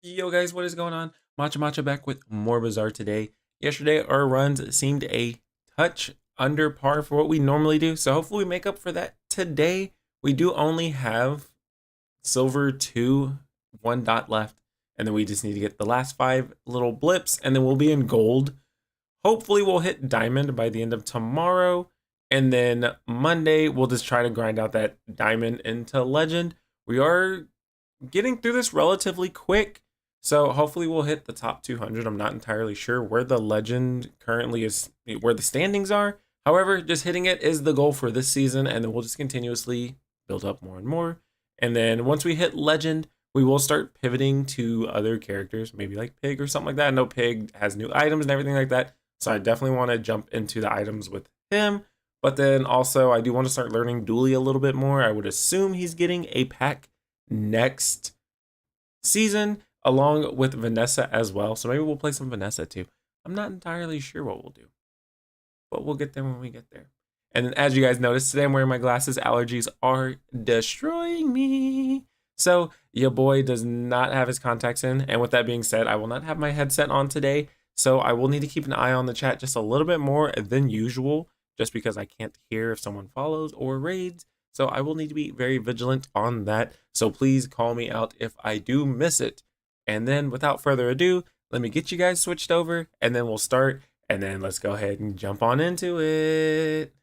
Yo guys, what is going on? Matcha back with more Bazaar today. Yesterday our runs seemed a touch under par for what we normally do, so hopefully we make up for that today. We do only have silver 2, 1 dot left, and then we just need to get the last 5 little blips, and then we'll be in gold. Hopefully we'll hit diamond by the end of tomorrow, and then Monday we'll just try to grind out that diamond into legend. We are getting through this relatively quick. So hopefully we'll hit the top 200. I'm not entirely sure where the legend currently is, where the standings are. However, just hitting it is the goal for this season, and then we'll just continuously build up more and more. And then once we hit legend, we will start pivoting to other characters, maybe like Pig or something like that. I know Pig has new items and everything like that, so I definitely want to jump into the items with him. But then also, I do want to start learning Dooley a little bit more. I would assume he's getting a pack next season along with Vanessa as well. So maybe we'll play some Vanessa too. I'm not entirely sure what we'll do, but we'll get there when we get there. And then as you guys noticed, today I'm wearing my glasses. Allergies are destroying me. So your boy does not have his contacts in. And with that being said, I will not have my headset on today. So I will need to keep an eye on the chat just a little bit more than usual, just because I can't hear if someone follows or raids. So I will need to be very vigilant on that. So please call me out if I do miss it. And then without further ado, let me get you guys switched over and then we'll start. And then let's go ahead and jump on into it.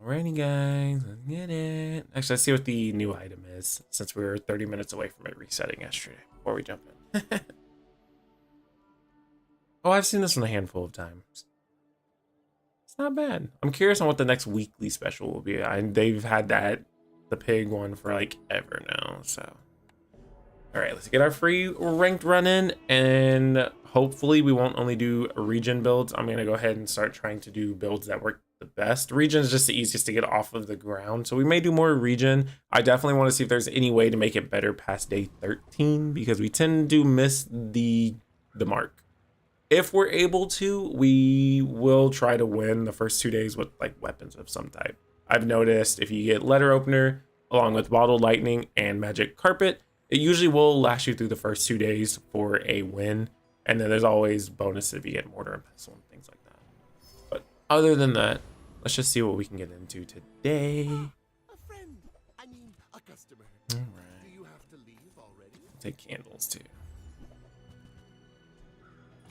Alrighty guys, let's get it. Actually, let's see what the new item is since we were 30 minutes away from it resetting yesterday before we jump in. Oh, I've seen this one a handful of times. It's not bad. I'm curious on what the next weekly special will be. They've had the pig one for like ever now. So, all right, let's get our free ranked run in, and hopefully we won't only do region builds. I'm gonna go ahead and start trying to do builds that work the best. Region is just the easiest to get off of the ground, so we may do more region. I definitely want to see if there's any way to make it better past day 13 because we tend to miss the mark. If we're able to, we will try to win the first 2 days with like weapons of some type. I've noticed if you get letter opener along with bottled lightning and magic carpet, it usually will last you through the first 2 days for a win. And then there's always bonus if you get mortar and pestle and things like that. But other than that, let's just see what we can get into today. A friend. I mean, a customer. All right. Do you have to leave already? Take candles too.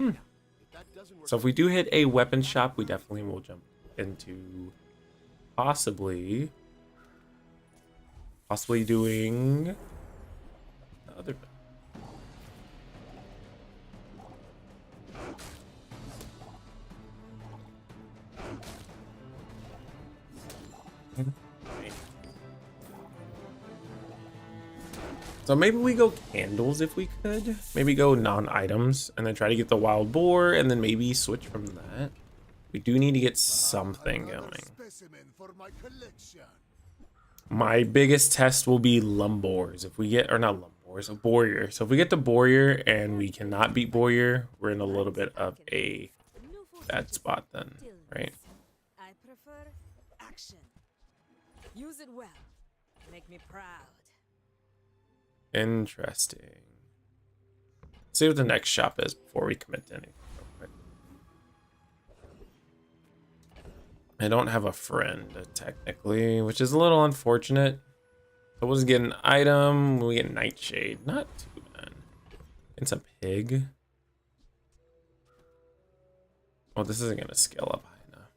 If that doesn't work, So if we do hit a weapon shop, we definitely will jump into possibly doing the other bit. So maybe we go candles if we could. Maybe go non-items and then try to get the wild boar and then maybe switch from that. We do need to get something another going. specimen for my collection. My biggest test will be lumbors. If we get, or not lumbors, a Boyer. So if we get the Boyer and we cannot beat Boyer, we're in a little bit of a bad spot then, right? I prefer action. Use it well. Make me proud. Interesting. See what the next shop is before we commit to anything real quick. I don't have a friend technically, which is a little unfortunate. So we'll just get an item. We get Nightshade. Not too bad. It's a pig. Oh, this isn't gonna scale up high enough.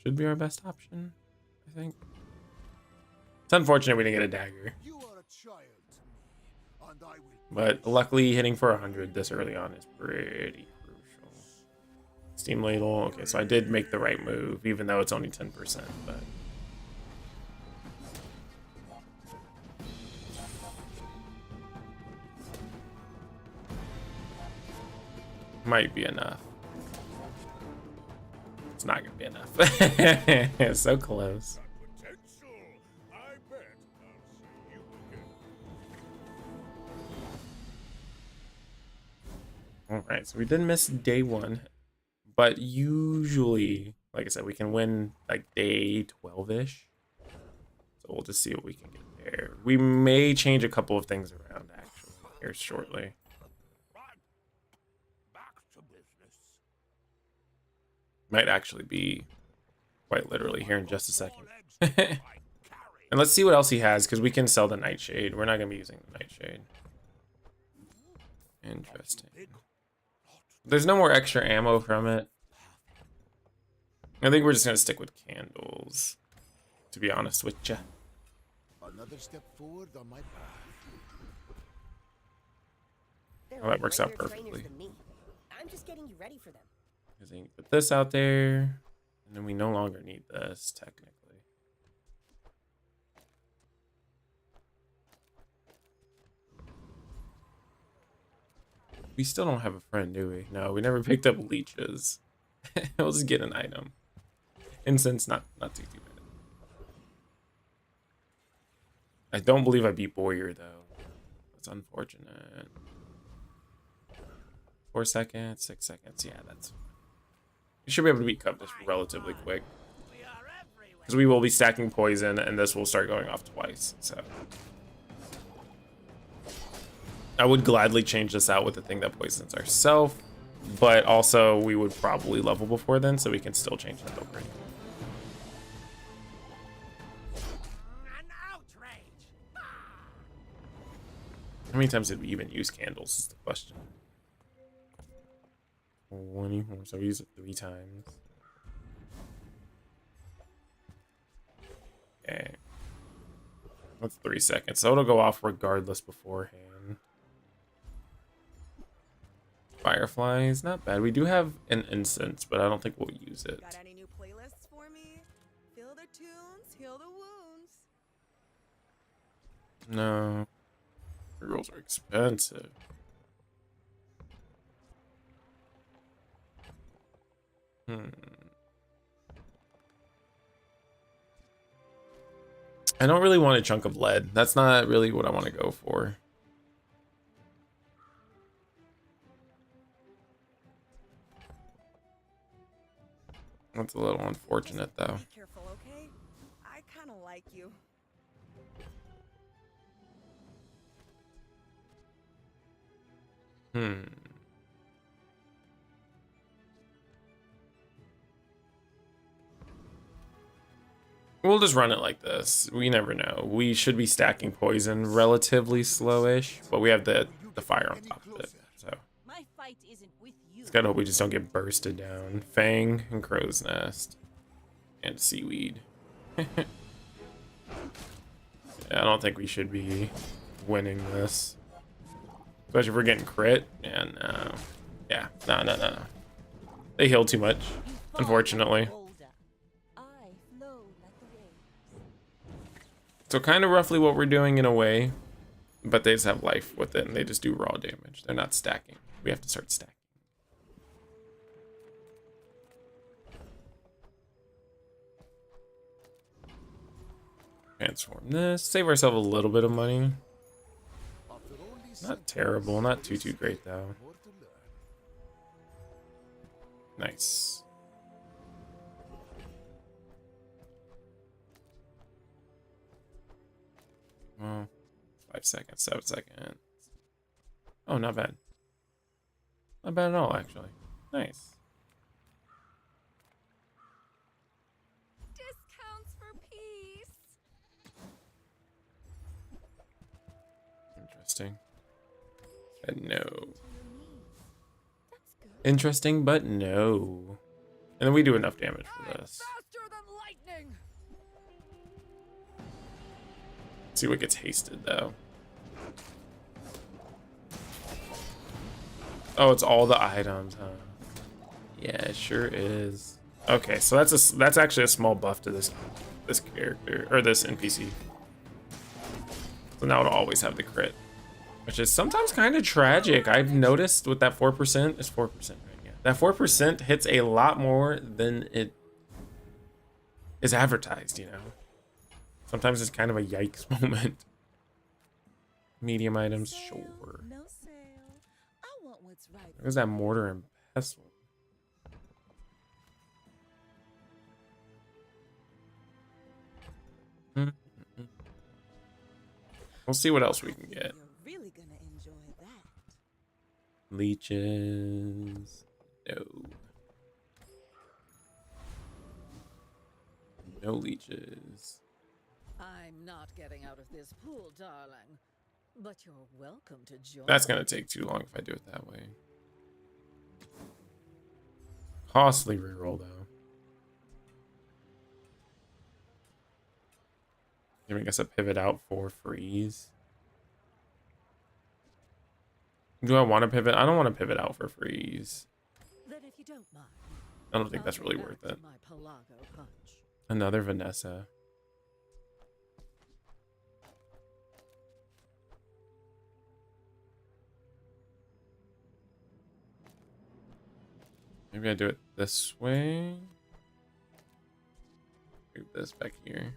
Should be our best option, I think. It's unfortunate we didn't get a dagger. You are a child to me, and I will. But luckily, hitting for 100 this early on is pretty crucial. Steam ladle. Okay, so I did make the right move, even though it's only 10%. But might be enough. It's not gonna be enough. It's so close. Potential. I bet I'll see you again. All right, so we did miss day 1, But usually, like I said, we can win like day 12-ish. So we'll just see what we can get there. We may change a couple of things around actually here shortly. Right. Back to business. Might actually be quite literally here in just a second. All eggs And I carry. let's see what else he has, because we can sell the Nightshade. We're not going to be using the Nightshade. Interesting. There's no more extra ammo from it. I think we're just going to stick with candles, to be honest with you. Another step forward on my path. Well, that works out perfectly. I'm just getting you ready for them. I think put this out there, and then we no longer need this, technically. We still don't have a friend, do we? No, we never picked up leeches. We'll just get an item. Incense, not too bad. I don't believe I beat Boyer, though. That's unfortunate. 4 seconds, 6 seconds. Yeah, that's... We should be able to beat Cup just relatively quick. Because we will be stacking poison, and this will start going off twice, so... I would gladly change this out with the thing that poisons ourselves, but also we would probably level before then, so we can still change that over. An outrage! How many times did we even use candles is the question. 24, so we use it 3 times. Okay. That's 3 seconds, so it'll go off regardless beforehand. Fireflies, not bad. We do have an incense, but I don't think we'll use it. Got any new playlists for me? Feel the tunes, heal the wounds. No. Girls are expensive. I don't really want a chunk of lead. That's not really what I want to go for. That's a little unfortunate, though. Be careful, okay? I kind of like you. We'll just run it like this. We never know. We should be stacking poison relatively slowish, but we have the fire on top of it. So My fight isn't with you. just gotta hope we just don't get bursted down. Fang and Crow's Nest. And seaweed. Yeah, I don't think we should be winning this. Especially if we're getting crit. Yeah, no. Yeah, no. They heal too much, unfortunately. I flow like the waves. So kind of roughly what we're doing in a way, but they just have life with it and they just do raw damage. They're not stacking. We have to start stacking. Transform this. Save ourselves a little bit of money. Not terrible. Not too great though. Nice. Well, 5 seconds, 7 seconds. Oh, not bad. Not bad at all, actually. Nice. Discounts for peace. Interesting. No. That's good. Interesting, but no. And then we do enough damage for this. Faster than lightning. See what gets hasted though. Oh, it's all the items, huh? Yeah, it sure is. Okay, so that's actually a small buff to this character or this NPC. So now it'll always have the crit, which is sometimes kind of tragic. I've noticed with that 4%, it's 4%, right? Yeah, that 4% hits a lot more than it is advertised. You know, sometimes it's kind of a yikes moment. Medium items, sure. No sale. I want what's right. There's that mortar and pestle. Mm, mm. We'll see what else we can get. You're really gonna enjoy that. Leeches. No. No leeches. I'm not getting out of this pool, darling. But you're welcome to join. That's gonna take too long if I do it that way. Costly reroll though. Giving us a pivot out for freeze. Do I want to pivot? I don't want to pivot out for freeze. Then if you don't mind, I don't think I'll that's go really back worth to it. My Pelago punch. Another Vanessa. Maybe I do it this way. Move this back here.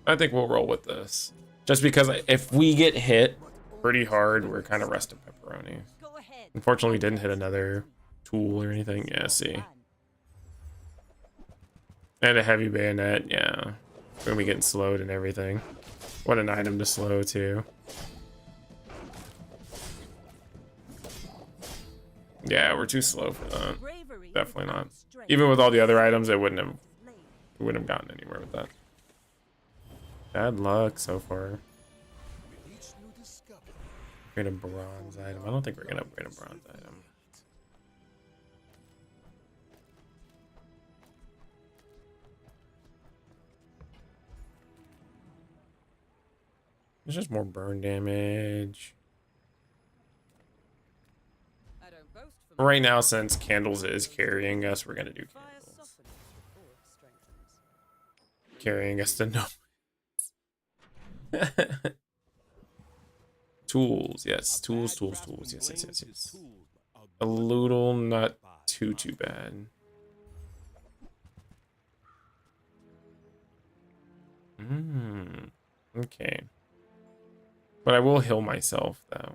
I think we'll roll with this. Just because if we get hit pretty hard, we're kind of resting pepperoni. Go ahead. Unfortunately, we didn't hit another tool or anything. Yeah, see. And a heavy bayonet, yeah. We're gonna be getting slowed and everything. What an item to slow, too. Yeah, we're too slow for that. Bravery Definitely not. without strength. Even with all the other items, we wouldn't have gotten anywhere with that. Bad luck so far. With each new discovery, Upgrade a bronze item. I don't think we're gonna upgrade a bronze item. There's just more burn damage. I don't boast for But right now, since Candles is carrying us, we're gonna do Fire Candles. softens or strengthens. Carrying us to no. Tools, yes. Tools. Yes. A little not too bad. Okay. But I will heal myself, though.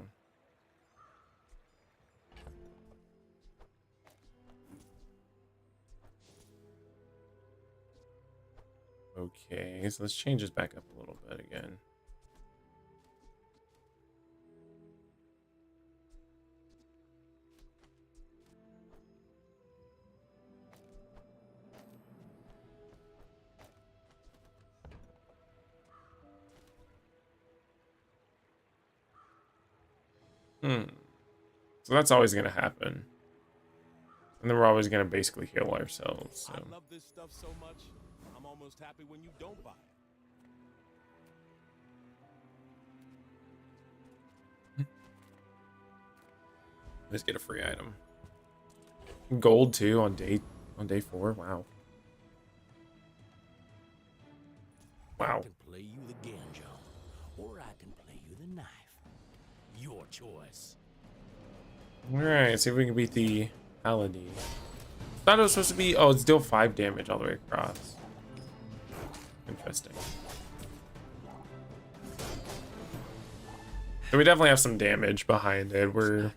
Okay, so let's change this back up a little bit again. So that's always going to happen. And then we're always going to basically heal ourselves. So. I love this stuff so much. I'm almost happy when you don't buy it. Let's get a free item. Gold too on day 4. Wow. I Wow. can play you the Ganjo, or I can play you the knife. Your choice. Alright, see if we can beat the Paladin. Thought it was supposed to be, oh, it's deal 5 damage all the way across. Interesting. So we definitely have some damage behind it. We're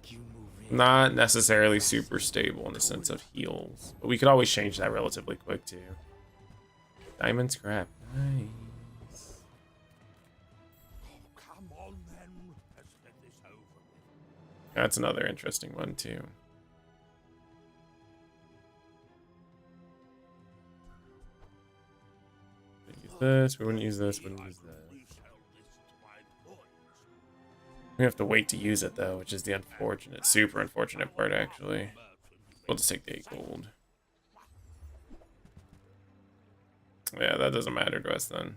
not necessarily super stable in the sense of heals, but we could always change that relatively quick too. Diamond scrap, nice. Come on then. Let's get this over with. That's another interesting one too. Use this. We wouldn't use this. Wouldn't use this. Resell this to my boys. We have to wait to use it though, which is the unfortunate, super unfortunate part actually. We'll just take the 8 gold. Yeah, that doesn't matter to us then.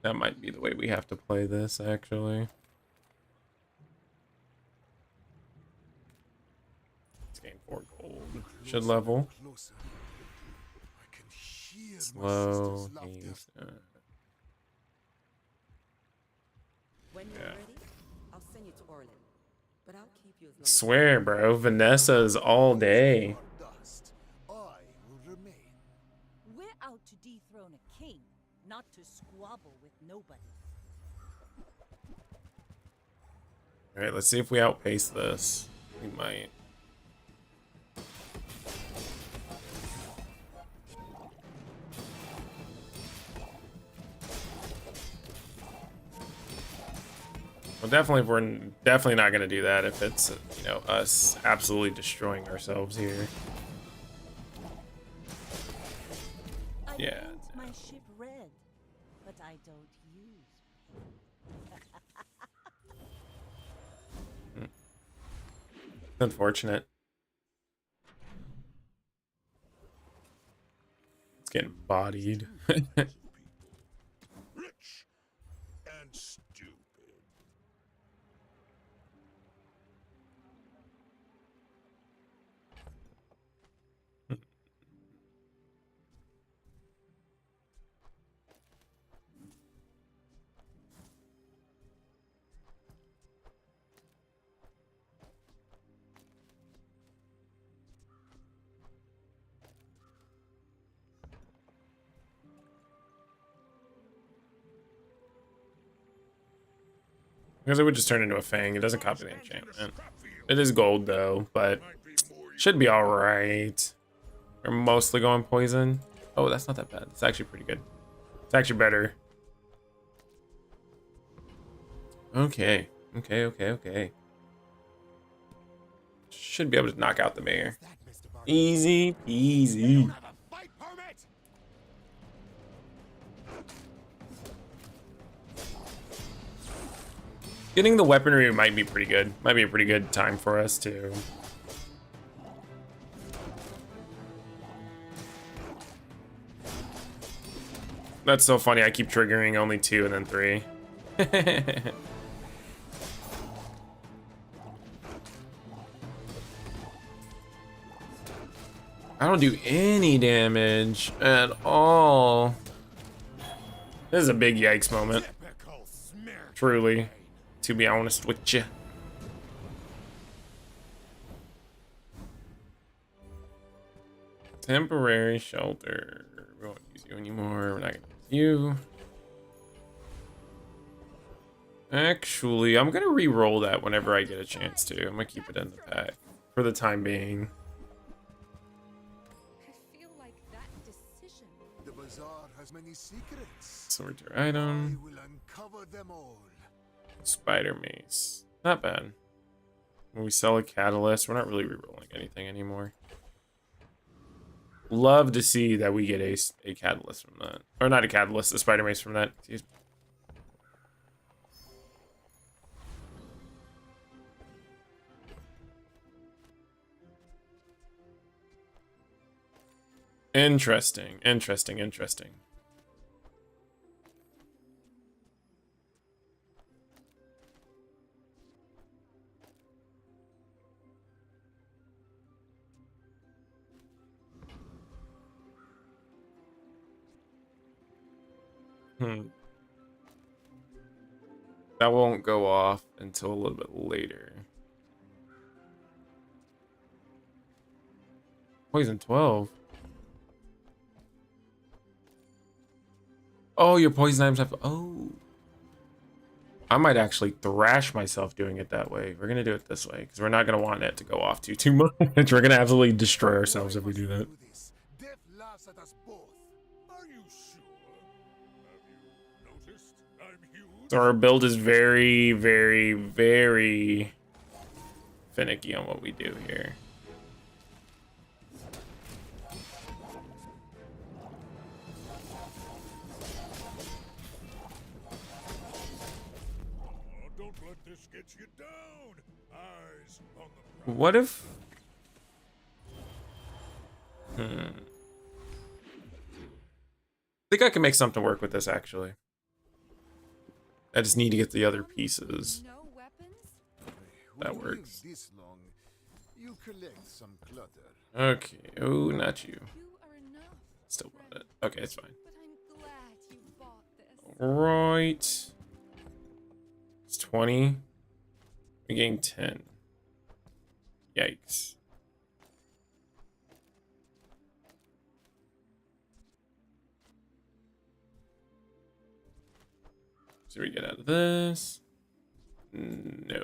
That might be the way we have to play this, actually. Let's gain 4 gold. Should level. Closer. I can hear Slow haste. When you're Yeah. ready, I'll send you to Orlin. But I'll keep you as long Swear, bro. Vanessa's all day. Dust. I will remain. We're out to dethrone a king, not to squabble with nobody. All right, let's see if we outpace this. We might. Well, definitely, we're definitely not gonna do that if it's, you know, us absolutely destroying ourselves here. I Yeah, paint my ship red, but I don't use paint. Unfortunate. It's getting bodied. Rich and stupid. Because it would just turn into a fang. It doesn't copy the enchantment. It is gold though, but should be all right. We're mostly going poison. Oh, that's not that bad. It's actually pretty good. It's actually better. Okay. Okay. Should be able to knock out the mayor. Easy peasy. Fight permit. Getting the weaponry might be pretty good. Might be a pretty good time for us too. That's so funny. I keep triggering only 2 and then 3. I don't do any damage at all. This is a big yikes moment. Typical smear. Truly, to be honest with you. Temporary shelter. We won't use you anymore. We're not gonna use you. Actually, I'm gonna re-roll that whenever I get a chance to. I'm gonna keep it in the pack for the time being. I feel like that decision. The bazaar has many secrets. Sword to I item. will uncover them all. Spider mace. Not bad. When we sell a catalyst, we're not really re-rolling anything anymore. Love to see that we get a catalyst from that. Or not a catalyst, a spider mace from that. Excuse me. Interesting. That won't go off until a little bit later. Poison 12. Oh, your poison items have. Oh. I might actually thrash myself doing it that way. We're gonna do it this way because we're not gonna want it to go off too much. We're gonna absolutely destroy ourselves if we do that. Death laughs at us both. Are you sure? Have you noticed? I'm huge. So our build is very finicky on what we do here. Oh, don't let this get you down. Eyes on the prize. What if? I think I can make something work with this actually. I just need to get the other pieces. No weapons? That When you live works. This long, you collect some clutter. Okay. Oh, not you. You are enough. Still want it. Okay, it's fine. But I'm glad you bought this. Right. It's 20. We gain 10. Yikes. So we get out of this. No.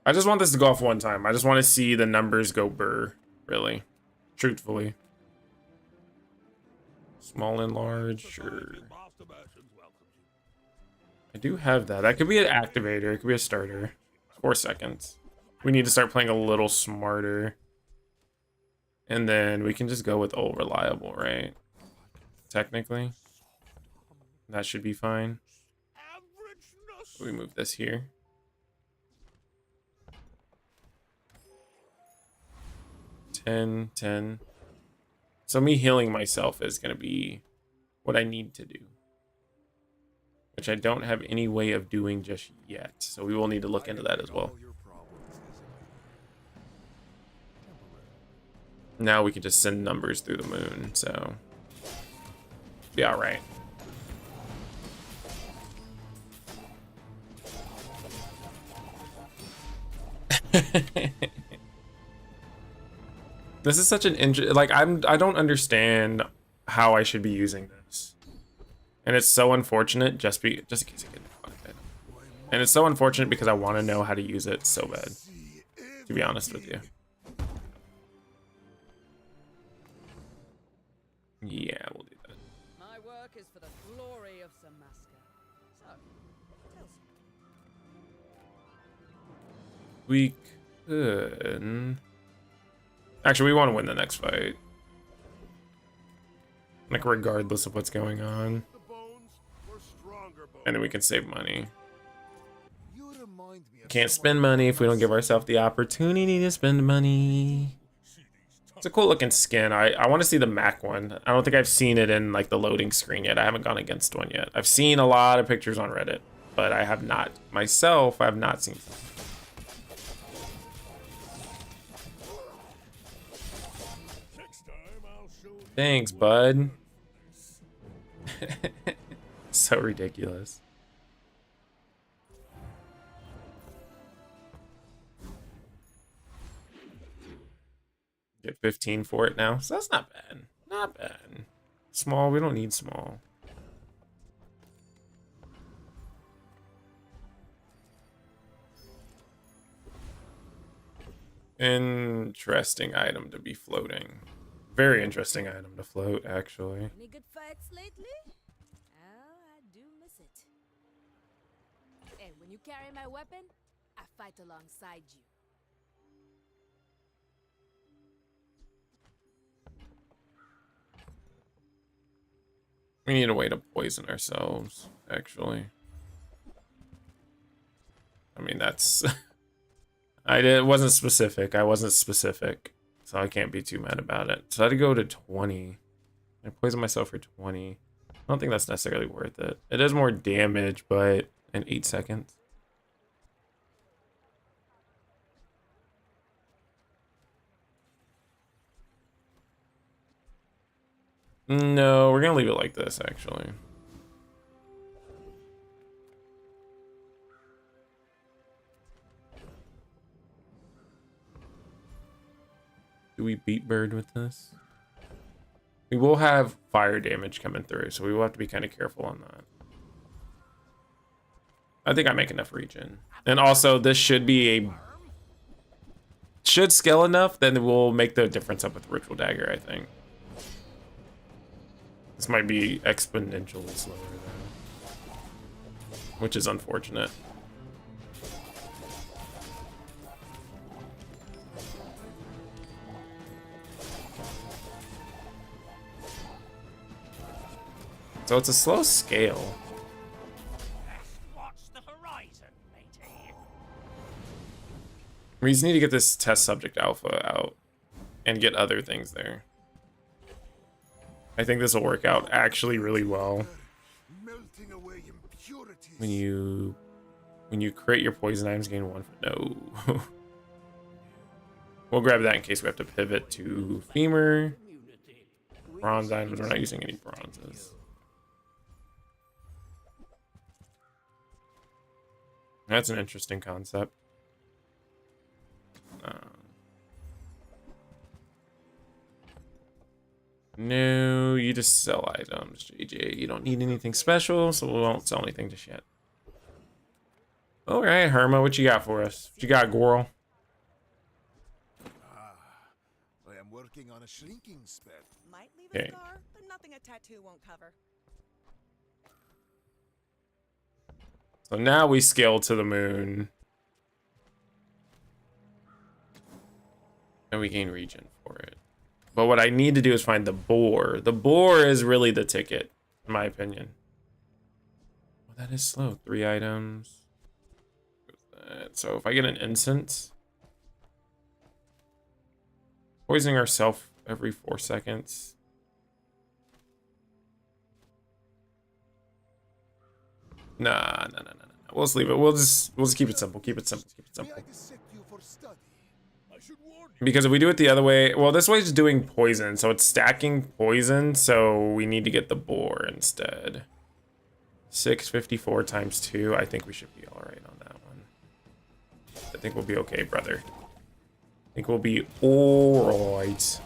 I just want this to go off one time. I just want to see the numbers go burr, really. Truthfully. Small and large, sure. I do have that. That could be an activator. It could be a starter. 4 seconds. We need to start playing a little smarter. And then we can just go with old reliable, right? Technically. That should be fine. We move this here. Ten. So me healing myself is going to be what I need to do. Which I don't have any way of doing just yet. So we will need to look into that as well. Now we can just send numbers through the moon, so be all right. This is such an like I don't understand how I should be using this, and it's so unfortunate. Just in case I get it, and it's so unfortunate because I want to know how to use it so bad. To be honest with you. Yeah, we'll do that. My work is for the glory of Samaska. So, tell us. We could. Actually, we want to win the next fight. Like, regardless of what's going on. And then we can save money. Can't spend money if we don't give ourselves the opportunity to spend money. It's a cool looking skin. I want to see the Mac one. I don't think I've seen it in like the loading screen yet. I haven't gone against one yet. I've seen a lot of pictures on Reddit, but I have not myself. I have not seen. Thanks, bud. So ridiculous. Get 15 for it now. So that's not bad. Not bad. Small, we don't need small. Interesting item to be floating. Very interesting item to float, actually. Any good fights lately? Oh, I do miss it. And when you carry my weapon, I fight alongside you. We need a way to poison ourselves, actually. I mean, that's... It wasn't specific. I wasn't specific. So I can't be too mad about it. So I had to go to 20. I poisoned myself for 20. I don't think that's necessarily worth it. It does more damage, but in 8 seconds. No, we're gonna leave it like this, actually. Do we beat Bird with this? We will have fire damage coming through, so we will have to be kind of careful on that. I think I make enough regen. And also, this should be a... Should scale enough, then we'll make the difference up with Ritual Dagger, I think. This might be exponentially slower, though. Which is unfortunate. So it's a slow scale. Watch the horizon, matey. We just need to get this test subject alpha out and get other things there. I think this will work out actually really well. When you When you crit, your poison items gain 1. No. We'll grab that in case we have to pivot to femur. Bronze items. We're not using any bronzes. That's an interesting concept. No, you just sell items, JJ. You don't need anything special, so we won't sell anything just yet. All right, Herma, what you got for us? What you got, Goral? I am working on a shrinking spell. Might leave Okay. a scar, but nothing a tattoo won't cover. So now we scale to the moon. And we gain regen for it. But what I need to do is find the boar. The boar is really the ticket, in my opinion. Oh, that is slow. 3 items. So if I get an incense, poisoning ourselves every 4 seconds. Nah. We'll just leave it. We'll just keep it simple. Keep it simple. Keep it May simple. I dissect you for study? I should warn you. Because if we do it the other way, well, this way is doing poison, so it's stacking poison, so we need to get the boar instead. 654 times 2. I think we should be all right on that one. I think we'll be okay, brother. I think we'll be all right.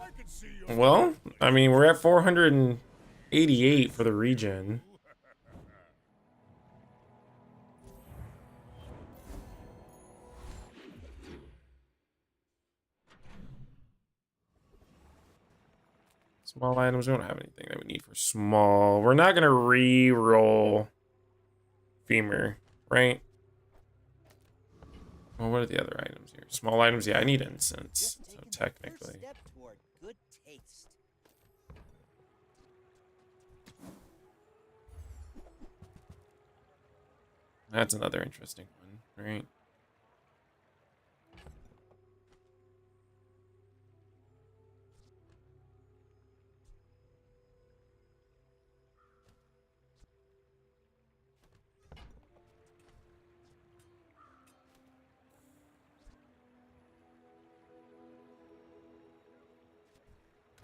I can see your Well, I mean, we're at 488 for the regen. Small items, we don't have anything that we need for small. We're not gonna re-roll femur, right? Well, what are the other items here? Small items, yeah, I need incense, so technically. Step toward good taste. That's another interesting one, right?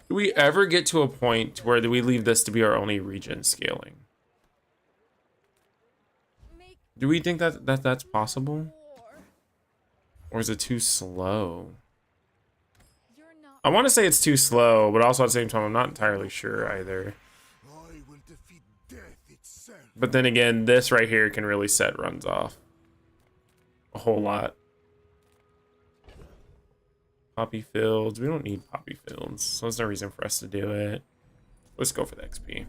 Do we ever get to a point where we leave this to be our only regen scaling? Make Do we think that's possible? war. Or is it too slow? You're not. I want to say it's too slow, but also at the same time, I'm not entirely sure either. I will defeat death itself. But then again, this right here can really set runs off a whole lot. Poppy fields. We don't need poppy fields, so there's no reason for us to do it. Let's go for the XP.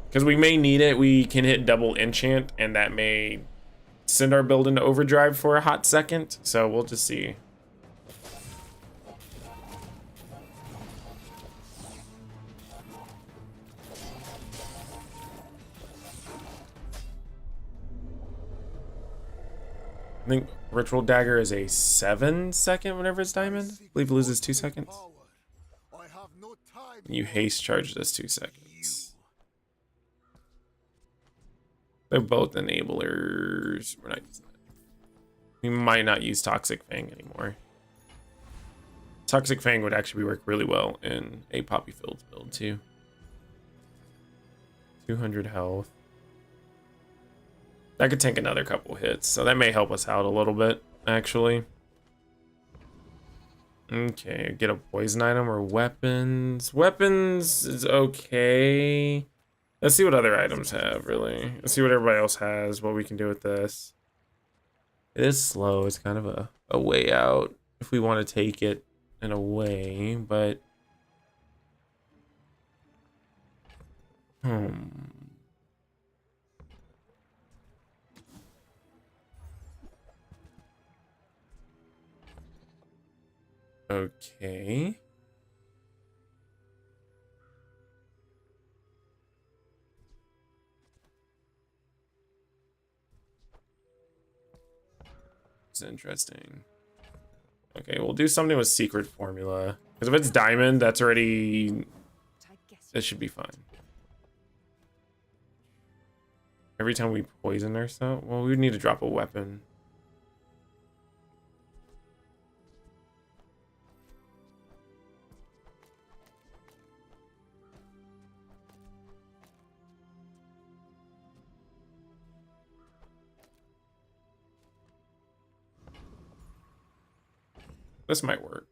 Because we may need it. We can hit double enchant, and that may send our build into overdrive for a hot second. So we'll just see. I think Ritual Dagger is a 7-second whenever it's diamond. I believe it loses 2 seconds. I have no time. And you haste charge this 2 seconds. They're both enablers. We're not using that. We might not use Toxic Fang anymore. Toxic Fang would actually work really well in a Poppy Fields build too. 200 health. That could tank another couple hits, so that may help us out a little bit, actually. Okay, get a poison item or weapons. Weapons is okay. Let's see what other items have, really. Let's see what everybody else has, what we can do with this. It is slow. It's kind of a way out if we want to take it in a way, but... Okay. It's interesting. Okay, we'll do something with secret formula. Because if it's diamond, that's already I guess It should be fine. Every time we poison ourselves, well, we would need to drop a weapon. This might work.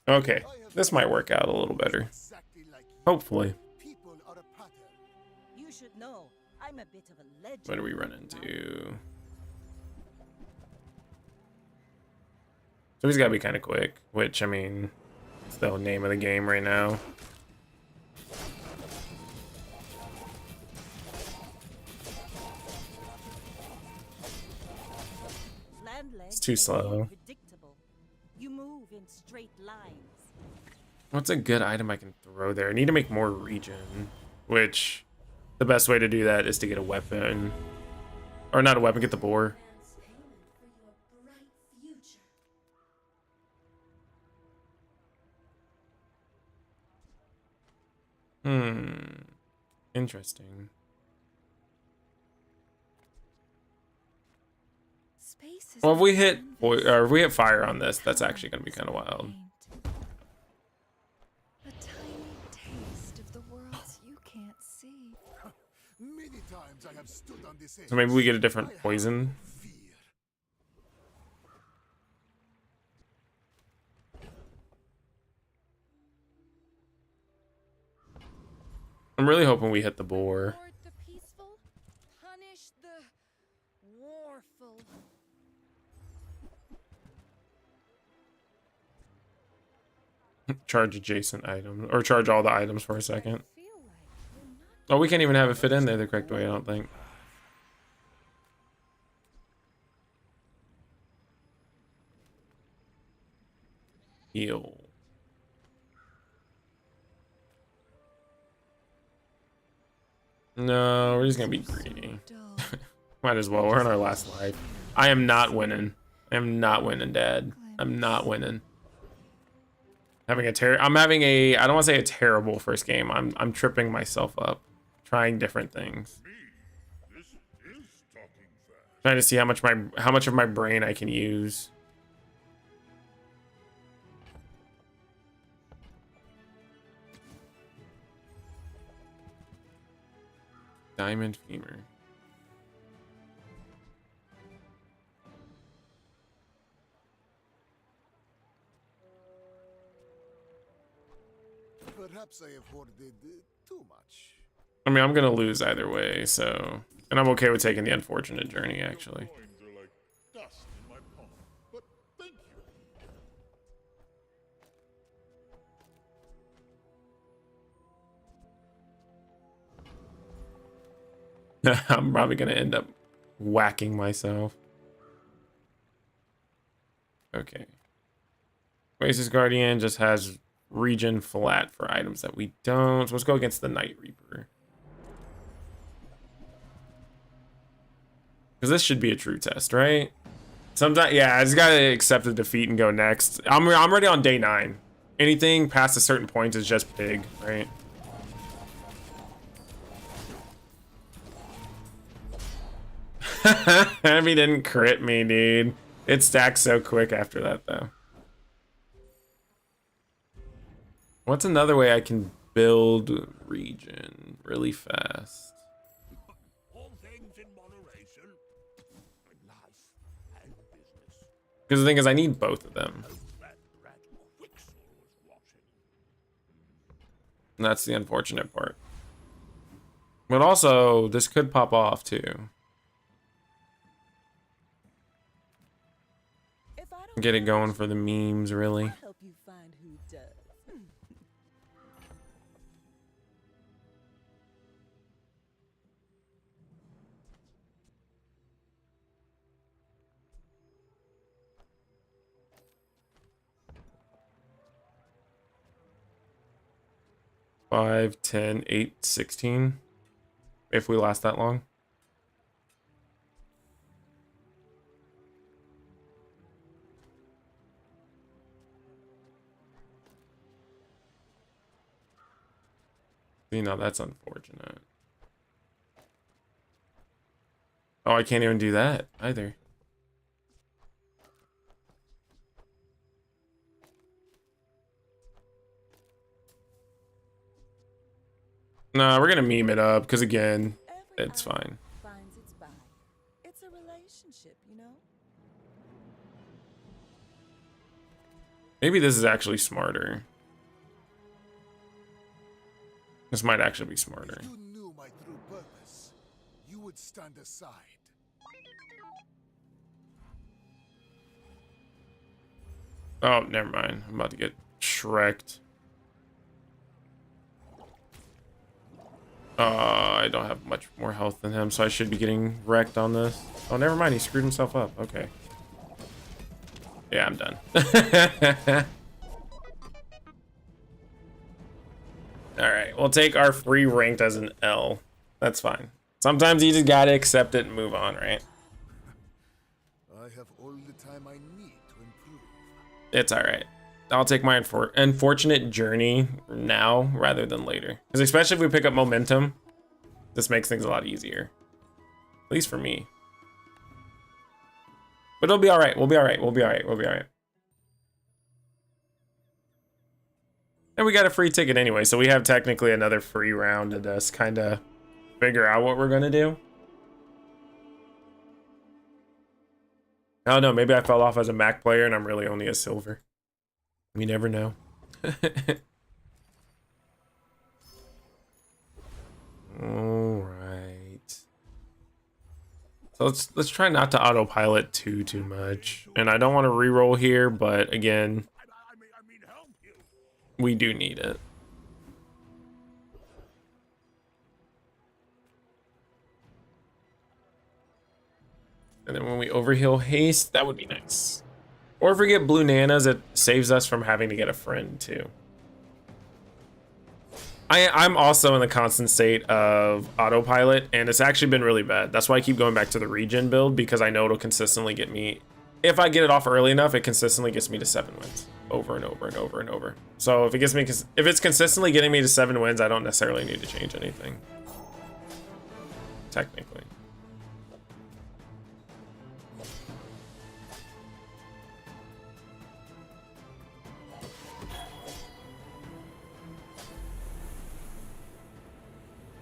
Okay, this might work out a little better. Exactly like you. Hopefully. People are a pattern. You should know, I'm a bit of a legend. What do we run into? So he's got to be kind of quick, which, I mean, it's the name of the game right now. It's too slow. Predictable. You move in straight lines. What's a good item I can throw there? I need to make more regen, which the best way to do that is to get a weapon. Or not a weapon, get the boar. Interesting. Well, if we hit or if we hit fire on this, that's actually going to be kind of wild. A tiny taste of the worlds you can't see. Many times I have stood on this edge. So maybe we get a different poison. Fear. I'm really hoping we hit the boar. Reward the peaceful, punish the warful. Charge adjacent items, or charge all the items for a second. Feel like you're not Oh, we can't even have it fit in there the correct way, I don't think. Heal. No, we're just gonna be greedy. Might as well. We're in our last life. I am not winning. I am not winning, Dad. I'm not winning. Having a I'm having a, I don't want to say a terrible first game. I'm tripping myself up, trying different things. This is talking fast. Trying to see how much of my brain I can use. Diamond femur. Perhaps I have hoarded too much. I mean, I'm gonna lose either way, so, and I'm okay with taking the unfortunate journey, actually. Coins are like dust in my palm. But thank you. I'm probably gonna end up whacking myself. Okay. Oasis Guardian just has regen flat for items that we don't. So let's go against the Night Reaper. Because this should be a true test, right? Sometimes, yeah, I just gotta accept the defeat and go next. I'm already on day 9. Anything past a certain point is just pig, right? Heavy didn't crit me, dude. It stacks so quick after that, though. What's another way I can build regen really fast? All things in moderation. Life and business. Because the thing is, I need both of them. That rat Quicksilver was watching. And that's the unfortunate part. But also, this could pop off, too. If I don't Get it going for the memes, really. I'll help you find who does. 5, 10, 8, 16. If we last that long. You know, that's unfortunate. Oh, I can't even do that either. Nah, we're gonna meme it up because again, Every it's eye fine. finds its buy. It's a relationship, you know? Maybe this is actually smarter. This might actually be smarter. If you knew my true purpose, you would stand aside. Oh, never mind. I'm about to get shreked. I don't have much more health than him, so I should be getting wrecked on this. Oh, never mind. He screwed himself up. Okay. Yeah, I'm done. All right, we'll take our free ranked as an L. That's fine. Sometimes you just gotta accept it and move on, right? I have all the time I need to improve. It's all right. I'll take my unfortunate journey now rather than later. Because especially if we pick up momentum, this makes things a lot easier. At least for me. But it'll be all right. We'll be all right. We'll be all right. We'll be all right. And we got a free ticket anyway, so we have technically another free round to just kind of figure out what we're going to do. I don't know. Maybe I fell off as a Mac player and I'm really only a silver. We never know. All right. So let's try not to autopilot too much. And I don't want to reroll here, but again, I mean help you. we do need it. And then when we overheal haste, that would be nice. Or if we get blue nanas, it saves us from having to get a friend too. I'm also in the constant state of autopilot, and it's actually been really bad. That's why I keep going back to the regen build, because I know it'll consistently get me, if I get it off early enough, it consistently gets me to 7 wins over and over and over and over. So if it's consistently getting me to 7 wins, I don't necessarily need to change anything. Technically.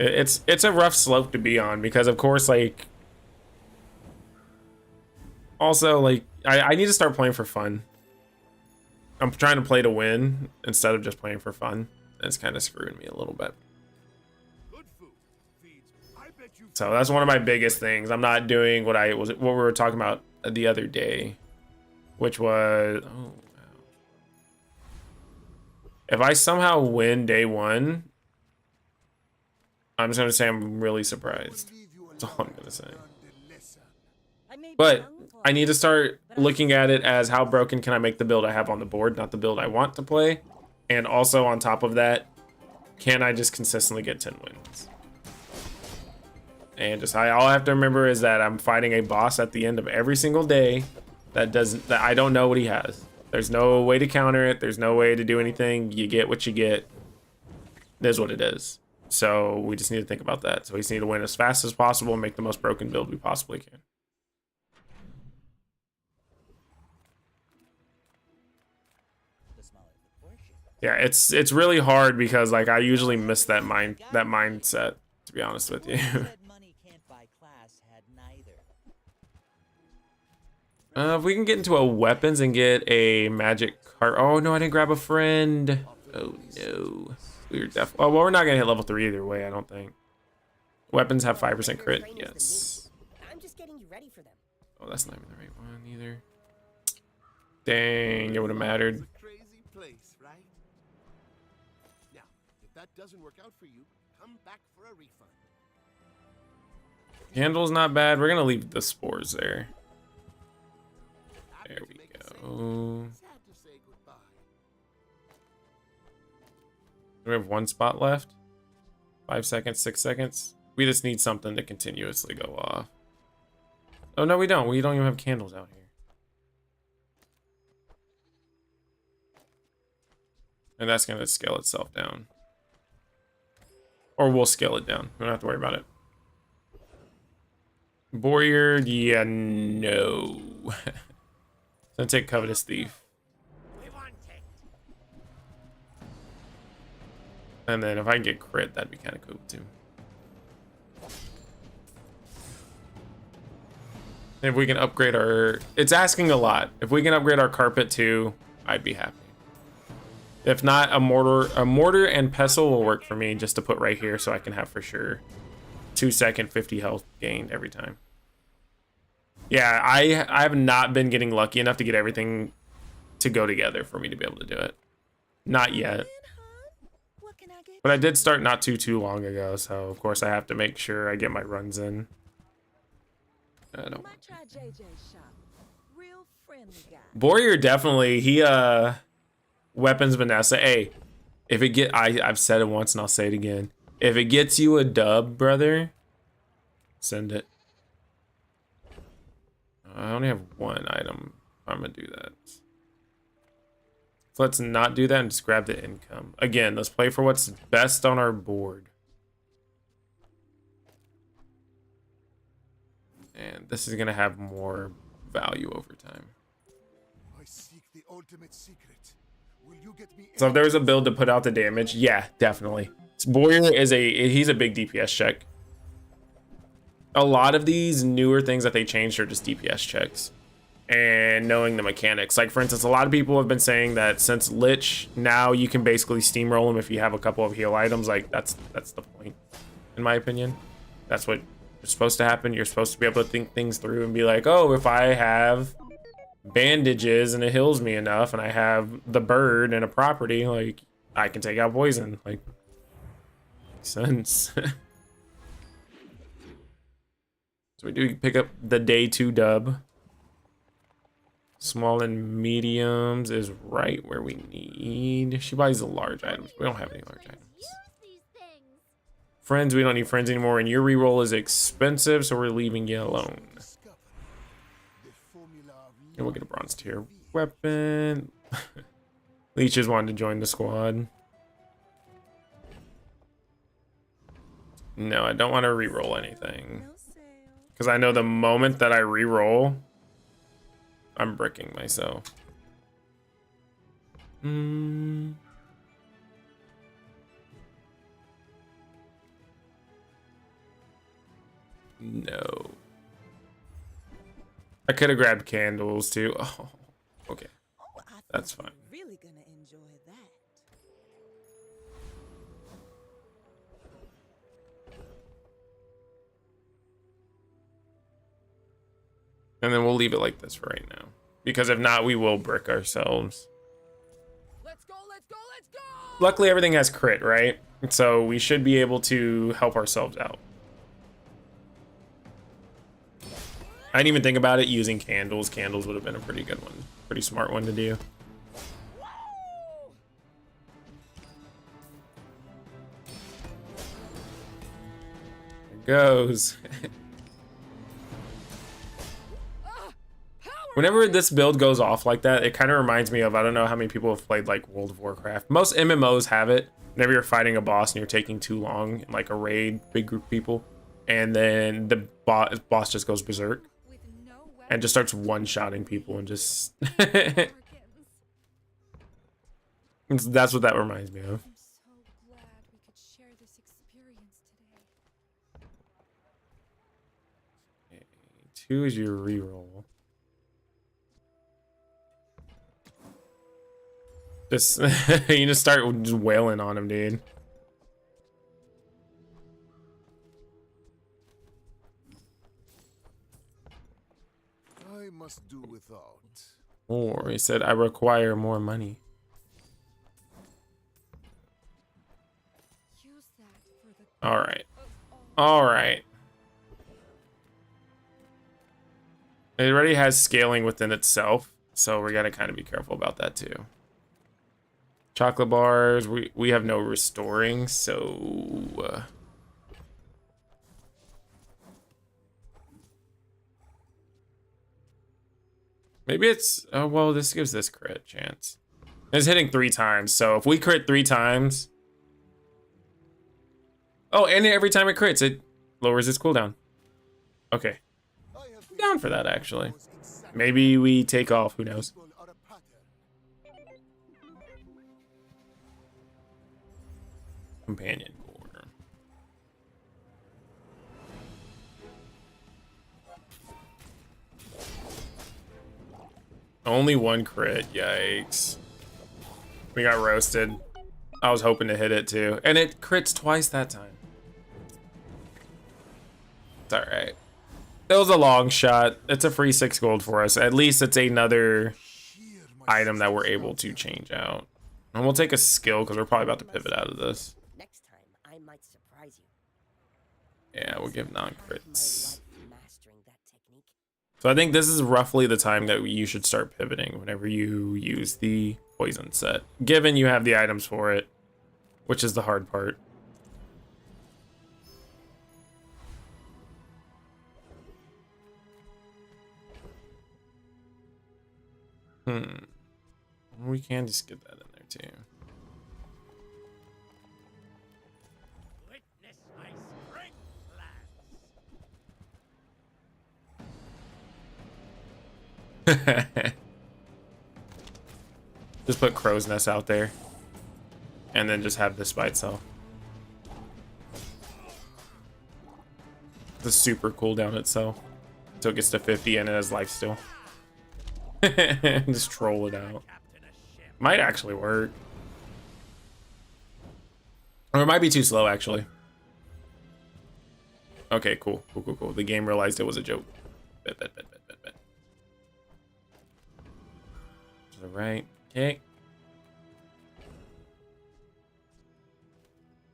It's a rough slope to be on, because of course, like, also, like, I need to start playing for fun. I'm trying to play to win instead of just playing for fun. It's kind of screwing me a little bit. Good food feeds. I bet you. So that's one of my biggest things. I'm not doing what we were talking about the other day, which was, oh wow. If I somehow win day one, I'm just gonna say I'm really surprised. That's all I'm gonna say. But I need to start looking at it as how broken can I make the build I have on the board, not the build I want to play. And also on top of that, can I just consistently get 10 wins? And just all I have to remember is that I'm fighting a boss at the end of every single day that I don't know what he has. There's no way to counter it. There's no way to do anything. You get what you get. It is what it is. So we just need to think about that. So we just need to win as fast as possible and make the most broken build we possibly can. Yeah, it's really hard because, like, I usually miss that mindset, to be honest with you. If we can get into a weapons and get a magic card. Oh no, I didn't grab a friend. Oh no. Oh, well, we're not gonna hit level 3 either way, I don't think. Weapons have 5% crit. Yes. I'm just getting you ready for them. Oh, that's not even the right one either. Dang, it would have mattered. Crazy place, right? Now, if that doesn't work out for you, come back for a refund. Candle's not bad. We're gonna leave the spores there. There we go. We have 1 spot left. 5 seconds, 6 seconds. We just need something to continuously go off. Oh no, we don't. We don't even have candles out here. And that's gonna scale itself down. Or we'll scale it down. We don't have to worry about it. Warrior, yeah, no. So take Covetous Thief. And then if I can get crit, that'd be kind of cool too. If we can upgrade our... It's asking a lot. If we can upgrade our carpet too, I'd be happy. If not, a mortar and pestle will work for me just to put right here so I can have for sure 2-second 50 health gained every time. Yeah, I have not been getting lucky enough to get everything to go together for me to be able to do it. Not yet. But I did start not too long ago, so of course I have to make sure I get my runs in. I don't. Warrior definitely, he weapons Vanessa. Hey, if it get I've said it once and I'll say it again. If it gets you a dub, brother, send it. I only have one item. I'm gonna do that. So let's not do that and just grab the income. Again, let's play for what's best on our board. And this is gonna have more value over time. I seek the ultimate secret. Will you get me? So if there was a build to put out the damage, yeah, definitely. Warrior is he's a big DPS check. A lot of these newer things that they changed are just DPS checks. And knowing the mechanics. Like, for instance, a lot of people have been saying that since Lich, now you can basically steamroll him if you have a couple of heal items. Like, that's the point, in my opinion. That's what is supposed to happen. You're supposed to be able to think things through and be like, oh, if I have bandages and it heals me enough and I have the bird and a property, like, I can take out poison. Like, makes sense. So we do pick up the day 2 dub. Small and mediums is right where we need. She buys the large items. We don't have any large items. Friends, we don't need friends anymore. And your reroll is expensive, so we're leaving you alone. And we'll get a bronze tier weapon. Leeches wanted to join the squad. No, I don't want to reroll anything. Because I know the moment that I reroll, I'm bricking myself. No. I could have grabbed candles too. Oh, okay. That's fine. Really gonna enjoy that. And then we'll leave it like this for right now. Because if not, we will brick ourselves. Let's go, let's go, let's go! Luckily, everything has crit, right? So we should be able to help ourselves out. I didn't even think about it using candles. Candles would have been a pretty good one. Pretty smart one to do. There goes. Whenever this build goes off like that, it kind of reminds me of, I don't know how many people have played like World of Warcraft. Most MMOs have it. Whenever you're fighting a boss and you're taking too long in like a raid, big group of people, and then the boss just goes berserk and just starts one-shotting people and just... That's what that reminds me of. I'm so glad we could share this experience today. 2 is your reroll. Just you just start just wailing on him, dude. I must do without. Or he said, I require more money. Use that for the All right. All right. It already has scaling within itself, so we gotta kind of be careful about that too. Chocolate bars, we have no restoring, so maybe it's, oh well, this gives this crit chance. It's hitting 3 times, so if we crit 3 times, Oh, and every time it crits, it lowers its cooldown. Okay. I'm down for that, actually. Maybe we take off, who knows. Companion core. Only one crit, yikes. We got roasted. I was hoping to hit it too. And it crits twice that time. It's alright. It was a long shot. It's a free 6 gold for us. At least it's another item that we're able to change out. And we'll take a skill because we're probably about to pivot out of this. Next time, I might surprise you. Yeah, we'll give non-crits. Mastering that technique. So I think this is roughly the time that you should start pivoting whenever you use the poison set. Given you have the items for it, which is the hard part. We can just get that in there too. Witness my spring plans. Just put crow's nest out there. And then just have this by itself. The super cooldown itself. So it gets to 50 and it has life still. Just troll it out. Might actually work. Or it might be too slow, actually. Okay, cool. Cool. The game realized it was a joke. Bet. Alright, okay.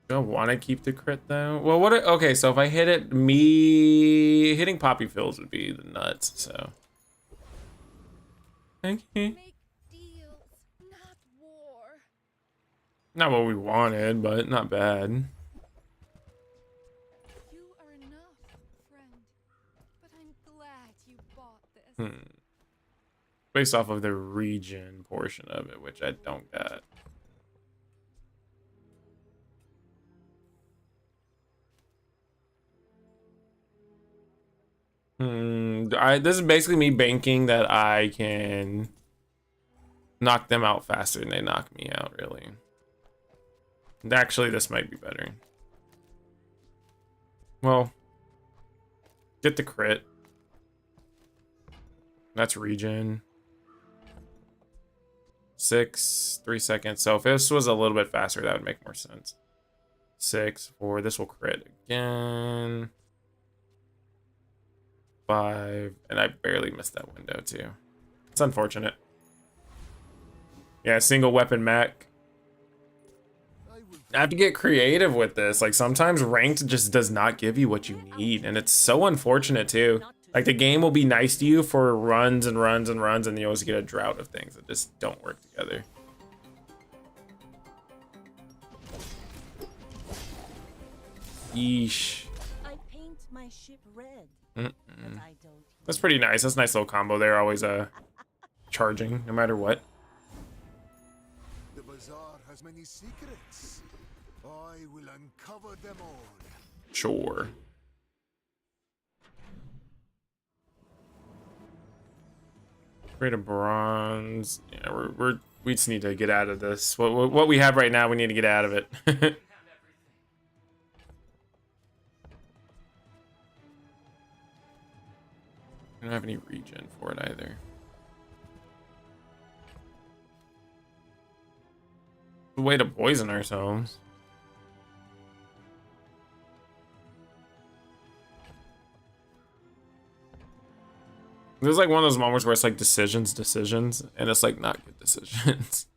Do I want to keep the crit though? Well, okay, so if I hit it, hitting poppy fills would be the nuts, so. Okay. Make deals, not war. Not what we wanted, but not bad. You are enough, friend. But I'm glad you bought this. Based off of the region portion of it, which I don't got. This is basically me banking that I can knock them out faster than they knock me out, really. And actually, this might be better. Well, get the crit. That's region. 3 seconds. So if this was a little bit faster, that would make more sense. 6, 4. This will crit again. 5, and I barely missed that window too. It's unfortunate. Yeah, single weapon mech. I have to get creative with this. Like sometimes ranked just does not give you what you need, and it's so unfortunate too. Like the game will be nice to you for runs and runs and runs, and you always get a drought of things that just don't work together. Yeesh. I paint my ship red. I don't. That's pretty nice. That's a nice little combo there. Always charging, no matter what. The Bazaar has many secrets. I will uncover them all. Sure. Create a bronze. Yeah, we just need to get out of this. What we have right now, we need to get out of it. I don't have any regen for it either. A way to poison ourselves. There's like one of those moments where it's like decisions, and it's like not good decisions.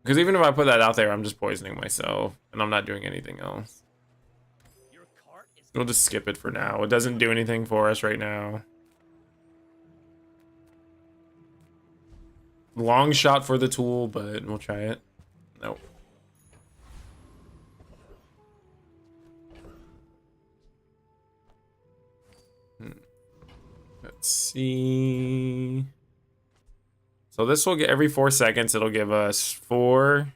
Because even if I put that out there, I'm just poisoning myself, and I'm not doing anything else. We'll just skip it for now. It doesn't do anything for us right now. Long shot for the tool, but we'll try it. Nope. Let's see. So this will get every 4 seconds. It'll give us 4,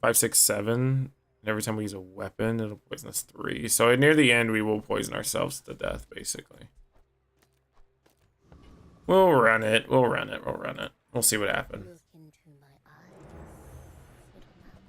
5, 6, 7. And every time we use a weapon, it'll poison us 3. So near the end, we will poison ourselves to death, basically. We'll run it. We'll run it. We'll run it. We'll see what happens. Look into my eyes, little mouse.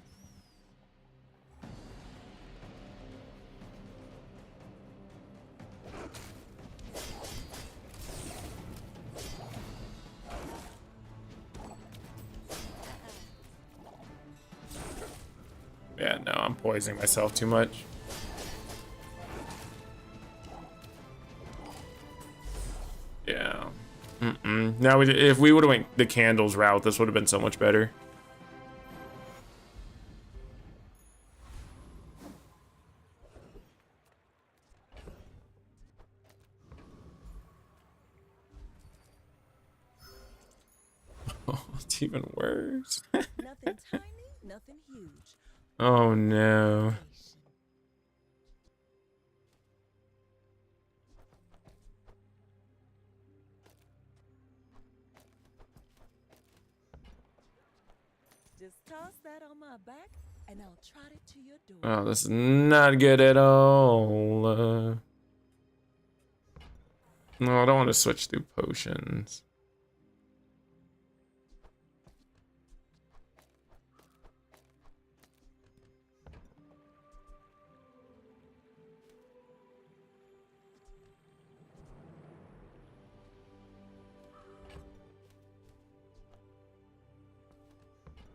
Yeah, no, I'm poisoning myself too much. Yeah. Now, if we would have went the candles route, this would have been so much better. Oh, it's even worse. Nothing tiny, nothing huge. Oh no. Just toss that on my back, and I'll trot it to your door. Oh, this is not good at all. No, I don't want to switch through potions.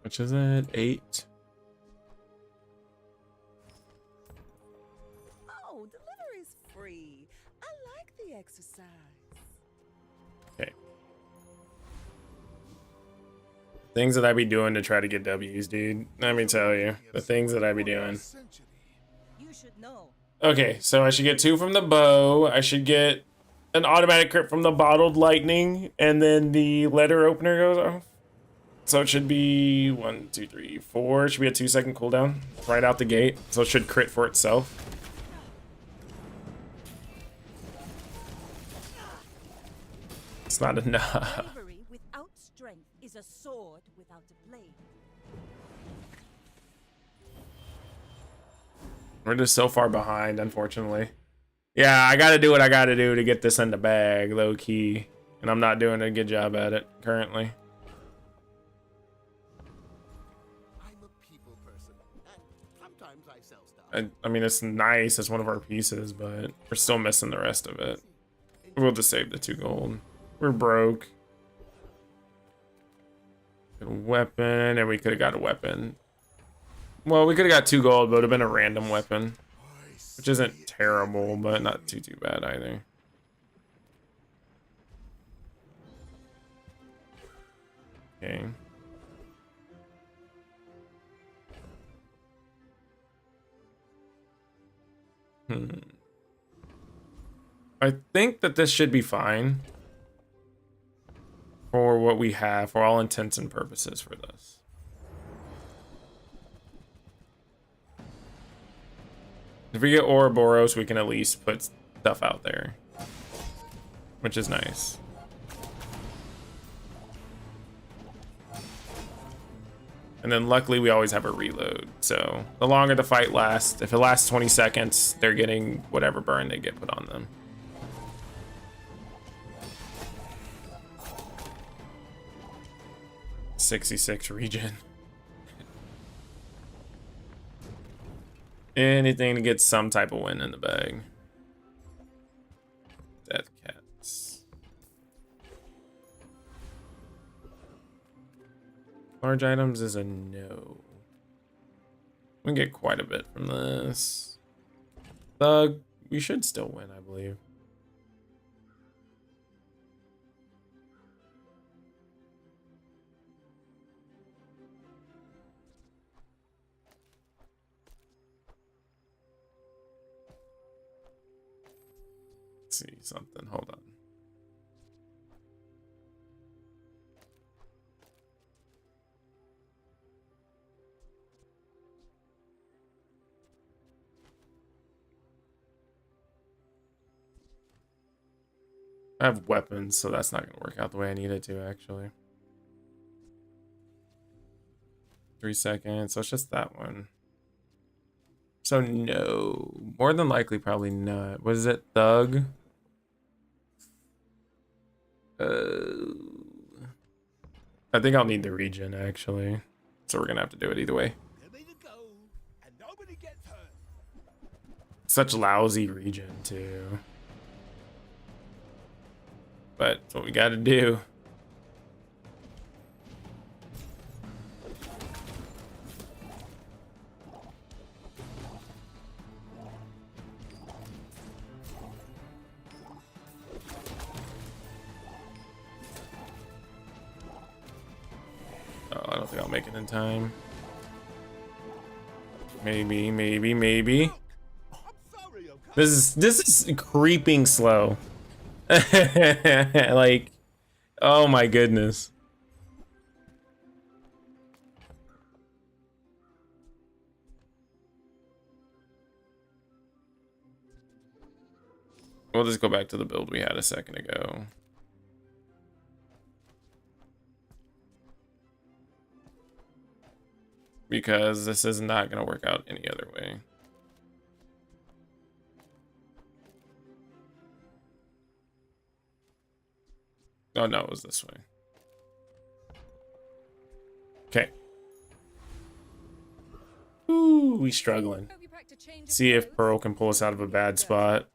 Which is it? 8. Oh, delivery's free. I like the exercise. Okay. Things that I be doing to try to get W's, dude. Let me tell you. The things that I be doing. You should know. Okay, so I should get 2 from the bow. I should get an automatic crit from the bottled lightning. And then the letter opener goes off. So it should be 1, 2, 3, 4. It should be a 2-second cooldown right out the gate. So it should crit for itself. It's not enough. Bravery without strength is a sword without a blade. We're just so far behind, unfortunately. Yeah, I gotta do what I gotta do to get this in the bag, low key. And I'm not doing a good job at it currently. I mean, it's nice. It's one of our pieces, but we're still missing the rest of it. We'll just save the 2 gold. We're broke. Get a weapon, and we could have got a weapon. Well, we could have got 2 gold, but it would have been a random weapon. Which isn't terrible, but not too bad either. Okay. I think that this should be fine for what we have, for all intents and purposes for this. If we get Ouroboros, we can at least put stuff out there, which is nice. And then luckily we always have a reload. So the longer the fight lasts, if it lasts 20 seconds, they're getting whatever burn they get put on them. .66 regen. Anything to get some type of win in the bag. Death cats. Large items is a no. We can get quite a bit from this. Thug, we should still win, I believe. Let's see something. Hold on. I have weapons, so that's not going to work out the way I need it to, actually. 3 seconds. So it's just that one. So no. More than likely, probably not. What is it? Thug? I think I'll need the regen, actually. So we're gonna have to do it either way. Such lousy regen, too. But it's what we gotta do. Oh, I don't think I'll make it in time. Maybe. This is creeping slow. Like, oh my goodness. We'll just go back to the build we had a second ago. Because this is not going to work out any other way. Oh no, it was this way. Okay. Ooh, we struggling. See if Pearl can pull us out of a bad spot.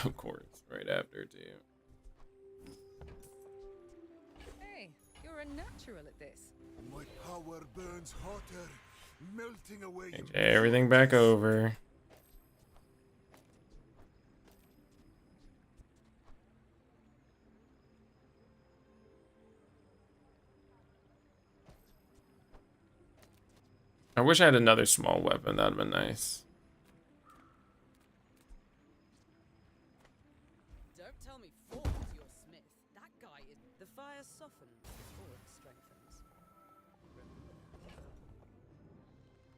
Of course, right after too. Hey, you're a natural at this. My power burns hotter, melting away. Change everything back over. I wish I had another small weapon. That'd been nice. Don't tell me Ford is your smith. That guy is. The fire softens, Ford strengthens.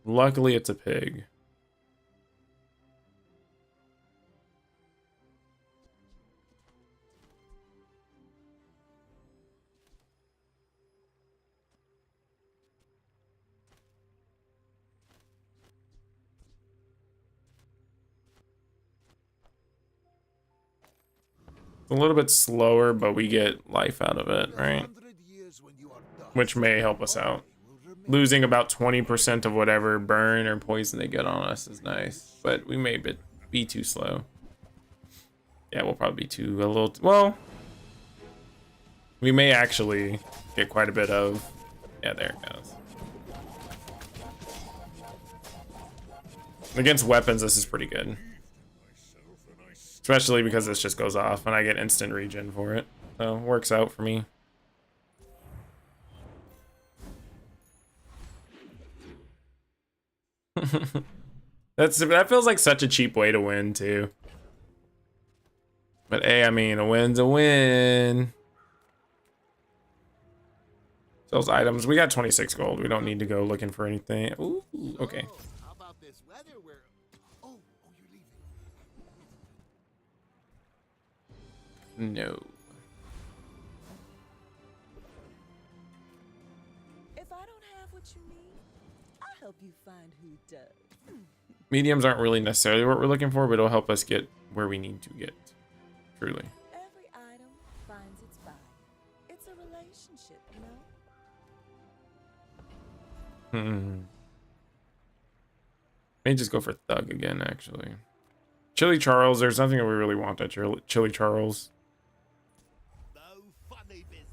Luckily, it's a pig. A little bit slower, but we get life out of it, right? Which may help us out. Losing about 20% of whatever burn or poison they get on us is nice, but we may be too slow. Yeah, we'll probably be a little, well, we may actually get quite a bit of, yeah, there it goes. Against weapons, this is pretty good. Especially because this just goes off and I get instant regen for it. So it works out for me. That feels like such a cheap way to win too. But hey, I mean, a win's a win. Those items, we got 26 gold. We don't need to go looking for anything. Ooh, okay. How about this weather? You're leaving. No. If I don't have what you need, I'll help you find who does. Mediums aren't really necessarily what we're looking for, but it'll help us get where we need to get. Truly. Every item finds its buyer. It's a relationship, you know? May just go for Thug again, actually. Chili Charles, there's nothing that we really want at Chili Charles. No funny business.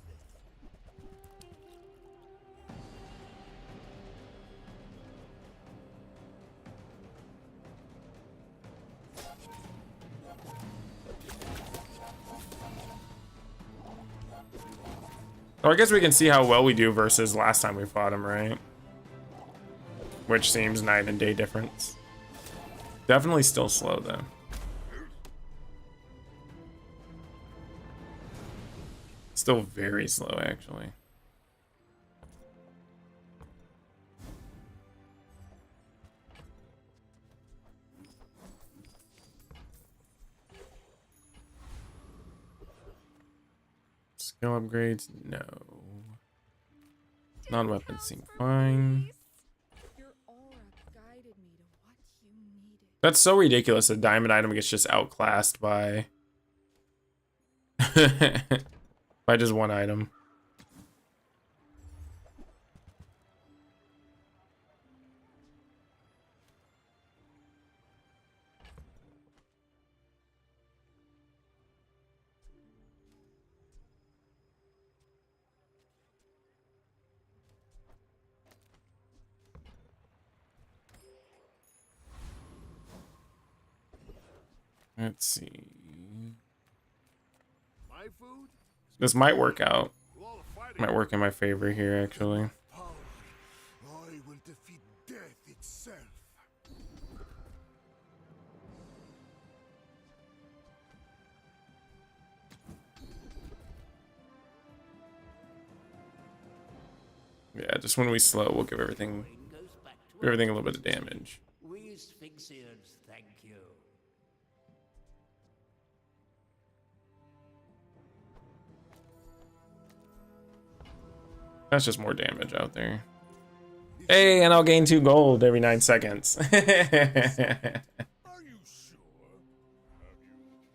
So I guess we can see how well we do versus last time we fought him, right? Which seems night and day difference. Definitely still slow, though. Still very slow, actually. Skill upgrades? No. Non-weapons seem fine. Your aura guided me to what you needed. That's so ridiculous. A diamond item gets just outclassed by by just one item. Let's see. My food? This might work out. With all the fighting Might work in my favor here, actually. power, I will defeat death itself. Yeah, just when we slow, we'll give everything Goes back to a little bit of damage. We Sphinxians thank you. That's just more damage out there. Hey, and I'll gain 2 gold every 9 seconds. Are you sure? Have you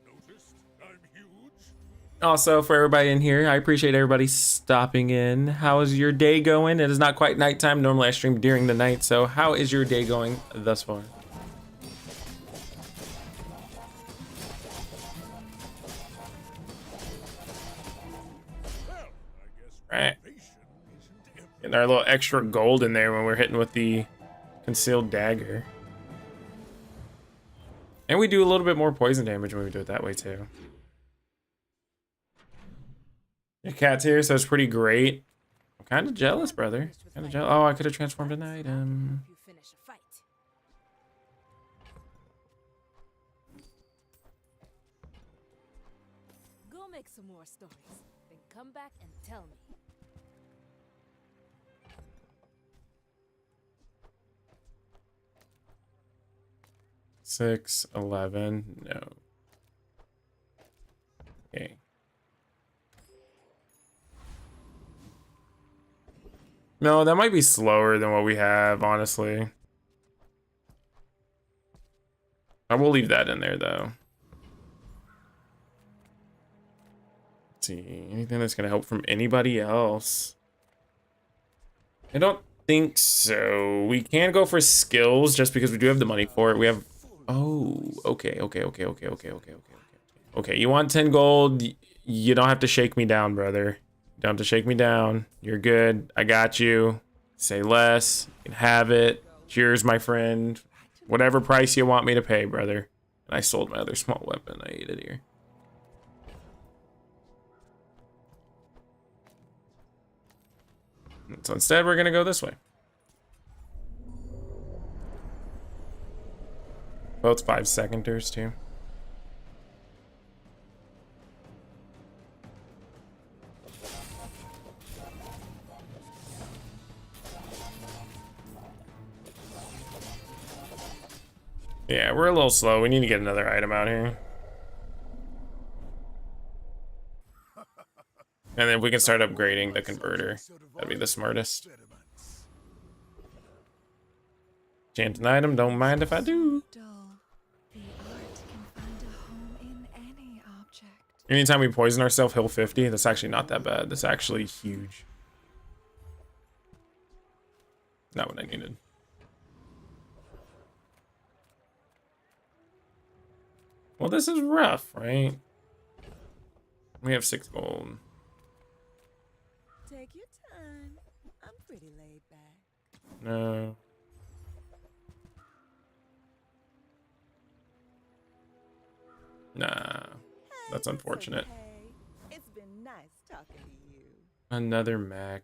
noticed I'm huge? Also, for everybody in here, I appreciate everybody stopping in. How is your day going? It is not quite nighttime. Normally I stream during the night, so how is your day going thus far? Well, I guess Right. motivation isn't everything. Getting our little extra gold in there when we're hitting with the concealed dagger. And we do a little bit more poison damage when we do it that way too. Your cat's here, so it's pretty great. I'm kind of jealous, brother. Kind of jealous. Oh, I could have transformed an item. You finish a fight. Go make some more stories, then come back and tell me. Six, 11, no. Okay. No, that might be slower than what we have, honestly. I will leave that in there, though. Let's see, anything that's gonna help from anybody else? I don't think so. We can go for skills just because we do have the money for it. We have... Oh, okay. Okay, you want 10 gold. You don't have to shake me down, brother. You don't have to shake me down. You're good. I got you. Say less. You can have it. Cheers, my friend. Whatever price you want me to pay, brother. And I sold my other small weapon. I ate it here. So instead, we're going to go this way. Both 5-seconders, too. Yeah, we're a little slow. We need to get another item out here. And then we can start upgrading the converter. That'd be the smartest. Chant an item, don't mind if I do. Dull. The art can find a home in any object. Anytime we poison ourselves, heal 50. That's actually not that bad. That's actually huge. Not what I needed. Well, this is rough, right? We have 6 gold. Take your time. I'm pretty laid back. No. Nah. That's unfortunate. Hey, it's been nice talking to you. Another mech.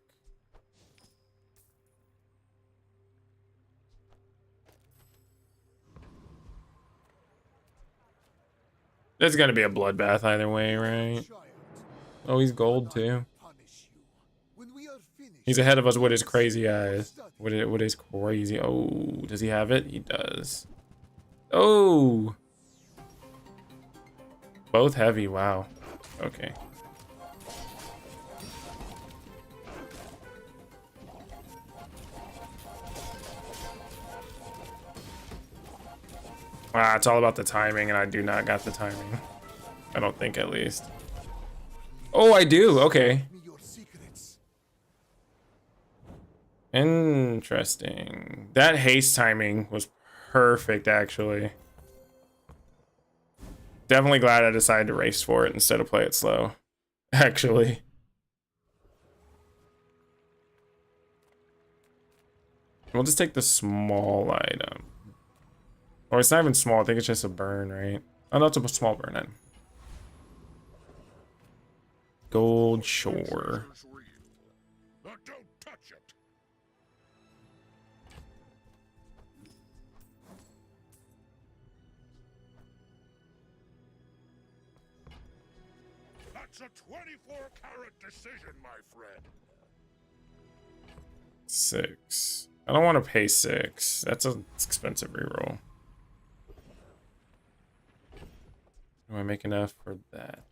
There's gonna be a bloodbath either way, right? Oh, he's gold too. He's ahead of us with his crazy eyes. With his crazy... Oh, does he have it? He does. Oh! Both heavy, wow. Okay. Ah, it's all about the timing, and I do not got the timing. I don't think, at least. Oh, I do. Okay. Me your secrets. Interesting. That haste timing was perfect, actually. Definitely glad I decided to race for it instead of play it slow. Actually. We'll just take the small item. Or it's not even small. I think it's just a burn, right? Oh, no, it's a small burn item. Gold Shore. Treasure's real, but don't touch it. That's a 24-carat decision, my friend. 6. I don't want to pay 6. That's an expensive reroll. Do I make enough for that?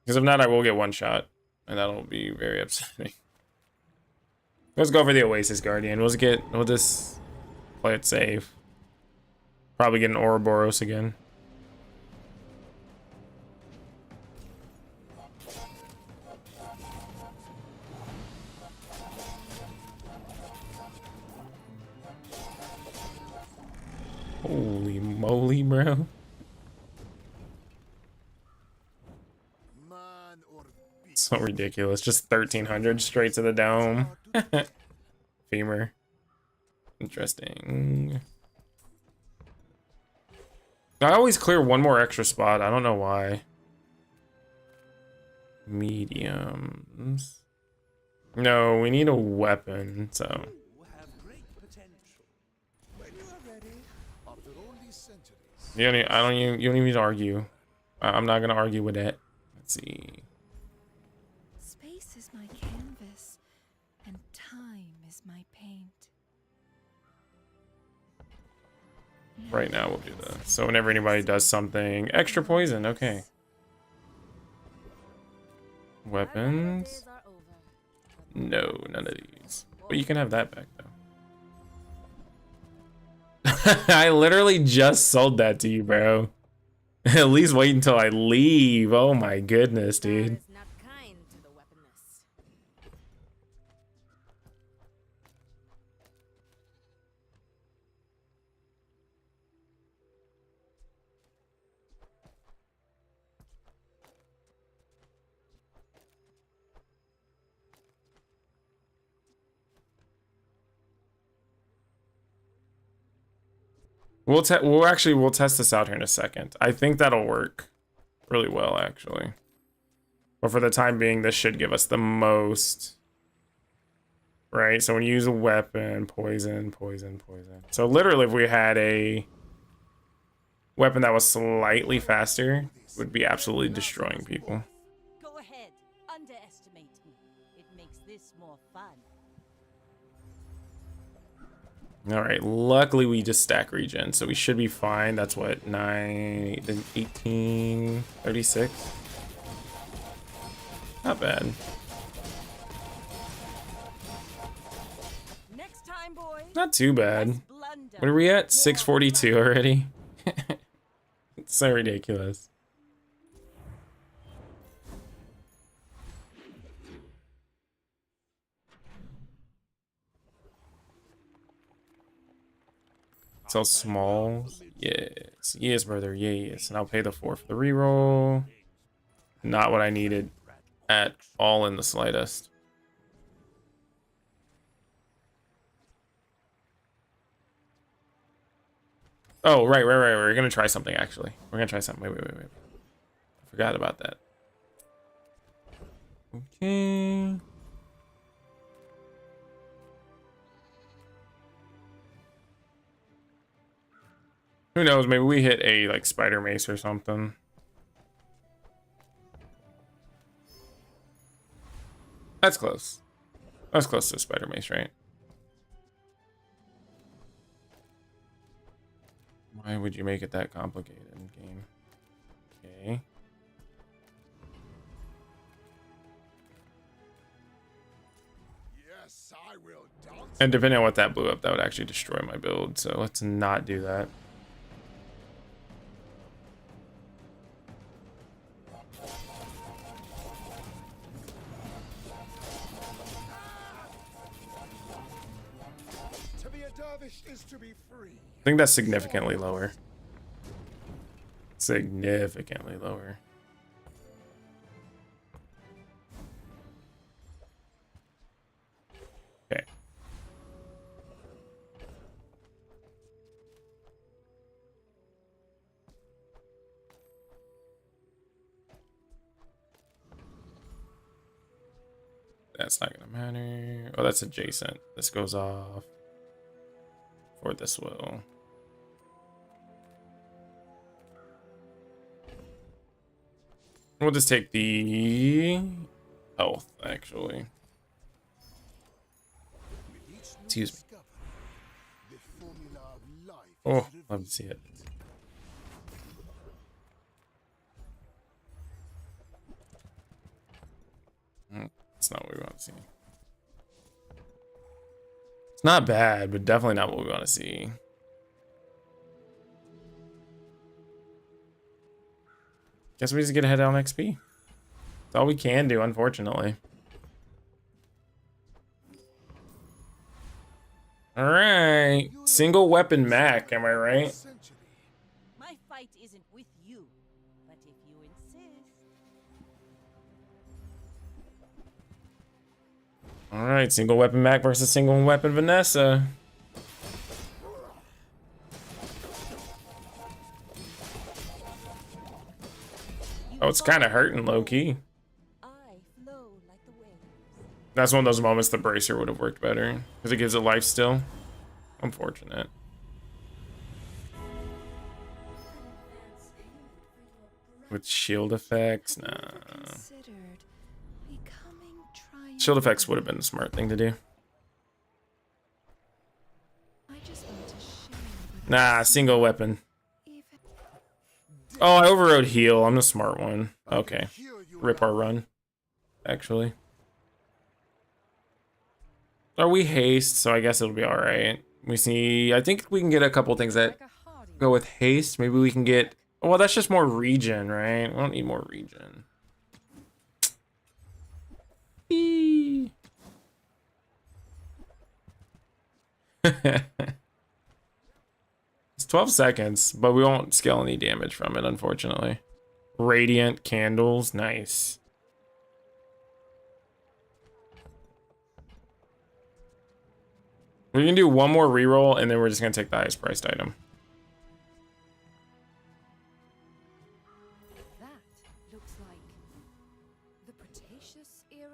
Because if not, I will get one shot, and that'll be very upsetting. Let's go for the Oasis Guardian. We'll just play it safe. Probably get an Ouroboros again. Holy moly, bro. Man or beast. So ridiculous. Just 1300 straight to the dome. Femur. Interesting. I always clear one more extra spot. I don't know why. Mediums. No, we need a weapon, so. You have great potential. When you are ready, after all these centuries. You don't even need to argue. I'm not gonna argue with that. Let's see. Space is my canvas, and time is my paint. Right now we'll do this. So whenever anybody does something, extra poison, okay. Weapons? No, none of these. But you can have that back though. I literally just sold that to you, bro. At least wait until I leave. Oh my goodness, dude. Is not kind to the weaponless. We'll test this out here in a second. I think that'll work really well, actually. But for the time being, this should give us the most. Right? So when you use a weapon, poison, poison, poison. So literally, if we had a weapon that was slightly faster, it would be absolutely destroying people. Go ahead, underestimate me. It makes this more fun. All right, luckily we just stack regen, so we should be fine. That's what, 9, 18, 36. Not bad. Next time, boys. Not too bad. Blunder. What are we at? 642 already? It's so ridiculous. Sell smalls. Yes. Yes, brother. Yes. And I'll pay the 4 for the reroll. Not what I needed at all in the slightest. Oh, right. We're gonna try something, actually. We're gonna try something. Wait. I forgot about that. Okay. Who knows? Maybe we hit a like spider mace or something. That's close. That's close to a spider mace, right? Why would you make it that complicated in game? Okay. Yes, I will dance. And depending on what that blew up, that would actually destroy my build. So let's not do that. To be a dervish is to be free. I think that's significantly lower. Significantly lower. Okay. That's not gonna matter. Oh, that's adjacent. This goes off. Or this will. We'll just take the health, actually. Excuse me. The formula of life Oh, love to see it. That's not what we want to see. It's not bad, but definitely not what we want to see. Guess we just get ahead on XP. That's all we can do, unfortunately. All right, single weapon Mac, am I right? My fight isn't with you, but if you insist. All right, single weapon Mac versus single weapon Vanessa. Oh, it's kind of hurting low key. I flow like the waves. That's one of those moments the bracer would have worked better because it gives it life still. Unfortunate. With shield effects, nah. Shield effects would have been the smart thing to do. Nah, single weapon. Oh, I overrode heal. I'm the smart one. Okay. Rip our run, actually. Or we haste, so I guess it'll be alright. We see, I think we can get a couple things that go with haste. Maybe we can get, well, that's just more regen, right? We don't need more regen. Eee. It's 12 seconds, but we won't scale any damage from it, unfortunately. Radiant candles, nice. We can do one more reroll, and then we're just gonna take the highest priced item. That looks like the Cretaceous era.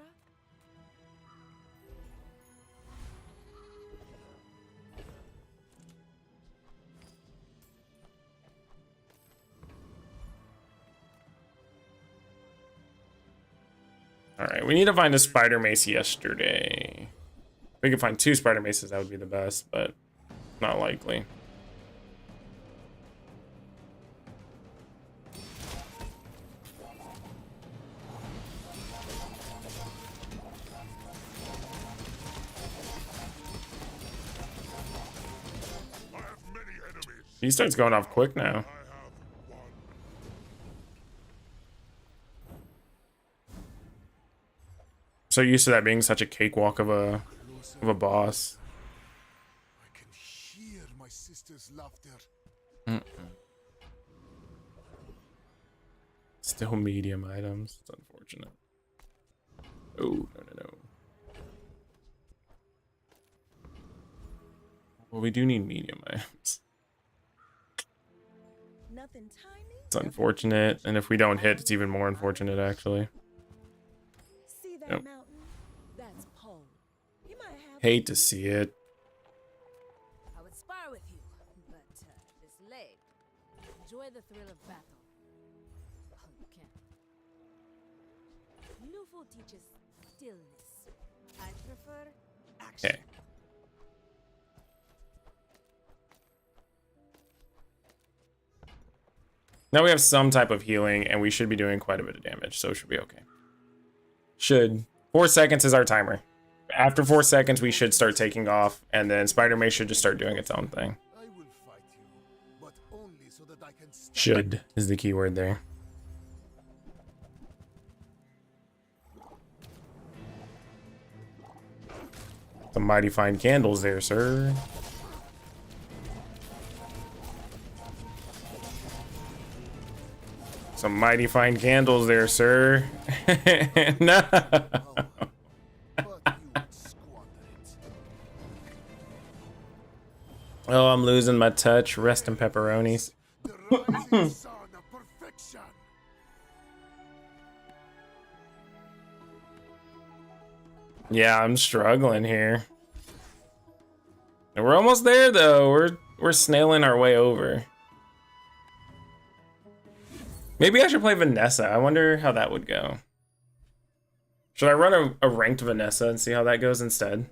All right, we need to find a spider mace yesterday. If we could find 2 spider maces, that would be the best, but not likely. He starts going off quick now. So used to that being such a cakewalk of a boss. I can hear my sister's laughter. Still medium items. It's unfortunate. Oh, no. Well, we do need medium items. Nothing tiny. It's unfortunate, and if we don't hit, it's even more unfortunate, actually. See that Yep. mountain? That's pole. You might have Hate to see it. I would spar with you, but this leg. Enjoy the thrill of battle. Oh, you can. Nufu teaches stillness. I prefer action. Okay. Now we have some type of healing, and we should be doing quite a bit of damage, so it should be okay. Should. 4 seconds is our timer. After 4 seconds, we should start taking off, and then Spider-Man should just start doing its own thing. I will fight you, but only so that I can stop. Should is the key word there. Some mighty fine candles there, sir. Some mighty fine candles there, sir. No. Oh, I'm losing my touch. Rest in pepperonis. The rising sun of perfection. Yeah, I'm struggling here. And we're almost there though. We're snailing our way over. Maybe I should play Vanessa. I wonder how that would go. Should I run a ranked Vanessa and see how that goes instead?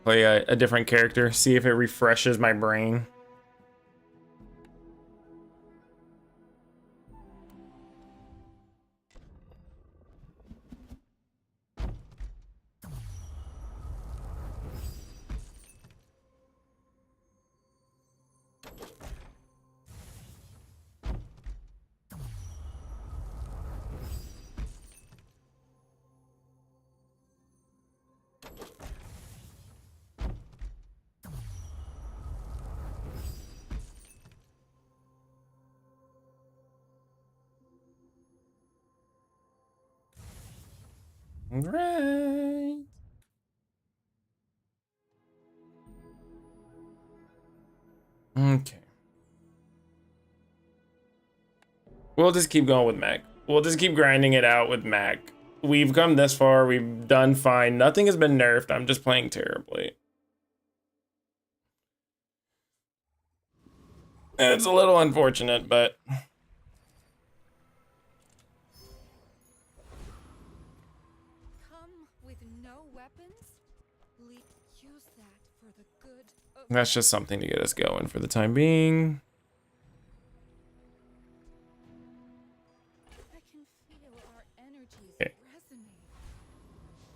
Play a different character, see if it refreshes my brain. Right. Okay. We'll just keep going with Mac. We'll just keep grinding it out with Mac. We've come this far. We've done fine. Nothing has been nerfed. I'm just playing terribly. It's a little unfortunate, but... That's just something to get us going for the time being. Okay.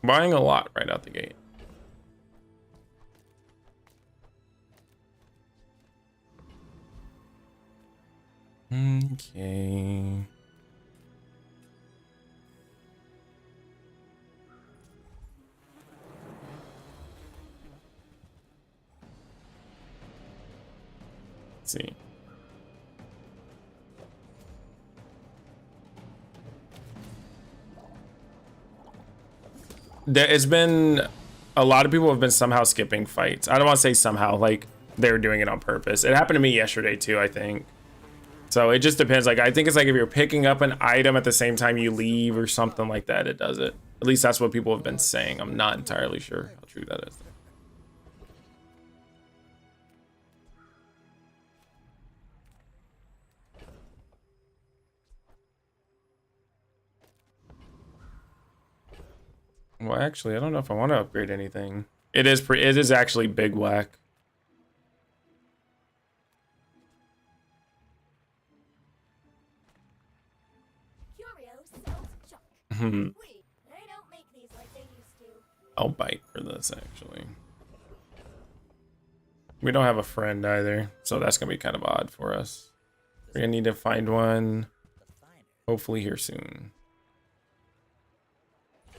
Buying a lot right out the gate. Okay. See. It's been a lot of people have been somehow skipping fights. I don't want to say somehow, like they're doing it on purpose. It happened to me yesterday too, I think. So it just depends. Like I think it's like if you're picking up an item at the same time you leave or something like that, it does it. At least that's what people have been saying. I'm not entirely sure how true that is. Well, actually, I don't know if I want to upgrade anything. It is actually big whack. I'll bite for this, actually. We don't have a friend either, so that's gonna be kind of odd for us. We're gonna need to find one, hopefully here soon.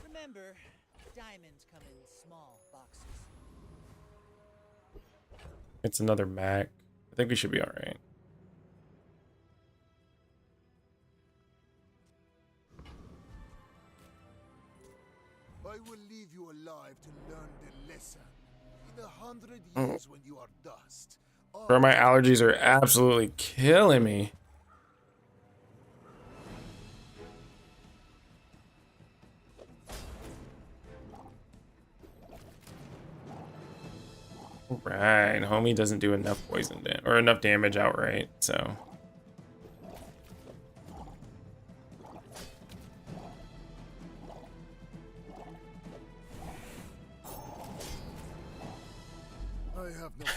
Remember, diamonds come in small boxes. It's another Mac. I think we should be all right. I will leave you alive to learn the lesson. In 100 years when you are dust. Bro, my allergies are absolutely killing me. Right, homie doesn't do enough poison or enough damage outright, so.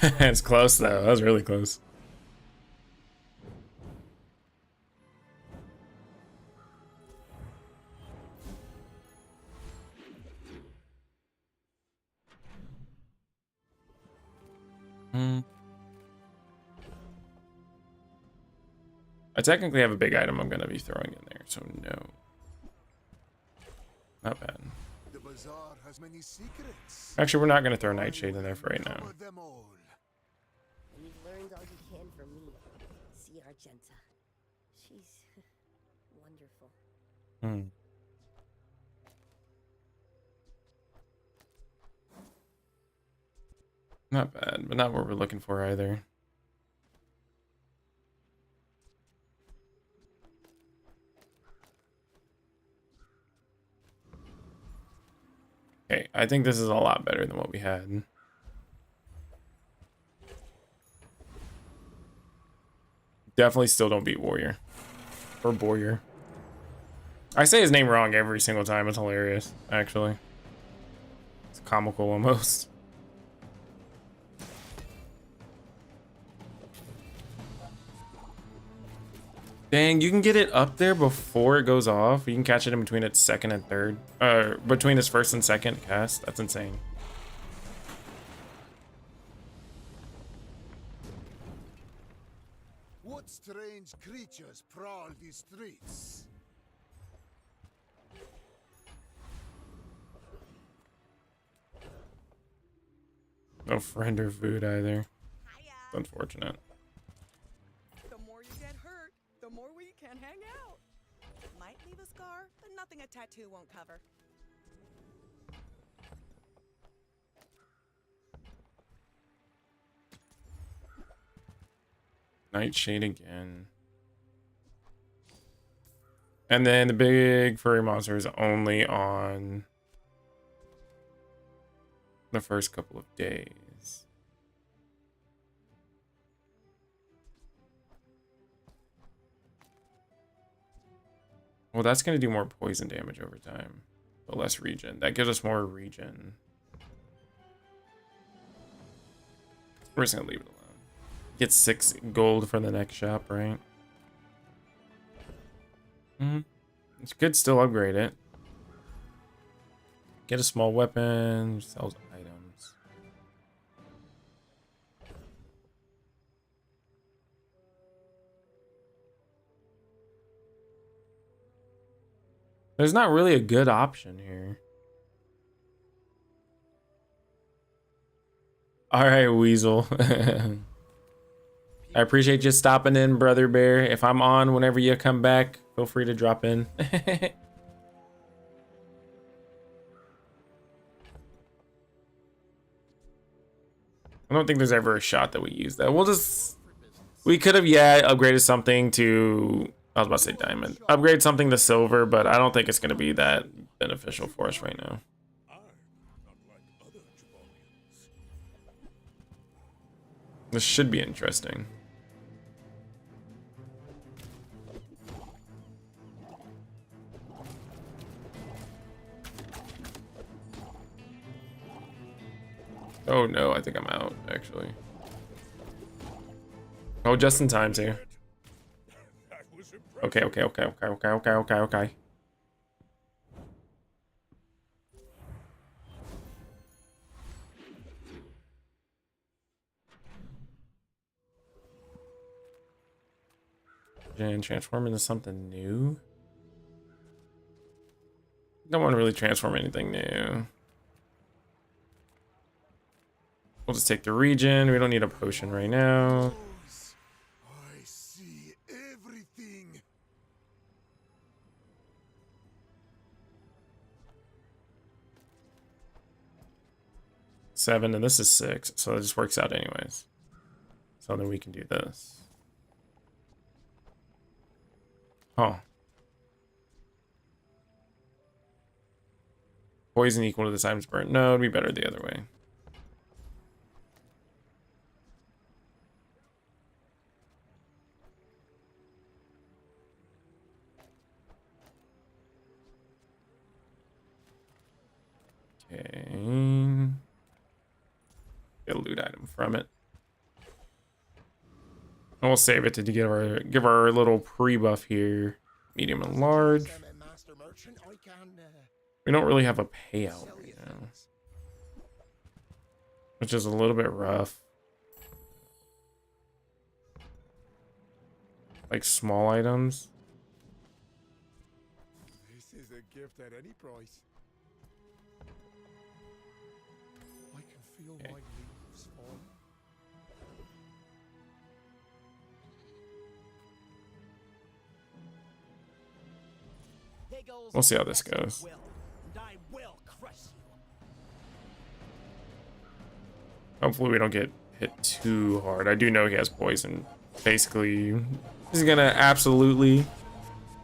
It's close though. That was really close. Hmm. I technically have a big item I'm gonna be throwing in there, so no. Not bad. The bazaar has many secrets. Actually, we're not gonna throw Nightshade in there for right now. Uncover them all. And you've learned all you can from me. See Argenta. She's wonderful. Hmm. Not bad, but not what we're looking for either. Okay, I think this is a lot better than what we had. Definitely still don't beat Warrior. Or Boyer. I say his name wrong every single time. It's hilarious, actually. It's comical almost. Dang, you can get it up there before it goes off. You can catch it in between its second and third. Between its first and second cast. That's insane. What strange creatures prowl these streets? No friend or food either. It's unfortunate. The more you get hurt, the more we can hang out. Might leave a scar, but nothing a tattoo won't cover. Nightshade again. And then the big furry monster is only on the first couple of days. Well, that's going to do more poison damage over time, but less regen. That gives us more regen. We're just going to leave it alone. Get 6 gold for the next shop, right? It's good, still upgrade it. Get a small weapon, sells items. There's not really a good option here. Alright, Weasel. I appreciate you stopping in, Brother Bear. If I'm on whenever you come back, feel free to drop in. I don't think there's ever a shot that we use that. We could have, yeah, upgraded something to, I was about to say diamond. Upgrade something to silver, but I don't think it's going to be that beneficial for us right now. This should be interesting. Oh no, I think I'm out, actually. Oh, just in time too. Okay. And transform into something new? Don't want to really transform anything new. We'll just take the regen. We don't need a potion right now. I see everything. Seven, and this is 6, so it just works out anyways. So then we can do this. Huh. Poison equal to the times burnt. No, it'd be better the other way. Okay. Get a loot item from it. And we'll save it to give our little pre-buff here. Medium and large. We don't really have a payout right now, which is a little bit rough. like small items. This is a gift at any price. I can feel my leaves falling. We'll see how this goes. Hopefully we don't get hit too hard. I do know he has poison. Basically, he's gonna absolutely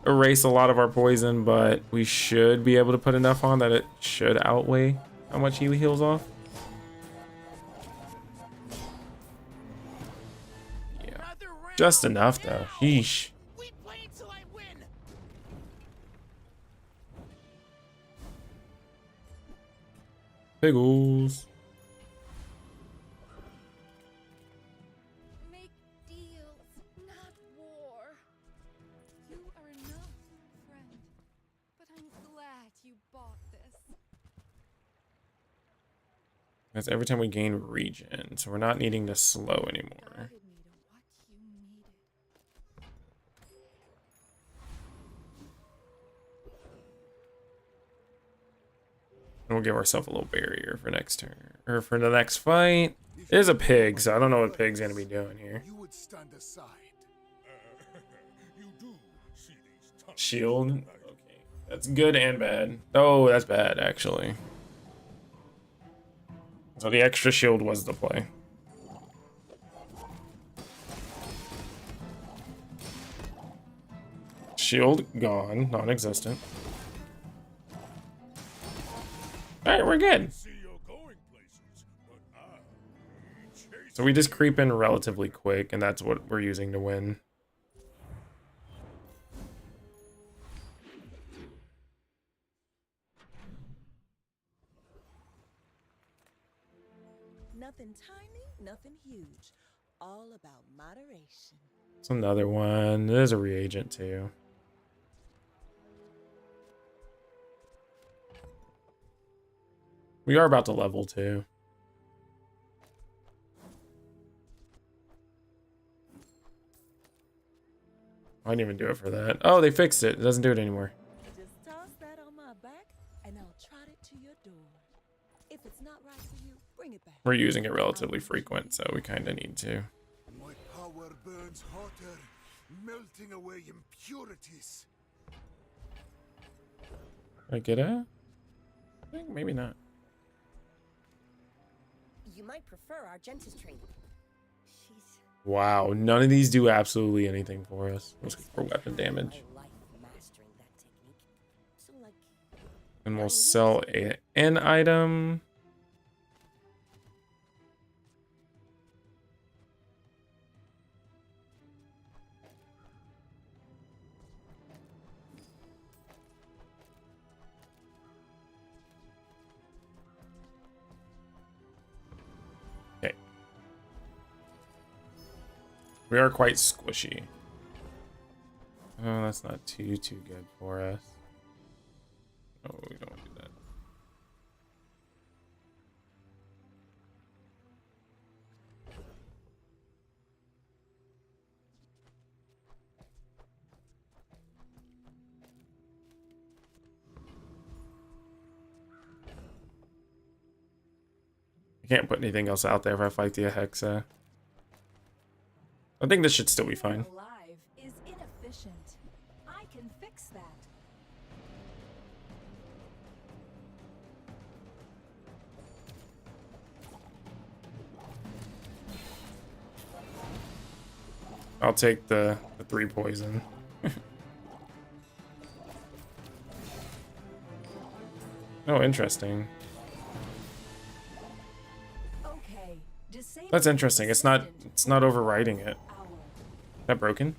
erase a lot of our poison, but we should be able to put enough on that it should outweigh how much he heals off. Yeah, just enough though. Sheesh. Piggles. Make deals, not war. You are enough, friend. But I'm glad you bought this. That's every time we gain regen, so we're not needing to slow anymore. Guided me to what you needed. And we'll give ourselves a little barrier for next turn, or for the next fight. It is a pig, so I don't know what pig's gonna be doing here. You would stand aside. Shield. Okay, that's good and bad. Oh, that's bad actually. So the extra shield was the play. Shield gone, non-existent. All right, we're good. So we just creep in relatively quick, and that's what we're using to win. Nothing tiny, nothing huge. All about moderation. It's another one. There's a reagent too. We are about to level too. I didn't even do it for that. Oh, they fixed it. It doesn't do it anymore. Just toss that on my back, and I'll trot it to your door. If it's not right for you, bring it back. We're using it relatively frequent, so we kind of need to. My power burns hotter, melting away impurities. Did I get it? I think maybe not. You might prefer Argenta's training. She's Wow, none of these do absolutely anything for us. Let's go for weapon damage. my life mastering that technique. So like And we'll sell an item. Okay. We are quite squishy. Oh, that's not too good for us. Oh, we don't want to do that. I can't put anything else out there if I fight the Hexa. I think this should still be fine. Alive is inefficient. I can fix that. I'll take the 3 poison. Oh, interesting. Okay. Disable That's interesting. It's not overriding it. hour. Is that broken?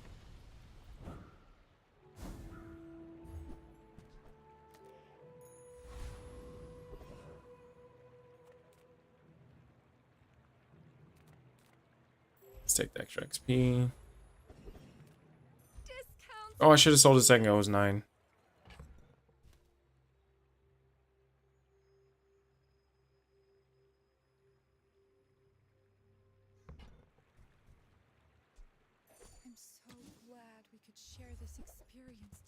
Let's take the extra XP. Discounts. Oh, I should have sold a second ago. It was 9. I'm so glad could share this experience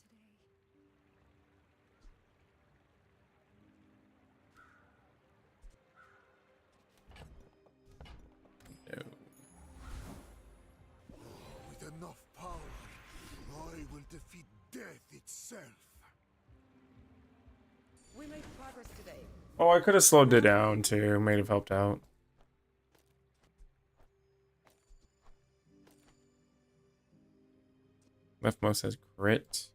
today. With enough power, I will defeat death itself. We made progress today. Oh, I could have slowed it down too. Might have helped out. Leftmost has grit.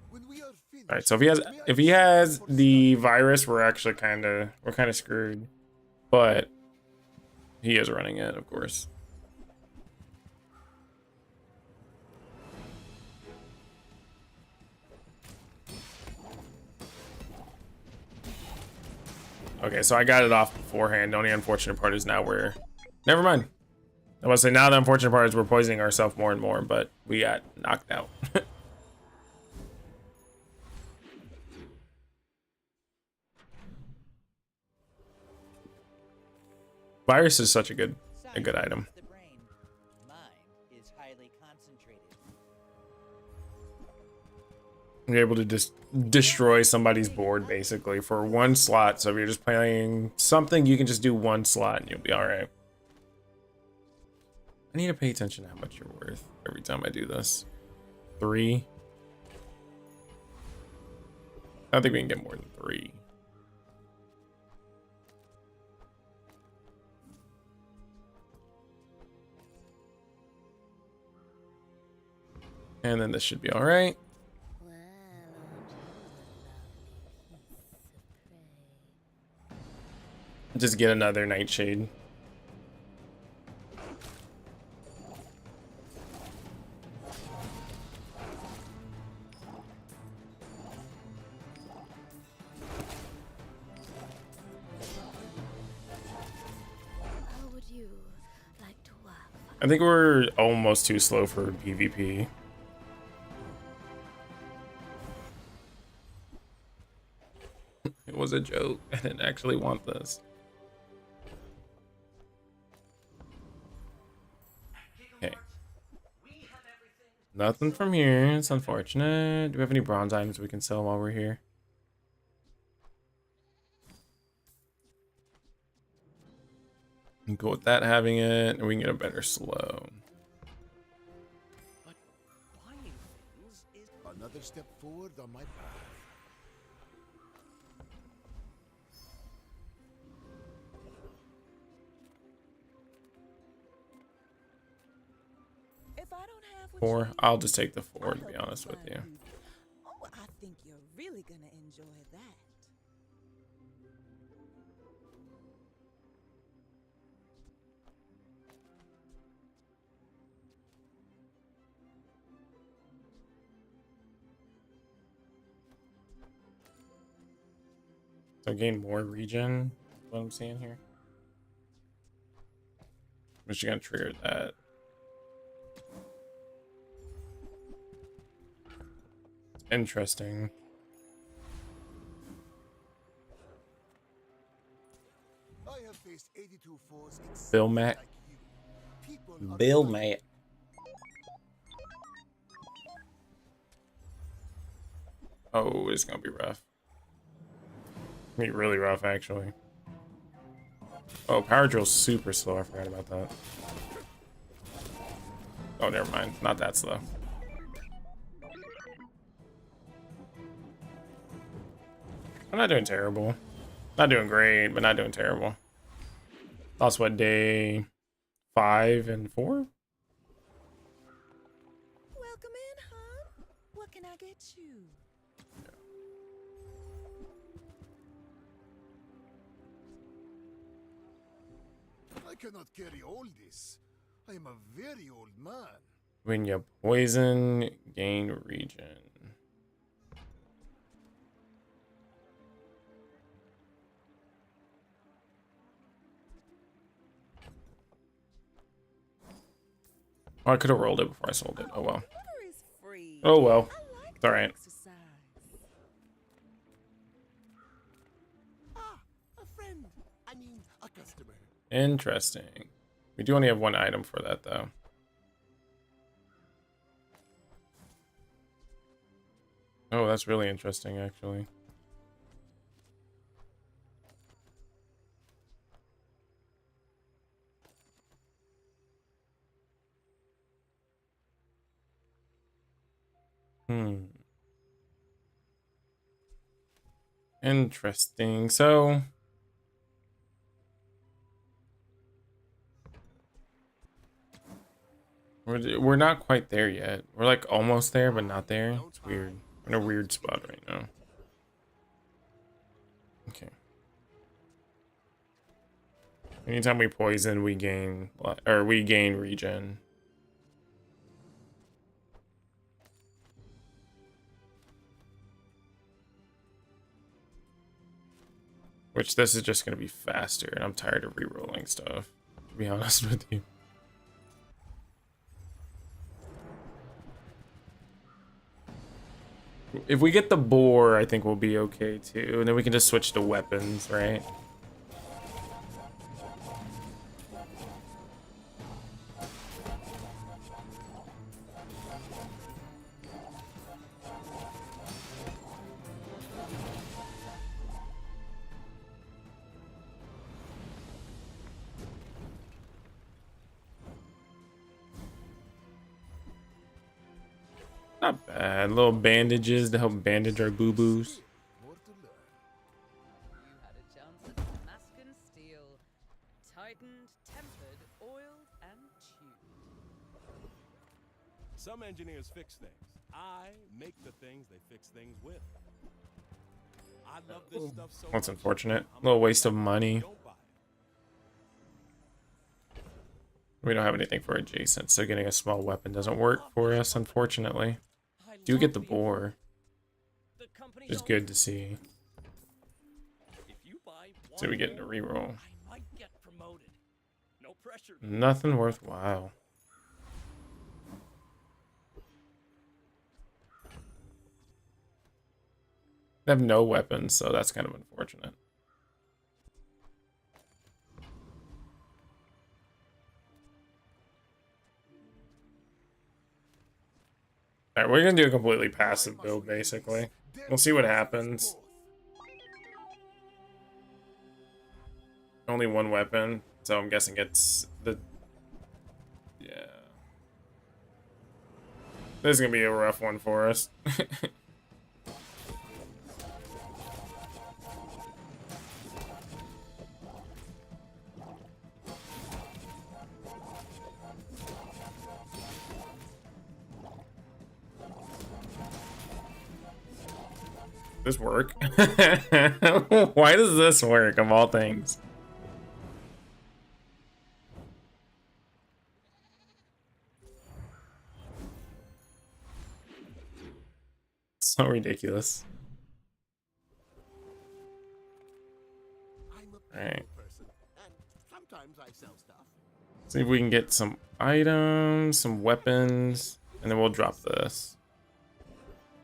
When we are All finished, right, so if he has the virus, we're kind of screwed. But he is running it, of course. Okay, so I got it off beforehand. The only unfortunate part is now we're... Never mind. I was saying now the unfortunate part is we're poisoning ourselves more and more, but we got knocked out. Virus is such a good item. The brain. Mine is highly concentrated. You're able to just destroy somebody's board basically for one slot. So if you're just playing something, you can just do one slot and you'll be all right. I need to pay attention to how much you're worth every time I do this. 3. I don't think we can get more than 3. And then this should be all right. Just get another nightshade. How would you like to work? I think we're almost too slow for PvP. It was a joke. I didn't actually want this. Okay. Nothing from here. It's unfortunate. Do we have any bronze items we can sell while we're here? I'm cool with that having it, and we can get a better slow. But buying things is another step forward on my path. If I don't have what 4. you need, I'll just take the 4 I'll to be help you honest with find you. food. Oh, I think you're really gonna enjoy that. So gain more regen. What I'm seeing here. I'm just gonna trigger that. Interesting. I have faced 82 foes Bill exactly Matt. like you. People are Bill like- Matt. Oh, it's gonna be rough. Be really rough, actually. Oh, power drill's super slow. I forgot about that. Oh, never mind. Not that slow. I'm not doing terrible. Not doing great, but not doing terrible. Lost what, day 5 and 4? Welcome in, huh? What can I get you? I cannot carry all this. I am a very old man. When you poison, gain regen. Oh, I could have rolled it before I sold it. Oh well. Water is free. Oh well. I like It's all right. exercise. Interesting. We do only have one item for that, though. Oh, that's really interesting, actually. Interesting. So we're not quite there yet. We're like almost there, but not there. It's weird. We're in a weird spot right now. Okay. Anytime we poison, we gain regen. Which this is just gonna be faster, and I'm tired of re-rolling stuff, to be honest with you. If we get the boar, I think we'll be okay too, and then we can just switch to weapons, right? Not bad. Little bandages to help bandage our boo-boos. More to learn. You had a chance at Damascus steel. Tightened, tempered, oiled, and tuned. Some engineers fix things. I make the things they fix things with. I love this stuff so That's much. unfortunate. A little waste of money. Don't buy it. We don't have anything for adjacent, so getting a small weapon doesn't work for us, unfortunately. Do get the boar, which is good to see. So we get into reroll. I might get promoted. No pressure. Nothing worthwhile. I have no weapons, so that's kind of unfortunate. Alright, we're gonna do a completely passive build, basically. We'll see what happens. Only one weapon, so I'm guessing it's the... Yeah. This is gonna be a rough one for us. This work? Why does this work, of all things? So ridiculous. Alright. Sometimes I sell stuff. See if we can get some items, some weapons, and then we'll drop this.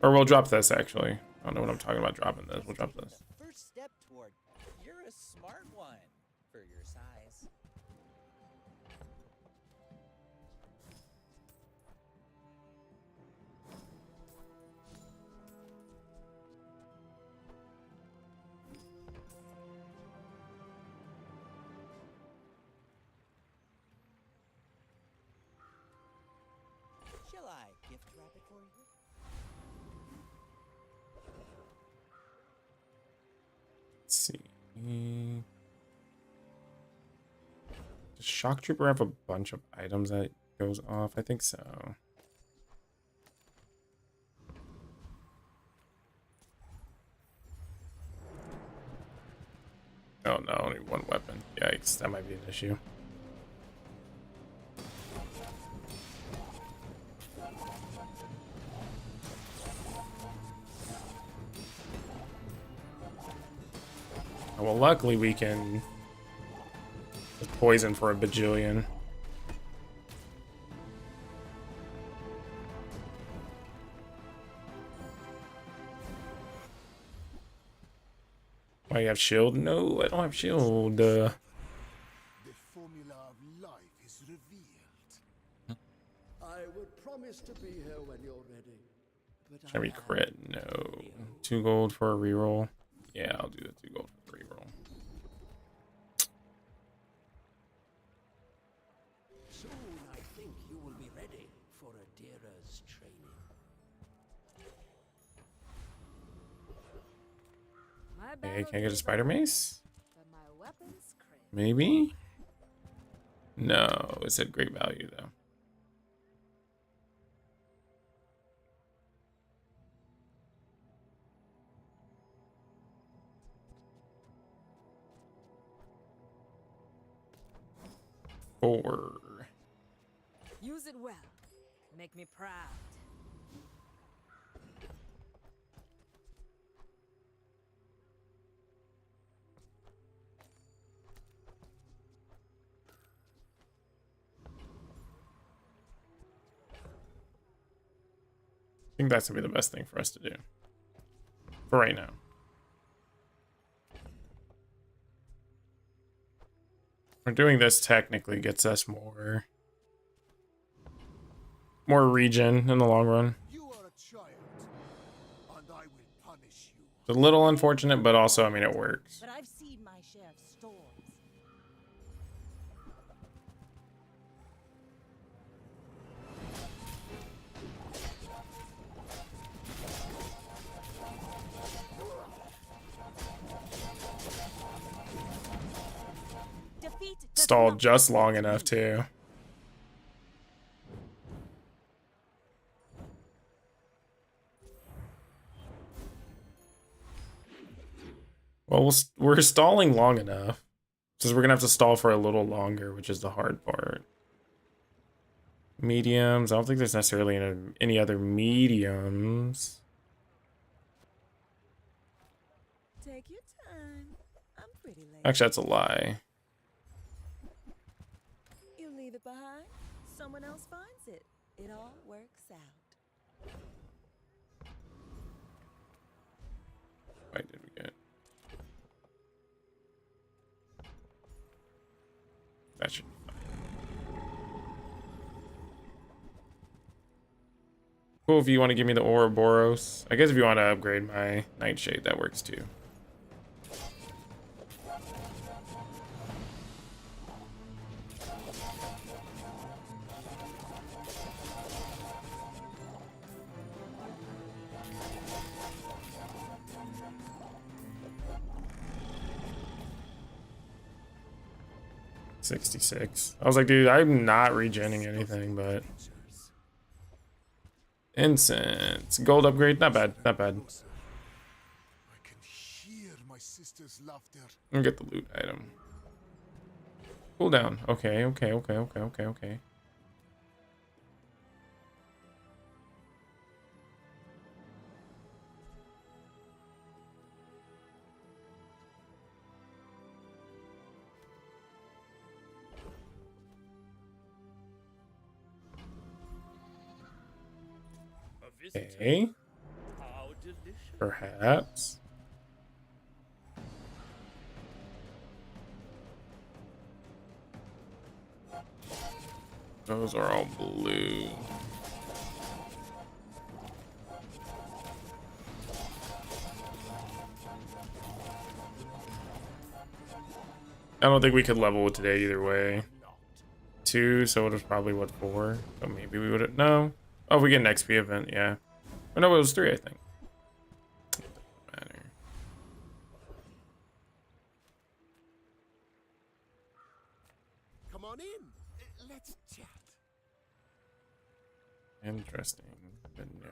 Or we'll drop this, actually. I don't know what I'm talking about dropping this. We'll drop this. First step toward you're a smart one for your size. Shall I gift wrap it for you? Let's see. Does Shock Trooper have a bunch of items that goes off? I think so. Oh no, only one weapon. Yikes, that might be an issue. Well, luckily we can just poison for a bajillion. Why, you have shield? No, I don't have shield. promise to be here when you're ready. But Can we crit? No. 2 gold for a reroll. Yeah, I'll do the 2 gold for the reroll. Soon I think you will be ready for Adira's training. Okay, can I get a spider mace? But my weapon's crazy. Maybe? No, it said great value though. Four. Use it well. Make me proud. I think that's gonna be the best thing for us to do. For right now. We're doing this technically gets us more regen in the long run. You are a child, and I will punish you. It's a little unfortunate, but also, I mean, it works. But I've seen my share of storms. Defeat does Stalled not just long defeat enough me. too. Well, we're stalling long enough. Just we're gonna have to stall for a little longer, which is the hard part. Mediums. I don't think there's necessarily any other mediums. Take your time. I'm pretty late. Actually, that's a lie. You leave it behind, someone else finds it. It all works out. What did we get? That should be fine. Cool, if you want to give me the Ouroboros. I guess if you want to upgrade my Nightshade, that works too. $66. I was like, dude, I'm not regenning anything, but incense, gold upgrade, not bad, not bad. I can hear my sister's laughter. And get the loot item. Cool down. Okay, okay, okay, okay, okay, okay. Okay. Perhaps. Those are all blue. I don't think we could level it today either way. 2, so it was probably what, 4? So maybe we would have. No. Oh, if we get an XP event, yeah. Oh, no, it was 3, I think. Doesn't matter. Come on in. Let's chat. Interesting, but no.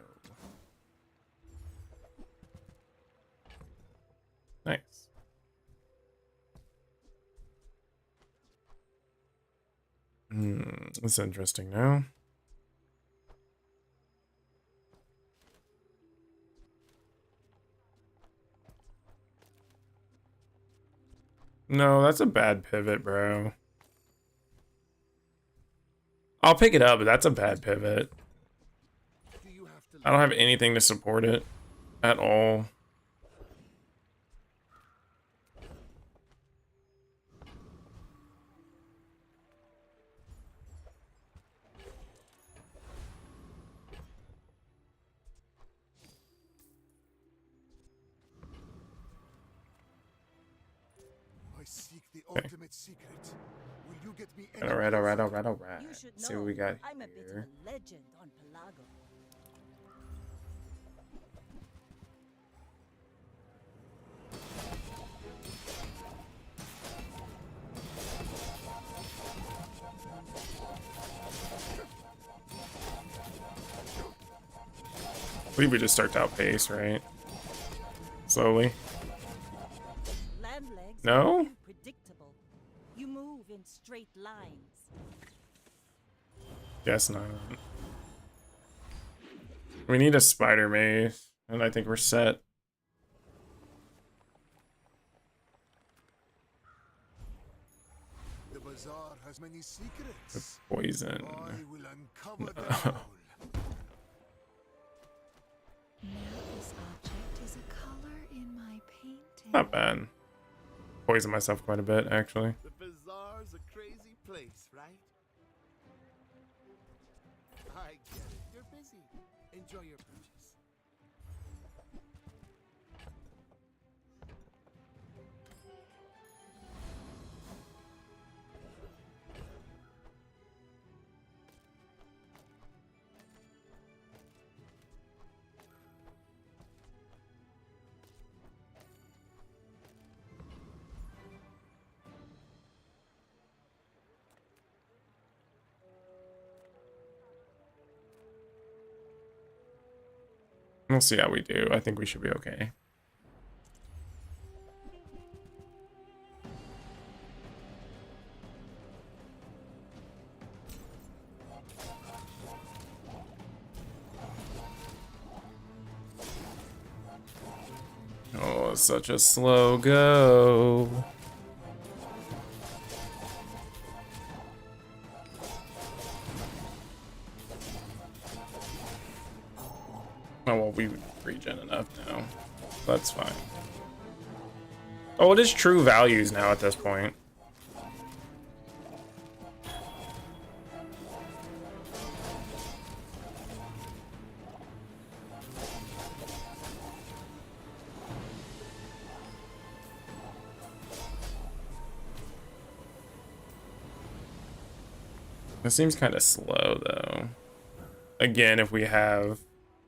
Nice. That's interesting now. No, that's a bad pivot, bro. I'll pick it up, but that's a bad pivot. I don't have anything to support it at all. seek the ultimate secret. Will you get me any Alright, alright, closer? alright, alright. You should See what we got I'm a bit of here. a legend on Pelago. I believe we just start to outpace, right? Slowly. Land legs No? are unpredictable. You move in straight lines. Guess not. We need a spider maze, and I think we're set. The bazaar has many secrets. The poison. I will uncover them No. all. Now this object is a color in my painting. Not bad. Poison myself quite a bit, actually. The bazaar's a crazy place, right? I get it. You're busy. Enjoy your purchase. We'll see how we do. I think we should be okay. Oh, it's such a slow go. Oh, well, we regen enough now. That's fine. Oh, it is true values now at this point. It seems kind of slow, though. Again, if we have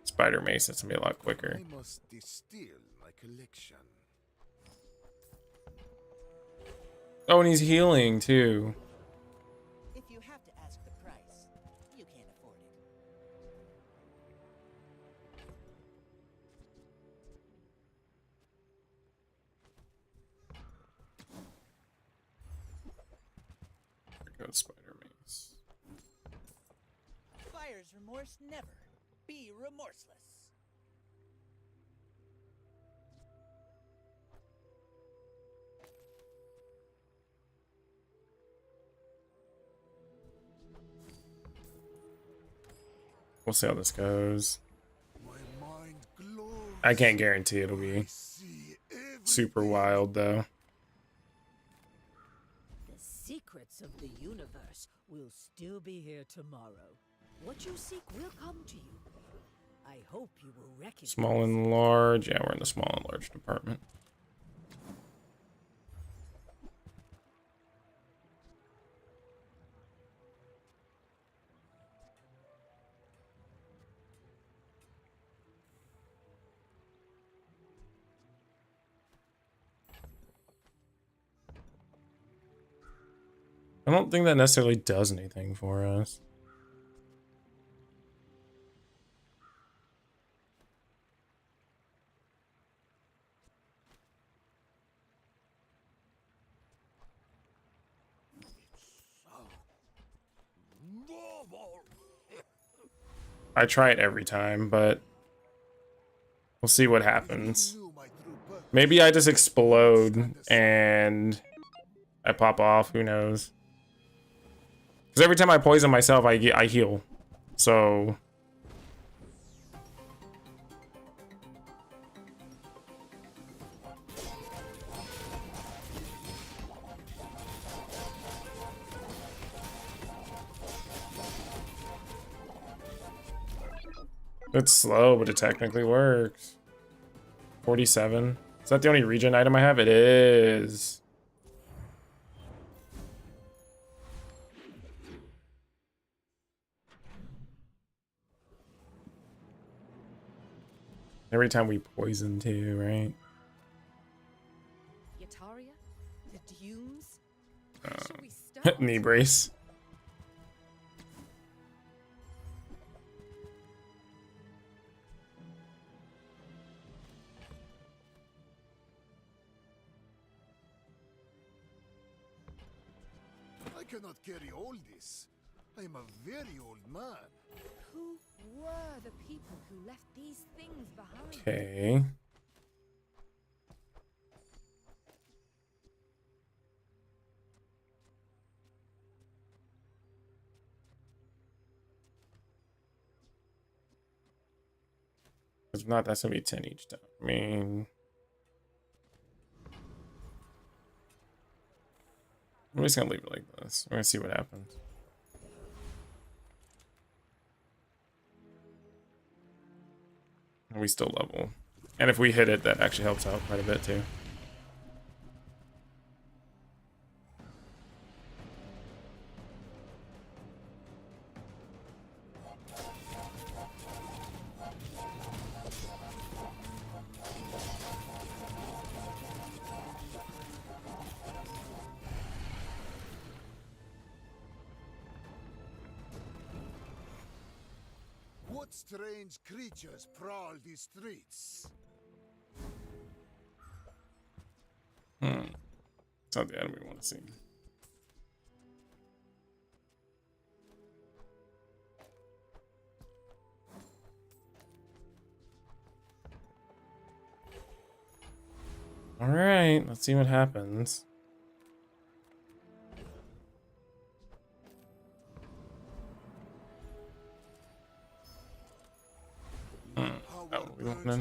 Spider Mace, it's gonna be a lot quicker. I must distill my collection. Oh, and he's healing, too. If you have to ask the price, you can't afford it. There goes Spider Mace. Buyer's remorse never. Be remorseless. We'll see how this goes. My mind glows. I can't guarantee it'll be See super everything. wild, though. The secrets of the universe will still be here tomorrow. What you seek will come to you. I hope you will recognize. Small and large. Yeah, we're in the small and large department. I don't think that necessarily does anything for us. I try it every time, but we'll see what happens. Maybe I just explode and I pop off. Who knows? Because every time I poison myself, I heal. So it's slow, but it technically works. 47. Is that the only regen item I have? It is. Every time we poison too, right? Yataria? The dunes? Should we start? Knee brace. I cannot carry all this. I am a very old man. Who were the people who left these things behind? Okay. If not, that's gonna be 10 each time. I mean, I'm just gonna leave it like this. We're gonna see what happens. And we still level. And if we hit it, that actually helps out quite a bit too. What strange creatures prowl these streets? It's not the item we want to see. All right, let's see what happens. Oh, we don't know.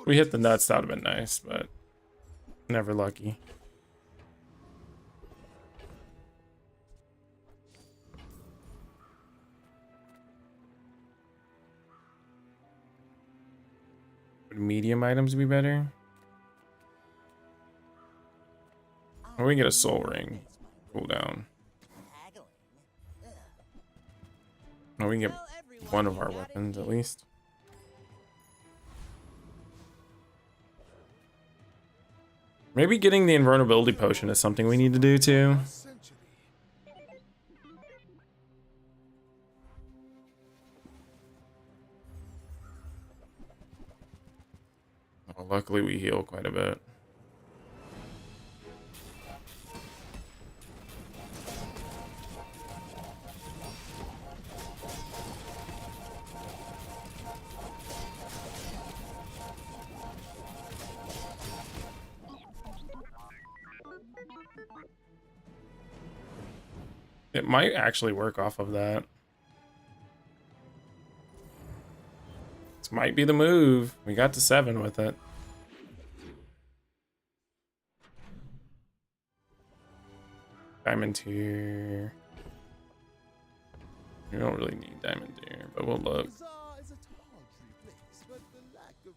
We hit the nuts, that would have been nice, but never lucky. Would medium items be better? Or we can get a soul ring. Cool down. Oh, we can get one of our weapons at least. Maybe getting the invulnerability potion is something we need to do too. Oh, luckily we heal quite a bit. It might actually work off of that. This might be the move. We got to 7 with it. Diamond tier. We don't really need diamond tier, but we'll look.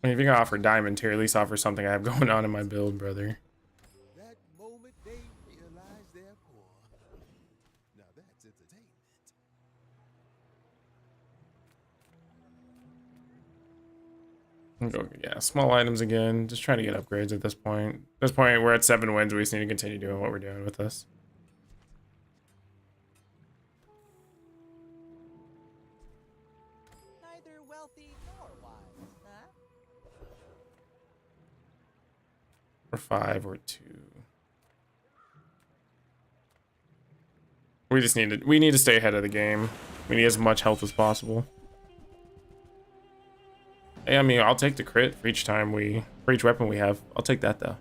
I mean, if you're gonna offer diamond tier, at least offer something I have going on in my build, brother. That moment they realize they're poor. Now that's entertainment. Go, yeah, small items again. Just trying to get upgrades at this point. At this point, we're at 7 wins. We just need to continue doing what we're doing with this. Neither wealthy nor wise, huh? We're 5 or 2. We need to stay ahead of the game. We need as much health as possible. Hey, I mean, I'll take the crit for each weapon we have. I'll take that though.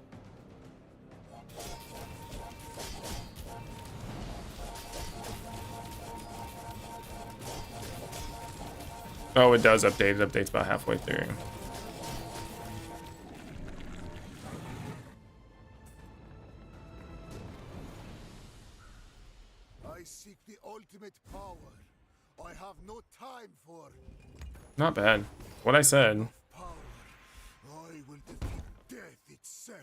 Oh, it does update. It updates about halfway through. I seek the ultimate power. I have no time for Not bad. What I said. power. I will defeat death itself.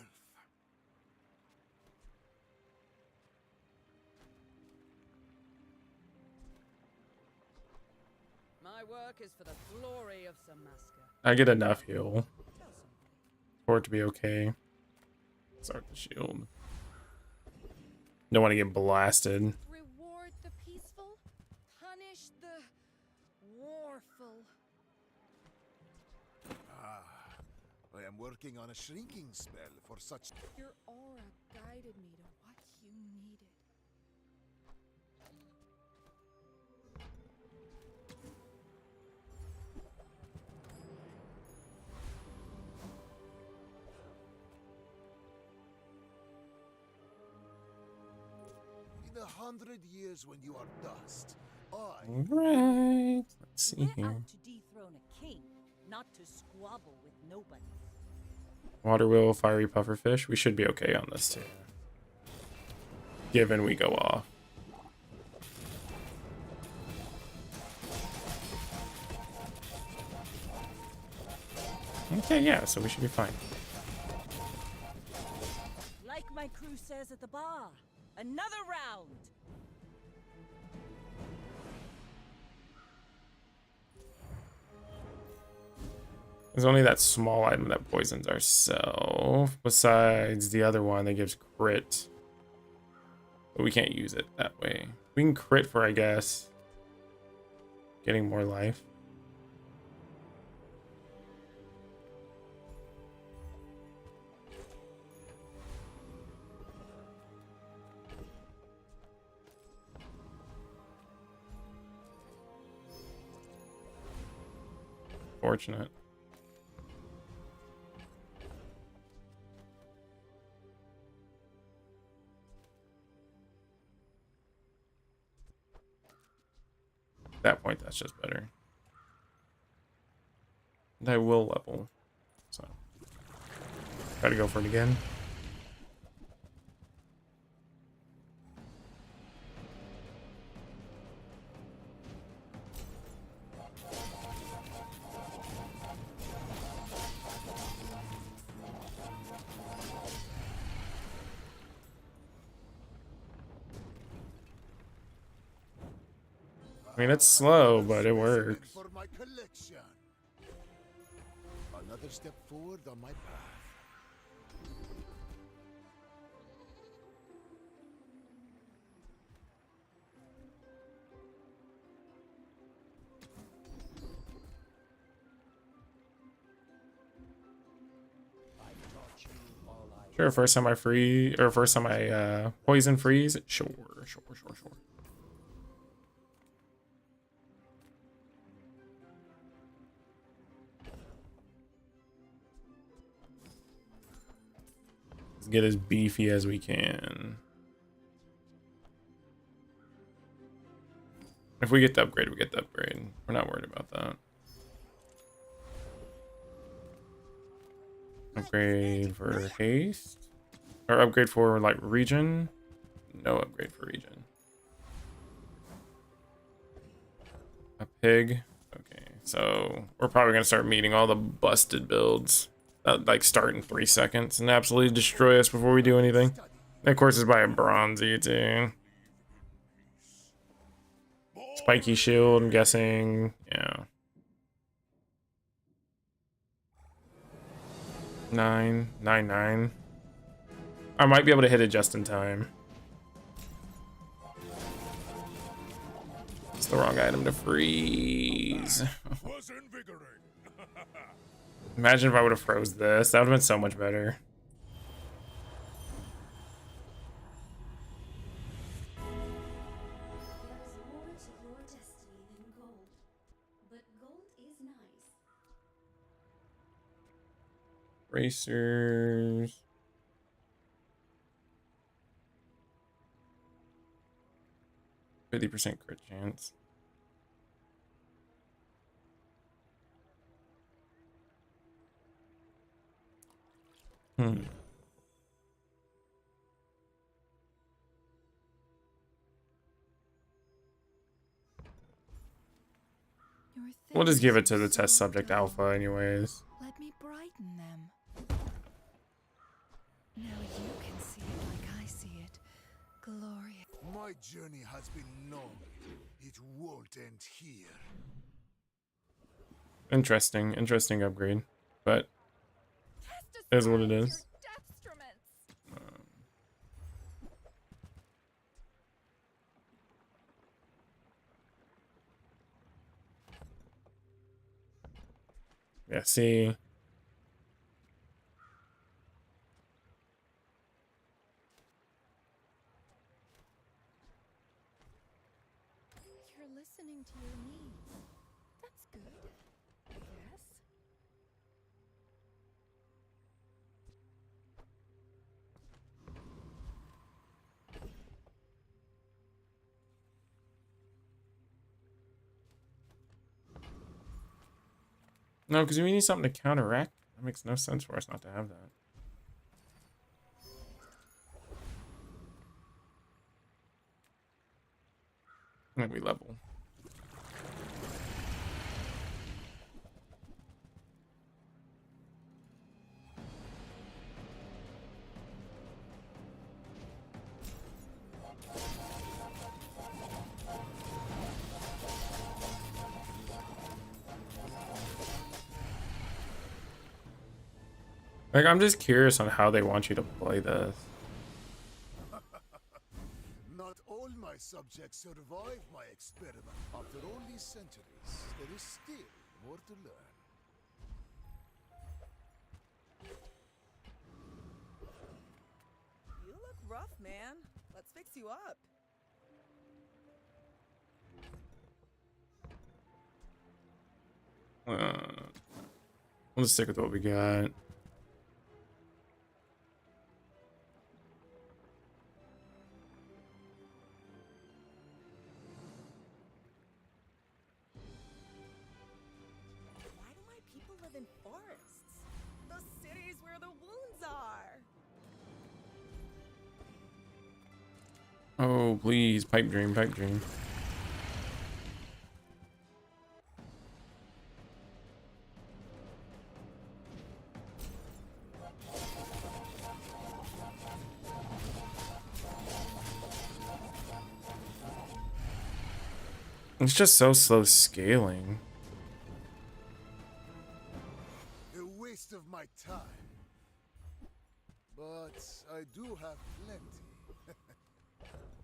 My work is for the glory of of some masker. I get enough heal for it to be okay. Start the shield. Don't want to get blasted. Reward the peaceful, punish the warful. I am working on a shrinking spell for such. Your aura guided me to what you needed. In 100 years when you are dust, Alright. Let's see We're here. out to dethrone a king, not to squabble with nobody. Water wheel, fiery pufferfish. We should be okay on this too. Given we go off. Okay, yeah, so we should be fine. Like my crew says at the bar, another round. There's only that small item that poisons ourselves. Besides the other one that gives crit. But we can't use it that way. We can crit for, I guess, getting more life. Fortunate. At that point, that's just better. And I will level. So, try to go for it again. I mean, it's slow, but it works. For my collection. Another step forward on my path. Sure, first time I free, or first time I poison freeze. Sure. Let's get as beefy as we can. If we get the upgrade, we get the upgrade. We're not worried about that. Upgrade for haste. Or upgrade for, like, region. No upgrade for region. A pig. Okay, so we're probably going to start meeting all the busted builds. That, like, start in 3 seconds and absolutely destroy us before we do anything. And of course, it's by a bronzy, too. Spiky shield, I'm guessing. Yeah. 9, 9, 9. I might be able to hit it just in time. It's the wrong item to freeze. Imagine if I would have froze this. That would have been so much better. Racers. %50 crit chance. We'll just give it to the test subject alpha anyways. Let me brighten them. Now you can see it like I see it. Glorious. My journey has been long. It won't end here. Interesting, interesting upgrade, but it is what it is. Yeah, see. You're listening to your needs. That's good. Yes. No, because we need something to counteract. That makes no sense for us not to have that. And we level. Like, I'm just curious on how they want you to play this. Not all my subjects survive my experiment. After all these centuries, there is still more to learn. You look rough, man. Let's fix you up. Let's stick with what we got. Why do my people live in forests? The cities where the wounds are. Oh, please, pipe dream, pipe dream. It's just so slow scaling. A waste of my time. But I do have plenty.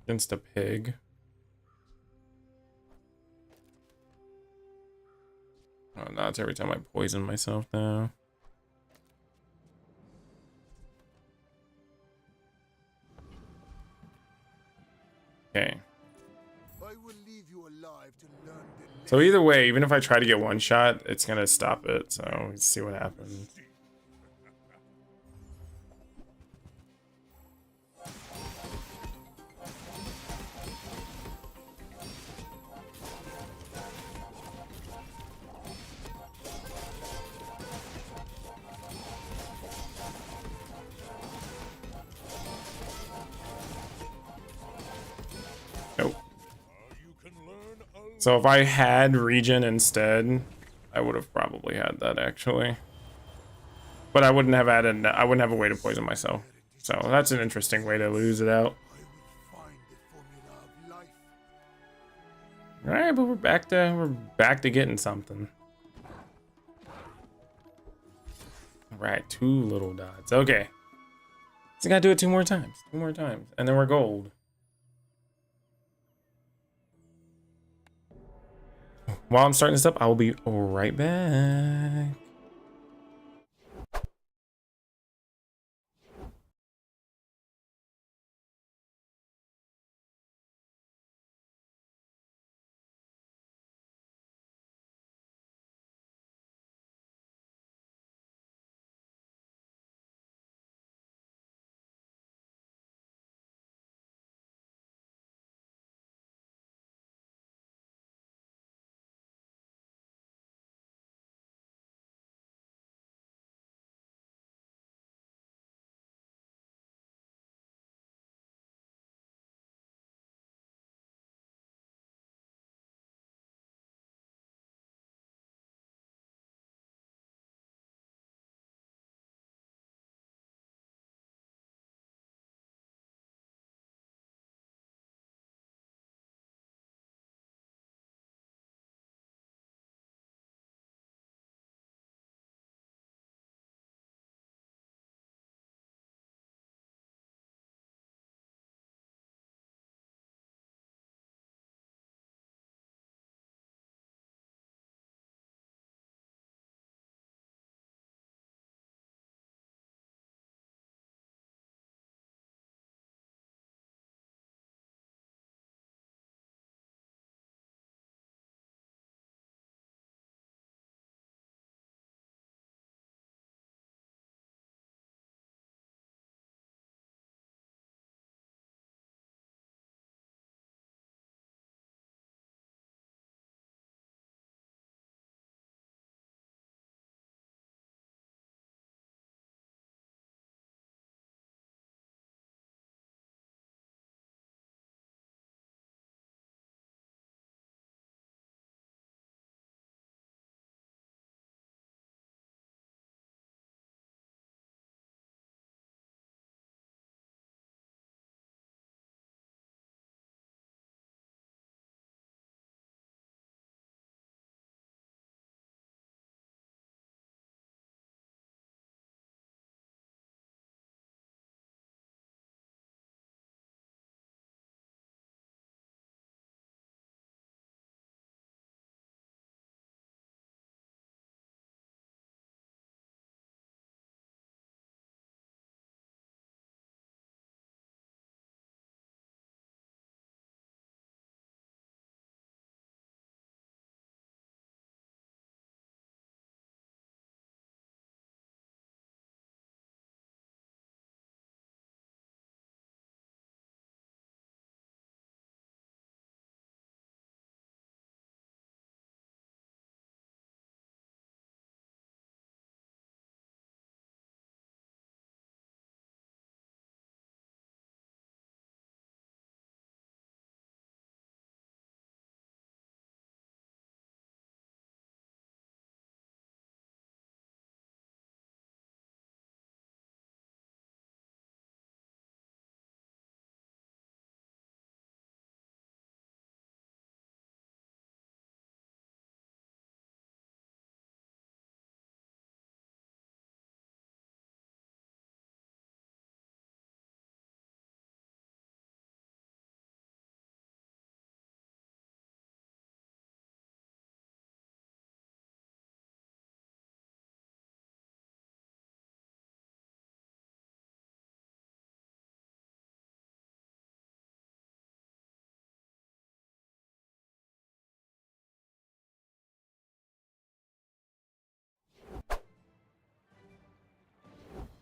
Against a pig. Oh, no, it's every time I poison myself now. Okay. I will leave you alive to learn the So either way, even if I try to get one shot, it's gonna stop it. So let's see what happens. Nope. So if I had regen instead, I would have probably had that actually. But I wouldn't have added, I wouldn't have a way to poison myself. So that's an interesting way to lose it out. All right, but we're back to getting something. All right, 2 little dots. Okay. So I gotta do it 2 more times. 2 more times. And then we're gold. While I'm starting this up, I will be right back.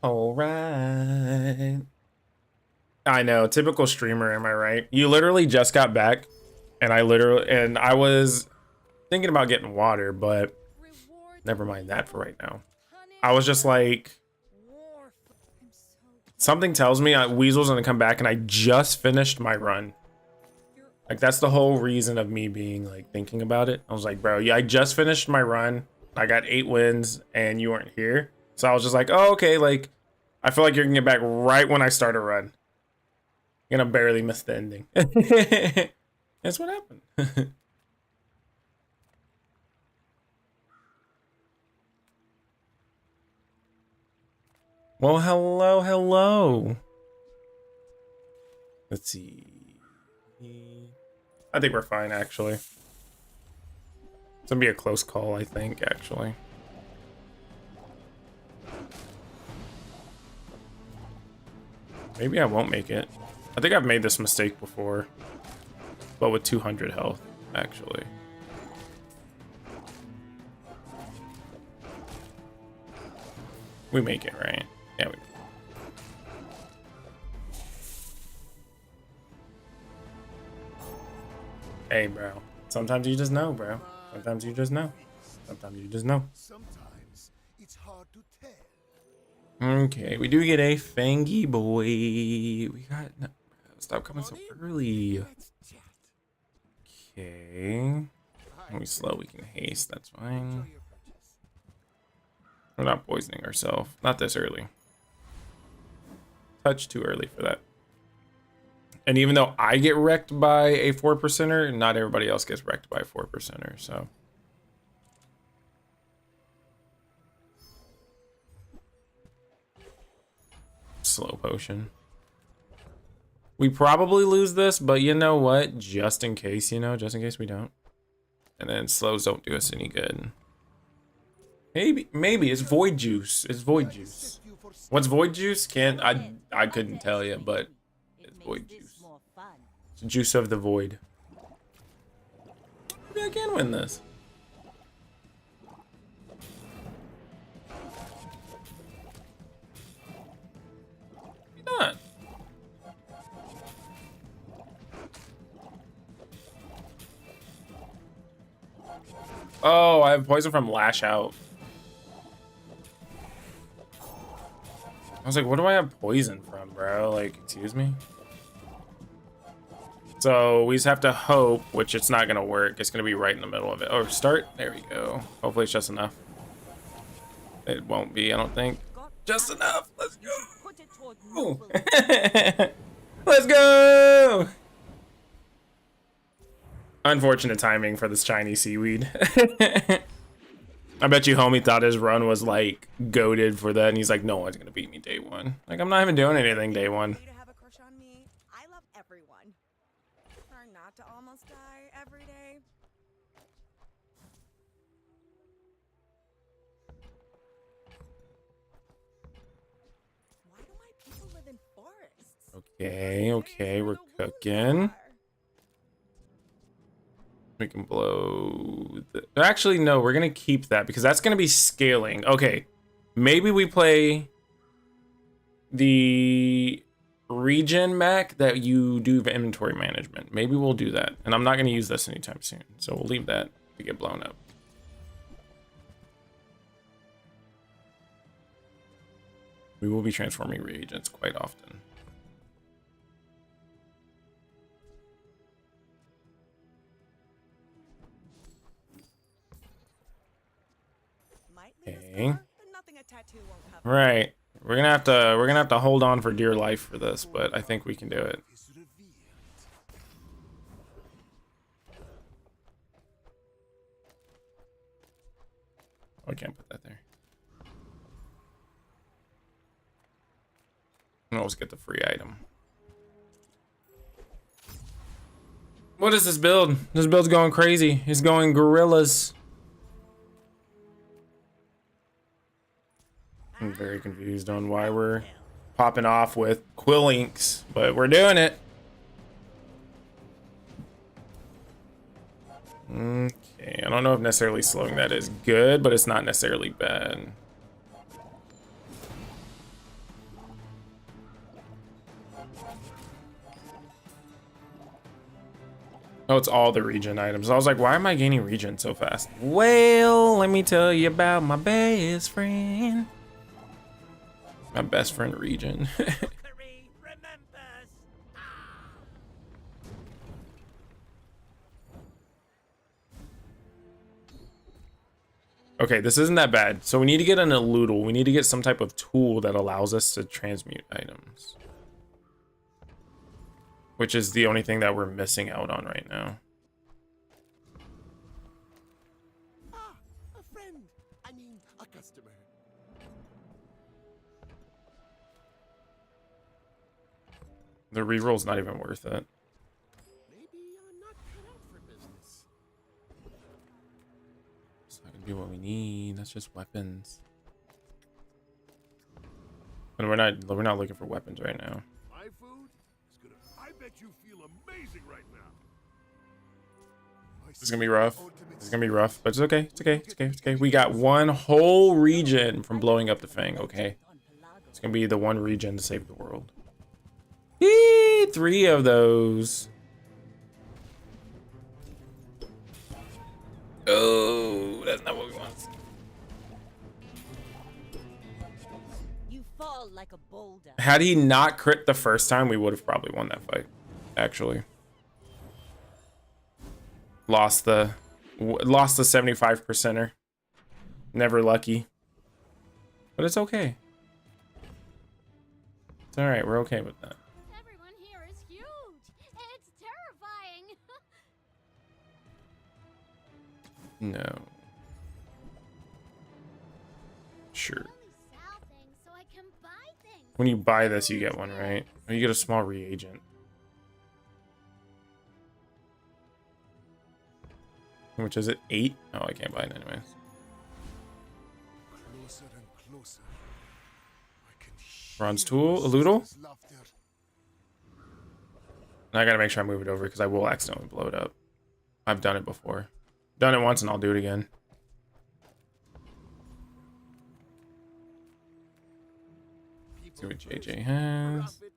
All right. I know, typical streamer, am I right? You literally just got back, and I was thinking about getting water, but never mind that for right now. I was just like, something tells me Weasel's gonna come back, and I just finished my run. Like, that's the whole reason of me being like thinking about it. I was like, bro, yeah, I just finished my run. I got 8 wins, and you weren't here. So I was just like, oh, okay, like, I feel like you're gonna get back right when I start a run. You're gonna barely miss the ending. That's what happened. Well, hello, hello. Let's see. I think we're fine, actually. It's gonna be a close call, I think, actually. Maybe I won't make it. I think I've made this mistake before, but with 200 health, actually. We make it, right? Yeah, we make it. Hey, bro. Sometimes you just know, bro. Sometimes you just know. Sometimes you just know. Sometimes it's hard to tell. Okay, we do get a Fangy boy. We got... No, stop coming so early. Okay. When we slow, we can haste. That's fine. We're not poisoning ourselves. Not this early. Touch too early for that. And even though I get wrecked by a 4%er, not everybody else gets wrecked by a 4%er, so. Slow potion. We probably lose this, but you know what? Just in case, just in case we don't. And then slows don't do us any good. Maybe it's void juice. It's void juice. What's void juice? I couldn't tell you, but it's void juice. It's the juice of the void. Maybe I can win this. Maybe not. Oh, I have poison from Lash Out. I was like, what do I have poison from, bro? Like, excuse me? So we just have to hope, which it's not gonna work. It's gonna be right in the middle of it. Oh, start. There we go. Hopefully it's just enough. It won't be, I don't think. Just enough. Let's go. Let's go. Unfortunate timing for this Chinese seaweed. I bet you homie thought his run was like goated for that, and he's like, no one's gonna beat me day one. Like, I'm not even doing anything day one. I love everyone. Try not to almost die every day. Why do my people live in forests? Okay, we're cooking. We can blow actually, no, we're gonna keep that because that's gonna be scaling. Okay, maybe we play the regen mech that you do inventory management. Maybe we'll do that, and I'm not gonna use this anytime soon, so we'll leave that to get blown up. We will be transforming reagents quite often. Okay. Right. We're gonna have to hold on for dear life for this, but I think we can do it. Oh, I can't put that there. I'll always get the free item. What is this build? This build's going crazy. It's going gorillas. I'm very confused on why we're popping off with Quill Inks, but we're doing it. Okay, I don't know if necessarily slowing that is good, but it's not necessarily bad. Oh, it's all the region items. I was like, why am I gaining region so fast? Well, let me tell you about my best friend. My best friend region. Okay, this isn't that bad. So we need to get an elutal. We need to get some type of tool that allows us to transmute items. Which is the only thing that we're missing out on right now. Ah, a friend. I mean, a customer. The reroll's not even worth it. Maybe you're not cut out for business. It's not gonna be what we need. That's just weapons. And we're not looking for weapons right now. My food is gonna. I bet you feel amazing right now. This is gonna be rough. This is gonna be rough, but it's okay. It's okay. It's okay. It's okay. We got one whole region from blowing up the Fang. Okay, it's gonna be the one region to save the world. Eee, 3 of those. Oh, that's not what we want. You fall like a boulder. Had he not crit the first time, we would have probably won that fight. Actually, lost the 75%er. Never lucky, but it's okay. It's all right. We're okay with that. Everyone here is huge. It's terrifying. No. Sure. Sell things so I can buy things. When you buy this, you get one, right? Or you get a small reagent. Which is it? 8? Oh, I can't buy it anyways. Closer and closer. I can Bronze hear tool, my elutal. sister's laughter. And I gotta make sure I move it over because I will accidentally blow it up. I've done it before. Done it once and I'll do it again. See what JJ has. Profit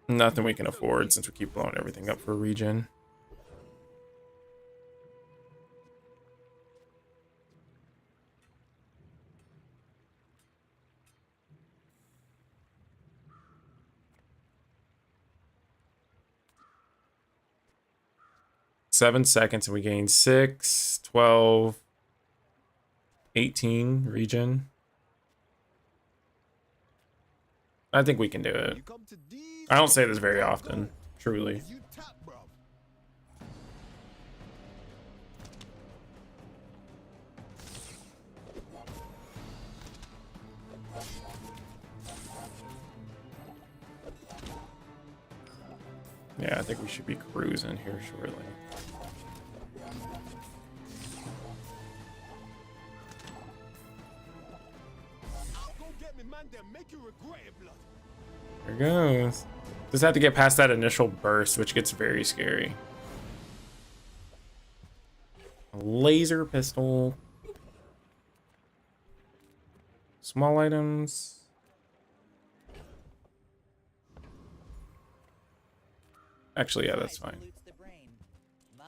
10. Nothing we can afford since we keep blowing everything up for regen. Seven seconds and we gain 6, 12, 18 regen. I think we can do it. I don't say this very often, truly. You tap, bro. Yeah, I think we should be cruising here shortly. There goes. Just have to get past that initial burst, which gets very scary. A laser pistol. Small items. Actually, yeah, that's fine. Pollutes the brain. Mine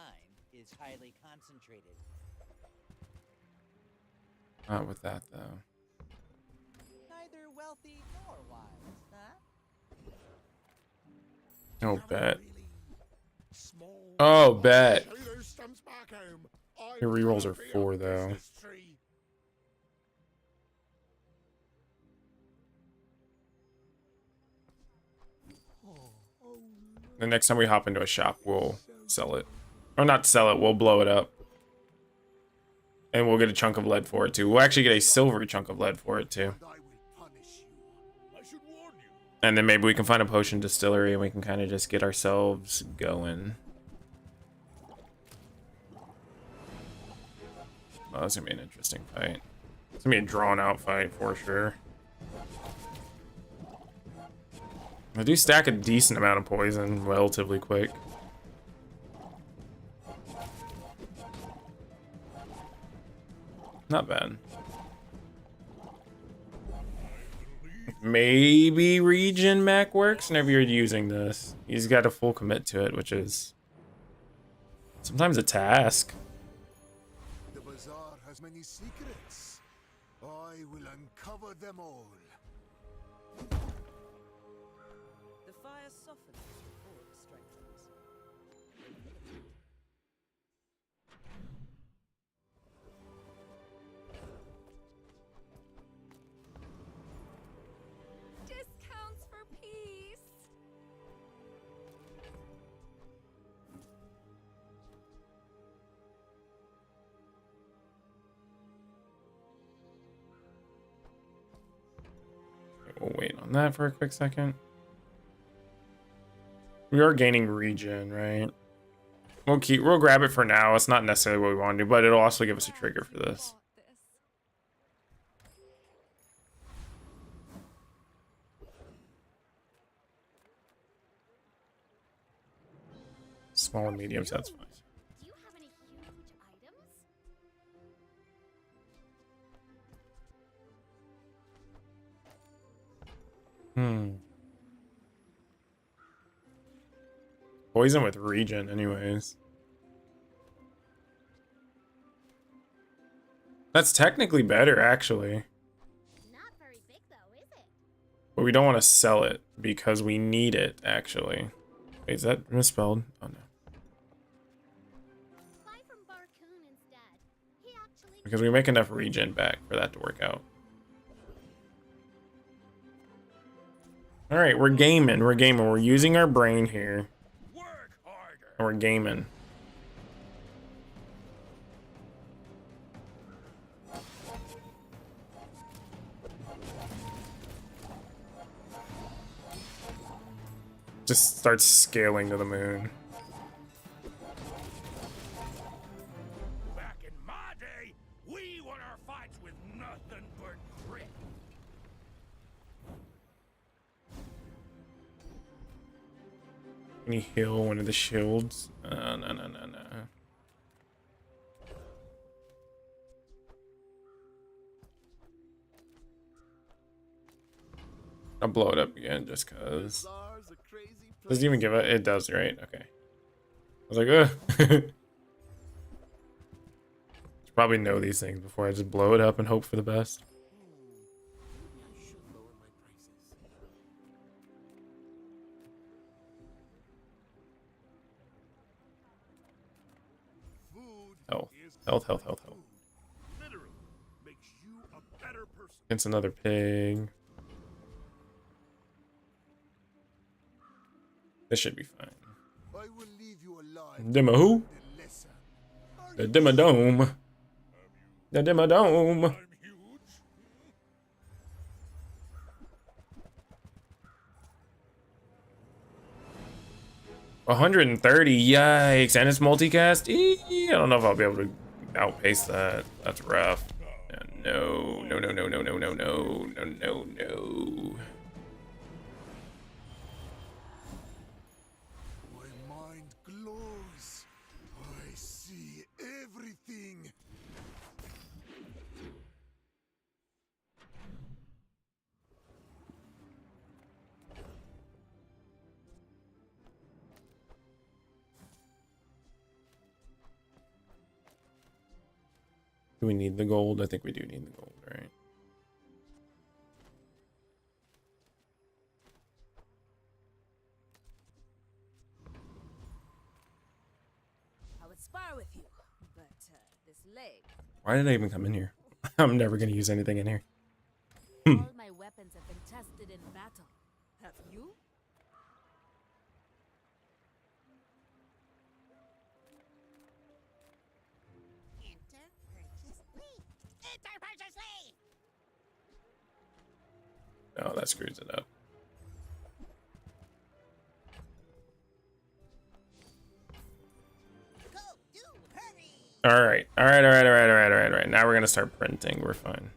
is highly concentrated. Not with that, though. Neither wealthy nor wise, huh? Oh, bet. Oh, bet. Your rerolls are 4, though. The next time we hop into a shop, we'll sell it. Or not sell it, we'll blow it up. And we'll get a chunk of lead for it, too. We'll actually get a silvery chunk of lead for it, too. And then maybe we can find a potion distillery and we can kind of just get ourselves going. Oh, that's gonna be an interesting fight. It's gonna be a drawn-out fight for sure. I do stack a decent amount of poison relatively quick. Not bad. maybe region mech works whenever you're using this. He's got a full commit to it, which is sometimes a task. The Bazaar has many secrets. I will uncover them all. The fire softens before it strengthens. Discounts for peace. We'll wait on that for a quick second. We are gaining regen, right? We'll grab it for now. It's not necessarily what we want to do, but it'll also give us a trigger for this. Small and medium, so that's fine. Do you have any huge items? Poison with regen, anyways. That's technically better, actually. Not very big though, is it? But we don't want to sell it because we need it, actually. Wait, is that misspelled? Oh, no. Buy from Barcoon instead. He actually Because we make enough regen back for that to work out. Alright, we're gaming. We're gaming. We're using our brain here. And we're gaming. Just starts scaling to the moon. Back in my day, we won our fights with nothing but grit. Can you heal one of the shields? No. I'll blow it up again just cause. Doesn't even give it does, right? Okay. I was like, ugh. Probably know these things before I just blow it up and hope for the best. Health. Literally makes you a better person. It's another pig. This should be fine. I will leave you alive. Dimma who? The lesson. The Dimmadome. The Dimmadome. 130, yikes, and it's multicast? I don't know if I'll be able to outpace that. That's rough. No. My mind glows. I see everything. Do we need the gold? I think we do need the gold, right? I would spar with you, but this leg. Why did I even come in here? I'm never going to use anything in here. All my weapons have been tested in battle. Have you? Enter purchase lead. Enter purchase lead. Oh, that screws it up. Go, do, hurry. All right. Now we're going to start printing. We're fine.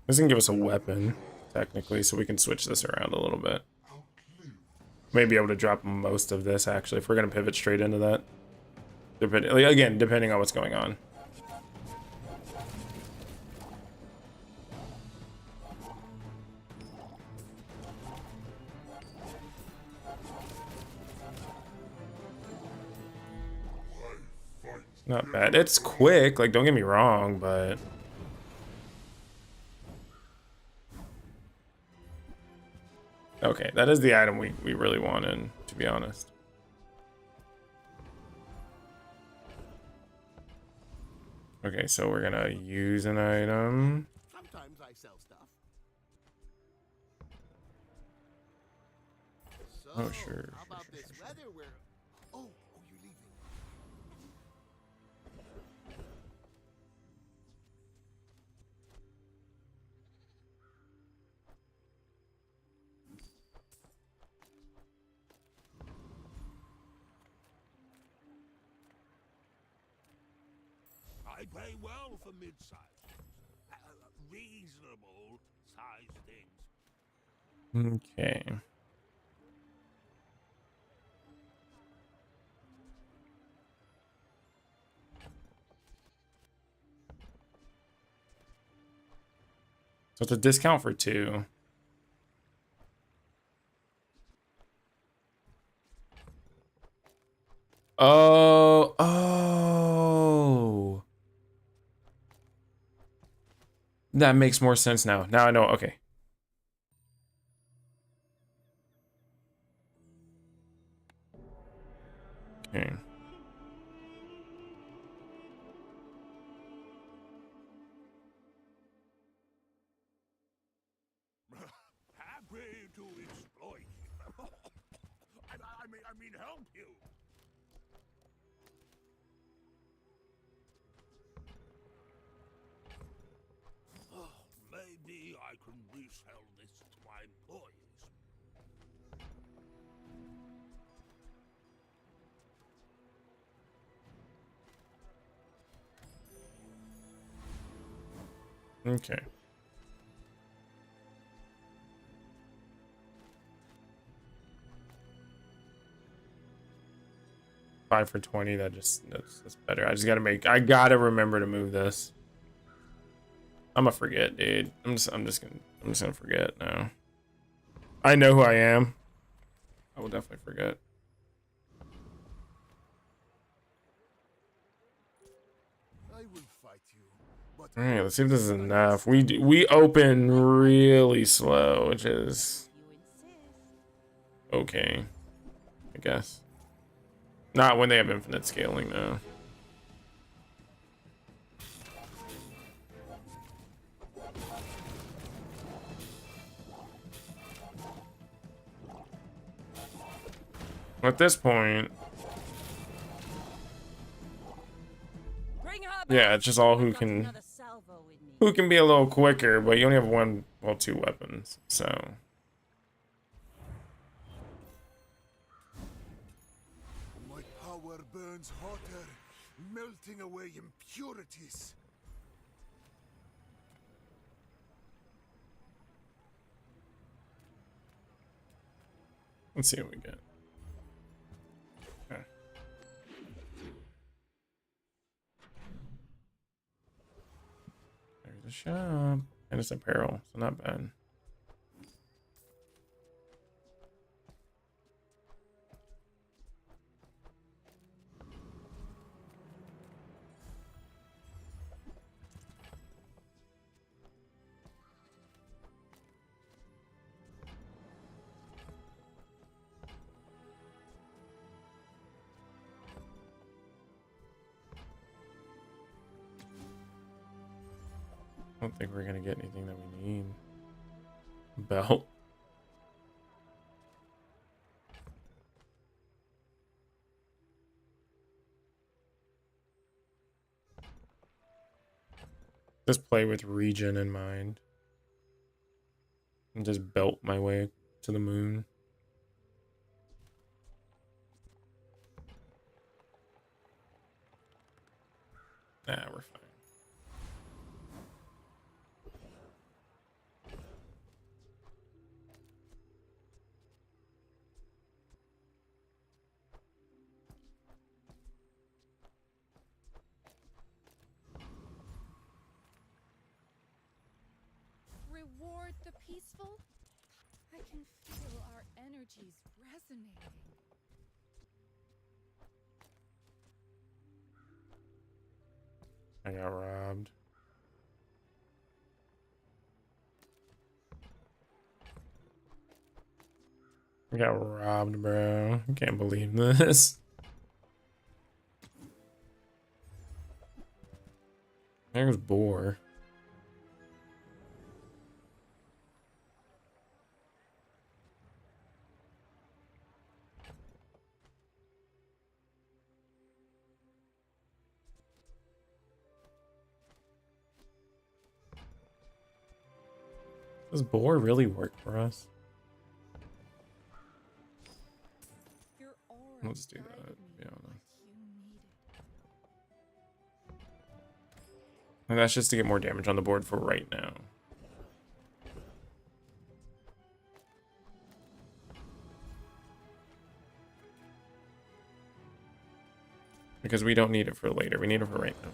This can give us a weapon, technically, so we can switch this around a little bit. May be able to drop most of this actually if we're gonna pivot straight into that. Again, depending on what's going on. Not bad. It's quick, like don't get me wrong, but okay, that is the item we really wanted, to be honest. Okay, so we're gonna use an item. Sometimes I sell stuff. So, Oh, sure. How about this weather where... Oh, you're leaving. I pay well for mid-sized things. Reasonable sized things. Okay. So it's a discount for 2. Oh. That makes more sense now. Now I know. Okay. Okay. Happy to exploit you. I mean, help you. Oh, maybe I can resell this to my employees. Okay. Five for 20. That's better. I gotta remember to move this. I'm gonna forget, dude. I'm just gonna forget now. I know who I am. I will definitely forget. I will fight you, but All right, let's see if this is enough. We open really slow, which is okay, I guess. Not when they have infinite scaling, though. At this point, yeah, it's just all who can be a little quicker, but you only have 2 weapons, so. my power burns hotter, melting away impurities. Let's see what we get. Okay. There's a shop. And it's apparel, so not bad. I don't think we're gonna get anything that we need. Belt. Just play with region in mind. And just belt my way to the moon. Nah, we're fine. toward the peaceful? I can feel our energies resonating. I got robbed. I got robbed, bro. I can't believe this. There's Boar. Does Boar really work for us? Let's do that, to be honest. And that's just to get more damage on the board for right now. Because we don't need it for later, we need it for right now.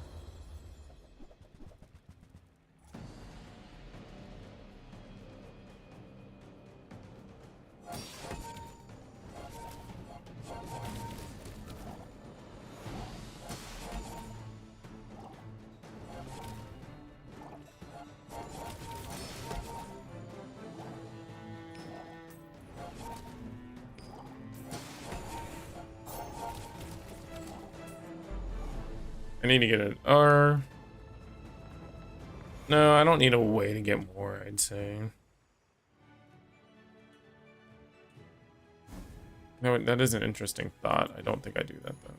I need to get an R. No, I don't need a way to get more, I'd say. No, that is an interesting thought. I don't think I do that, though.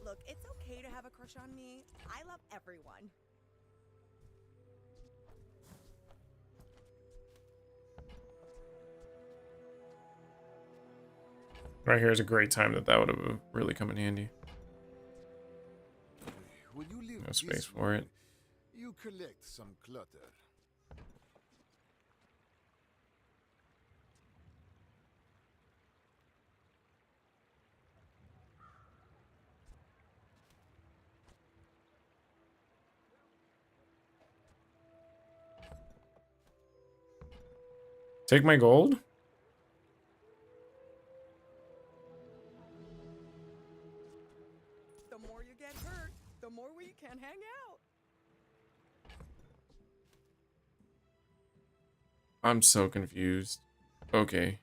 Look, it's okay to have a crush on me. I love everyone. Right here is a great time that would have really come in handy. When you live No space this for it. way, you collect some clutter. Take my gold? The more you get hurt, the more we can hang out. I'm so confused. Okay.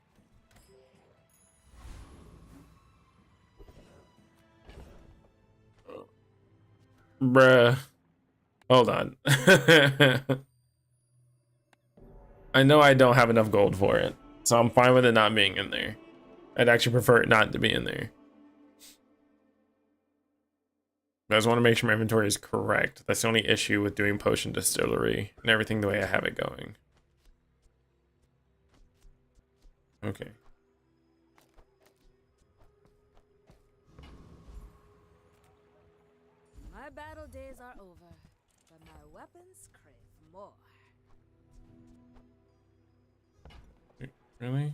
Bruh. Hold on. I know I don't have enough gold for it, so I'm fine with it not being in there. I'd actually prefer it not to be in there. I just want to make sure my inventory is correct. That's the only issue with doing potion distillery and everything the way I have it going. Okay. My battle days are over, but my weapons crave more. Really?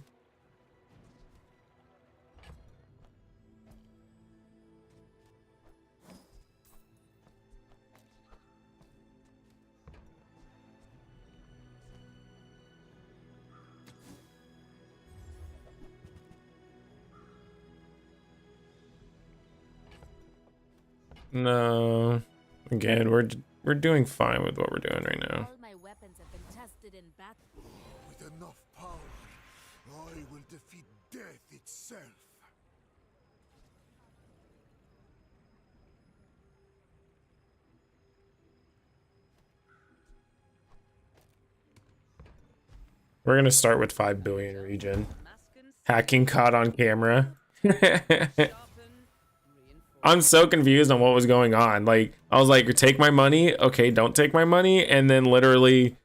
No. Again, we're doing fine with what we're doing right now. All my weapons have been tested in battle. With enough power, I will defeat death itself. We're gonna start with 5 billion region. Hacking caught on camera. I'm so confused on what was going on. Like, I was like, take my money. Okay, don't take my money. And then literally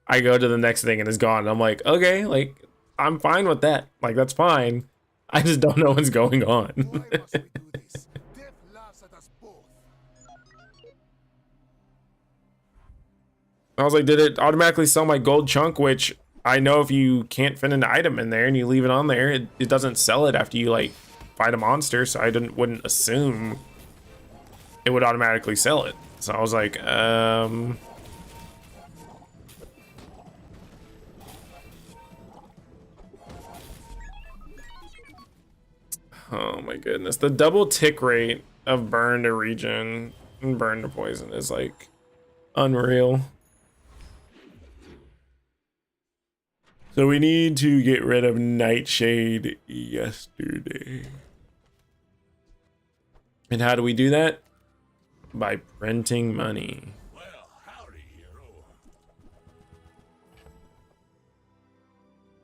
I go to the next thing and it's gone. And I'm like, okay, like, I'm fine with that. Like, that's fine. I just don't know what's going on. Why must we do this? Death laughs at us both. I was like, did it automatically sell my gold chunk? Which I know if you can't fit an item in there and you leave it on there, it doesn't sell it after you like fight a monster. So I wouldn't assume it would automatically sell it. So I was like, oh my goodness. The double tick rate of burn to regen and burn to poison is like unreal. So we need to get rid of Nightshade yesterday. And how do we do that? By printing money. Well, howdy, hero.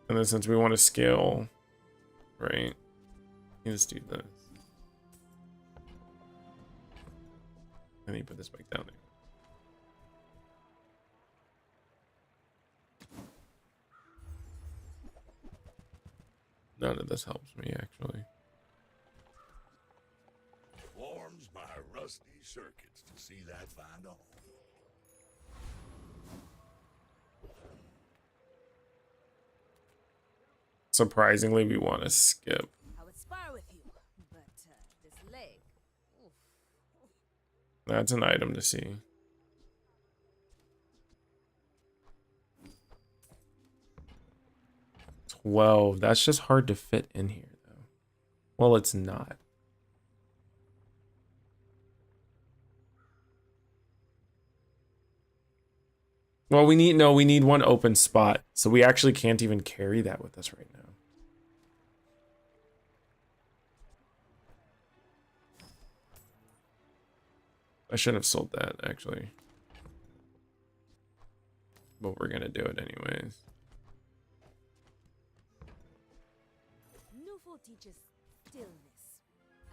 And then since we want to scale, right? Let's do this. And then you put this back down there. None of this helps me, actually. Warms my rusty circuits to see that find home. Surprisingly, we want to skip. I would spar with you, but this leg. Oof. That's an item to see. $12. That's just hard to fit in here, though. Well, it's not. Well, we need one open spot. So we actually can't even carry that with us right now. I should have sold that, actually. But we're gonna do it anyways. Newful teaches stillness.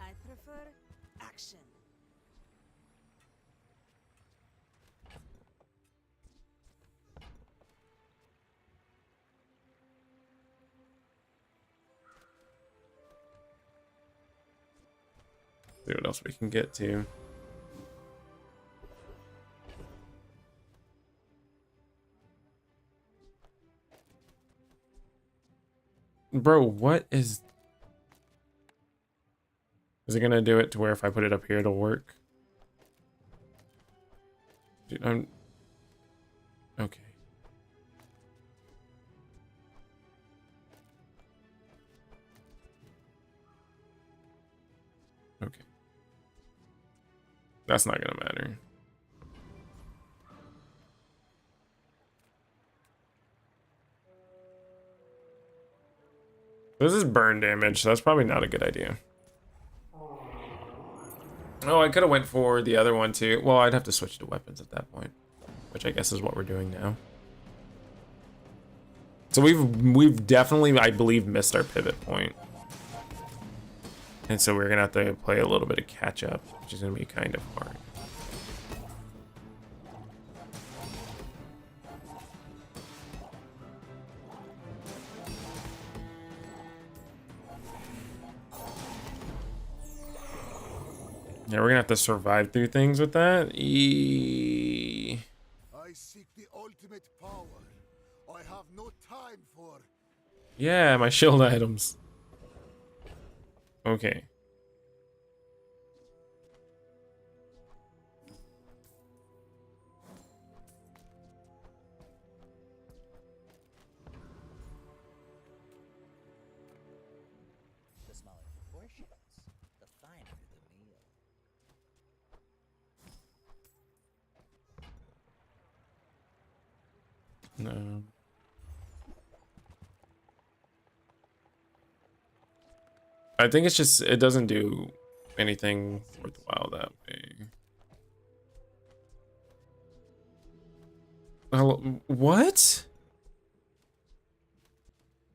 I prefer action. See what else we can get to. Bro, what is... Is it gonna do it to where if I put it up here, it'll work? Dude, I'm... Okay. Okay. That's not gonna matter. This is burn damage, so that's probably not a good idea. Oh, I could have went for the other one too. Well, I'd have to switch to weapons at that point, which I guess is what we're doing now. So we've definitely, I believe, missed our pivot point. And so we're gonna have to play a little bit of catch up, which is gonna be kind of hard. Yeah, we're gonna have to survive through things with that. I seek the ultimate power. I have no time for... Yeah, my shield items. Okay. The smaller proportions, the finer the meal. No. I think it's just, it doesn't do anything worthwhile that way. Hello, what?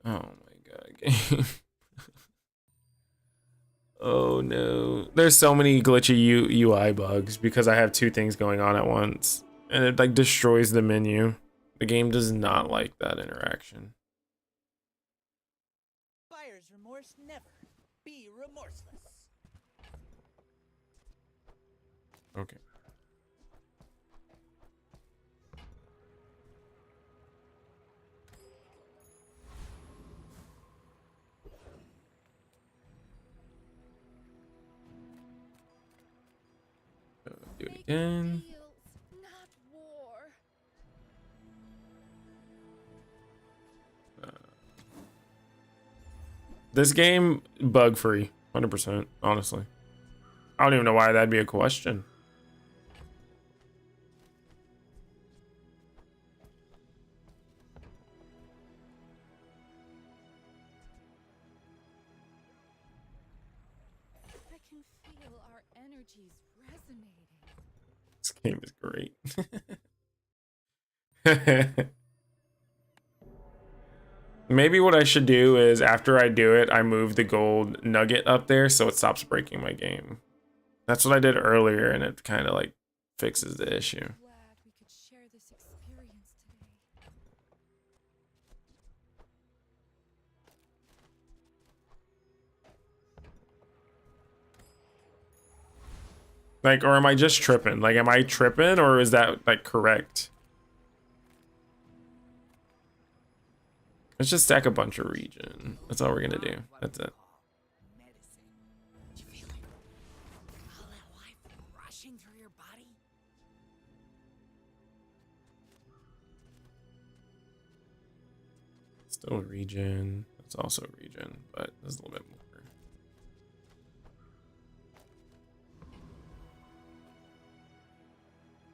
Oh my god, game. Oh no. There's so many glitchy UI bugs because I have two things going on at once. And it like destroys the menu. The game does not like that interaction. Buyer's remorse never. Be remorseless. Okay. again. Deals, not war. This game, bug free, 100%, honestly. I don't even know why that'd be a question. I can feel our energies resonating. This game is great. Maybe what I should do is after I do it, I move the gold nugget up there so it stops breaking my game. That's what I did earlier, and it kind of like fixes the issue. Glad we could share this experience today. Like, or am I just tripping? Like, am I tripping, or is that like correct? Let's just stack a bunch of region. That's all we're gonna do. That's it. All that life rushing through your body? Still region. It's also region, but there's a little bit more.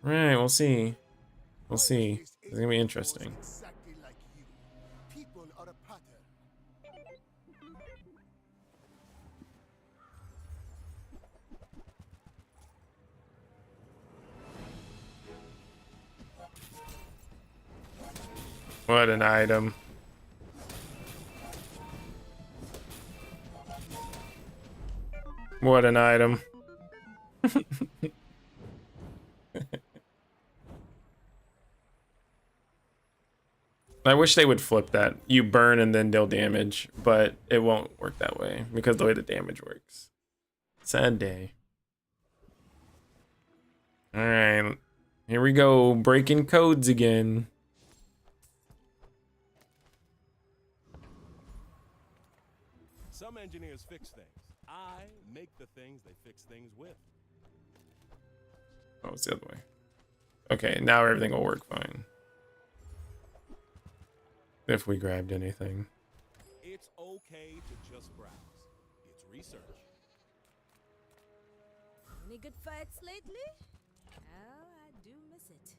Right, we'll see. We'll see. It's gonna be interesting. Exactly like you. People are a pattern. What an item. What an item. I wish they would flip that. You burn and then deal damage, but it won't work that way because the way the damage works. Sad day. Alright. Here we go. Breaking codes again. Some engineers fix things. I make the things they fix things with. Oh, it's the other way. Okay, now everything will work fine. If we grabbed anything. It's okay to just browse. It's research. Any good fights lately? Oh, I do miss it.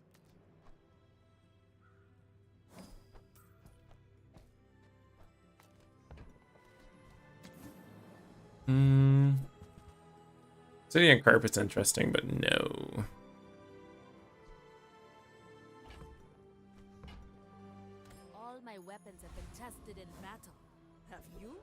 City and carpet's interesting, but no. All my weapons have been tested in battle. Have you?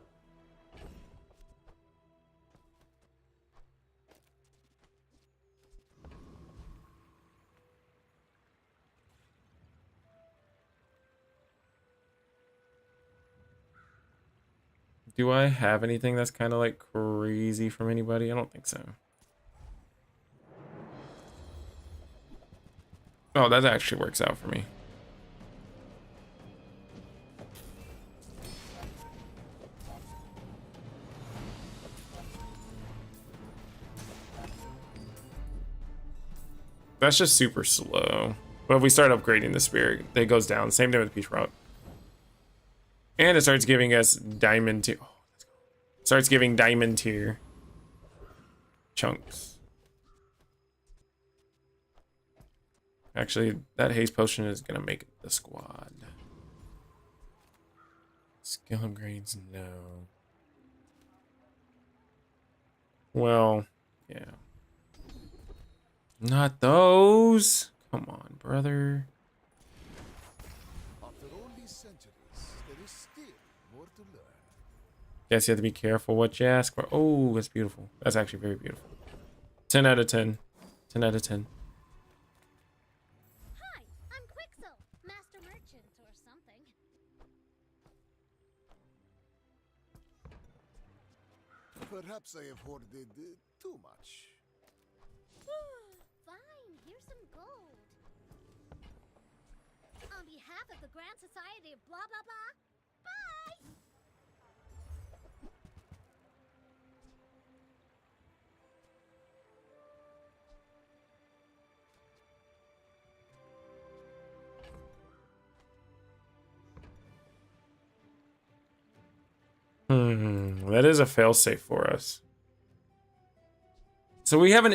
Do I have anything that's kind of like crazy from anybody? I don't think so. Oh, that actually works out for me. That's just super slow. But if we start upgrading the spirit, it goes down. Same thing with Peach Rock. And it starts giving us diamond tier. Oh, let's go. Starts giving diamond tier chunks. Actually, that haste potion is gonna make the squad. Skill upgrades, no. Well, yeah. Not those. Come on, brother. After all these centuries, there is still more to learn. Guess you have to be careful what you ask for. Oh, that's beautiful. That's actually very beautiful. 10 out of 10. 10 out of 10. Hi, I'm Quixel, Master Merchant or something. Perhaps I have hoarded too much. Fine, here's some gold. On behalf of the Grand Society of blah blah blah, bye! That is a failsafe for us. So we have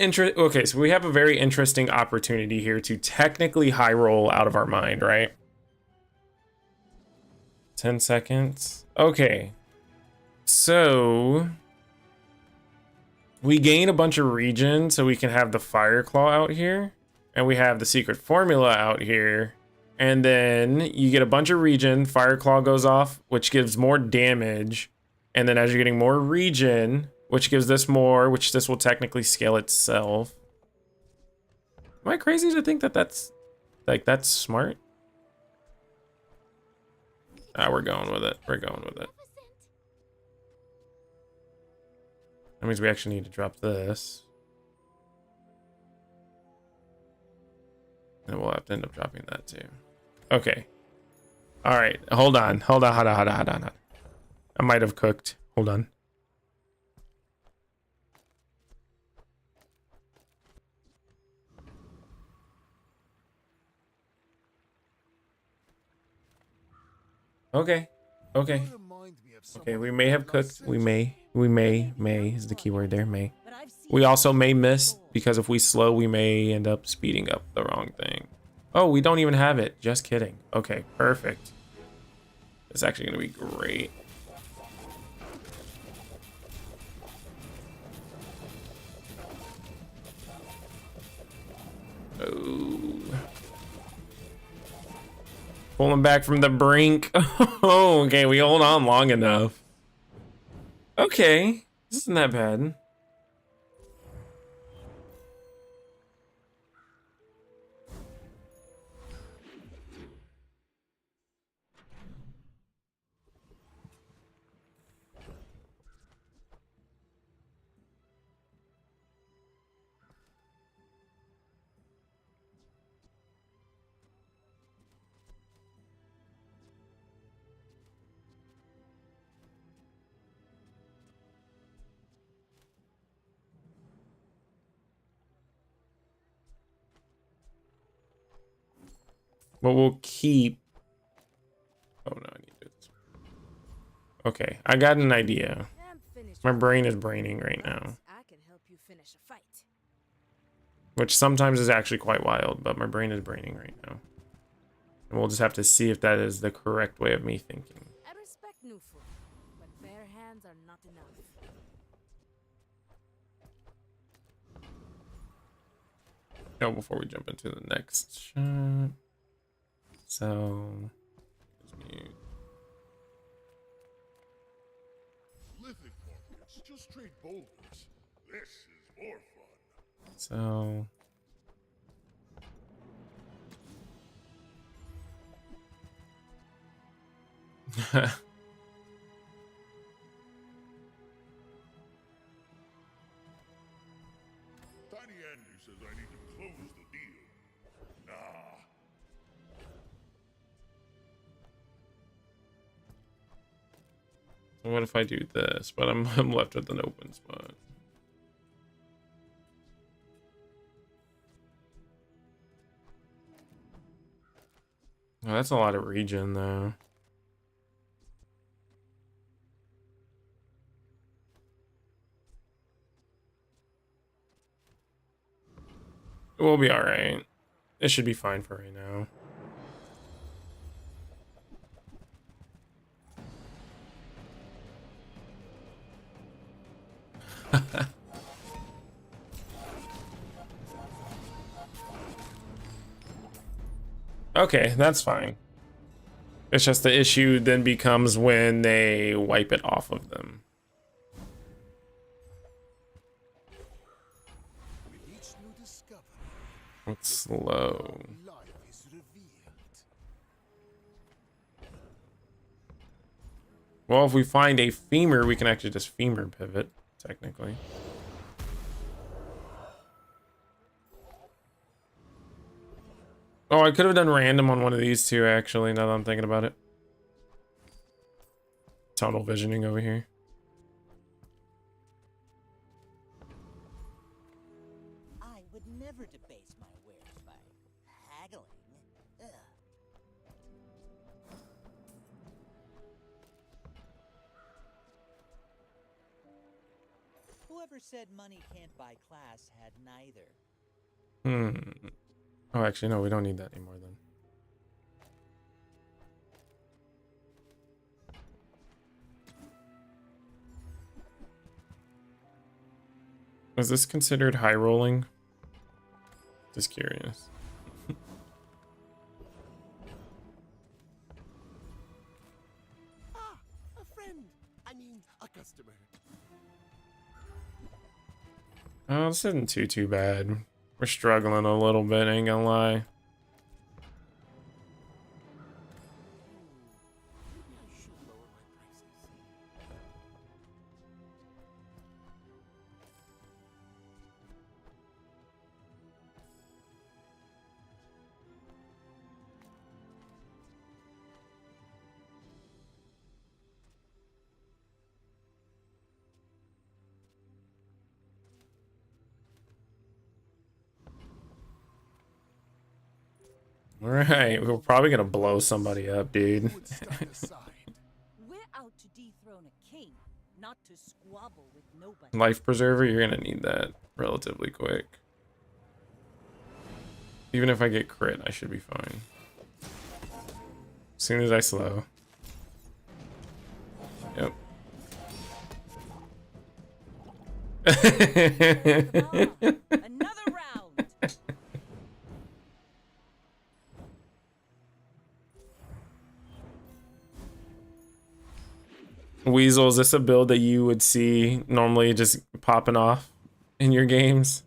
so we have a very interesting opportunity here to technically high roll out of our mind, right? 10 seconds. Okay. So we gain a bunch of region so we can have the Fire Claw out here. And we have the secret formula out here. And then you get a bunch of region, Fire Claw goes off, which gives more damage. And then as you're getting more region, which gives this more, which this will technically scale itself. Am I crazy to think that that's smart? Ah, we're going with it. We're going with it. That means we actually need to drop this. And we'll have to end up dropping that too. Okay. All right. Hold on. Hold on. I might have cooked. Hold on. Okay. Okay. Okay, we may have cooked. We may is the key word there, may. We also may miss, because if we slow, we may end up speeding up the wrong thing. Oh, we don't even have it. Just kidding. Okay, perfect. It's actually gonna be great. Oh. Pulling back from the brink. Oh, okay, we hold on long enough. Okay, this isn't that bad. But we'll keep. Oh no, I need this. Okay, I got an idea. My brain is braining right now. I can help you finish a fight. Which sometimes is actually quite wild, but my brain is braining right now. And we'll just have to see if that is the correct way of me thinking. I respect new food, but bare hands are not enough. Oh, before we jump into the next shot. So, Living markets, just trade boulders. This is more fun. so Tiny Andy says I need to close the deal. Nah. what if I do this? But I'm left with an open spot. Oh, that's a lot of region though. We'll be alright. It should be fine for right now. Okay, that's fine. It's just the issue then becomes when they wipe it off of them. It's slow. Well, if we find a femur, we can actually just femur pivot, technically. Oh, I could have done random on one of these two, actually, now that I'm thinking about it. Tunnel visioning over here. I would never debase my wares by haggling. Ugh. Whoever said money can't buy class had neither. Oh, actually, no, we don't need that anymore then. Was this considered high rolling? Just curious. Ah, a friend. I mean, a customer. Oh, this isn't too bad. We're struggling a little bit, ain't gonna lie. Maybe I should lower my prices. All right, we're probably gonna blow somebody up, dude. We're out to dethrone a king, not to squabble with nobody. Life preserver, you're gonna need that relatively quick. Even if I get crit, I should be fine. As soon as I slow. Yep. Another round. Weasel, is this a build that you would see normally just popping off in your games?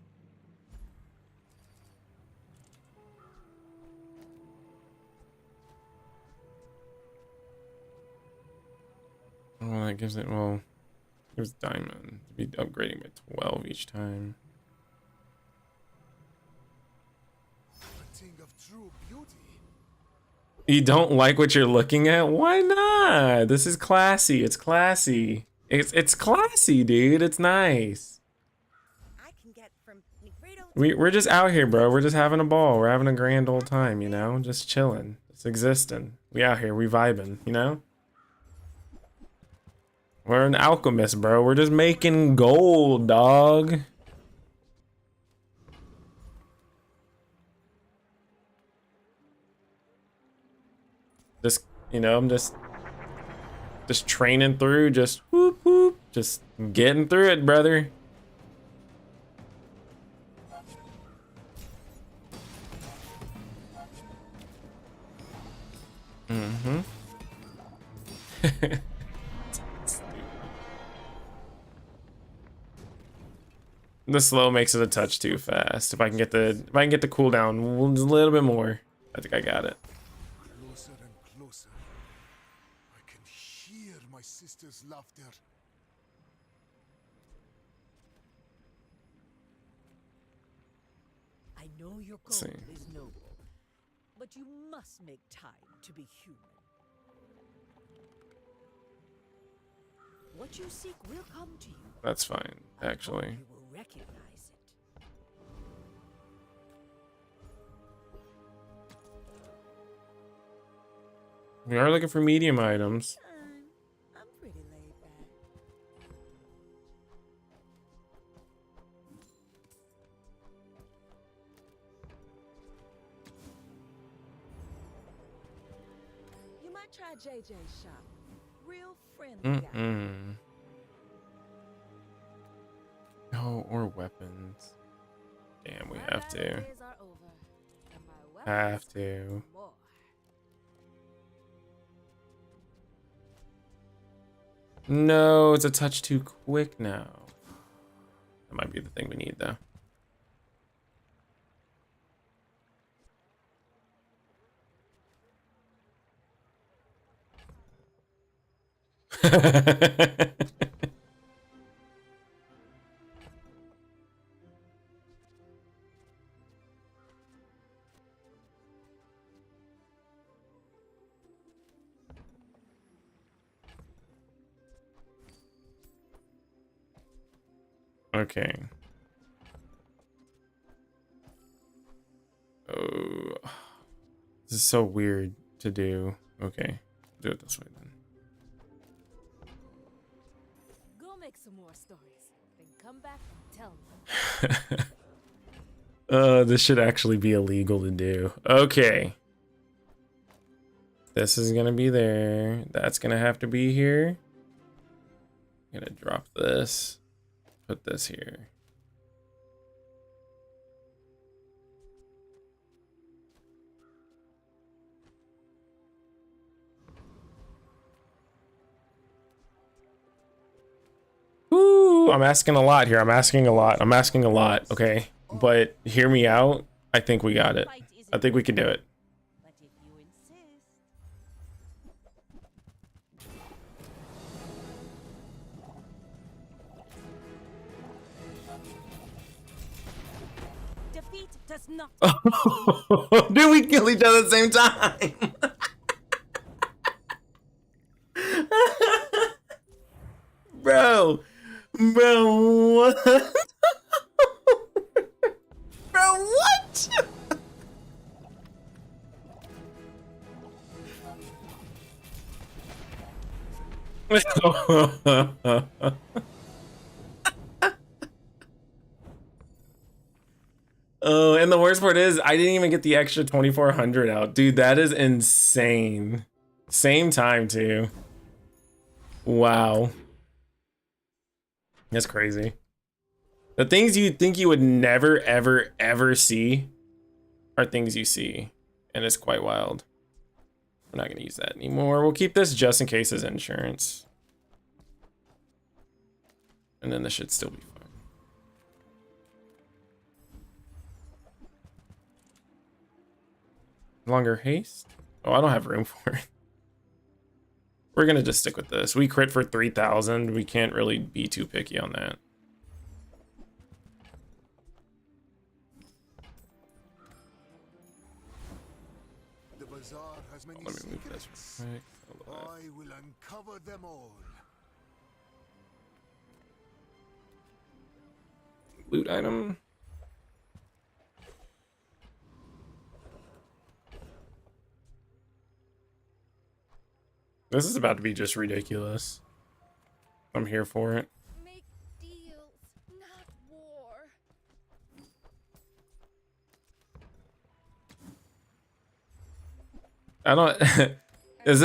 Well, that gives it, well, gives diamond. Be upgrading by 12 each time. A thing of true beauty. You don't like what you're looking at? Why not? This is classy. It's classy. It's classy, dude. It's nice. I can get from Negredo We're just out here, bro. We're just having a ball. We're having a grand old time, you know? Just chilling. Just existing. We out here. We vibing, you know? We're an alchemist, bro. We're just making gold, dog. Just, you know, I'm just training through, just whoop whoop, just getting through it, brother. Mm-hmm. The slow makes it a touch too fast. If I can get the cooldown a little bit more, I think I got it. Closer and closer. I can hear my sister's laughter. I know your Let's goal see. is noble, but you must make time to be human. What you seek will come to you. That's fine, actually. You will recognize it. We are looking for medium items. I'm pretty laid back. You might try JJ's shop. Real friendly guy. Oh, or weapons. Damn, we have to. Days are over, and my Have weapons to. more. No, it's a touch too quick now. That might be the thing we need, though. Okay. Oh, this is so weird to do. Okay, do it this way then. Go make some more stories. Then come back and tell me. This should actually be illegal to do. Okay. This is gonna be there. That's gonna have to be here. I'm gonna drop this. Put this here. Ooh, I'm asking a lot here. I'm asking a lot. I'm asking a lot, okay? But hear me out. I think we got it. I think we can do it. But if you insist. Defeat does not. Did we kill each other at the same time? Bro, what? Bro, what? Oh, and the worst part is I didn't even get the extra 2400 out. Dude, that is insane. Same time too. Wow. That's crazy. The things you think you would never, ever, ever see are things you see. And it's quite wild. We're not going to use that anymore. We'll keep this just in case as insurance. And then this should still be fine. Longer haste? Oh, I don't have room for it. We're going to just stick with this. We crit for 3,000. We can't really be too picky on that. The bazaar has many Let me move this secrets. real quick. I will uncover them all. Loot item. This is about to be just ridiculous. I'm here for it. Make deals, not war. I don't. Does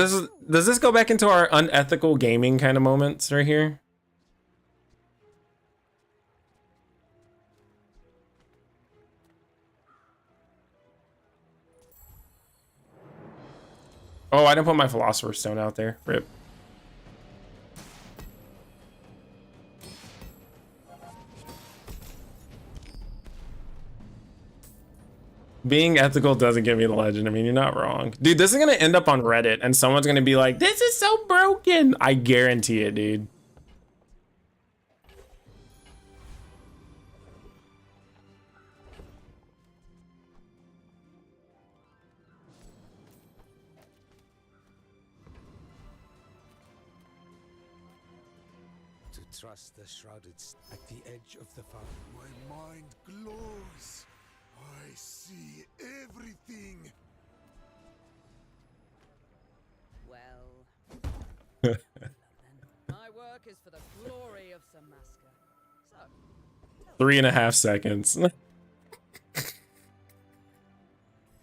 this go back into our unethical gaming kind of moments right here? Oh, I didn't put my Philosopher's Stone out there. Rip. Being ethical doesn't give me the legend. I mean, you're not wrong. Dude, this is going to end up on Reddit and someone's going to be like, this is so broken. I guarantee it, dude. To trust the shrouded at the edge of the fog. My mind glows. I see everything. Well, my work is for the glory of Samaska. So, 3.5 seconds. If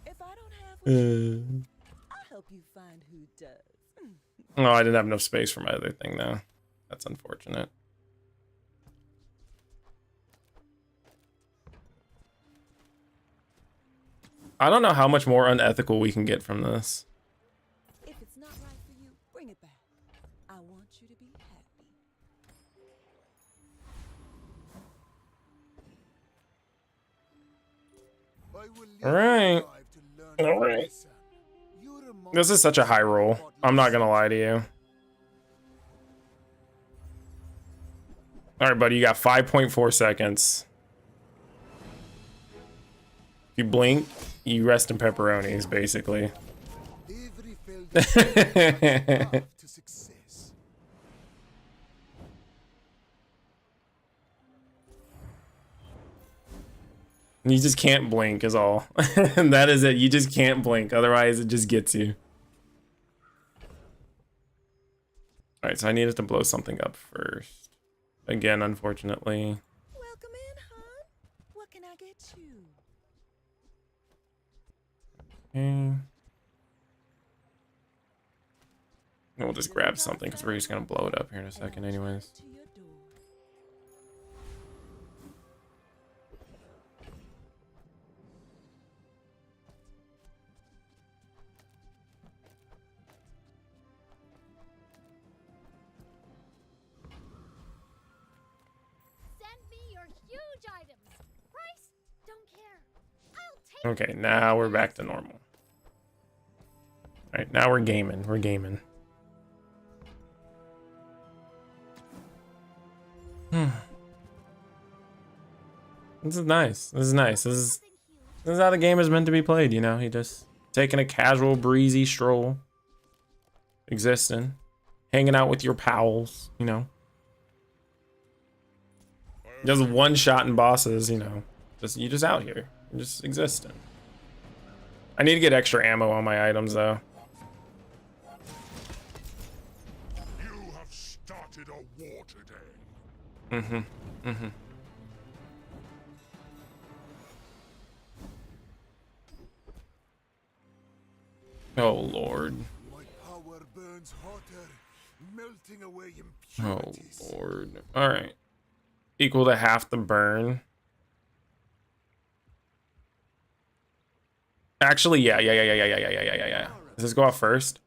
I don't have what you need, I'll help you find who does. Oh, I didn't have enough space for my other thing though. That's unfortunate. I don't know how much more unethical we can get from this. If it's not right for you, bring it back. I want you to be happy. I will leave All right. you alive to learn All the right. lesson. You're a This is such a high roll. I'm not gonna lie to you. All right, buddy, you got 5.4 seconds. If you blink, you rest in pepperonis, basically. Every failed path to success. You just can't blink is all. And that is it. You just can't blink. Otherwise, it just gets you. All right, so I needed to blow something up first. again, unfortunately. Welcome in, hon. What can I get you? Okay. We'll just grab something because we're just gonna blow it up here in a second anyways. To your door. Send me your huge items. Price? Don't care. I'll take Okay, now we're back to normal. Alright, now we're gaming. We're gaming. This is nice. This is nice. This is how the game is meant to be played, you know? You just taking a casual, breezy stroll. Existing. Hanging out with your pals, you know? Just one-shotting bosses, you know? You just out here. You're just existing. I need to get extra ammo on my items, though. You have started a war today. Oh, Lord. My power burns hotter, melting away Oh, impurities. Lord. Alright. Equal to half the burn. Actually, yeah. Does this go off first?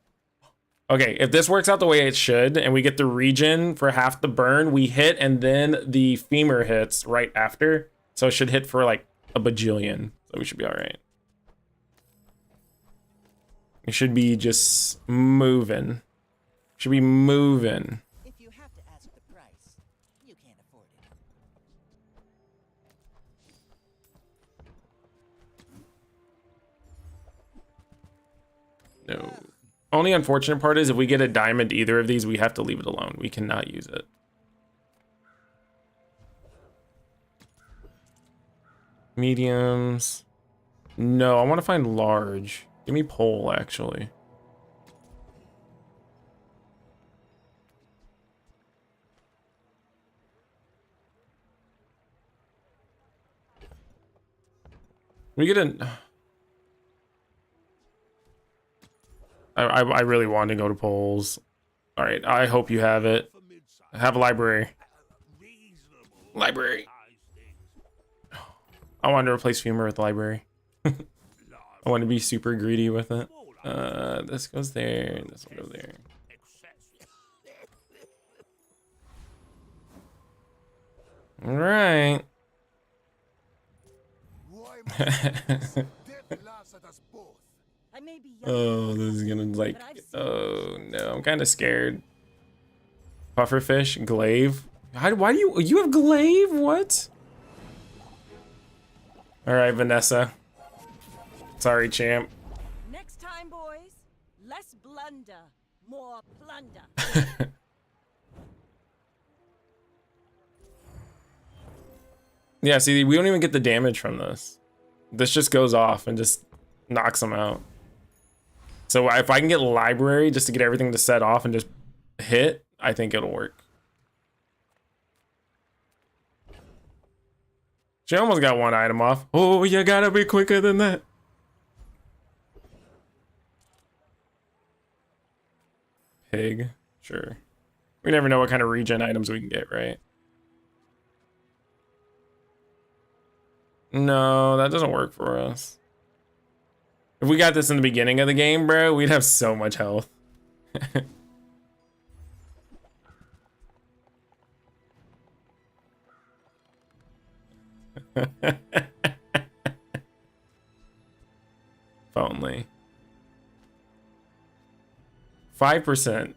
Okay, if this works out the way it should, and we get the regen for half the burn, we hit, and then the femur hits right after. So it should hit for like a bajillion. So we should be alright. We should be just moving. Should be moving. If you have to ask the price, you can't afford it. No. Only unfortunate part is if we get a diamond either of these, we have to leave it alone. We cannot use it. Mediums. No, I want to find large. Give me pole, actually. We get an... I really want to go to polls. All right, I hope you have it. Have a library. Library. I wanted to replace Fumer with the library. I want to be super greedy with it. This goes there. This will go there. All right. I may be young, Oh, this is gonna like. Oh no, I'm kind of scared. Pufferfish, glaive. Why do you have glaive? What? All right, Vanessa. Sorry, champ. Next time, boys, less blunder, more plunder. Yeah, see, we don't even get the damage from this. This just goes off and just knocks them out. So if I can get library just to get everything to set off and just hit, I think it'll work. She almost got one item off. Oh, you gotta be quicker than that. Pig, sure. We never know what kind of regen items we can get, right? No, that doesn't work for us. If we got this in the beginning of the game, bro, we'd have so much health. If only. 5%.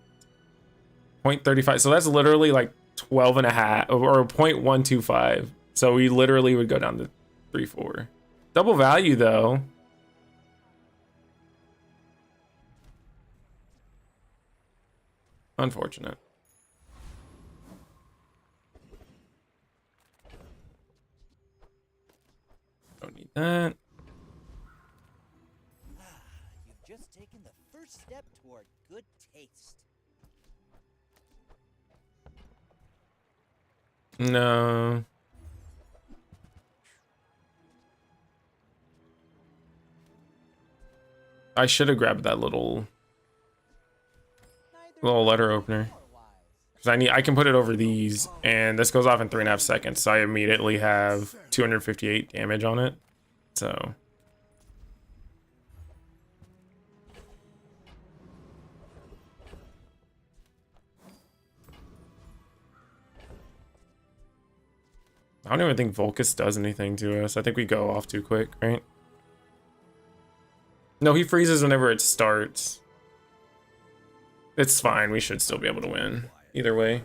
0.35. So that's literally like 12 and a half or 0.125. So we literally would go down to 3.4. Double value though. Unfortunate. Don't need that. You've just taken the first step toward good taste. No. I should have grabbed that little letter opener. Because I can put it over these, and this goes off in 3.5 seconds, so I immediately have 258 damage on it. So I don't even think Volcus does anything to us. I think we go off too quick, right? No, he freezes whenever it starts. It's fine. We should still be able to win. Either way.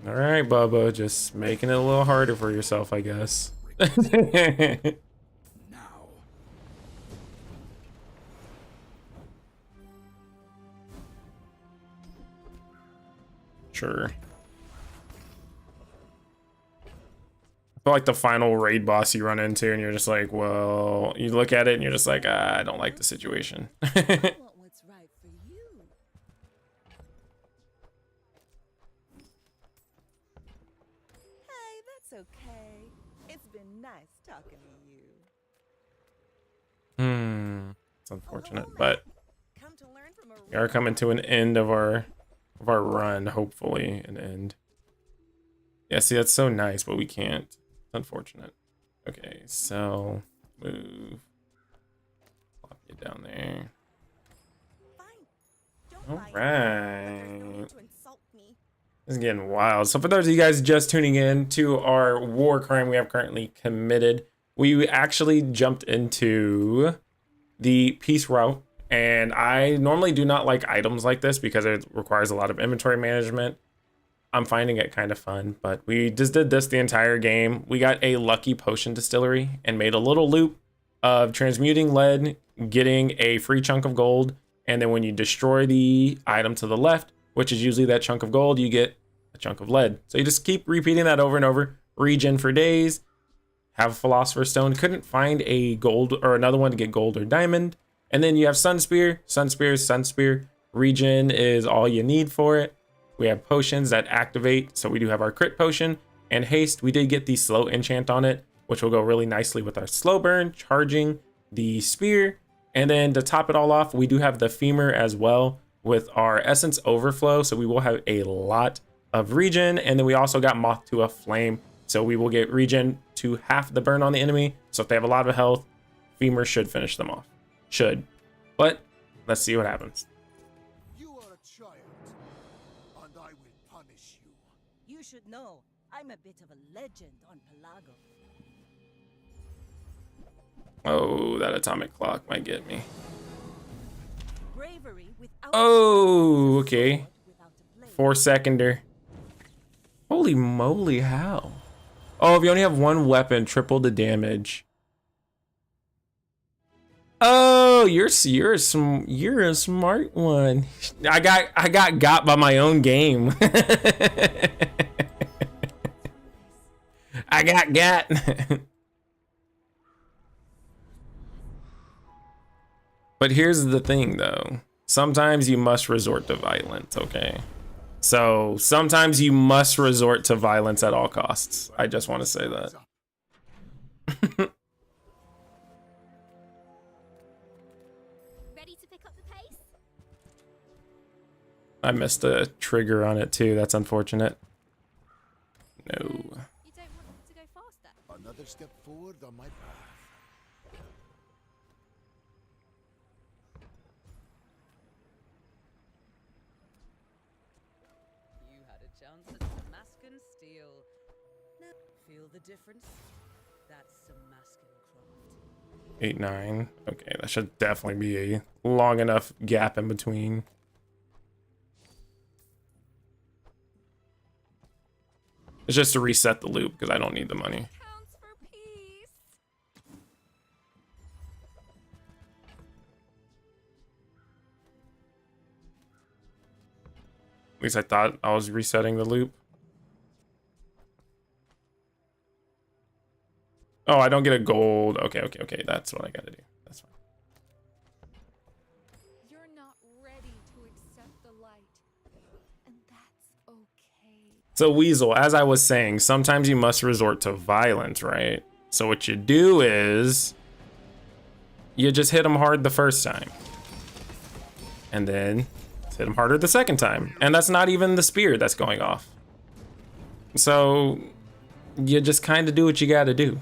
All right, Bubba. Just making it a little harder for yourself, I guess. Sure. I feel like the final raid boss you run into and you're just like, well, you look at it and you're just like, I don't like the situation. I want what's right for you. Hey, that's okay. It's been nice talking to you. It's unfortunate, but Come to learn from a we are coming to an end of our run, hopefully an end. Yeah, see, that's so nice, but we can't. It's unfortunate. Okay, so move. Plop you down there. All right. This is getting wild. So for those of you guys just tuning in to our war crime we have currently committed, we actually jumped into the peace route. And I normally do not like items like this because it requires a lot of inventory management. I'm finding it kind of fun, but we just did this the entire game. We got a lucky potion distillery and made a little loop of transmuting lead, getting a free chunk of gold, and then when you destroy the item to the left, which is usually that chunk of gold, you get a chunk of lead. So you just keep repeating that over and over. Regen for days. Have a philosopher's stone. Couldn't find a gold or another one to get gold or diamond. And then you have sun spear, sun spear, sun spear. Regen is all you need for it. We have potions that activate. So we do have our crit potion and haste. We did get the slow enchant on it, which will go really nicely with our slow burn, charging the spear. And then to top it all off, we do have the femur as well with our essence overflow. So we will have a lot of regen. And then we also got moth to a flame. So we will get regen to half the burn on the enemy. So if they have a lot of health, femur should finish them off. Should. But let's see what happens. You are a child, and I will punish you. You should know, I'm a bit of a legend on Pelago. Oh, that atomic clock might get me. Bravery without Oh, okay. 4-seconder. Holy moly, how? Oh, if you only have one weapon, triple the damage. Oh, you're a smart one. I got by my own game. I got. But here's the thing, though. Sometimes you must resort to violence, okay? So sometimes you must resort to violence at all costs. I just want to say that. Ready to pick up the pace? I missed a trigger on it too. That's unfortunate. No. You don't want to go faster? Another step forward on my path. You had a chance at Damascus steel. Now, feel the difference? That's Damascus craft. 8, 9. Okay, that should definitely be a long enough gap in between. It's just to reset the loop because I don't need the money. Counts for peace. At least I thought I was resetting the loop. Oh, I don't get a gold. Okay, okay, okay. That's what I gotta do. That's fine. You're not ready to accept the light. And that's okay. So Weasel, as I was saying, sometimes you must resort to violence, right? So what you do is you just hit them hard the first time. And then hit them harder the second time. And that's not even the spear that's going off. So you just kind of do what you gotta do.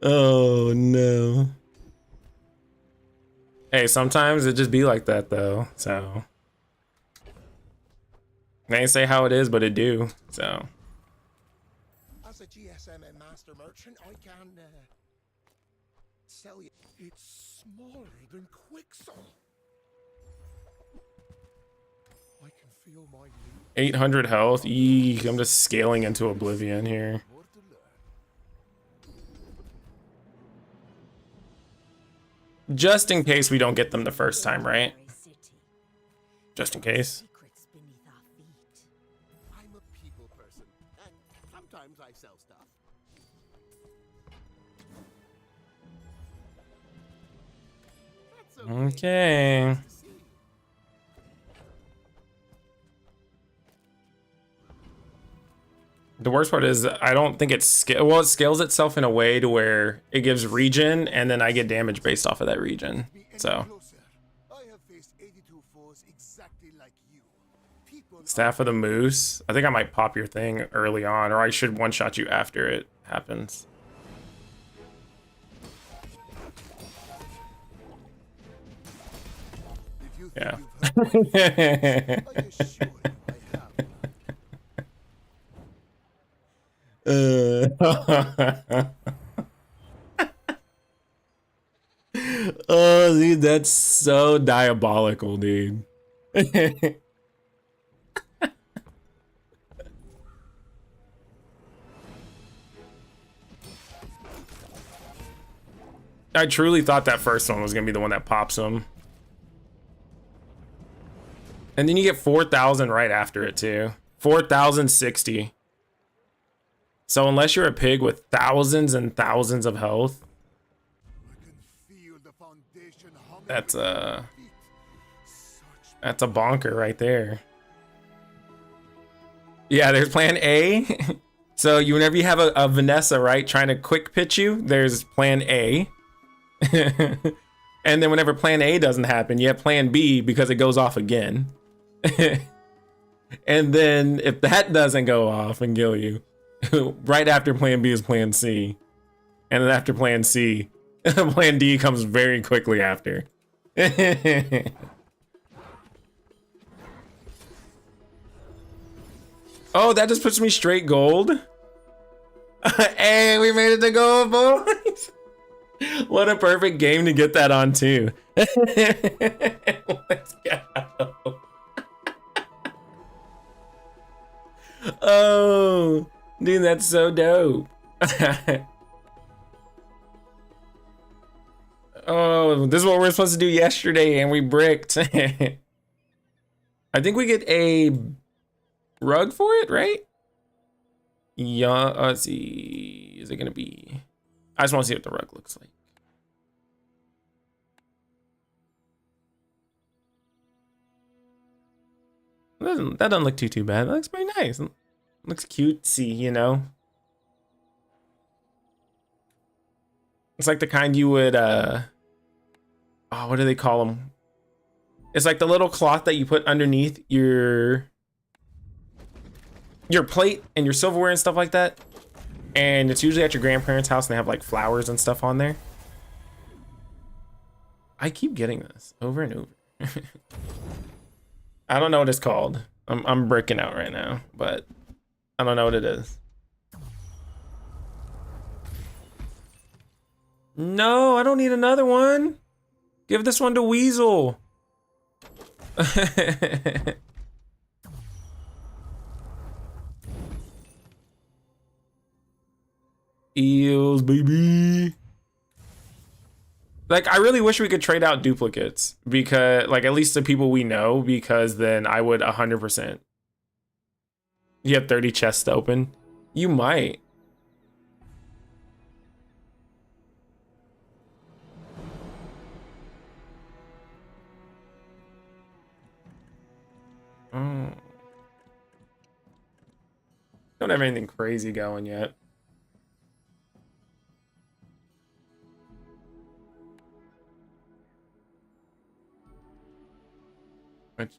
Oh no. Hey, sometimes it just be like that though, so. I ain't say how it is, but it do, so. As a GSM and master merchant, I can sell you. It's smaller than Quixel. I can feel my 800 health. Eek, I'm just scaling into oblivion here. Just in case we don't get them the first time, right? Just in case. I'm a people person, and sometimes I sell stuff. That's Okay. The worst part is I don't think it's well, it scales itself in a way to where it gives regen and then I get damage based off of that regen. So I have faced 82 foes exactly like you. People Staff of the Moose. I think I might pop your thing early on, or I should one-shot you after it happens. Yeah. Oh, dude, that's so diabolical, dude. I truly thought that first one was gonna be the one that pops him. And then you get 4,000 right after it too. 4,060. So unless you're a pig with thousands and thousands of health, that's a bonker right there. Yeah, there's plan A. So whenever you have a Vanessa, right, trying to quick pitch you, there's plan A. And then whenever plan A doesn't happen, you have plan B because it goes off again. And then if that doesn't go off and kill you, right after plan B is plan C. And then after plan C, plan D comes very quickly after. Oh, that just puts me straight gold. Hey, we made it to gold, boys. What a perfect game to get that on too. Let's go. Oh, dude, that's so dope. Oh, this is what we were supposed to do yesterday and we bricked. I think we get a rug for it, right? Yeah, let's see. Is it gonna be? I just want to see what the rug looks like. That doesn't look too bad. That looks pretty nice. It looks cutesy, you know. It's like the kind you would oh, what do they call them? It's like the little cloth that you put underneath your plate and your silverware and stuff like that. And it's usually at your grandparents' house and they have like flowers and stuff on there. I keep getting this over and over. I don't know what it's called. I'm breaking out right now, but I don't know what it is. No, I don't need another one. Give this one to Weasel. Eels, baby. Like, I really wish we could trade out duplicates because, like, at least the people we know, because then I would 100%. You have 30 chests to open? You might. Oh. Don't have anything crazy going yet.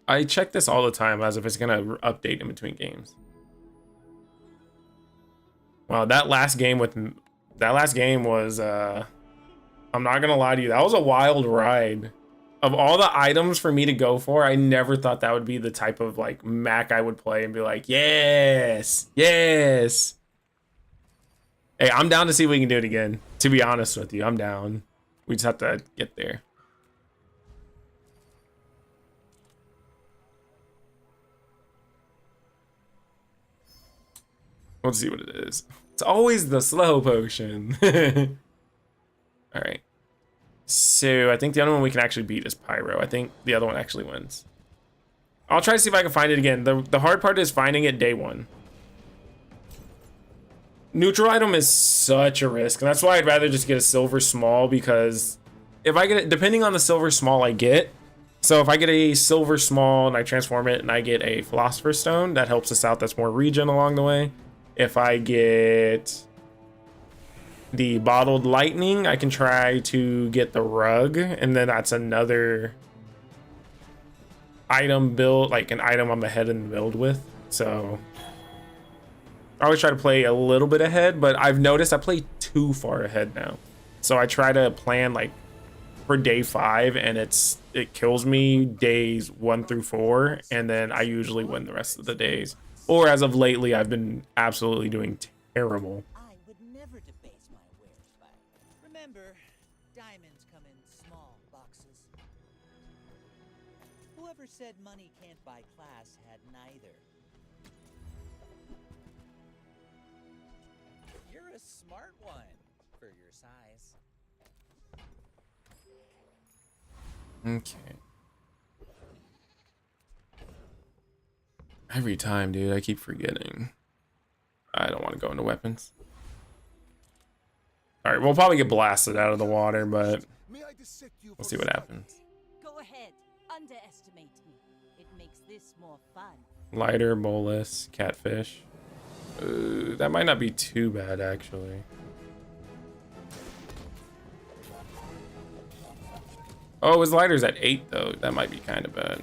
I check this all the time as if it's gonna update in between games. Wow, that last game was I'm not gonna lie to you, that was a wild ride. Of all the items for me to go for, I never thought that would be the type of like Mac I would play and be like, yes, yes. Hey, I'm down to see if we can do it again. To be honest with you, I'm down. We just have to get there. Let's see what it is. It's always the slow potion. All right. So I think the other one we can actually beat is Pyro. I think the other one actually wins. I'll try to see if I can find it again. The hard part is finding it day one. Neutral item is such a risk, and that's why I'd rather just get a silver small, because if I get it, depending on the silver small I get, so if I get a silver small and I transform it and I get a philosopher's stone, that helps us out. That's more regen along the way. If I get the bottled lightning, I can try to get the rug, and then that's another item build, like an item I'm ahead in the build with. So I always try to play a little bit ahead, but I've noticed I play too far ahead now. So I try to plan like for day 5, and it kills me days 1 through 4, and then I usually win the rest of the days. Or as of lately, I've been absolutely doing terrible. I would never debase my wares by. Remember, diamonds come in small boxes. Whoever said money can't buy class had neither. You're a smart one for your size. Okay. Every time, dude, I keep forgetting. I don't want to go into weapons. All right, we'll probably get blasted out of the water, but we'll see what happens. Go ahead, underestimate me. It makes this more fun. Lighter, bolus, catfish. That might not be too bad, actually. Oh, his lighter's at 8, though. That might be kind of bad.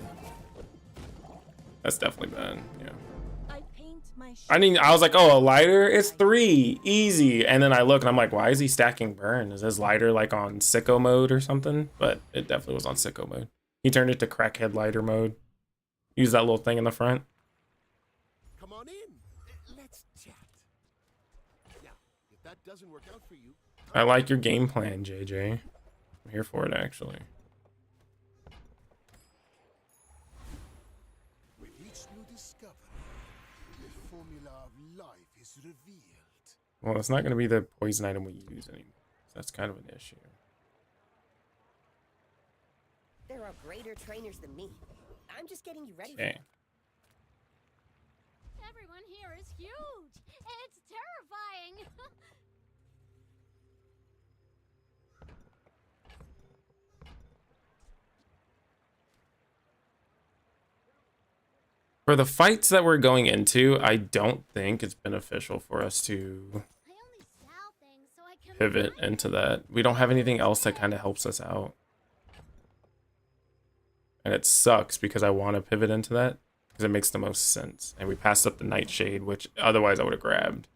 That's definitely bad, yeah. I mean, I was like, oh, a lighter? It's 3, easy. And then I look and I'm like, why is he stacking burn? Is his lighter like on sicko mode or something? But it definitely was on sicko mode. He turned it to crackhead lighter mode. Use that little thing in the front. Come on in. Let's chat. Yeah, if that doesn't work out for you. I like your game plan, JJ. I'm here for it, actually. With each new discovery, the formula of life is revealed. Well, it's not going to be the poison item we use anymore. So that's kind of an issue. There are greater trainers than me. I'm just getting you ready. Okay. Everyone here is huge. It's terrifying. For the fights that we're going into, I don't think it's beneficial for us to pivot into that. We don't have anything else that kind of helps us out. And it sucks because I want to pivot into that because it makes the most sense. And we passed up the Nightshade, which otherwise I would have grabbed.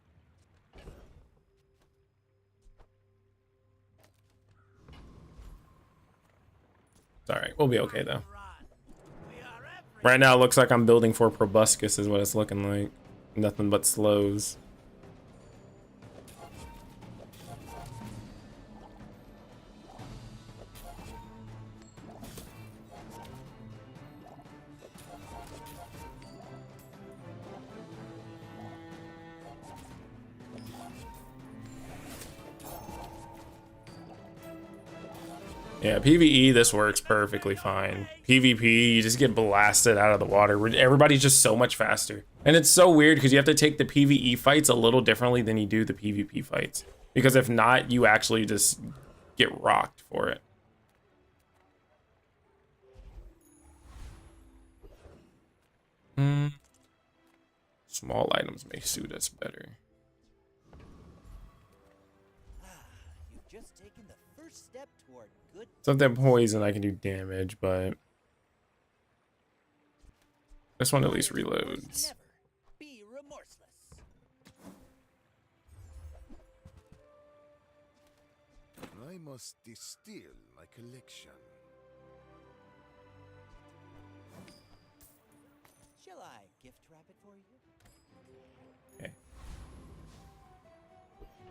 It's all right. We'll be okay, though. Right now, it looks like I'm building for Proboscis is what it's looking like. Nothing but slows. Yeah, PvE, this works perfectly fine. PvP, you just get blasted out of the water. Everybody's just so much faster. And it's so weird because you have to take the PvE fights a little differently than you do the PvP fights. Because if not, you actually just get rocked for it. Small items may suit us better. You've just taken the first step toward good. So if that poison, I can do damage, but this one at least reloads. Never be remorseless. I must distill my collection. Shall I gift wrap it for you? Okay.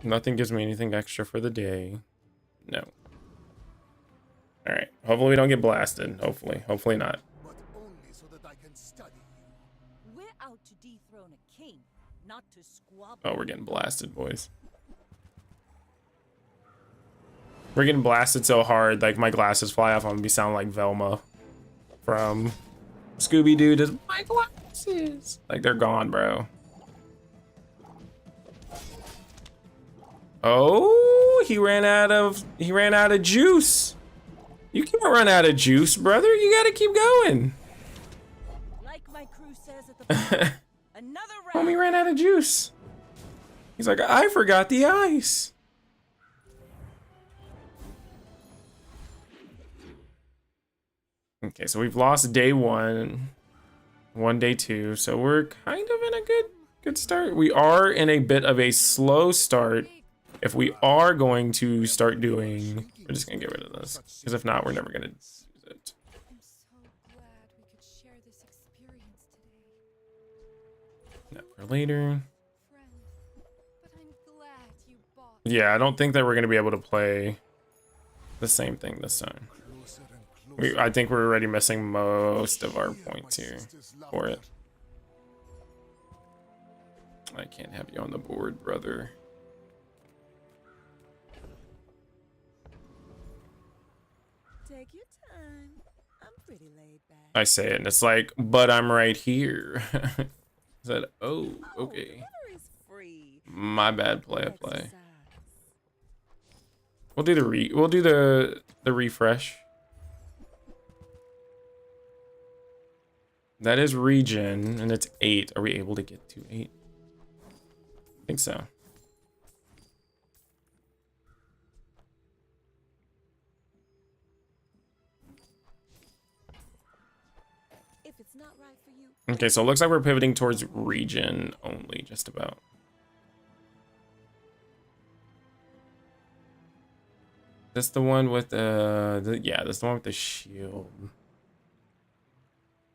Nothing gives me anything extra for the day. No. All right. Hopefully we don't get blasted. Hopefully not. But only so that I can study you. We're out to dethrone a king, not to squabble. Oh, we're getting blasted, boys. We're getting blasted so hard, like my glasses fly off. I'm gonna be sounding like Velma from Scooby-Doo. Just my glasses, like they're gone, bro. Oh, he ran out of juice. You can't run out of juice, brother. You gotta keep going. Like my crew says at the bar, another round. Homie ran out of juice. He's like, I forgot the ice. Okay, so we've lost day one, day two, so we're kind of in a good start. We are in a bit of a slow start. If we are going to start doing, we're just gonna get rid of this, because if not, we're never gonna use it. I'm so glad we could share this experience today. Not for later. Friend, but I'm glad you bought. Yeah, I don't think that we're gonna be able to play the same thing this time. I think we're already missing most of our points here for it. I can't have you on the board, brother. Take your time. I'm pretty laid back. I say it and it's like, but I'm right here. I said, oh, okay. Free. My bad, play. We'll do the refresh. That is region, and it's 8. Are we able to get to 8? I think so. If it's not right for you. Okay, so it looks like we're pivoting towards region only, just about. That's the one with yeah, that's the one with the shield.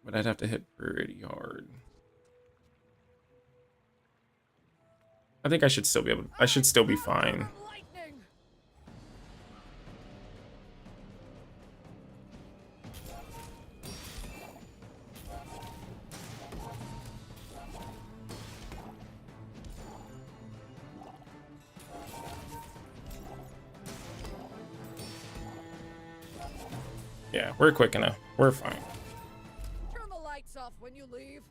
But I'd have to hit pretty hard. I think I should still be able to, I should still be fine. Yeah, we're quick enough. We're fine. Turn the lights off when you leave.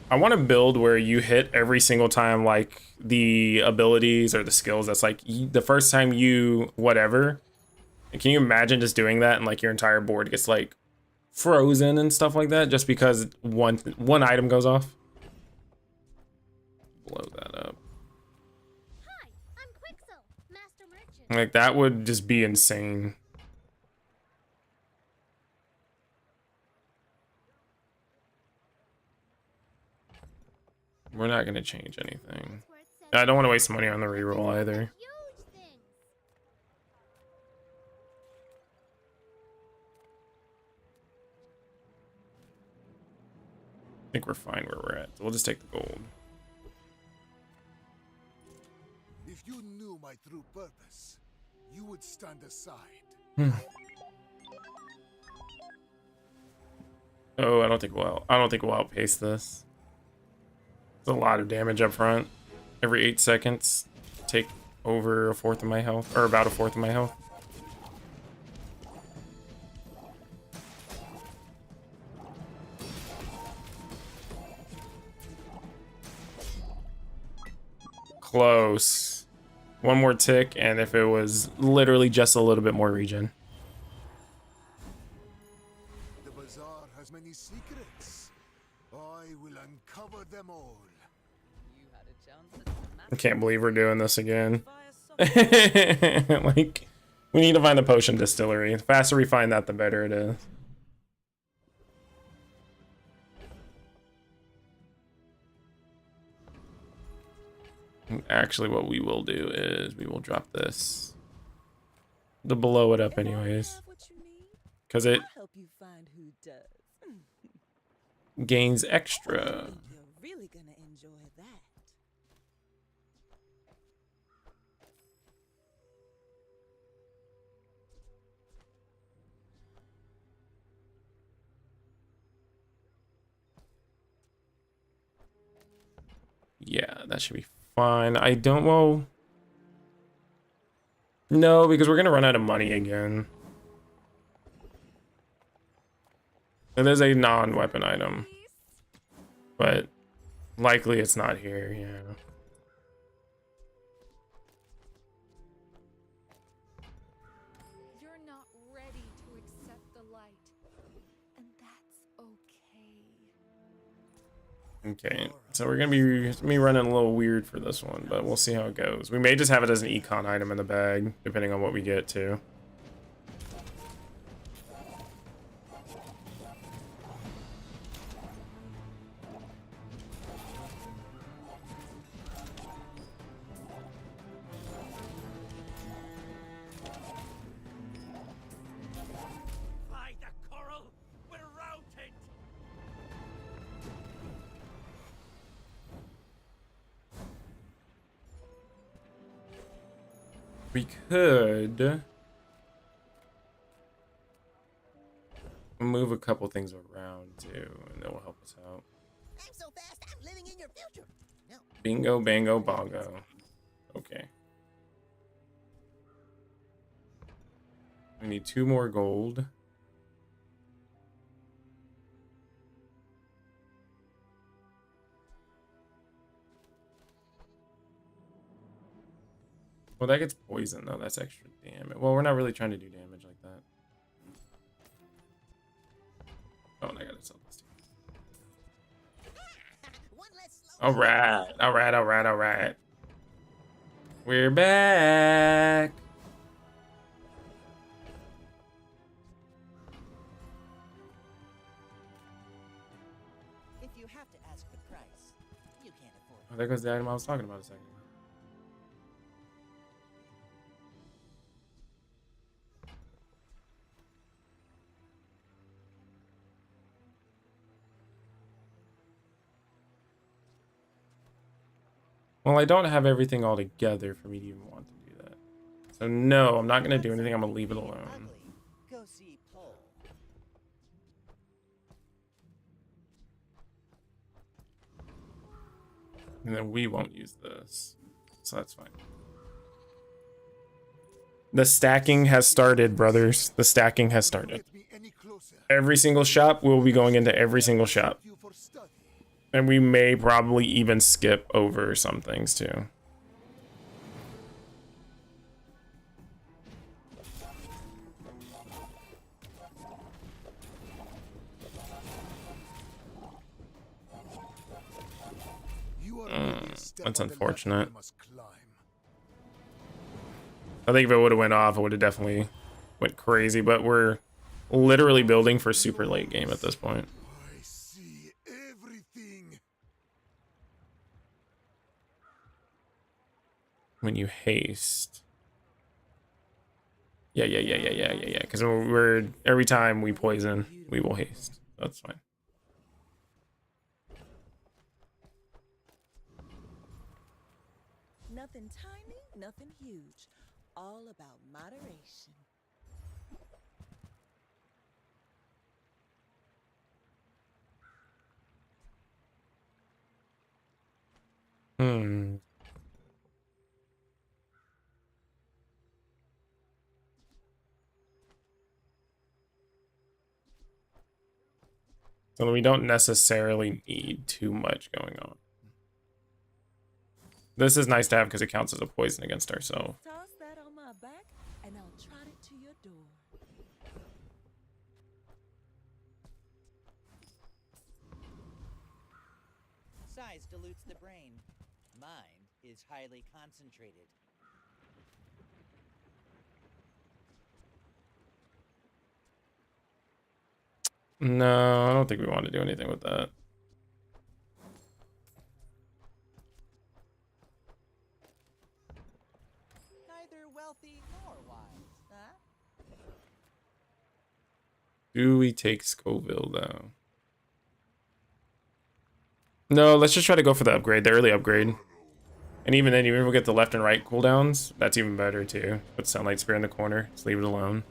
I want to build where you hit every single time, like the abilities or the skills. That's like the first time you whatever. Can you imagine just doing that and like your entire board gets like frozen and stuff like that just because one item goes off? Blow that up. Hi, I'm Quixel, Master Merchant. Like that would just be insane. We're not gonna change anything. I don't want to waste money on the reroll either. I think we're fine where we're at. So we'll just take the gold. If you knew my true purpose, you would stand aside. Oh, I don't think we'll outpace this. It's a lot of damage up front. Every 8 seconds, take over a fourth of my health, or about a fourth of my health. Close. One more tick, and if it was literally just a little bit more regen. The Bazaar has many secrets. I will uncover them all. You had a chance at I can't believe we're doing this again. Like, we need to find the potion distillery. The faster we find that, the better it is. Actually, what we will do is we will drop this to blow it up anyways, because it help you find who does. gains extra. You're really gonna enjoy that. Yeah, that should be fine. I don't, well, no, because we're gonna run out of money again. It is a non-weapon item, but likely it's not here. Yeah. You're not ready to accept the light, and that's okay. Okay, so we're gonna be me running a little weird for this one, but we'll see how it goes. We may just have it as an econ item in the bag, depending on what we get to. By the coral, we're routed. We could move a couple things around too, and that will help us out. I'm so fast, I'm living in your future. No. Bingo, bango, bongo. Okay. We need 2 more gold. Well, that gets poison though. That's extra damage. Well, we're not really trying to do damage like that. Oh, and I gotta sell this too. Alright, alright, alright, alright. We're back. If you have to ask the price, you can't afford it. Oh, there goes the item I was talking about a second ago. Well, I don't have everything all together for me to even want to do that. So no, I'm not gonna do anything. I'm gonna leave it alone. Go see Paul. And then we won't use this. So that's fine. The stacking has started, brothers. The stacking has started. Every single shop, we'll be going into every single shop. And we may probably even skip over some things too. That's unfortunate. I think if it would have went off, it would have definitely went crazy, but we're literally building for super late game at this point. I see everything. When you haste. Yeah. Because we're every time we poison, we will haste. That's fine. Nothing tiny, nothing huge. All about moderation. Hmm. So we don't necessarily need too much going on. This is nice to have because it counts as a poison against ourselves. Toss that on my back, and I'll trot it to your door. Size dilutes the brain. Mine is highly concentrated. No, I don't think we want to do anything with that. Neither wealthy nor wise, huh? Do we take Scoville though? No, let's just try to go for the upgrade, the early upgrade. And even then, even if we get the left and right cooldowns, that's even better too. Put Sunlight Spear in the corner, just leave it alone.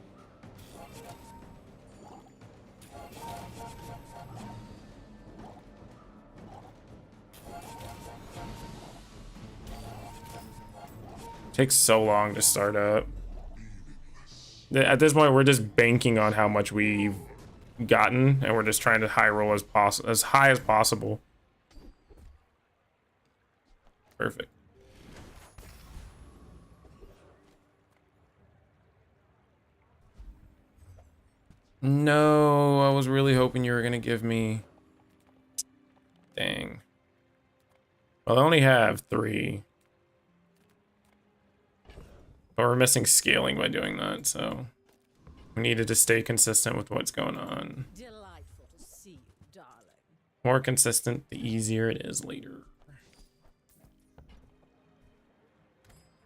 Takes so long to start up. At this point, we're just banking on how much we've gotten, and we're just trying to high roll as high as possible. Perfect. No, I was really hoping you were gonna give me. Dang. Well, I only have 3. But we're missing scaling by doing that, so we needed to stay consistent with what's going on. Delightful to see you, darling. More consistent, the easier it is later.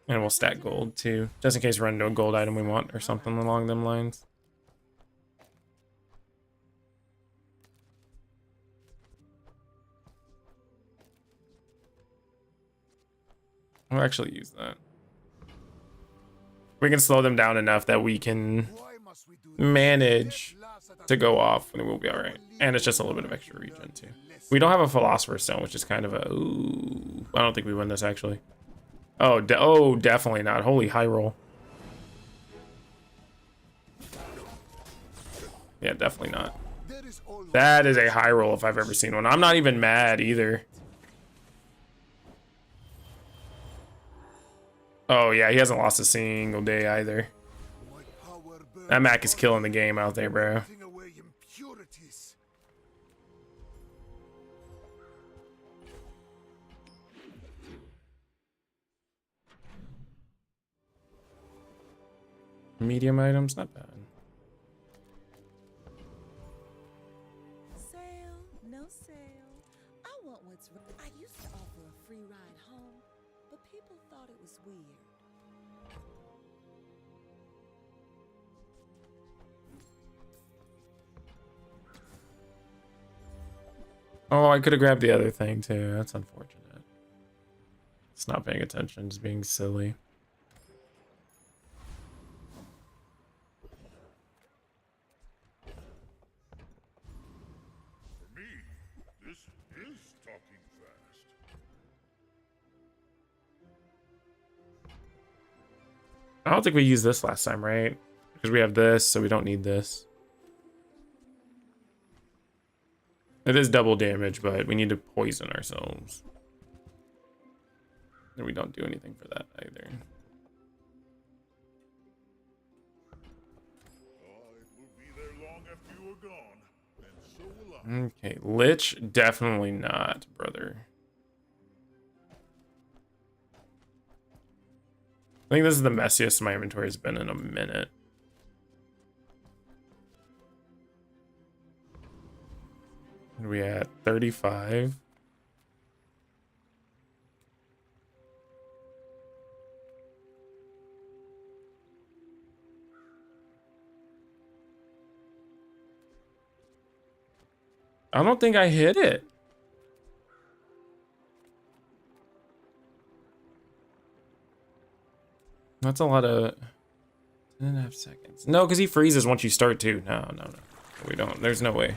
And we'll stack gold too, just in case we run into a gold item we want or something along them lines. We'll actually use that. We can slow them down enough that we can manage to go off and we'll be all right. And it's just a little bit of extra regen too. We don't have a Philosopher's Stone, which is kind of a, ooh, I don't think we win this actually. Oh, definitely not. Holy high roll. Yeah, definitely not. That is a high roll if I've ever seen one. I'm not even mad either. Oh yeah, he hasn't lost a single day either. That Mac is killing the game out there, bro. Medium items, not bad. Sale, no sale. I want what's right. I used to offer a free ride home, but people thought it was weird. Oh, I could have grabbed the other thing too. That's unfortunate. It's not paying attention, just being silly. For me, this is talking fast. I don't think we used this last time, right? Because we have this, so we don't need this. It is double damage, but we need to poison ourselves. And we don't do anything for that either. It will be there long after you are gone, and so will I. Okay, Lich, definitely not, brother. I think this is the messiest my inventory has been in a minute. What are we at? 35. I don't think I hit it. That's a lot of 10.5 seconds. No, because he freezes once you start too. No. We don't. There's no way.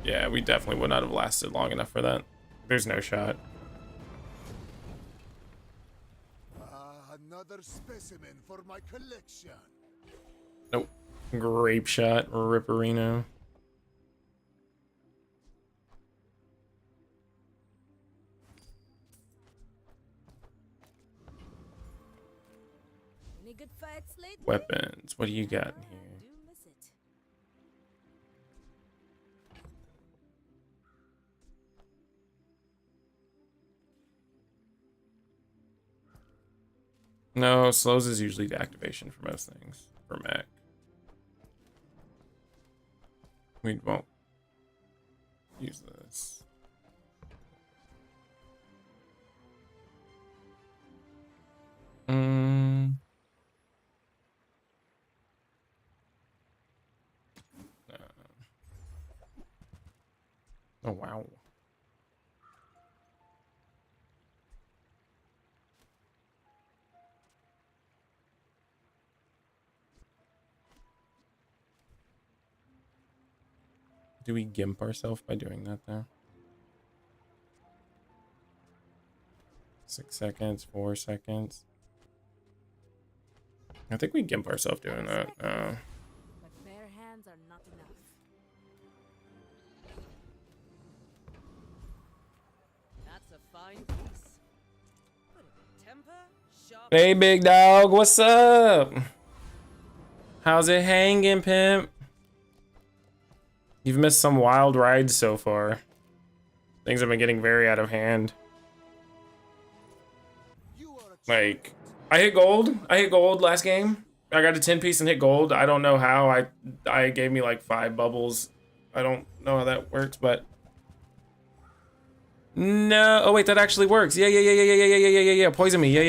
Yeah, we definitely would not have lasted long enough for that. There's no shot. Another specimen for my collection. Nope. Grape shot, Ripperino. Any good fights lately? Weapons. What do you got in here? I do miss it. No, slows is usually the activation for most things. For Mac. We won't use this. Oh, wow. Do we gimp ourselves by doing that though? 6 seconds, 4 seconds. I think we gimp ourselves doing that. But bare hands are not enough. That's a fine piece. Put it in temper, sharp. Hey, big dog, what's up? How's it hanging, pimp? You've missed some wild rides so far. Things have been getting very out of hand. Like, I hit gold. I hit gold last game. I got a 10 piece and hit gold. I don't know how. I gave me like 5 bubbles. I don't know how that works, but no. Oh wait, that actually works. Yeah. Poison me. Yeah.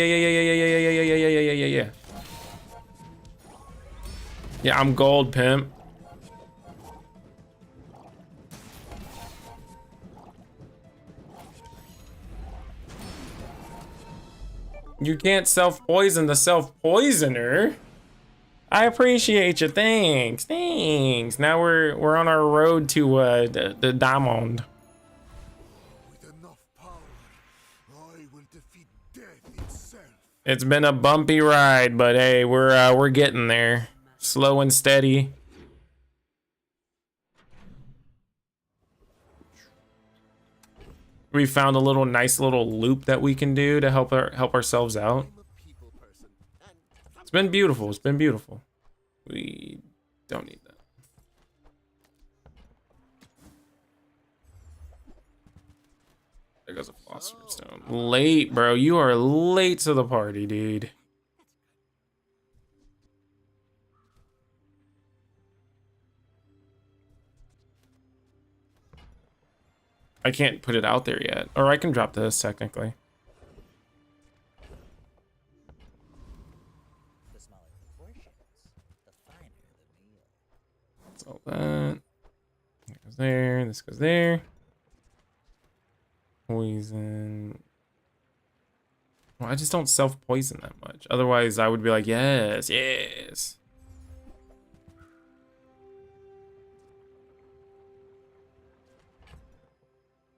Yeah, I'm gold, pimp. You can't self-poison the self-poisoner. I appreciate you. Thanks. Now we're on our road to the diamond. With enough power, I will defeat death itself. It's been a bumpy ride, but hey, we're getting there. Slow and steady. We found a nice little loop that we can do to help ourselves out. It's been beautiful. We don't need that. There goes a philosopher's stone. Late, bro. You are late to the party, dude. I can't put it out there yet. Or I can drop this, technically. The smaller the portions, the finer the meal. That's all that. That goes there. This goes there. Poison. Well, I just don't self-poison that much. Otherwise, I would be like, yes.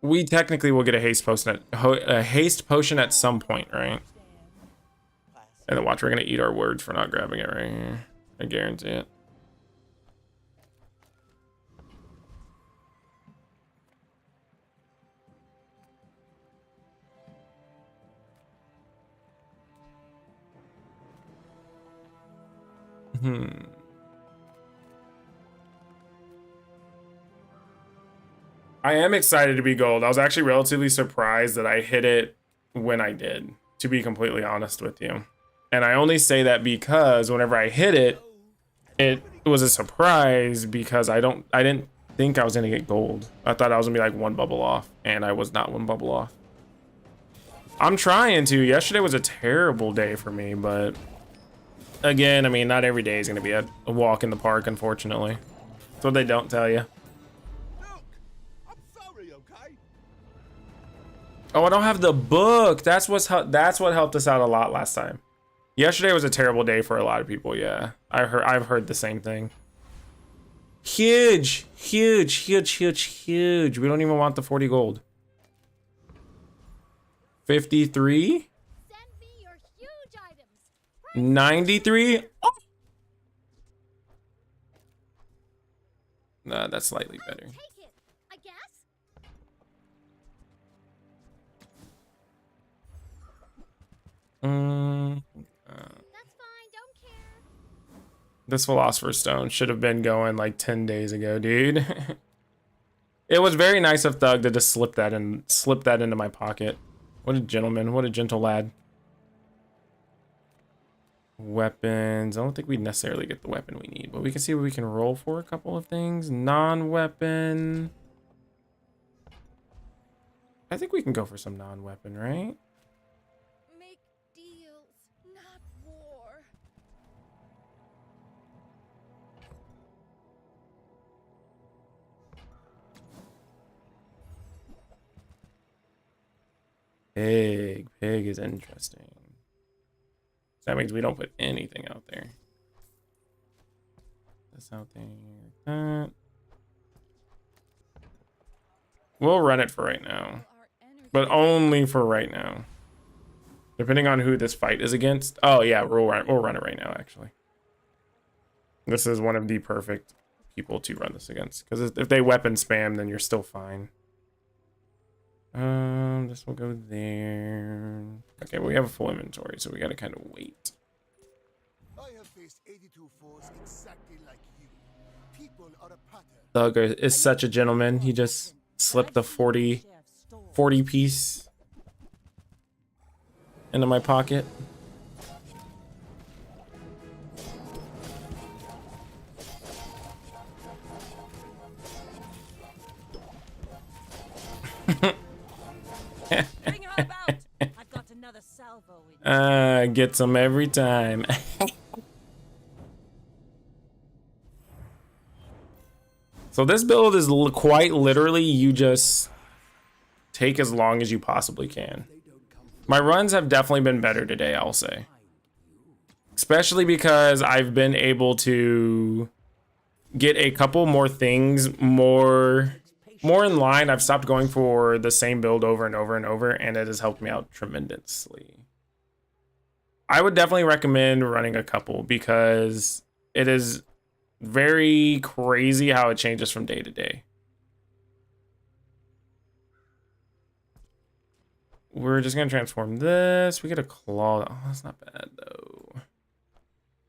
We technically will get a haste potion at some point, right? And then watch, we're gonna eat our words for not grabbing it right here. I guarantee it. I am excited to be gold. I was actually relatively surprised that I hit it when I did, to be completely honest with you. And I only say that because whenever I hit it, it was a surprise because I didn't think I was gonna get gold. I thought I was gonna be like 1 bubble off, and I was not 1 bubble off. I'm trying to. Yesterday was a terrible day for me, but again, I mean, not every day is gonna be a walk in the park, unfortunately. That's what they don't tell you. Oh, I don't have the book. That's what helped us out a lot last time. Yesterday was a terrible day for a lot of people. Yeah, I've heard the same thing. Huge. We don't even want the 40 gold. 53. Send me your huge items. 93. Oh. Nah, that's slightly better. Take it, I guess. That's fine, don't care. This Philosopher's Stone should have been going like 10 days ago, dude. It was very nice of Thug to just slip that into my pocket. What a gentleman, what a gentle lad. Weapons. I don't think we necessarily get the weapon we need, but we can see what we can roll for a couple of things. Non-weapon. I think we can go for some non-weapon, right? Make deals, not war. Pig is interesting. That means we don't put anything out there. This out there. That. We'll run it for right now. But only for right now. Depending on who this fight is against. Oh yeah, we'll run it right now, actually. This is one of the perfect people to run this against. Because if they weapon spam, then you're still fine. This will go there. Okay, we have a full inventory, so we gotta kind of wait. I have faced 82 foes exactly like you. People are a pattern. Thug is such a gentleman. He just slipped the 40 piece into my pocket. Bring her about. I've got another salvo in. Gets them every time. So this build is quite literally you just take as long as you possibly can. My runs have definitely been better today, I'll say. Especially because I've been able to get a couple more things more in line. I've stopped going for the same build over and over and over, and it has helped me out tremendously. I would definitely recommend running a couple because it is very crazy how it changes from day to day. We're just gonna transform this. We get a claw. Oh, that's not bad though.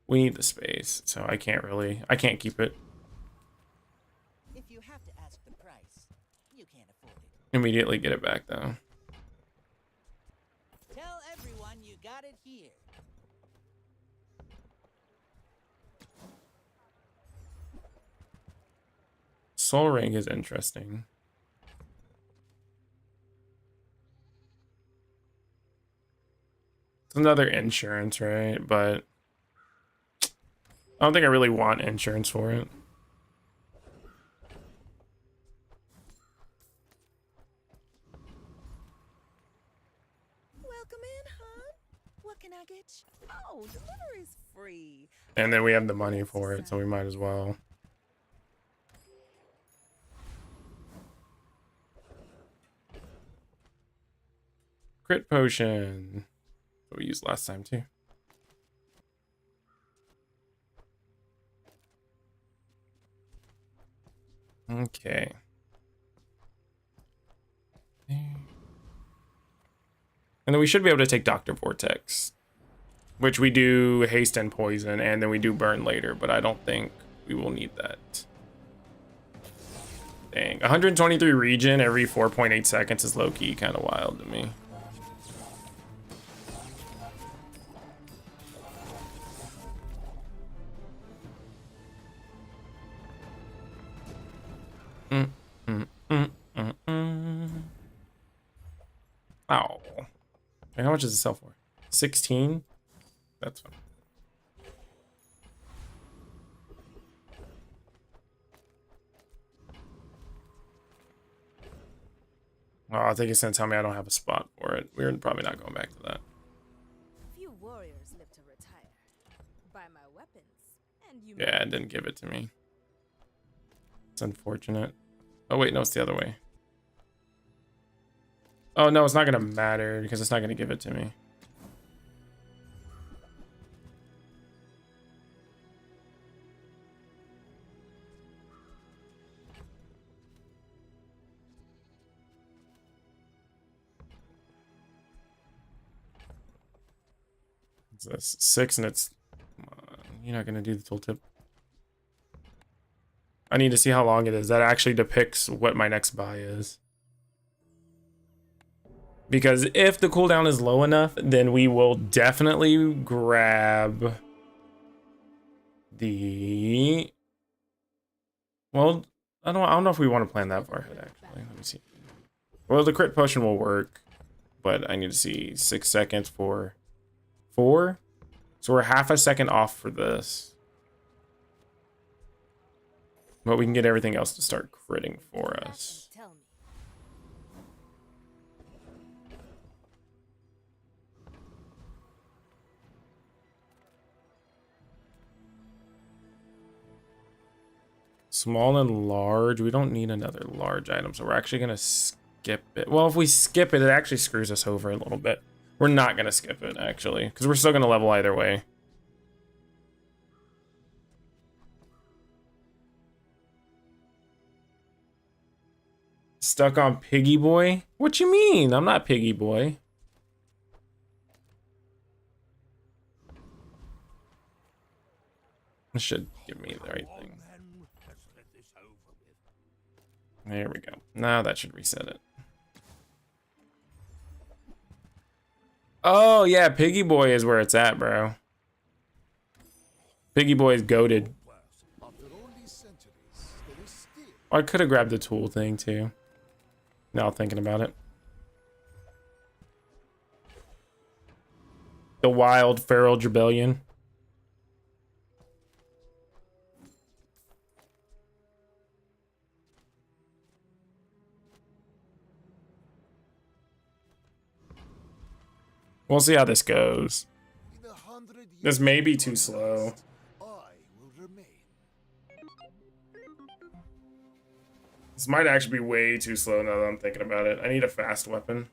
We need the space, so I can't keep it. If you have to ask the price, you can't afford it. Immediately get it back though. Tell everyone you got it here. Soul Ring is interesting. It's another insurance, right? But I don't think I really want insurance for it. Welcome in, hon. What can I get you? Oh, delivery's free. And then we have the money for it, so we might as well. Crit potion. What we used last time too. Okay. And then we should be able to take Dr. Vortex, which we do haste and poison, and then we do burn later, but I don't think we will need that. Dang, 123 regen every 4.8 seconds is low-key kind of wild to me. Ow. Hey, how much does it sell for? 16? That's fine. Oh, I think it's gonna tell me I don't have a spot for it. We're probably not going back to that. Few warriors live to retire. Buy my weapons, and you. Yeah, it didn't give it to me. It's unfortunate. Oh wait, no, it's the other way. Oh, no, it's not going to matter because it's not going to give it to me. It's 6 and it's... Come on, you're not going to do the tooltip. I need to see how long it is. That actually depicts what my next buy is. Because if the cooldown is low enough, then we will definitely grab the... Well, I don't know if we want to plan that far ahead, actually. Let me see. Well, the crit potion will work, but I need to see 6 seconds for 4. So we're half a second off for this. But we can get everything else to start critting for us. Small and large. We don't need another large item, so we're actually going to skip it. Well, if we skip it, it actually screws us over a little bit. We're not going to skip it, actually, because we're still going to level either way. Stuck on Piggy Boy? What you mean? I'm not Piggy Boy. This should give me the right thing. There we go. Now that should reset it. Oh, yeah, Piggy Boy is where it's at, bro. Piggy Boy is goated. I could have grabbed the tool thing, too. Now thinking about it. The Wild Feral Rebellion. We'll see how this goes. This may be too slow. This might actually be way too slow now that I'm thinking about it. I need a fast weapon.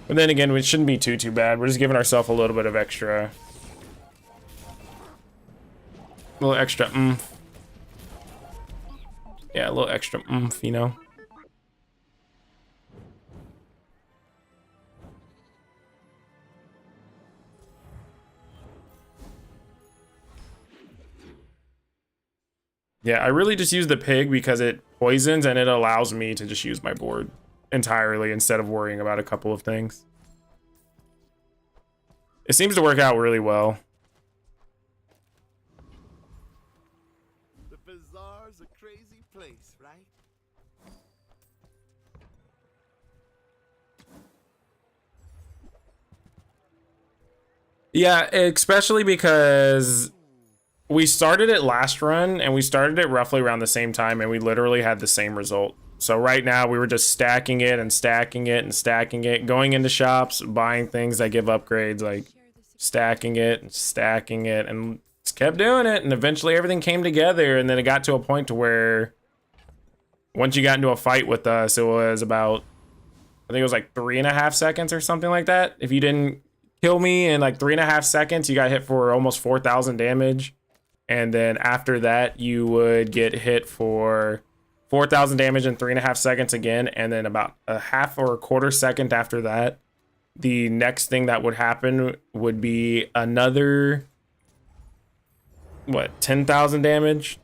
But then again, it shouldn't be too bad. We're just giving ourselves a little bit of extra. A little extra oomph. Yeah, a little extra oomph, you know? Yeah, I really just use the pig because it poisons and it allows me to just use my board entirely instead of worrying about a couple of things. It seems to work out really well. The Bazaar's a crazy place, right? Yeah, especially because we started it last run and we started it roughly around the same time and we literally had the same result. So right now we were just stacking it and stacking it and stacking it, going into shops, buying things that give upgrades, like stacking it and just kept doing it. And eventually everything came together, and then it got to a point to where once you got into a fight with us, it was about, I think it was like 3.5 seconds or something like that. If you didn't kill me in like 3.5 seconds, you got hit for almost 4,000 damage. And then after that, you would get hit for 4,000 damage in 3.5 seconds again. And then about a half or a quarter second after that, the next thing that would happen would be another, what, 10,000 damage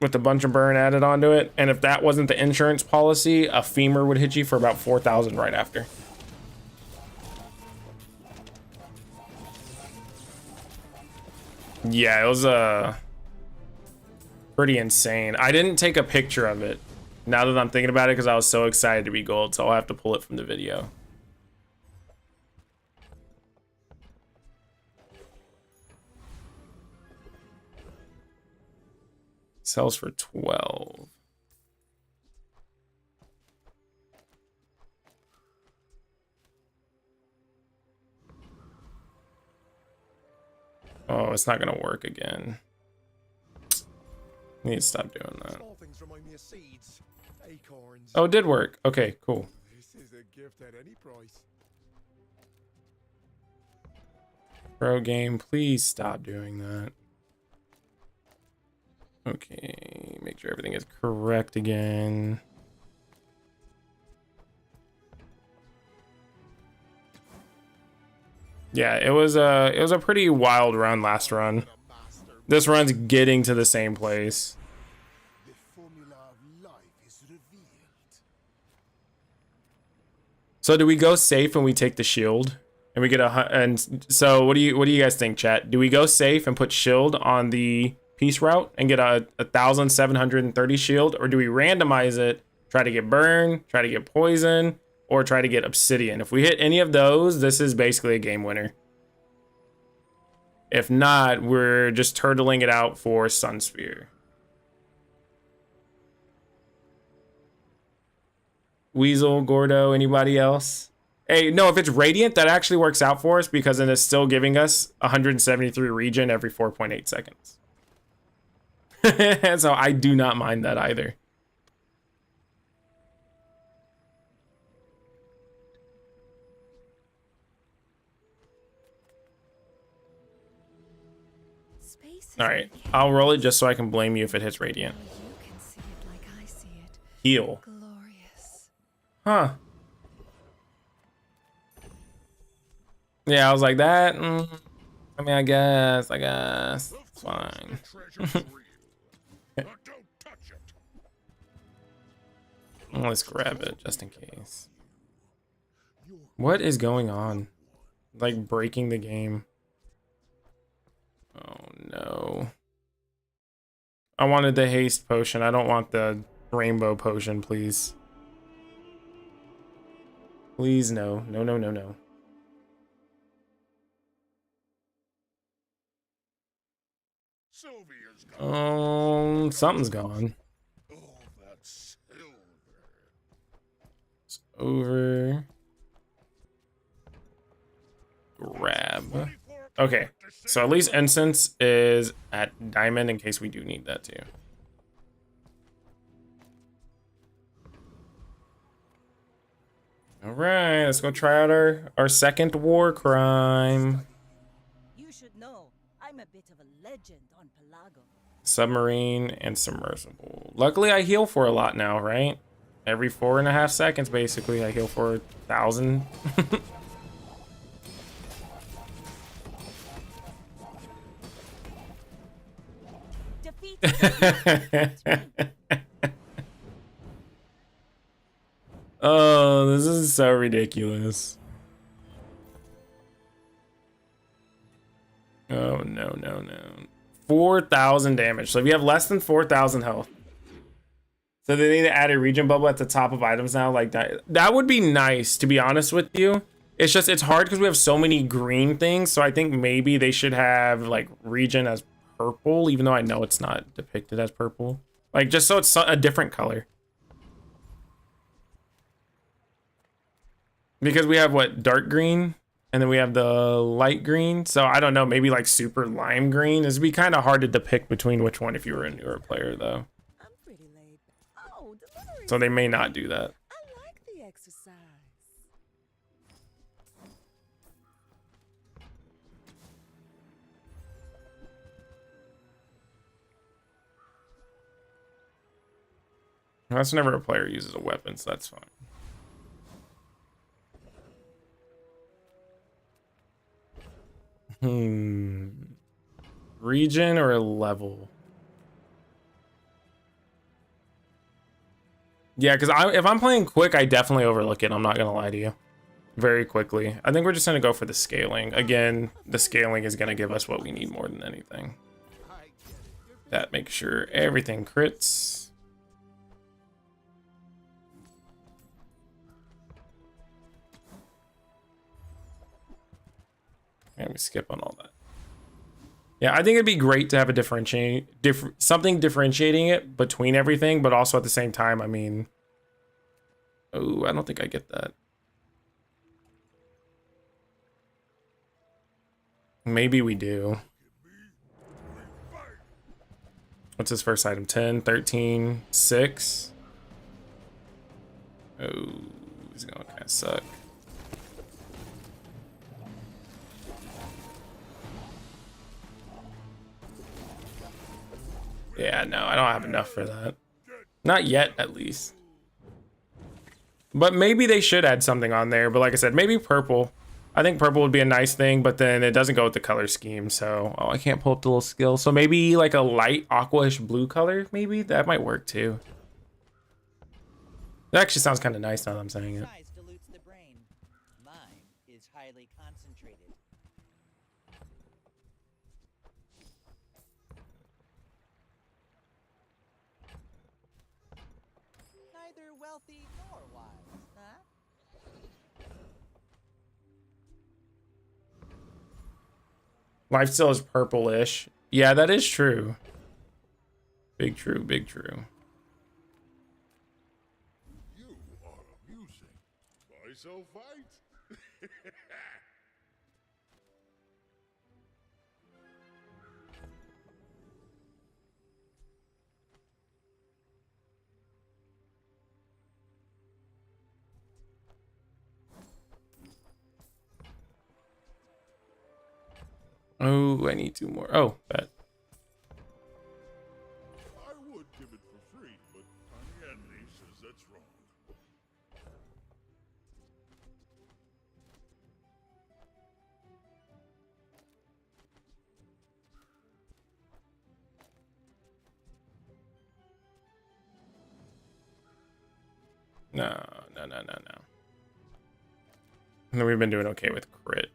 with a bunch of burn added onto it. And if that wasn't the insurance policy, a femur would hit you for about 4,000 right after. Yeah, it was pretty insane. I didn't take a picture of it now that I'm thinking about it because I was so excited to be gold, so I'll have to pull it from the video. Sells for 12. Oh, it's not gonna work again. I need to stop doing that. Oh, it did work. Okay, cool. a gift at any price. Pro game, please stop doing that. Okay, make sure everything is correct again. Yeah, it was a pretty wild run last run. This run's getting to the same place. The formula of life is revealed. So do we go safe and we take the shield? And we get and so what do you guys think, chat? Do we go safe and put shield on the peace route and get a 1,730 shield, or do we randomize it, try to get burn, try to get poison, or try to get obsidian? If we hit any of those, this is basically a game winner. If not, we're just turtling it out for Sunsphere. Weasel, Gordo, anybody else? Hey, no, if it's Radiant, that actually works out for us because then it's still giving us 173 regen every 4.8 seconds. So I do not mind that either. All right, I'll roll it just so I can blame you if it hits Radiant. You can see it like I see it. Heal. Glorious. Huh. Yeah, I was like that. I mean, I guess. It's fine. Let's grab it just in case. What is going on? Like breaking the game. Oh no. I wanted the haste potion. I don't want the rainbow potion, please. Please, no. No, no, no, no. Something's gone. Oh, that's silver. It's over. Grab. Okay, so at least incense is at diamond in case we do need that too. All right, let's go try out our second war crime. You should know, I'm a bit of a legend on Pelago. Submarine and submersible. Luckily, I heal for a lot now, right? Every 4.5 seconds, basically, I heal for 1,000. Oh, this is so ridiculous. Oh, no, no, no. 4,000 damage. So if you have less than 4,000 health. So they need to add a regen bubble at the top of items now. Like that. That would be nice, to be honest with you. It's just, it's hard because we have so many green things. So I think maybe they should have like regen as purple, even though I know it's not depicted as purple. Like just so it's a different color. Because we have what, dark green, and then we have the light green. So I don't know, maybe like super lime green. It'd be kind of hard to depict between which one if you were a newer player though. I'm pretty laid back. Oh, delivery. So they may not do that. I like the exercise. That's whenever a player uses a weapon, so that's fine. Region or a level? Yeah, because if I'm playing quick, I definitely overlook it. I'm not gonna lie to you. Very quickly. I think we're just gonna go for the scaling. Again, the scaling is gonna give us what we need more than anything. That makes sure everything crits. And we skip on all that. Yeah, I think it'd be great to have a something differentiating it between everything, but also at the same time, I mean, oh, I don't think I get that. Maybe we do. What's his first item? 10, 13, 6. Oh, is gonna kind of suck. Yeah, no, I don't have enough for that. Not yet, at least. But maybe they should add something on there. But like I said, maybe purple. I think purple would be a nice thing, but then it doesn't go with the color scheme. So, oh, I can't pull up the little skill. So maybe like a light aquaish blue color, maybe? That might work too. That actually sounds kind of nice now that I'm saying it. Size dilutes the brain. Mine is highly concentrated. Neither wealthy nor wise, huh? Life still is purplish. Yeah, that is true. Big true, big true. You are amusing. Why so fight? Oh, I need 2 more. Oh, bet. I would give it for free, but Annie says that's wrong. No. And we've been doing okay with crit.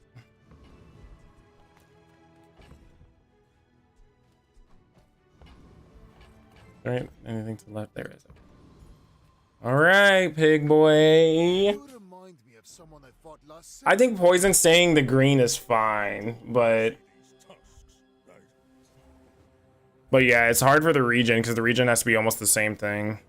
All right, anything to the left? There is. All right, pig boy. You remind me of someone I fought last I think poison staying the green is fine, but yeah, it's hard for the region because the region has to be almost the same thing.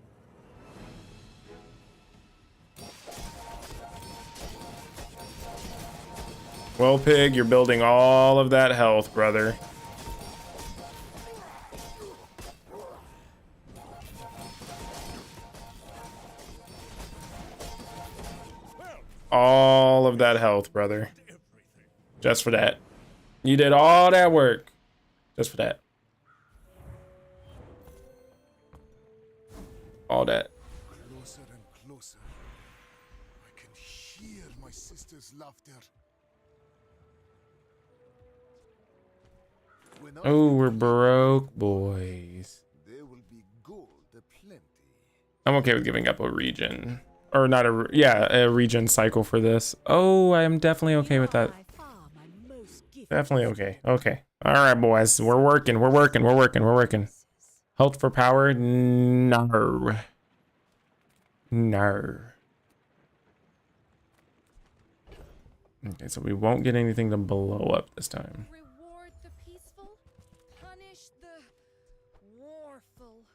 Well, pig, you're building all of that health, brother. All of that health, brother. Just for that. You did all that work. Just for that. All that. Closer and closer. I can hear my sister's laughter. When I Oh, think we're of broke, boys. there will be gold aplenty. I'm okay with giving up a region. Or not a, yeah, a region cycle for this. Oh, I am definitely okay with that. Definitely okay. Okay. All right, boys. We're working. Health for power? No. No. Okay, so we won't get anything to blow up this time. Reward the peaceful, punish the warful.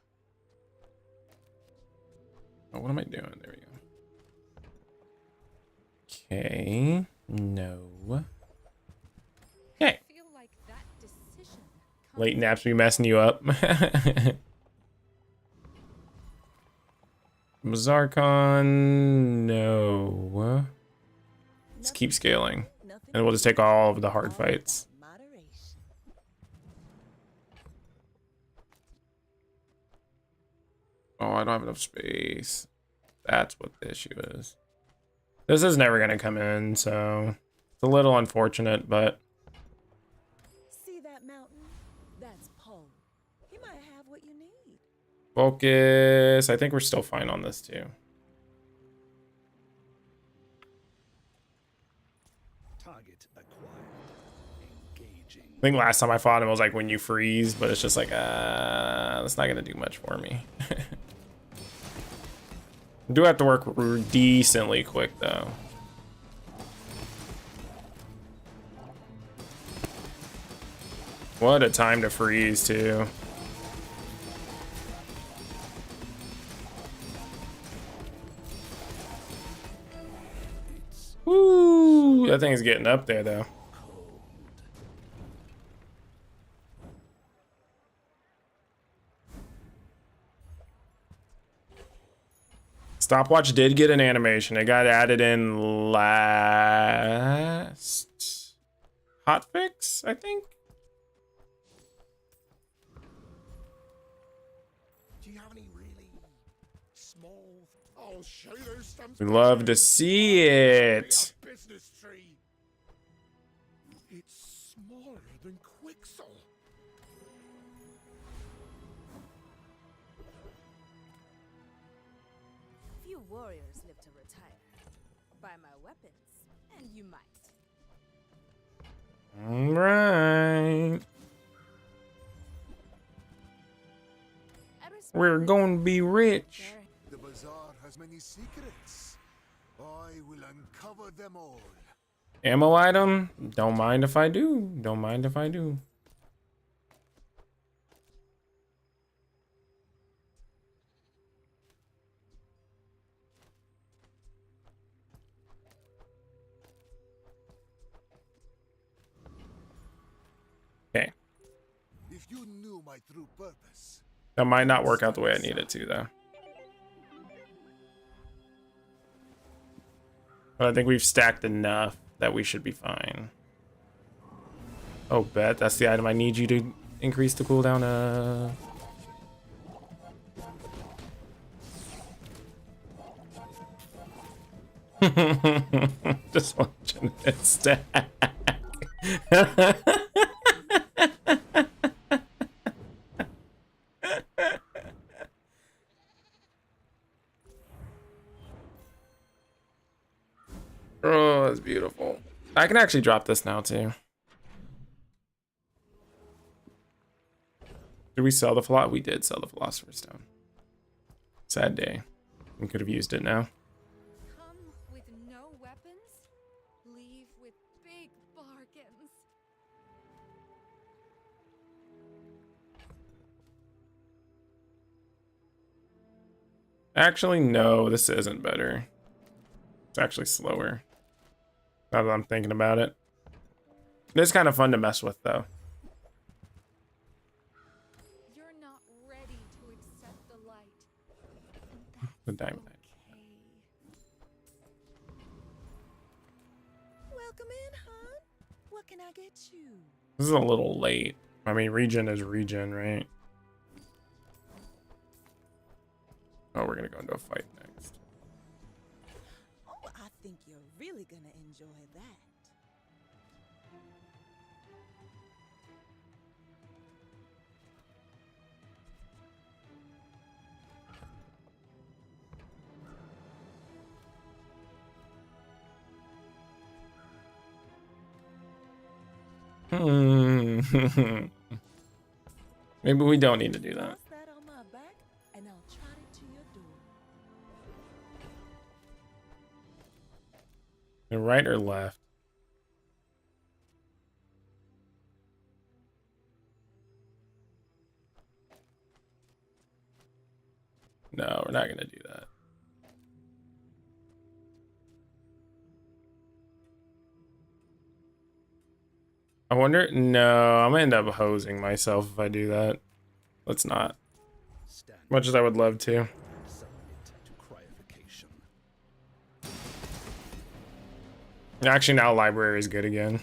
Oh, what am I doing? There we go. Okay. No. Okay. I feel like that decision Late naps be messing you up. Bazarcon, no. Let's keep scaling. And we'll just take all of the hard fights. Oh, I don't have enough space. That's what the issue is. This is never going to come in, so it's a little unfortunate, but... See that mountain? That's Poe. He might have what you need. Focus. I think we're still fine on this, too. Target acquired. Engaging. I think last time I fought him, it was like when you freeze, but it's just like, that's not going to do much for me. Do have to work decently quick, though. What a time to freeze, too. Woo! That thing's getting up there, though. Stopwatch did get an animation. It got added in last hotfix, I think. Do you have any really small? I'll show you those stumps. We love to see it. Business tree. It's smaller than Quixel. Few warriors live to retire. Buy my weapons, and you might. All right. We're going to be rich. The bazaar has many secrets. I will uncover them all. Ammo item? Don't mind if I do. Don't mind if I do. Okay. If you knew my true purpose. That might not work out the way I need it to, though. But I think we've stacked enough that we should be fine. Oh, bet. That's the item I need you to increase the cooldown of. Just watching it stack. Oh, that's beautiful. I can actually drop this now, too. Did we sell the philosopher? We did sell the philosopher's stone. Sad day. We could have used it now. Come with no weapons, leave with big bargains. Actually, no, this isn't better. It's actually slower. Now that I'm thinking about it. It is kind of fun to mess with, though. You're not ready to accept the light. And that's The diamond. okay. Welcome in, hon. What can I get you? This is a little late. I mean, regen is regen, right? Oh, we're gonna go into a fight next. Oh, I think you're really gonna enjoy that. Maybe we don't need to do that. Toss that on my back, and I'll trot it to your door. The right or left? No, we're not gonna do that. I wonder. No, I'm gonna end up hosing myself if I do that. Let's not. Much as I would love to. Actually, now library is good again.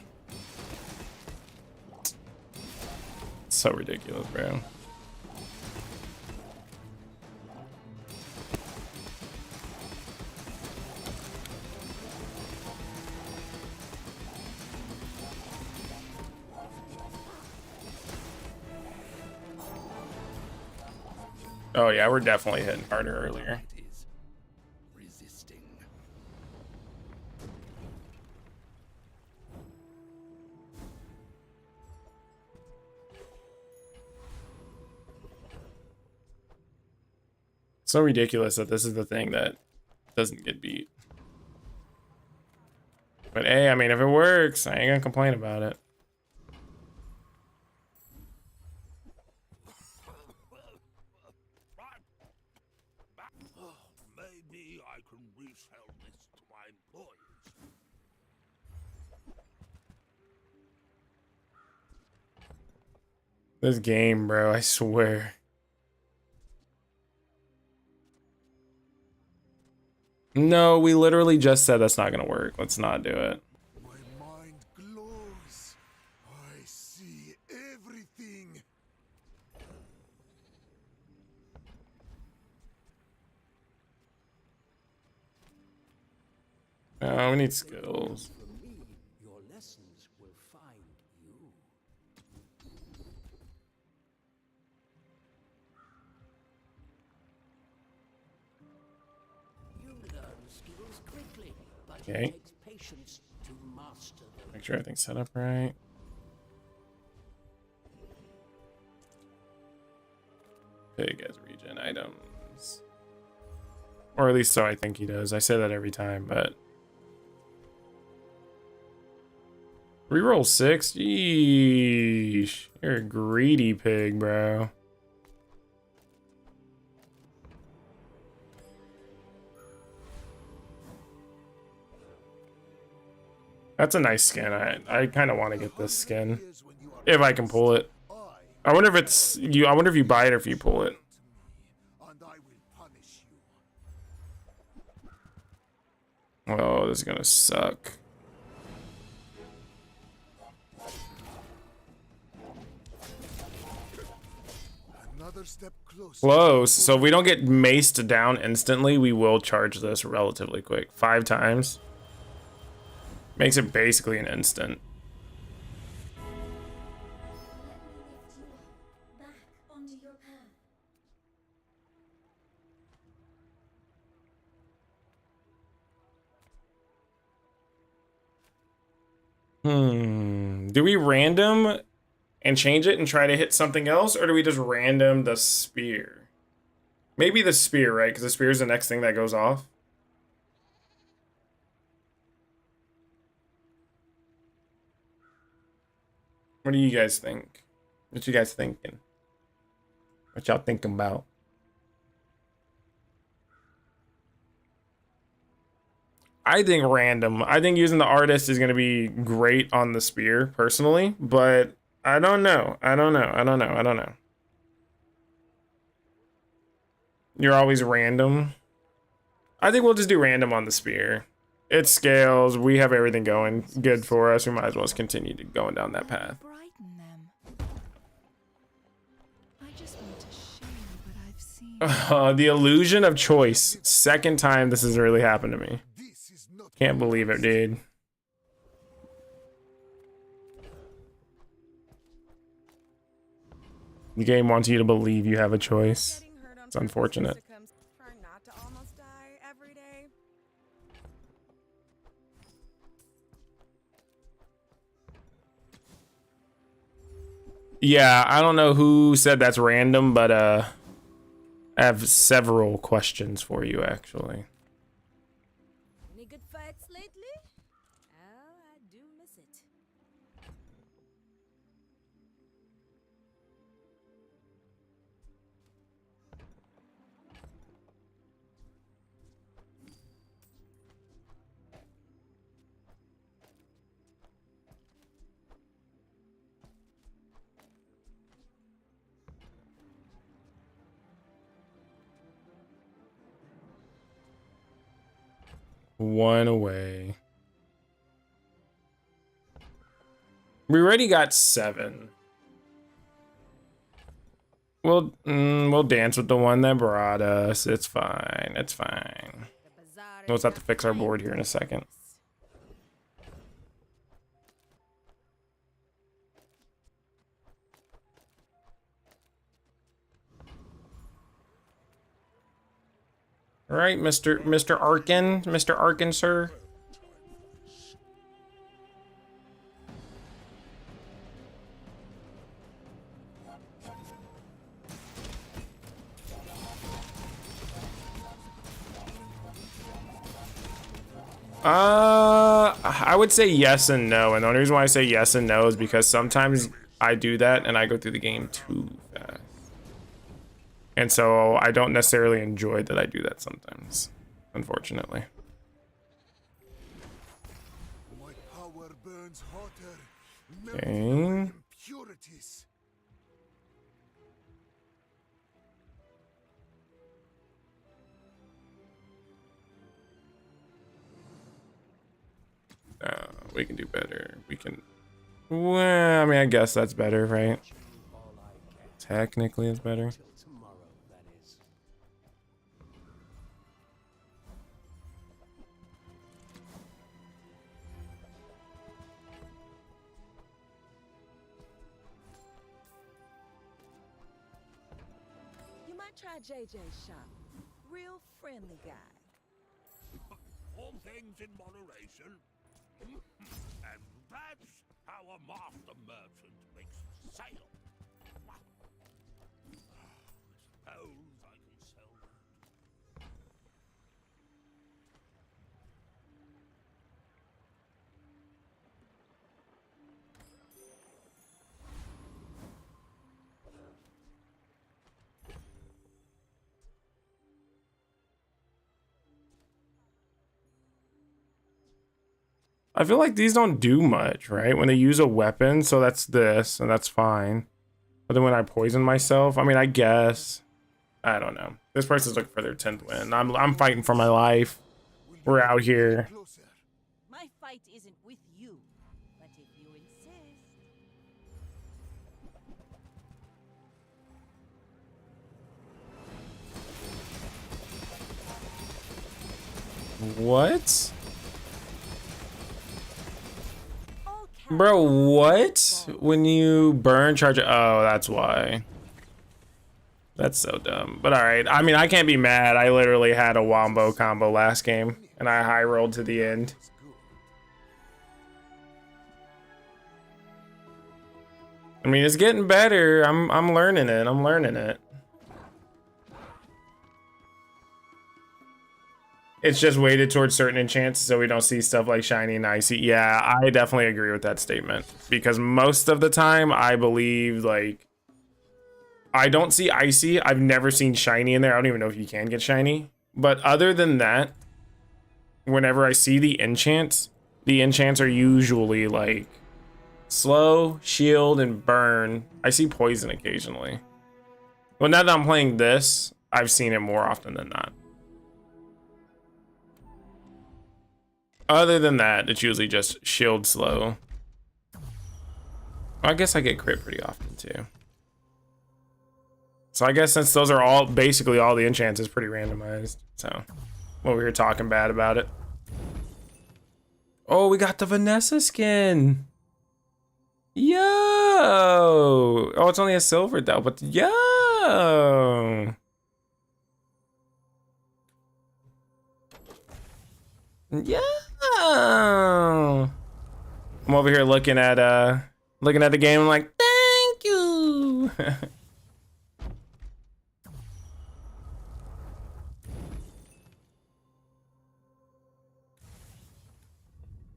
It's so ridiculous, bro. Oh yeah, we're definitely hitting harder earlier. Resisting. So ridiculous that this is the thing that doesn't get beat. But hey, I mean, if it works, I ain't gonna complain about it. Maybe I can resell this to my employees. This game, bro, I swear. No, we literally just said that's not gonna work. Let's not do it. My mind glows. I see everything. Oh, we need skills. From me, your lessons will find you. You learn skills quickly, but Okay. it takes patience to master them. Make sure everything's set up right. Pig as regen items. Or at least so I think he does. I say that every time, but... Reroll 6? Yeesh. You're a greedy pig, bro. That's a nice skin. I kind of want to get this skin. If I can pull it. I wonder if it's... I wonder if you buy it or if you pull it. And I will punish you. Oh, this is gonna suck. Another step closer. Close. So if we don't get maced down instantly, we will charge this relatively quick. 5 times. Makes it basically an instant. Back onto your path. Do we random and change it and try to hit something else, or do we just random the spear? Maybe the spear, right? Because the spear is the next thing that goes off. What do you guys think? What you guys thinking? What y'all thinking about? I think random. I think using the artist is going to be great on the spear, personally, but I don't know. I don't know. You're always random. I think we'll just do random on the spear. It scales. We have everything going good for us. We might as well just continue to going down that path. Brighten them. I just want to share what I've seen. The illusion of choice. Second time this has really happened to me. Can't believe it, dude. The game wants you to believe you have a choice. It's unfortunate. Trying not to almost die every day. Yeah, I don't know who said that's random, but I have several questions for you, actually. Any good fights lately? Oh, I do miss it. One away. We already got 7. We'll dance with the one that brought us. It's fine. It's fine. We'll just have to fix our board here in a second. All right, Mr. Arkin, sir. I would say yes and no, and the only reason why I say yes and no is because sometimes I do that and I go through the game too fast. And so I don't necessarily enjoy that I do that sometimes, unfortunately. My power burns hotter. Okay. Impurities. We can do better. We can. Well, I mean, I guess that's better, right? Technically, it's better. You might try JJ's shop. Real friendly guy. All things in moderation. And that's how a master merchant makes a sale. I suppose I can sell that. I feel like these don't do much, right? When they use a weapon, so that's this, and that's fine. But then when I poison myself, I mean, I guess. I don't know. This person's looking for their 10th win. I'm fighting for my life. We're out here. My fight isn't with you, but if you insist. What? Bro, what? When you burn, charge it. Oh, that's why. That's so dumb. But alright. I mean, I can't be mad. I literally had a wombo combo last game, and I high rolled to the end. I mean, it's getting better. I'm learning it. I'm learning it. It's just weighted towards certain enchants, so we don't see stuff like shiny and icy. Yeah, I definitely agree with that statement. Because most of the time, I believe, like, I don't see icy. I've never seen shiny in there. I don't even know if you can get shiny. But other than that, whenever I see the enchants are usually, like, slow, shield, and burn. I see poison occasionally. Well, now that I'm playing this, I've seen it more often than not. Other than that, it's usually just shield slow. I guess I get crit pretty often too. So I guess since those are all basically all the enchants is pretty randomized. So over here talking bad about it. Oh, we got the Vanessa skin. Yo. Oh, it's only a silver though, but yo. Yeah. I'm over here looking at the game. I'm like, thank you.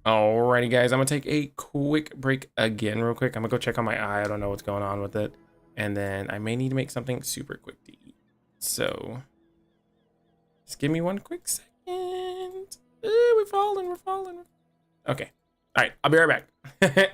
Alrighty, guys. I'm gonna take a quick break again, real quick. I'm gonna go check on my eye. I don't know what's going on with it, and then I may need to make something super quick to eat. So, just give me one quick second. We're falling. We're falling. Okay. All right. I'll be right back.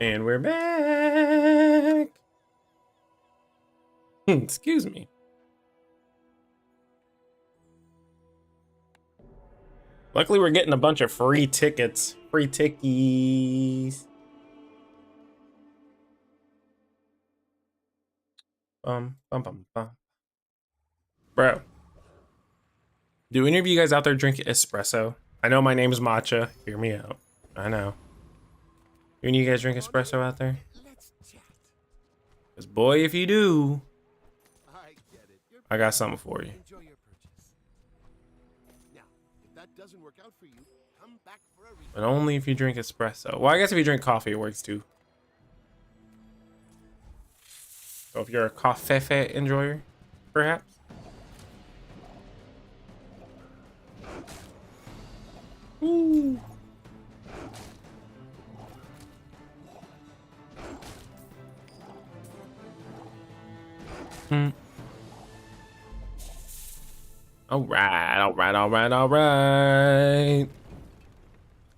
And we're back. Excuse me. Luckily, we're getting a bunch of free tickets. Free tickies. Bum, bum, bum, bum. Bro. Do any of you guys out there drink espresso? I know my name is Matcha. Hear me out. I know. Do any of you guys drink espresso out there? Because boy, if you do, I got something for you. Enjoy your purchase. Now, if that doesn't work out for you, come back for a But only if you drink espresso. Well, I guess if you drink coffee, it works too. So if you're a coffee enjoyer, perhaps. Ooh. All right.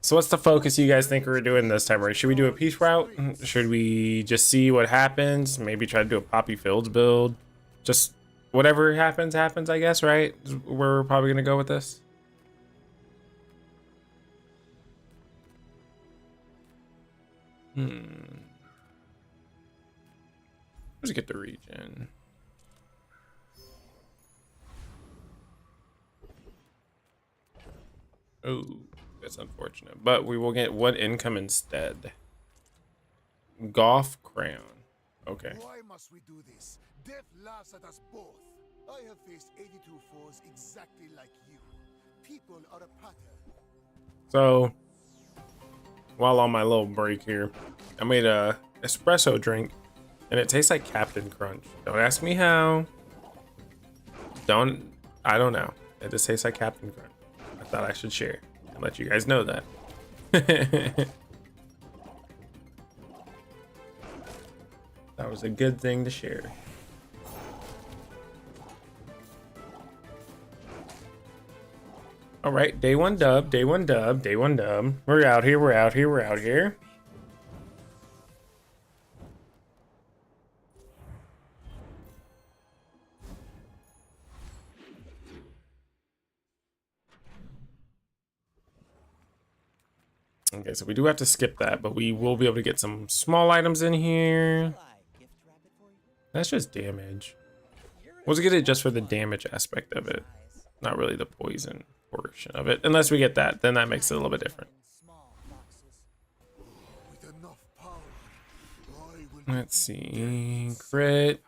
So what's the focus you guys think we're doing this time? Right? Should we do a peace route? Should we just see what happens? Maybe try to do a Poppy Fields build? Just whatever happens, I guess, right? Is where we're probably gonna go with this. Let's get the region. Oh, that's unfortunate. But we will get one income instead. Golf Crown. Okay. Why must we do this? Death laughs at us both. I have faced 82 foes exactly like you. People are a pattern. So, while on my little break here, I made a espresso drink, and it tastes like Captain Crunch. Don't ask me how. I don't know. It just tastes like Captain Crunch. I thought I should share and let you guys know that. That was a good thing to share. All right, day one dub, day one dub, day one dub. We're out here, we're out here, we're out here. Okay, so we do have to skip that, but we will be able to get some small items in here. That's just damage. We'll just get it just for the damage aspect of it. Not really the poison portion of it. Unless we get that, then that makes it a little bit different. Let's see. Crit.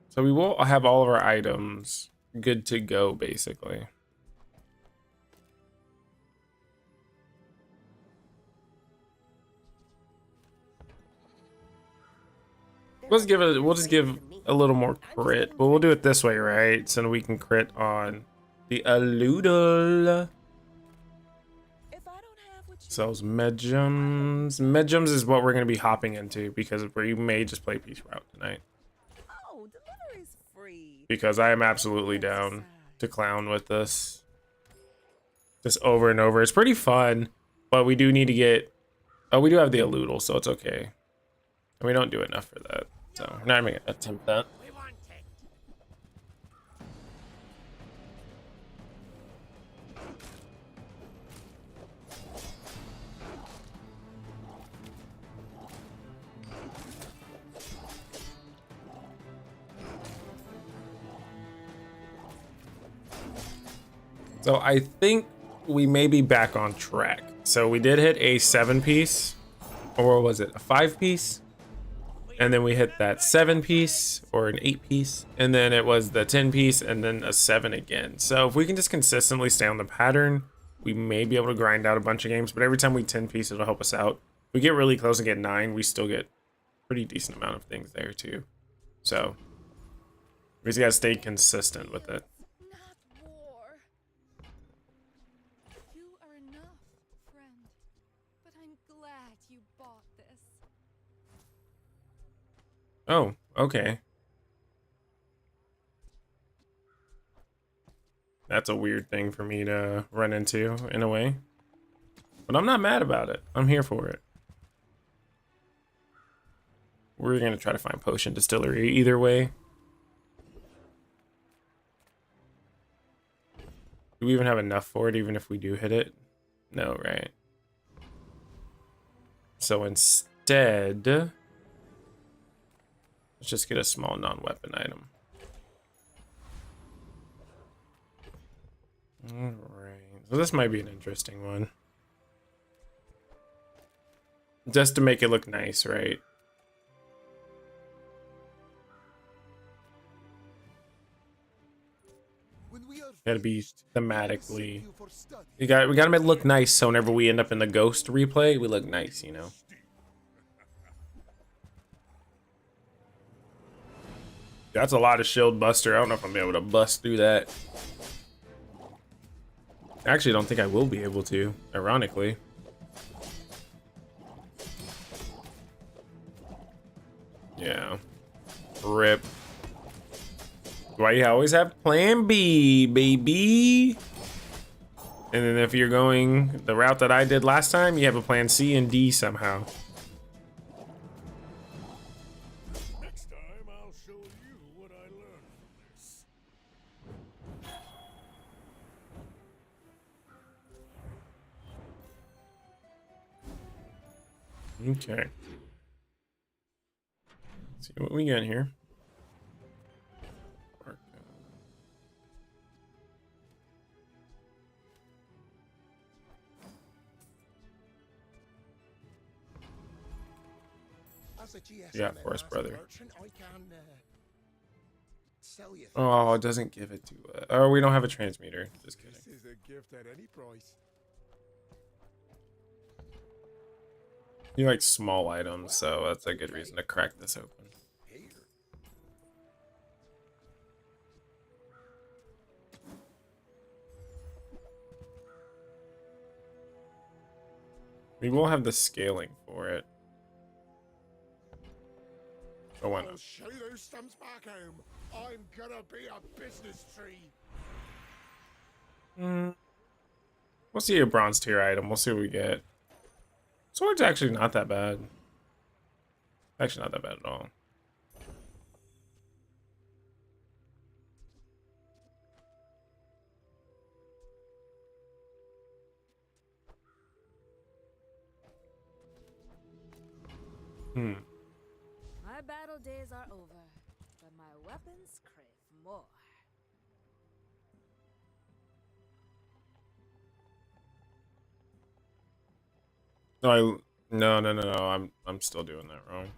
So we will have all of our items good to go, basically. We'll just give a little more crit, but we'll do it this way, right? So we can crit on the Aludal. Sells medgems. Medgems is what we're gonna be hopping into because we may just play Peace Route tonight. Oh, delivery's free. Because I am absolutely down to clown with this. Just over and over. It's pretty fun, but we do need to get. Oh, we do have the Aludal, so it's okay. And we don't do enough for that. So we're not even gonna attempt that. So I think we may be back on track. So we did hit a 7-piece, or was it a 5-piece? And then we hit that 7-piece or an 8-piece, and then it was the 10-piece and then a 7 again. So if we can just consistently stay on the pattern, we may be able to grind out a bunch of games, but every time we 10-piece, it'll help us out. If we get really close and get 9, we still get a pretty decent amount of things there too. So we just gotta stay consistent with it. Not war. You are enough, friend. But I'm glad you bought this. Oh, okay. That's a weird thing for me to run into in a way. But I'm not mad about it. I'm here for it. We're gonna try to find potion distillery either way. Do we even have enough for it, even if we do hit it? No, right? So instead, let's just get a small non-weapon item. Alright, so this might be an interesting one. Just to make it look nice, right? Gotta be thematically. We gotta make it look nice so whenever we end up in the ghost replay, we look nice, you know? That's a lot of shield buster. I don't know if I'm able to bust through that. I actually don't think I will be able to, ironically. Yeah. Rip. Why you always have plan B, baby? And then if you're going the route that I did last time, you have a plan C and D somehow. Next time, I'll show you what I learned from this. Okay. Let's see what we got here. Yeah, Forest Brother. Oh, it doesn't give it to us. Oh, we don't have a transmitter. Just kidding. This is a gift at any price. You like small items, so that's a good reason to crack this open. We will have the scaling for it. Oh, why not? Show those stumps back home. I'm gonna be a business tree. We'll see a bronze tier item. We'll see what we get. Sword's actually not that bad. Actually, not that bad at all. My battle days are over, but my weapons crave more. No. I'm still doing that wrong.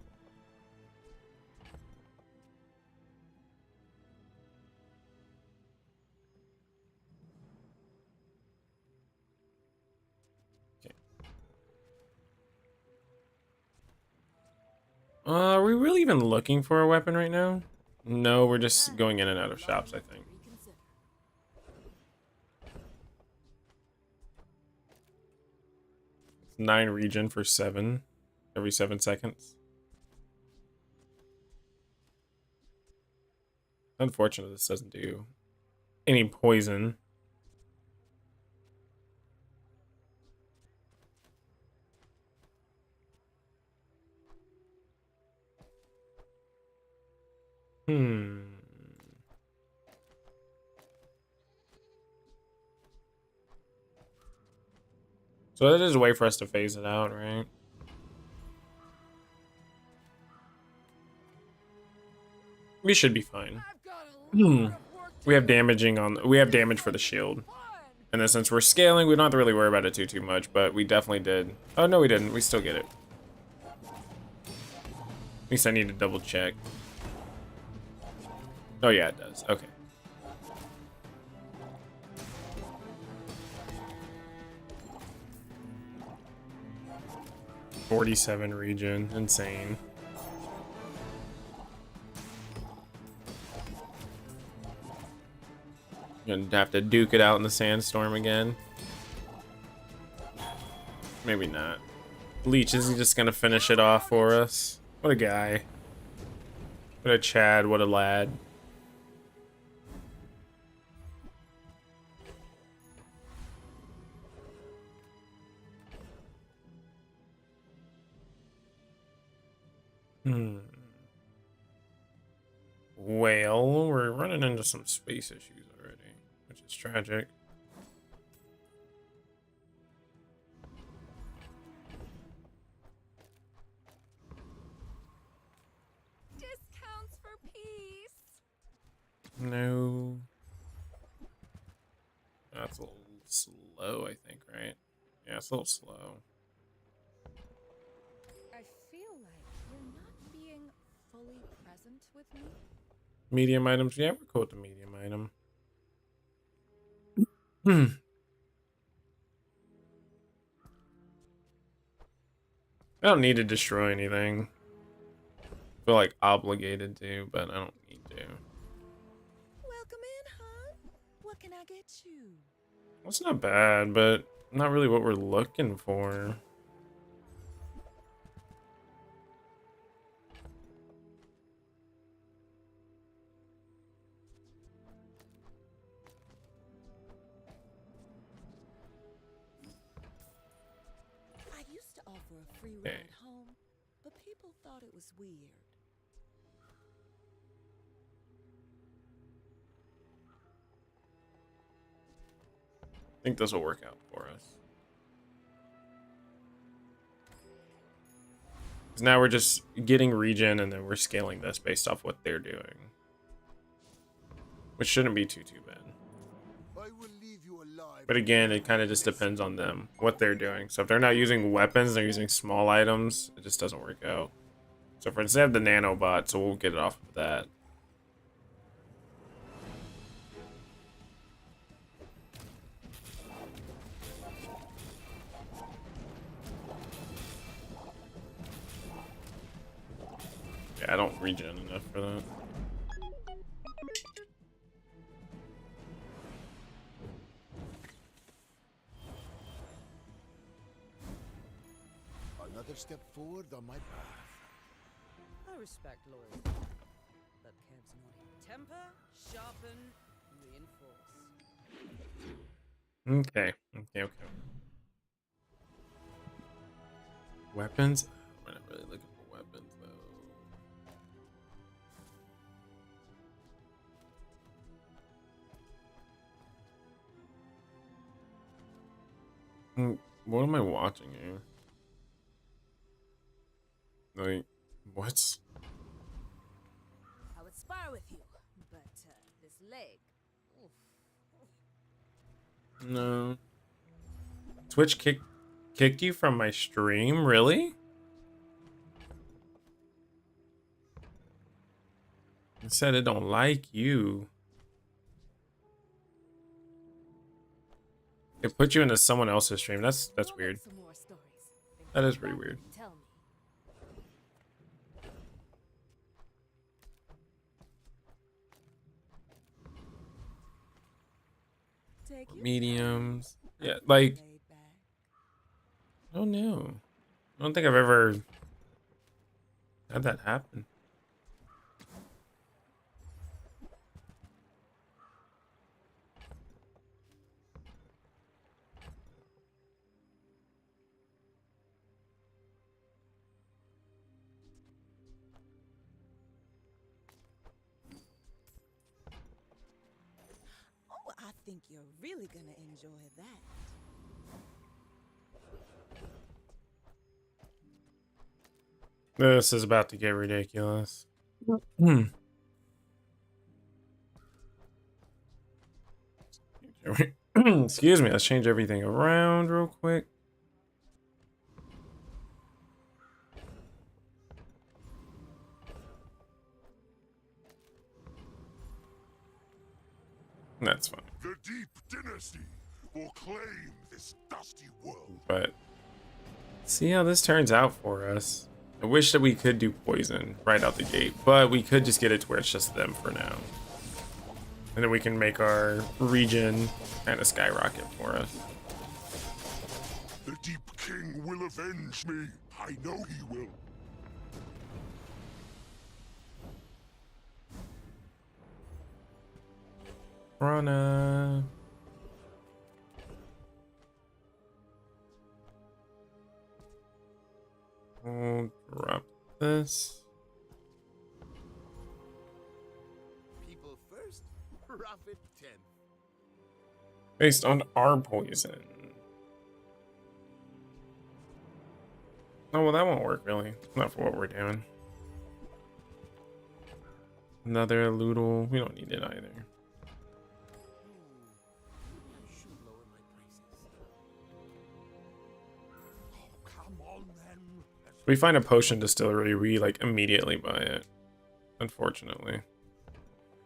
Okay. Are we really even looking for a weapon right now? No, we're just going in and out of shops, I think. 9 regen for 7 every 7 seconds. Unfortunately, this doesn't do any poison. So that is a way for us to phase it out, right? We should be fine. We have damaging on. We have damage for the shield, and then since we're scaling, we don't have to really worry about it too much. But we definitely did. Oh no, we didn't. We still get it. At least I need to double check. Oh yeah, it does. Okay. $47 regen, insane. Gonna have to duke it out in the sandstorm again. Maybe not. Leech, is he just gonna finish it off for us? What a guy. What a Chad, what a lad. Well, we're running into some space issues already, which is tragic. Discounts for peace. No. That's a little slow, I think, right? Yeah, it's a little slow. I feel like you're not being fully present with me. Medium items. Yeah, we're cool with the medium item. Hmm. I don't need to destroy anything. I feel like obligated to, but I don't need to. Welcome in, hon. What can I get you? That's not bad, but not really what we're looking for. I used to offer a free Okay. ride home, but people thought it was weird. I think this will work out for us. 'Cause now we're just getting regen and then we're scaling this based off what they're doing. Which shouldn't be too bad. I will leave you alive. But again, it kind of just depends on them, what they're doing. So if they're not using weapons, they're using small items, it just doesn't work out. So for instance, they have the nanobot, so we'll get it off of that. Yeah, I don't regen enough for that. Another step forward on my path. I respect loyalty, but Kev's naughty. Temper, sharpen, reinforce. Okay. Weapons? We're not really looking for weapons, though. What am I watching here? Like, what? I would spar with you, but this leg. Oof. No. Twitch kicked you from my stream? Really? It said it don't like you. It put you into someone else's stream. That's weird. Some more stories. Then That is come pretty back weird. and tell me. Take your Mediums. time. Yeah, like, Laid back. I don't know. I don't think I've ever had that happen. Oh, I think you're really gonna enjoy that. This is about to get ridiculous. Hmm. Excuse me, let's change everything around real quick. That's fine. The Deep Dynasty will claim this dusty world. But see how this turns out for us. I wish that we could do poison right out the gate, but we could just get it to where it's just them for now. And then we can make our regen kind of skyrocket for us. The Deep King will avenge me. I know he will. Rana. We'll drop this. Based on our poison. Oh, well, that won't work, really. Not for what we're doing. Another Loodle. We don't need it either. If we find a potion distillery, we, like, immediately buy it. Unfortunately.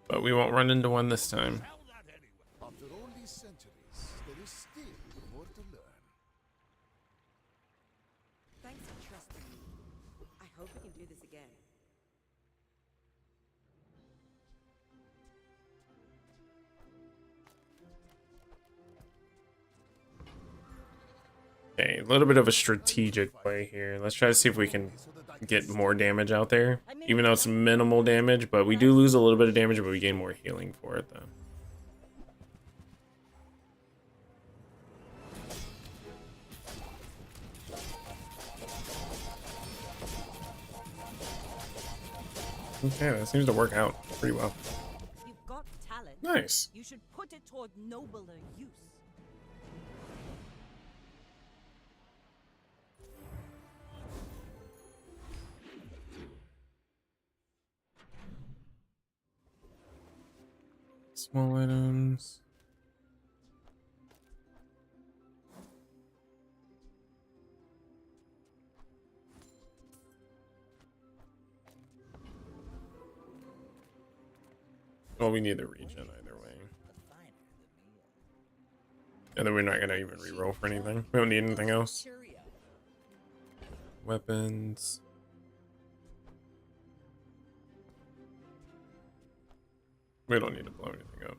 But we won't run into one this time. After all these centuries, there is still more to learn. Thanks for trusting me. I hope we can do this again. Okay, a little bit of a strategic play here. Let's try to see if we can get more damage out there. Even though it's minimal damage, but we do lose a little bit of damage, but we gain more healing for it, though. Okay, that seems to work out pretty well. You've got talent. Nice. You should put it toward nobler use. Small items. Well, we need the regen either way. And then we're not gonna even reroll for anything. We don't need anything else. Weapons. We don't need to blow anything up.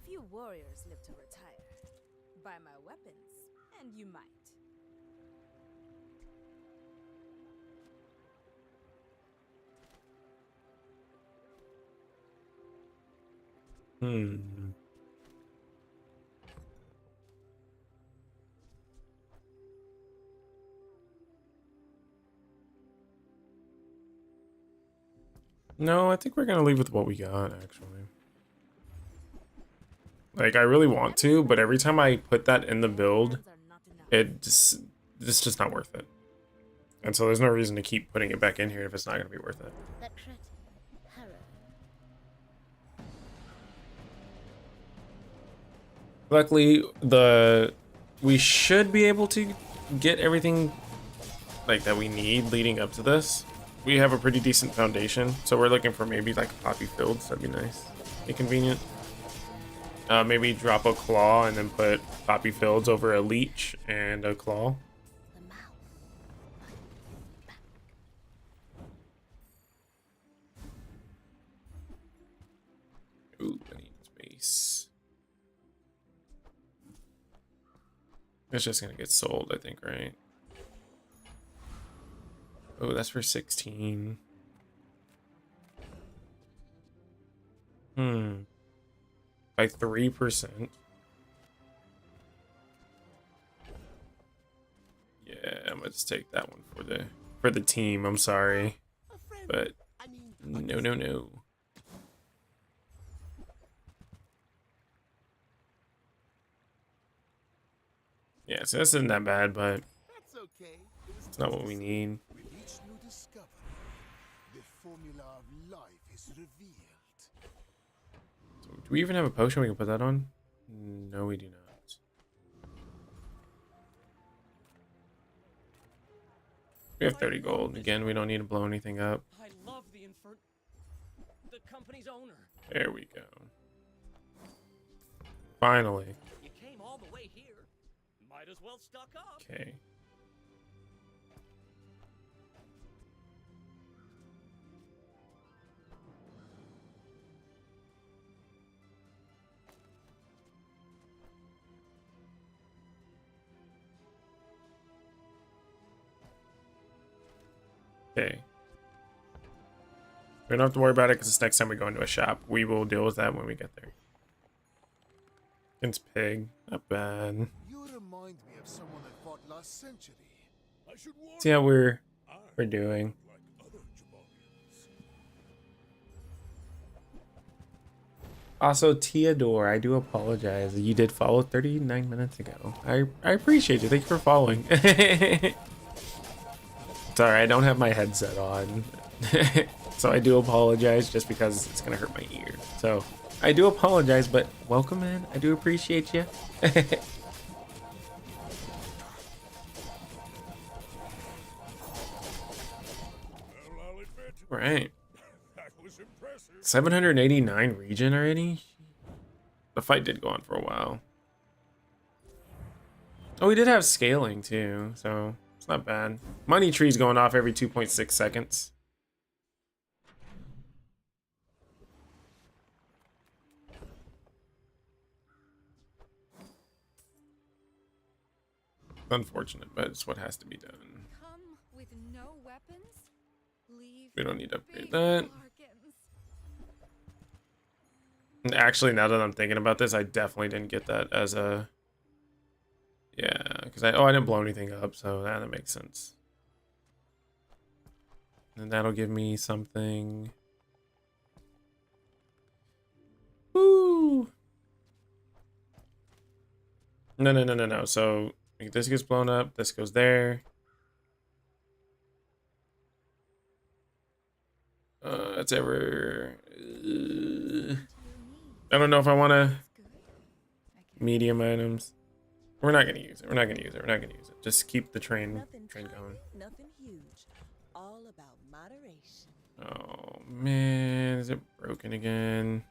Few warriors live to retire. Buy my weapons, and you might. No, I think we're gonna leave with what we got, actually. Like, I really want to, but every time I put that in the build, it's just not worth it. And so there's no reason to keep putting it back in here if it's not gonna be worth it. That crit. Harrow. Luckily, we should be able to get everything like that we need leading up to this. We have a pretty decent foundation, so we're looking for maybe like poppy fields. That'd be nice, be convenient. Maybe drop a claw and then put poppy fields over a leech and a claw. Ooh, I need space. It's just gonna get sold, I think, right? Oh, that's for 16. By 3%. Yeah, I'm gonna just take that one for the team. I'm sorry, but no. Yeah, so this isn't that bad, but it's not what we need. With each new discovery, the formula of life is revealed. So, do we even have a potion we can put that on? No, we do not. We have 30 gold. Again, we don't need to blow anything up. I love the company's owner. There we go. Finally. You came all the way here. Might as well stock up. Okay. Okay. We don't have to worry about it because it's next time we go into a shop. We will deal with that when we get there. Against pig. Not bad. You remind me of someone I fought last century. See how we're doing. Also, Theodore, I do apologize. You did follow 39 minutes ago. I appreciate you. Thank you for following. Sorry, I don't have my headset on. So I do apologize just because it's gonna hurt my ear. So I do apologize, but welcome in. I do appreciate you. Right. That was impressive. 789 region already? The fight did go on for a while. Oh, we did have scaling too, so it's not bad. Money tree's going off every 2.6 seconds. Unfortunate, but it's what has to be done. Come with no weapons? Leave We don't need to upgrade big that. bargains. Actually, now that I'm thinking about this, I definitely didn't get that as a... Yeah, because I didn't blow anything up, so that makes sense. And that'll give me something... Woo! No. So this gets blown up, this goes there. It's ever... I don't know if I want to... Medium items. We're not going to use it. We're not going to use it. Just keep the train going. Nothing huge. All about moderation. Oh, man. Is it broken again?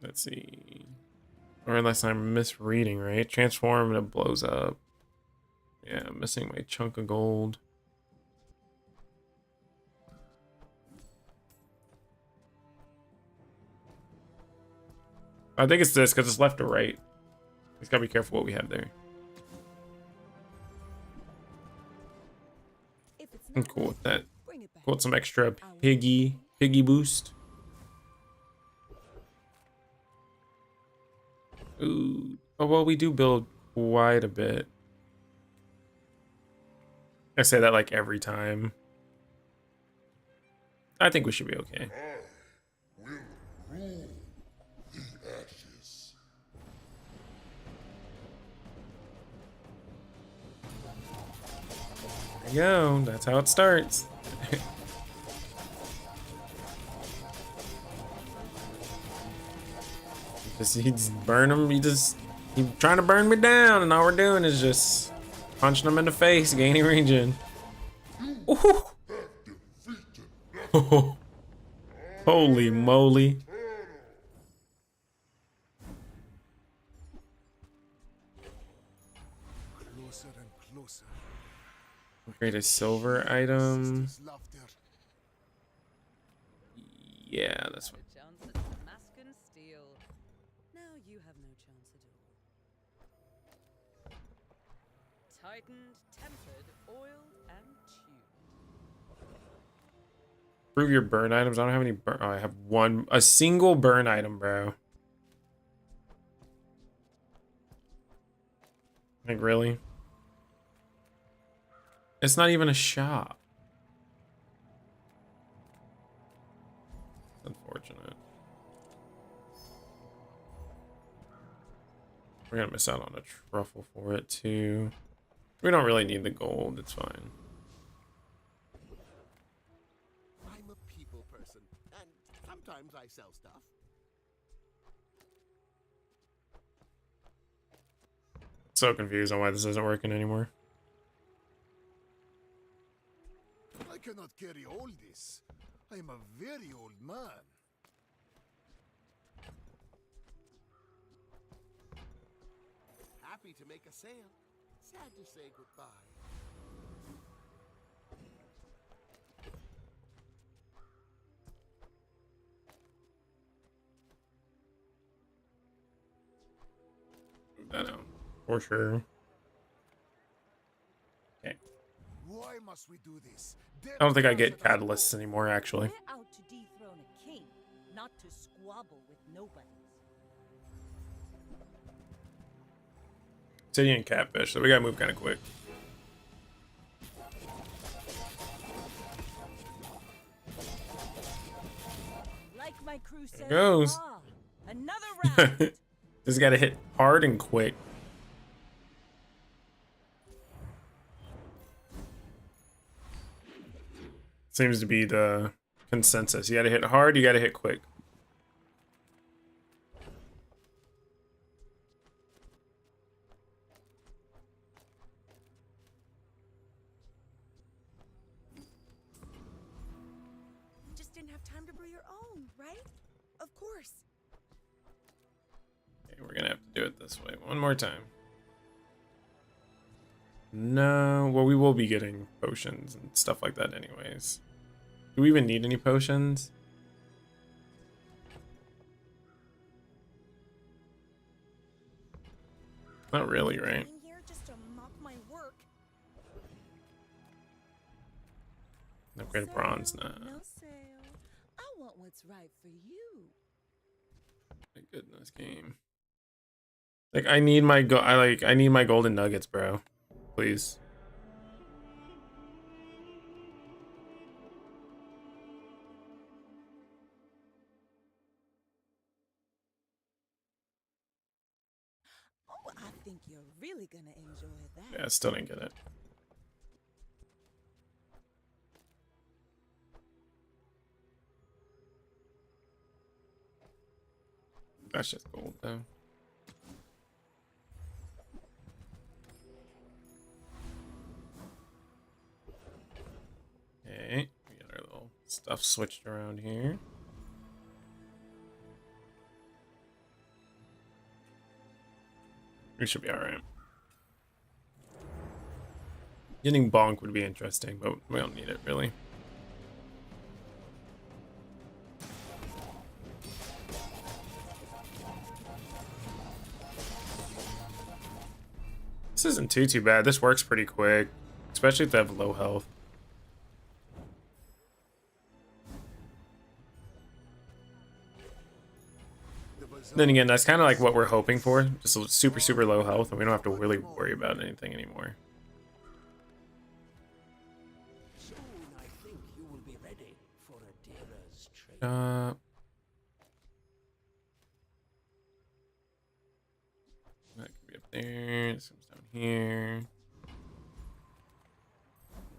Let's see. Or unless I'm misreading, right? Transform and it blows up. Yeah, I'm missing my chunk of gold. I think it's this because it's left to right. Just gotta be careful what we have there. I'm cool with that. Cool with some extra piggy boost. Ooh. Oh, well, we do build quite a bit. I say that like every time. I think we should be okay. There you go. That's how it starts. You just burn him. He's trying to burn me down, and all we're doing is just punching him in the face, gaining region. Ooh. Holy moly. Closer and closer. Create a silver item. Yeah, that's what. Chance at Damascus steel. Now you have no chance at all. Tightened, tempered, oiled, and tubed. Prove your burn items. I don't have any burn. Oh, I have a single burn item, bro. Like, really? It's not even a shop. Unfortunate. We're gonna miss out on a truffle for it too. We don't really need the gold, it's fine. I'm a people person, and sometimes I sell stuff. So confused on why this isn't working anymore. I cannot carry all this. I am a very old man. Happy to make a sale. Sad to say goodbye. I know, for sure. Okay. Why must we do this? I don't think I get catalysts anymore, actually. We're out to dethrone a king, not to squabble with nobody. City and catfish, so we gotta move kind of quick. Like my crusade goes. far. Another round. Just gotta hit hard and quick. Seems to be the consensus. You gotta hit hard, you gotta hit quick. Just didn't have time to brew your own, right? Of course. Okay, we're gonna have to do it this way one more time. No, well, we will be getting potions and stuff like that anyways. Do we even need any potions? Not really, right? Being here just to mock my work. Upgrade bronze, nah. No sale. I want what's right for you. My goodness, game. Like, I need my I need my golden nuggets, bro. Please. Oh, I think you're really gonna enjoy that. Yeah, I still didn't get it. That's just gold, though. Okay, we got our little stuff switched around here. We should be alright. Getting bonk would be interesting, but we don't need it, really. This isn't too bad. This works pretty quick, especially if they have low health. Then again, that's kind of like what we're hoping for. Just a super low health, and we don't have to really worry about anything anymore. Soon I think you will be ready for Adira's trade. That could be up there. This comes down here.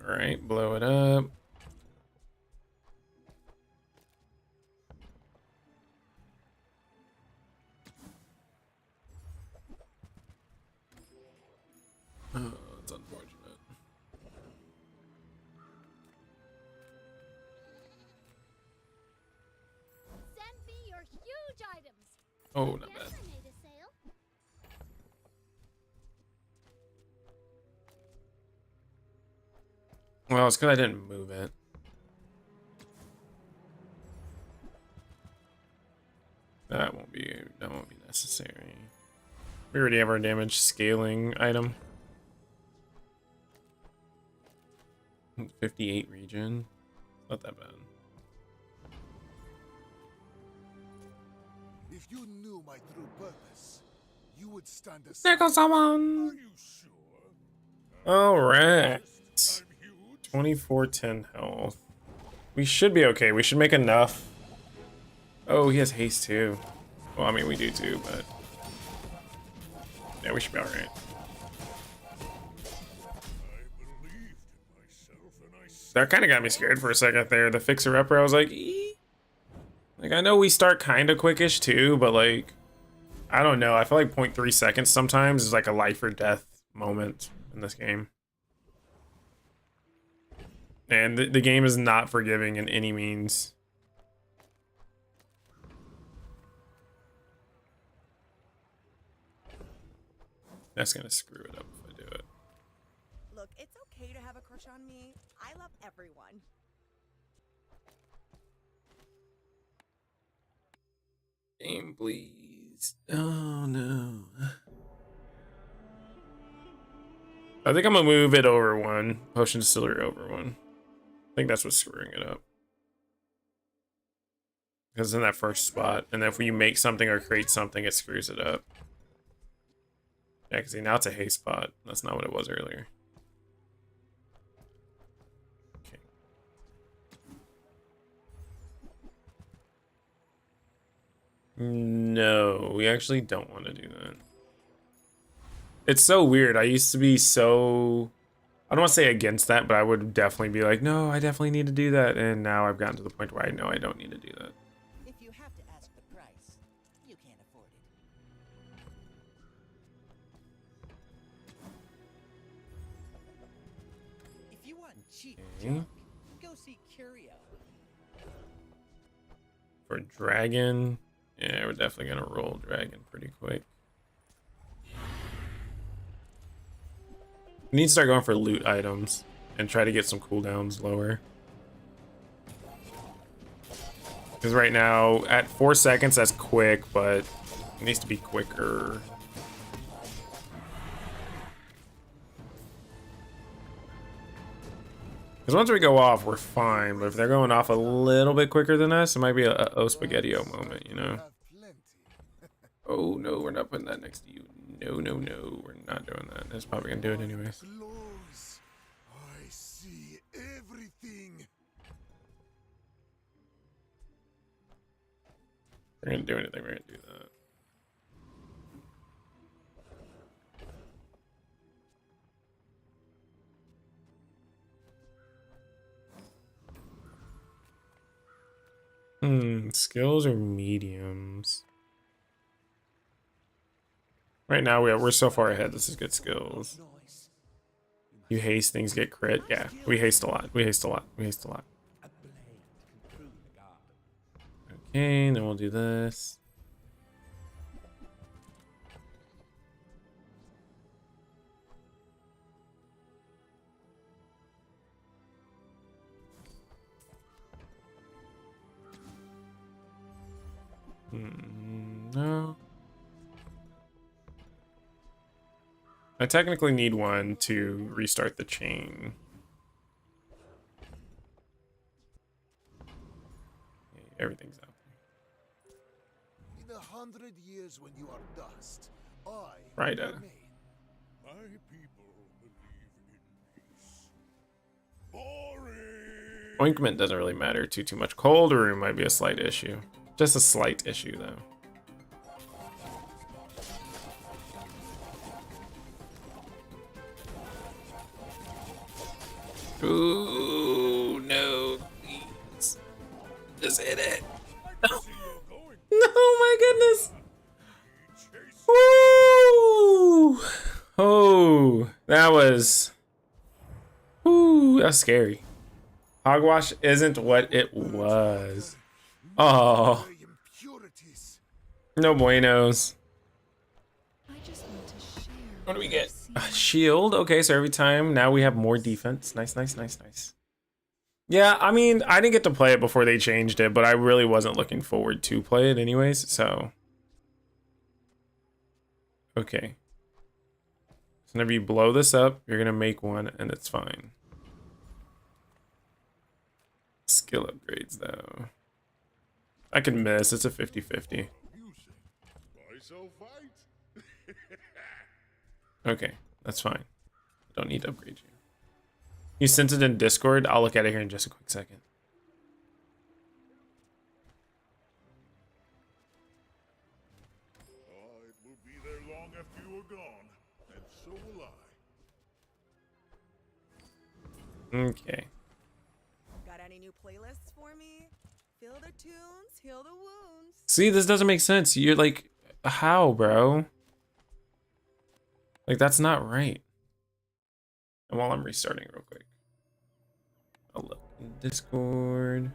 All right, blow it up. Oh, that's unfortunate. Send me your huge items. Oh, not Guess bad. I made a sale. Well, it's because I didn't move it. That won't be necessary. We already have our damage scaling item. 58 region. Not that bad. If you knew my true purpose, you would stand aside. There goes someone. All right. 2410 health. We should be okay. We should make enough. Oh, he has haste too. Well, I mean, we do too, but yeah, we should be all right. That kind of got me scared for a second there. The fixer-upper, I was like, eee. Like, I know we start kind of quickish too, but like, I don't know. I feel like 0.3 seconds sometimes is like a life or death moment in this game. And the game is not forgiving in any means. That's gonna screw it up if I do it. Look, it's okay to have a crush on me. I love everyone. Game, please. Oh no. I think I'm gonna move it over one. Potion distillery over one. I think that's what's screwing it up. Because it's in that first spot, and if you make something or create something, it screws it up. Yeah, because now it's a haste spot. That's not what it was earlier. Okay. No, we actually don't want to do that. It's so weird. I used to be so, I don't want to say against that, but I would definitely be like, no, I definitely need to do that. And now I've gotten to the point where I know I don't need to do that. If you have to ask the price, you can't afford it. If you want cheap junk, go see Curio. For dragon, yeah, we're definitely gonna roll dragon pretty quick. We need to start going for loot items and try to get some cooldowns lower. Because right now, at 4 seconds, that's quick, but it needs to be quicker. Because once we go off, we're fine. But if they're going off a little bit quicker than us, it might be a oh spaghetti-o moment, you know? Oh, no, we're not putting that next to you. No, no, no, we're not doing that. That's probably going to do it anyways. I see everything. We're going to do anything, we're going to do that. Skills or mediums? Right now, we're so far ahead. This is good skills. You haste, things get crit. Yeah, we haste a lot. We haste a lot. We haste a lot. Okay, then we'll do this. No. I technically need one to restart the chain. Okay, everything's out. In 100 years when you are dust, I Right. remain. My people believe in peace. Boring. Ointment doesn't really matter too much. Cold room might be a slight issue. Just a slight issue, though. Ooh, no, please. Just hit it. No. No, my goodness. Woo! Oh, that was... Ooh, that's scary. Hogwash isn't what it was. Oh. No buenos. What do we get? A shield. Okay, so every time now we have more defense. Nice, nice, nice, nice. Yeah, I mean, I didn't get to play it before they changed it, but I really wasn't looking forward to play it anyways, so. Okay. So whenever you blow this up, you're gonna make one and it's fine. Skill upgrades though. I can miss, it's a 50-50. Okay, that's fine. Don't need to upgrade you. You sent it in Discord? I'll look at it here in just a quick second. It will be there long after you are gone, and so will I. Okay. Got any new playlists for me? Fill the tunes, heal the wounds. See, this doesn't make sense. You're like, how, bro? Like, that's not right. And while I'm restarting real quick, I'll look in Discord.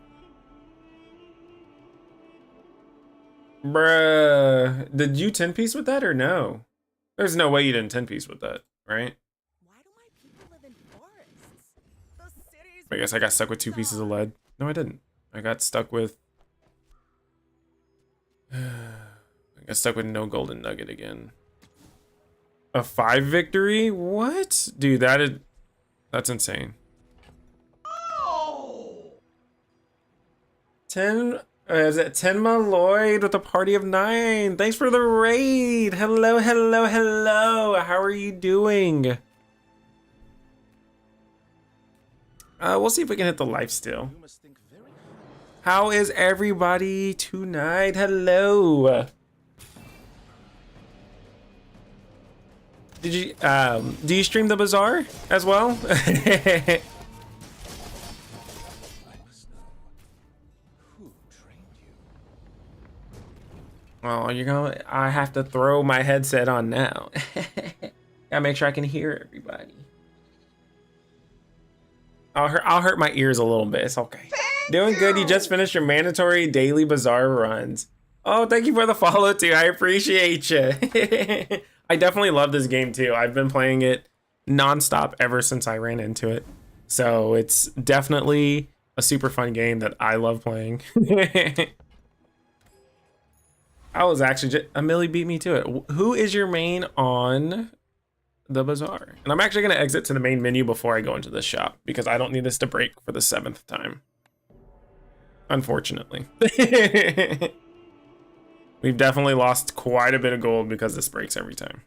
Bruh, did you 10-piece with that or no? There's no way you didn't 10-piece with that, right? I guess I got stuck with 2 pieces of lead. No, I didn't. I got stuck with... I got stuck with no golden nugget again. A 5 victory? What? Dude, that's insane. Oh! 10, is it 10 Lloyd with a party of 9? Thanks for the raid. Hello, hello, hello. How are you doing? We'll see if we can hit the life steal. How is everybody tonight? Hello. Did you do you stream the Bazaar as well? Oh, you're gonna. I have to throw my headset on now. Gotta make sure I can hear everybody. I'll hurt my ears a little bit. It's okay. Doing good. You just finished your mandatory daily Bazaar runs. Oh, thank you for the follow too. I appreciate you. I definitely love this game too. I've been playing it nonstop ever since I ran into it. So it's definitely a super fun game that I love playing. I was actually just, Millie beat me to it. Who is your main on the Bazaar? And I'm actually going to exit to the main menu before I go into the shop because I don't need this to break for the 7th time. Unfortunately. We've definitely lost quite a bit of gold because this breaks every time.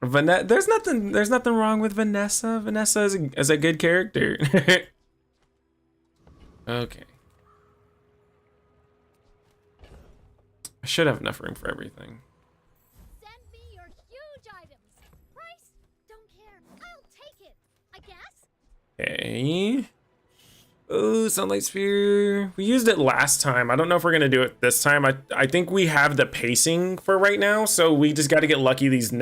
There's nothing wrong with Vanessa. Vanessa is a good character. Okay. I should have enough room for everything. Send me your huge items. Price? Don't care. I'll take it. I guess. Okay. Oh, Sunlight Sphere. We used it last time. I don't know if we're gonna do it this time. I think we have the pacing for right now, so we just got to get lucky these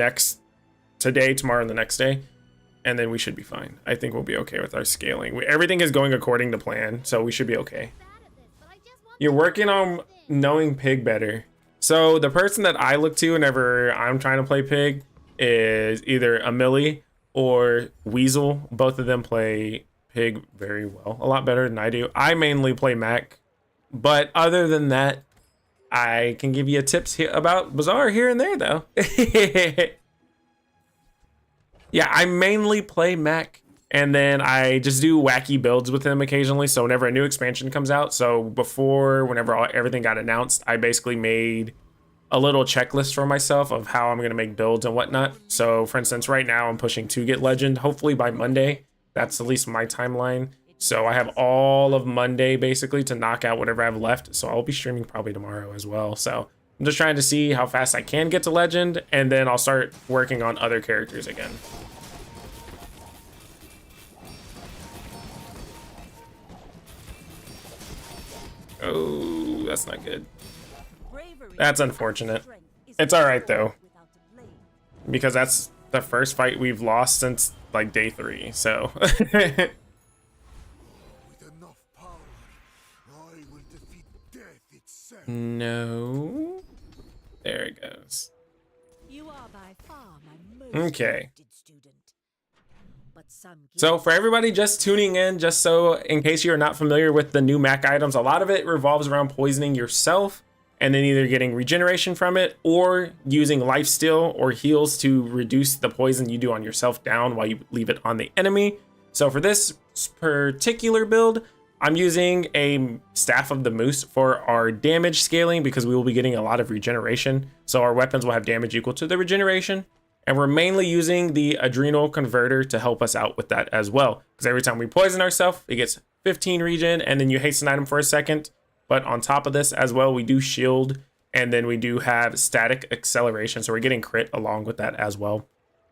today, tomorrow, and the next day. And then we should be fine. I think we'll be okay with our scaling. Everything is going according to plan, so we should be okay. You're working on knowing Pig better. So the person that I look to whenever I'm trying to play Pig is either Amelie or Weasel. Both of them play Pig very well, a lot better than I do. I mainly play Mac, but other than that, I can give you tips about Bazaar here and there though. Yeah, I mainly play Mac, and then I just do wacky builds with him occasionally. So whenever a new expansion comes out, so whenever everything got announced, I basically made a little checklist for myself of how I'm going to make builds and whatnot. So for instance, right now I'm pushing to get Legend, hopefully by Monday. That's at least my timeline. So I have all of Monday basically to knock out whatever I have left. So I'll be streaming probably tomorrow as well. So I'm just trying to see how fast I can get to Legend, and then I'll start working on other characters again. Oh, that's not good. That's unfortunate. It's all right though, because that's the first fight we've lost since like day 3. So With enough power, I will defeat death itself. no, there it goes. You are by far my most Okay. gifted student. But some So for everybody just tuning in, just so in case you are not familiar with the new Mac items, a lot of it revolves around poisoning yourself and then either getting regeneration from it or using lifesteal or heals to reduce the poison you do on yourself down while you leave it on the enemy. So for this particular build, I'm using a Staff of the Moose for our damage scaling because we will be getting a lot of regeneration. So our weapons will have damage equal to the regeneration. And we're mainly using the Adrenal Converter to help us out with that as well. Because every time we poison ourselves, it gets 15 regen, and then you hasten item for a second. But on top of this as well, we do shield, and then we do have static acceleration. So we're getting crit along with that as well.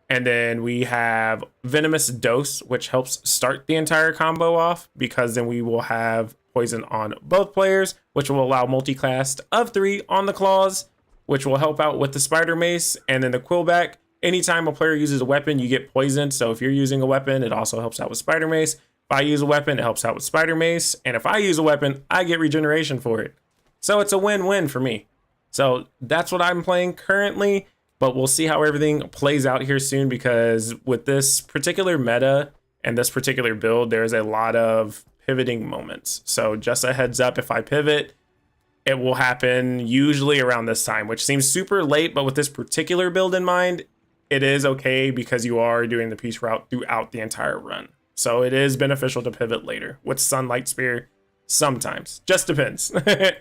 And then we have Venomous Dose, which helps start the entire combo off, because then we will have poison on both players, which will allow multi-cast of 3 on the claws, which will help out with the Spider Mace, and then the Quillback. Anytime a player uses a weapon, you get poisoned. So if you're using a weapon, it also helps out with Spider Mace. If I use a weapon, it helps out with Spider Mace. And if I use a weapon, I get regeneration for it. So it's a win-win for me. So that's what I'm playing currently, but we'll see how everything plays out here soon, because with this particular meta and this particular build, there's a lot of pivoting moments. So just a heads up, if I pivot, it will happen usually around this time, which seems super late, but with this particular build in mind, it is okay because you are doing the peace route throughout the entire run. So it is beneficial to pivot later with Sunlight Spear sometimes. Just depends. It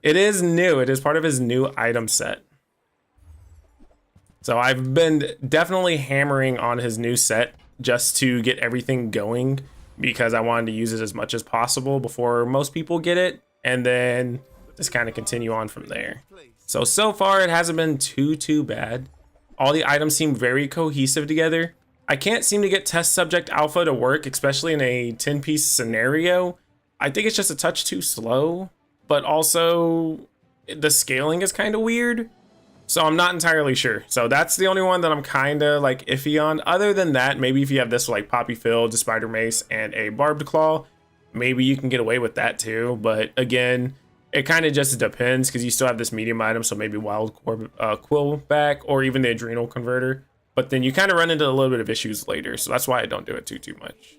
is new. It is part of his new item set. So I've been definitely hammering on his new set just to get everything going because I wanted to use it as much as possible before most people get it, and then just kind of continue on from there. So far it hasn't been too bad. All the items seem very cohesive together. I can't seem to get test subject alpha to work, especially in a 10-piece scenario. I think it's just a touch too slow, but also the scaling is kind of weird. So I'm not entirely sure. So that's the only one that I'm kind of like iffy on. Other than that, maybe if you have this like Poppy Field, a Spider Mace, and a Barbed Claw, maybe you can get away with that too. But again, it kind of just depends because you still have this medium item. So maybe Wild Quill back or even the Adrenal Converter. But then you kind of run into a little bit of issues later. So that's why I don't do it too much.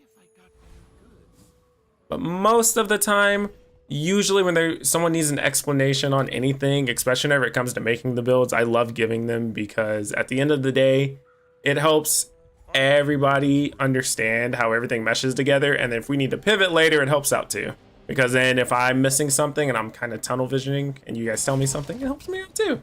But most of the time, usually when someone needs an explanation on anything, especially whenever it comes to making the builds, I love giving them because at the end of the day, it helps everybody understand how everything meshes together. And if we need to pivot later, it helps out too. Because then if I'm missing something and I'm kind of tunnel visioning and you guys tell me something, it helps me out too.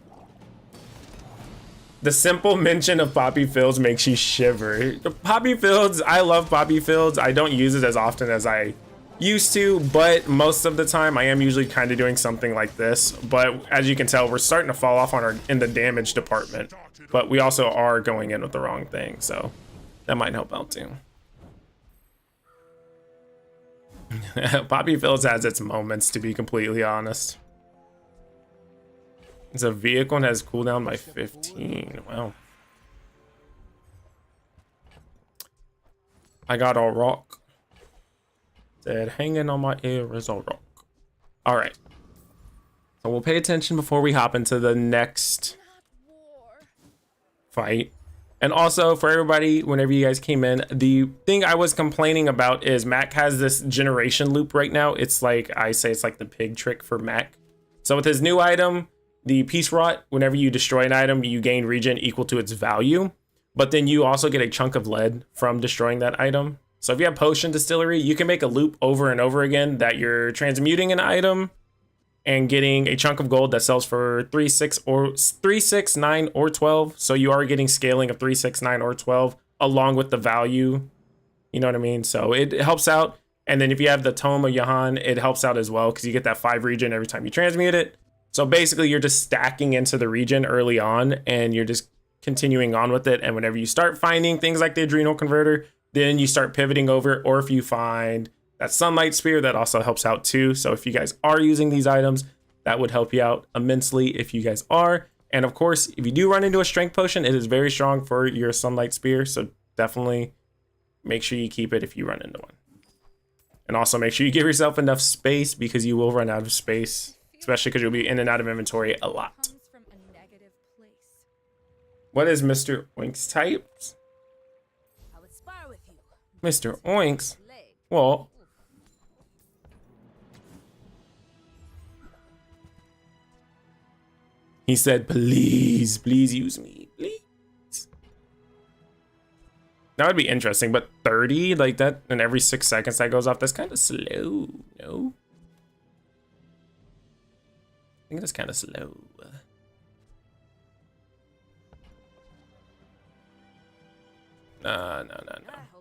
The simple mention of Poppy Fields makes you shiver. Poppy Fields, I love Poppy Fields. I don't use it as often as I used to, but most of the time I am usually kind of doing something like this. But as you can tell, we're starting to fall off on in the damage department, but we also are going in with the wrong thing, so that might help out too. Poppy Fields has its moments, to be completely honest. It's a vehicle and has cooldown by 15. Wow. I got a rock. Said hanging on my ear is a rock. All right. So we'll pay attention before we hop into the next fight. And also for everybody, whenever you guys came in, the thing I was complaining about is Mac has this generation loop right now. It's like, I say it's like the pig trick for Mac. So with his new item, the Peace Rot, whenever you destroy an item, you gain regen equal to its value. But then you also get a chunk of lead from destroying that item. So if you have Potion Distillery, you can make a loop over and over again that you're transmuting an item and getting a chunk of gold that sells for 3, 6, 9, or 12. So you are getting scaling of 3, 6, 9, or 12 along with the value. You know what I mean? So it helps out. And then if you have the Tome of Yahan, it helps out as well because you get that 5 regen every time you transmute it. So basically you're just stacking into the regen early on and you're just continuing on with it. And whenever you start finding things like the Adrenal Converter, then you start pivoting over, or if you find that Sunlight Spear, that also helps out too. So if you guys are using these items, that would help you out immensely if you guys are. And of course, if you do run into a Strength Potion, it is very strong for your Sunlight Spear. So definitely make sure you keep it if you run into one. And also make sure you give yourself enough space because you will run out of space, especially because you'll be in and out of inventory a lot. What is Mr. Oink's types? Mr. Oinks? Well, he said, please use me, please. That would be interesting, but 30 like that, and every 6 seconds that goes off, that's kind of slow, no? I think that's kind of slow. No.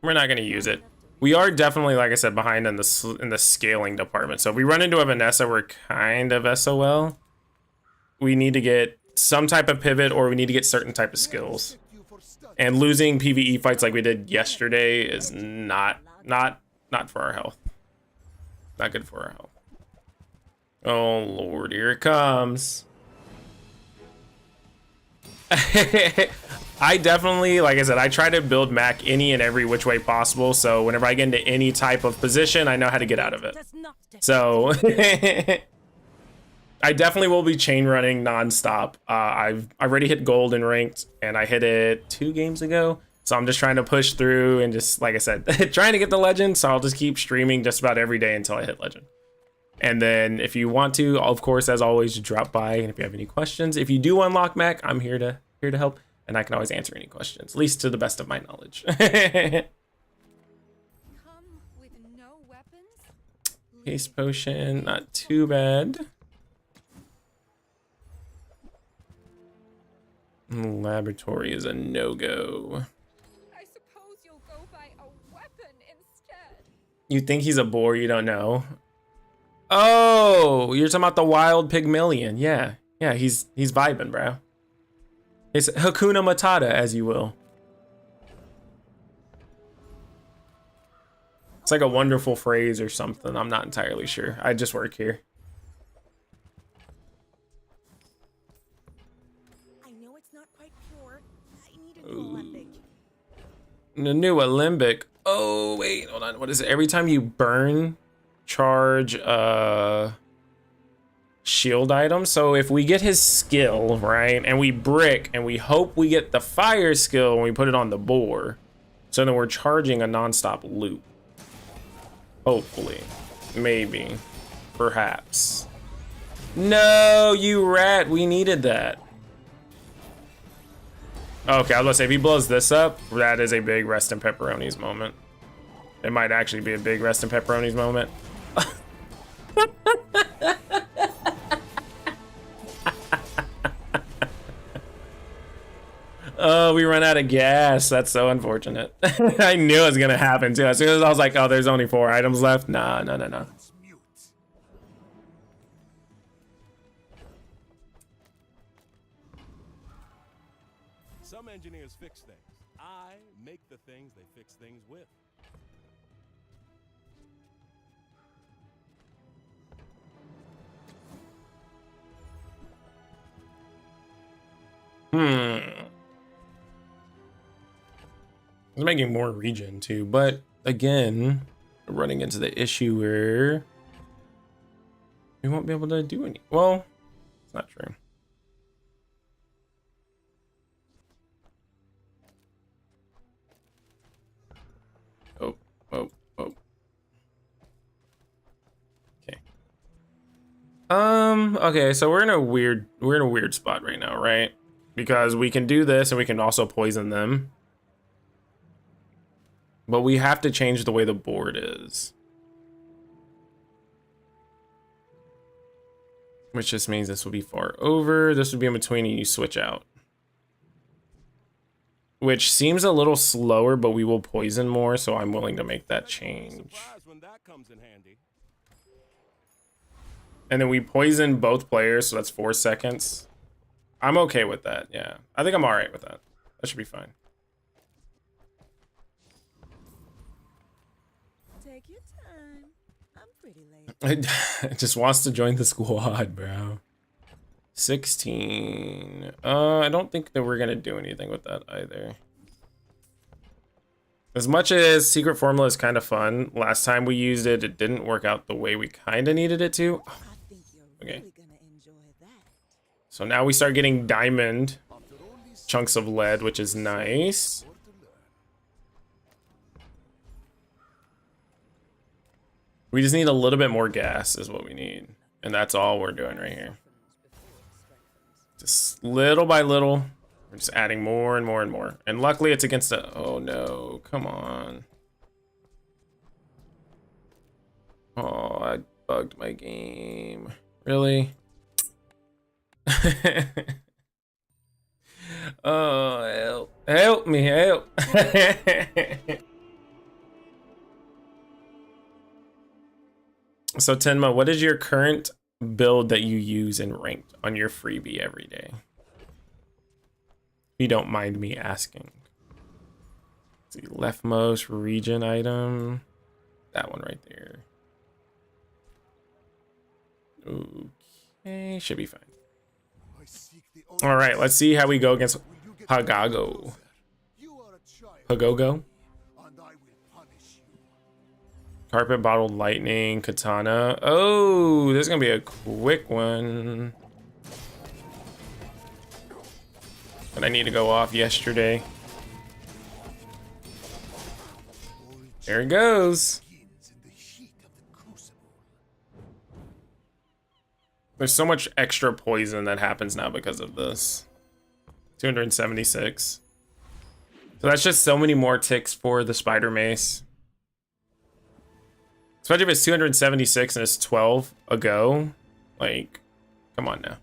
We're not going to use it. We are definitely, like I said, behind in the scaling department. So if we run into a Vanessa, we're kind of SOL. We need to get some type of pivot, or we need to get certain type of skills. And losing PvE fights like we did yesterday is not for our health. Not good for our health. Oh Lord, here it comes. I definitely, like I said, I try to build Mac any and every which way possible. So whenever I get into any type of position, I know how to get out of it. So I definitely will be chain running nonstop. I've already hit gold in ranked, and I hit it 2 games ago. So I'm just trying to push through and just, like I said, trying to get the legend. So I'll just keep streaming just about every day until I hit legend. And then if you want to, of course, as always, drop by. And if you have any questions, if you do unlock Mac, I'm here to help. And I can always answer any questions, at least to the best of my knowledge. Haste potion, not too bad. Laboratory is a no-go. I suppose you'll go by You think he's a boar, you don't know. Oh, you're talking about the wild pygmalion. Yeah. Yeah, he's vibing, bro. It's Hakuna Matata, as you will. It's like a wonderful phrase or something. I'm not entirely sure. I just work here. I know it's not quite pure. I need a new alembic. The new alembic. Oh, wait, hold on. What is it? Every time you burn, charge shield item. So if we get his skill, right, and we brick, and we hope we get the fire skill when we put it on the boar, so then we're charging a non-stop loop. Hopefully. Maybe. Perhaps. No, you rat. We needed that. Okay, I was gonna say, if he blows this up, that is a big rest in pepperonis moment. It might actually be a big rest in pepperonis moment. Oh, we run out of gas. That's so unfortunate. I knew it was gonna happen too. As soon as I was like, oh, there's only 4 items left. Nah, no. Some engineers fix things. I make the things they fix things with. It's making more region too, but again, we're running into the issue where we won't be able to do any. Well, it's not true. Oh. Okay. Okay, so we're in a weird spot right now, right? Because we can do this and we can also poison them. But we have to change the way the board is. Which just means this will be far over. This would be in between and you switch out. Which seems a little slower, but we will poison more, so I'm willing to make that change. And then we poison both players, so that's 4 seconds. I'm okay with that, yeah. I think I'm alright with that. That should be fine. Take your time. I'm pretty late. It just wants to join the squad, bro. 16. I don't think that we're gonna do anything with that either. As much as secret formula is kind of fun, last time we used it, it didn't work out the way we kind of needed it to. Okay. So now we start getting diamond chunks of lead, which is nice. We just need a little bit more gas is what we need. And that's all we're doing right here. Just little by little, we're just adding more and more and more. And luckily it's against a, oh no, come on. Oh, I bugged my game. Really? Oh, help me, help. So Tenma, what is your current build that you use in ranked on your freebie every day? If you don't mind me asking. Let's see, leftmost region item. That one right there. Okay, should be fine. All right, let's see how we go against Hagago. Hagogo? Carpet bottled lightning, katana. Oh, this is gonna be a quick one. But I need to go off yesterday. There it goes. There's so much extra poison that happens now because of this. 276. So that's just so many more ticks for the spider mace. Especially if it's 276 and it's 12 a go. Like, come on now.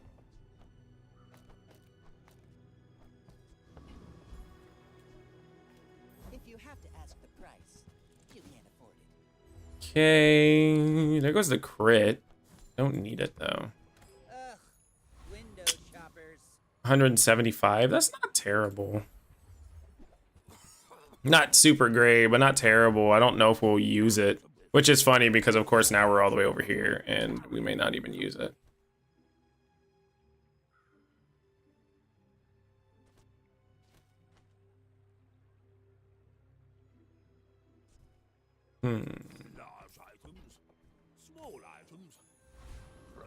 If you have to ask the price, you can't afford it. Okay, there goes the crit. Don't need it though. Ugh, window shoppers. 175, that's not terrible. Not super great, but not terrible. I don't know if we'll use it, which is funny because of course now we're all the way over here and we may not even use it.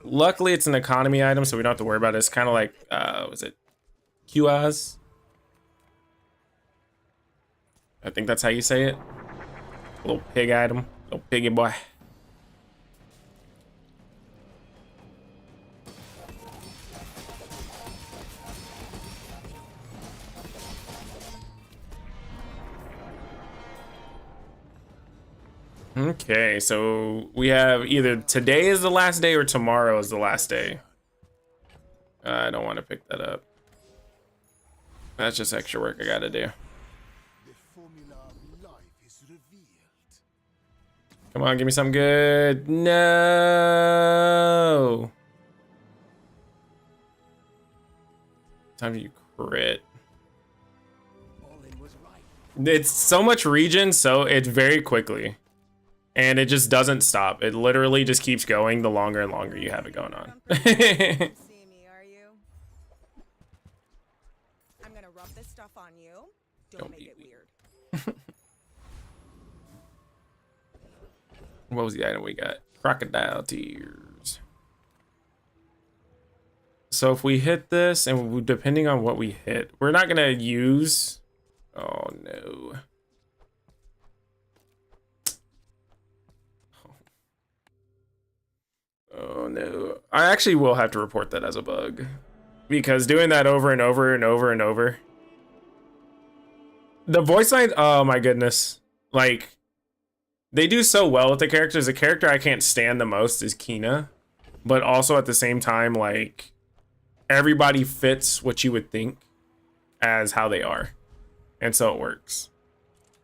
Luckily, it's an economy item, so we don't have to worry about it. It's kind of like, was it QAS? I think that's how you say it. Little pig item, little piggy boy. Okay, so we have either today is the last day or tomorrow is the last day. I don't want to pick that up. That's just extra work I gotta do. Come on, give me something good. No. Time you crit. It's so much regen, so it's very quickly. And it just doesn't stop. It literally just keeps going the longer and longer you have it going on. See me, are you? I'm gonna rub this stuff on you. Don't make it weird. What was the item we got? Crocodile tears. So if we hit this, and depending on what we hit, we're not gonna use. Oh no. Oh no. I actually will have to report that as a bug. Because doing that over and over and over and over. The voice lines, oh my goodness. Like, they do so well with the characters. The character I can't stand the most is Kina. But also at the same time, like, everybody fits what you would think as how they are. And so it works.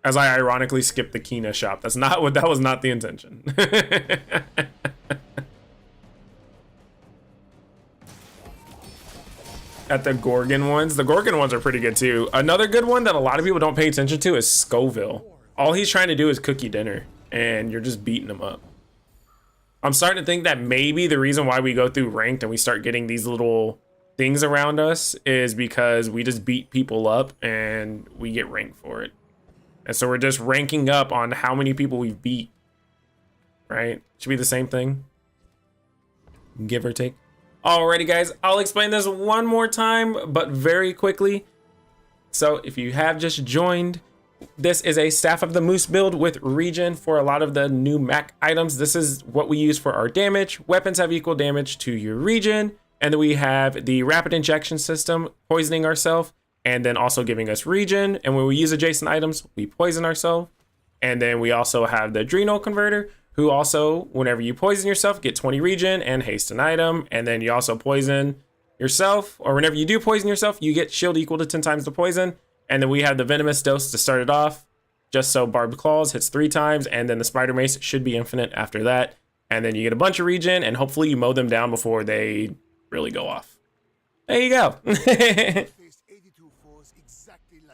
As I ironically skipped the Kina shop. That was not the intention. At the Gorgon ones. The Gorgon ones are pretty good too. Another good one that a lot of people don't pay attention to is Scoville. All he's trying to do is cook you dinner and you're just beating him up. I'm starting to think that maybe the reason why we go through ranked and we start getting these little things around us is because we just beat people up and we get ranked for it. And so we're just ranking up on how many people we've beat. Right? Should be the same thing. Give or take. Alrighty guys, I'll explain this one more time, but very quickly. So if you have just joined, this is a Staff of the Moose build with regen for a lot of the new Mac items. This is what we use for our damage. Weapons have equal damage to your regen. And then we have the rapid injection system, poisoning ourselves, and then also giving us regen. And when we use adjacent items, we poison ourselves. And then we also have the adrenal converter, who also, whenever you poison yourself, get 20 regen and haste an item. And then you also poison yourself, or whenever you do poison yourself, you get shield equal to 10 times the poison. And then we have the venomous dose to start it off, just so barbed claws hits 3 times, and then the spider mace should be infinite after that. And then you get a bunch of regen, and hopefully you mow them down before they really go off. There you go.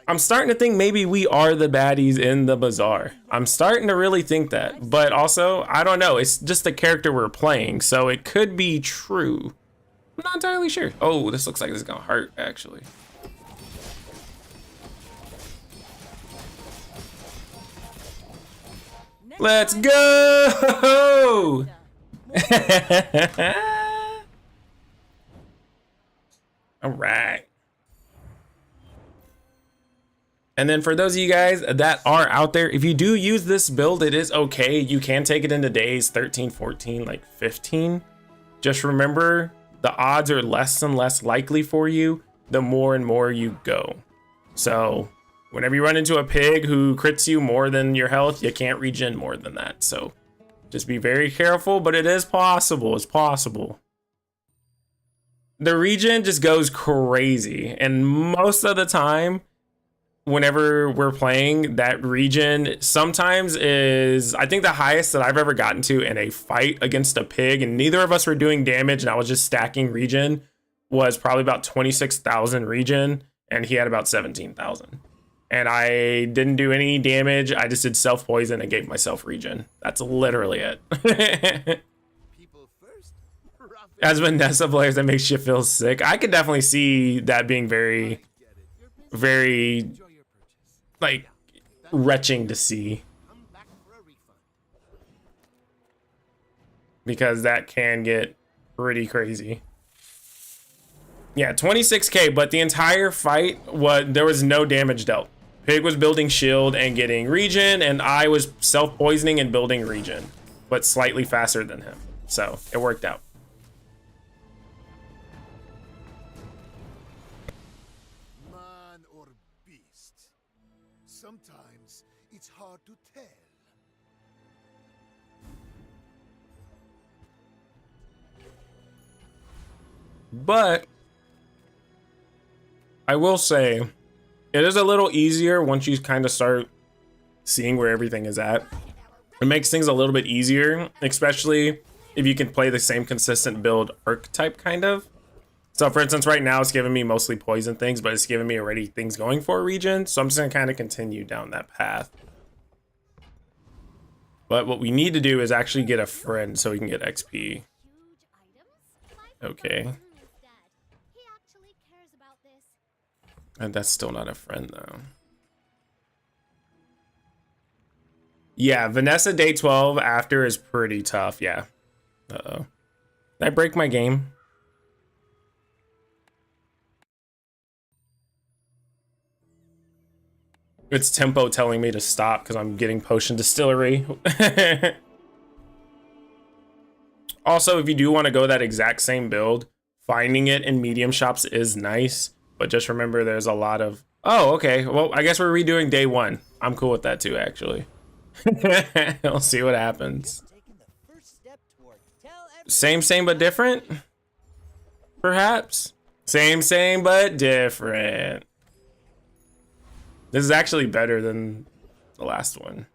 I'm starting to think maybe we are the baddies in the Bazaar. I'm starting to really think that, but also, I don't know. It's just the character we're playing, so it could be true. I'm not entirely sure. Oh, this looks like this is gonna hurt, actually. Let's go! All right. And then for those of you guys that are out there, if you do use this build, it is okay. You can take it into days 13, 14, like 15. Just remember, the odds are less and less likely for you the more and more you go. So whenever you run into a pig who crits you more than your health, you can't regen more than that. So just be very careful, but it is possible. It's possible. The regen just goes crazy. And most of the time, whenever we're playing, that region sometimes is, I think the highest that I've ever gotten to in a fight against a pig, and neither of us were doing damage and I was just stacking region, was probably about 26,000 region and he had about 17,000. And I didn't do any damage. I just did self-poison and gave myself region. That's literally it. As Vanessa players, that makes you feel sick. I could definitely see that being very, very, like, retching to see. Because that can get pretty crazy. Yeah, 26k, but the entire fight, there was no damage dealt. Pig was building shield and getting regen, and I was self-poisoning and building regen, but slightly faster than him. So it worked out. Man or beast? Sometimes it's hard to tell. But I will say it is a little easier once you kind of start seeing where everything is at. It makes things a little bit easier, especially if you can play the same consistent build archetype kind of. So for instance, right now it's giving me mostly poison things, but it's giving me already things going for a region. So I'm just gonna kind of continue down that path. But what we need to do is actually get a friend so we can get XP. Okay. And that's still not a friend though. Yeah, Vanessa day 12 after is pretty tough. Yeah. Uh-oh. Did I break my game? It's tempo telling me to stop because I'm getting potion distillery. Also, if you do want to go that exact same build, finding it in medium shops is nice. But just remember there's a lot of... Oh, okay. Well, I guess we're redoing day 1. I'm cool with that too, actually. We'll see what happens. Same, but different? Perhaps? Same, but different. This is actually better than the last one.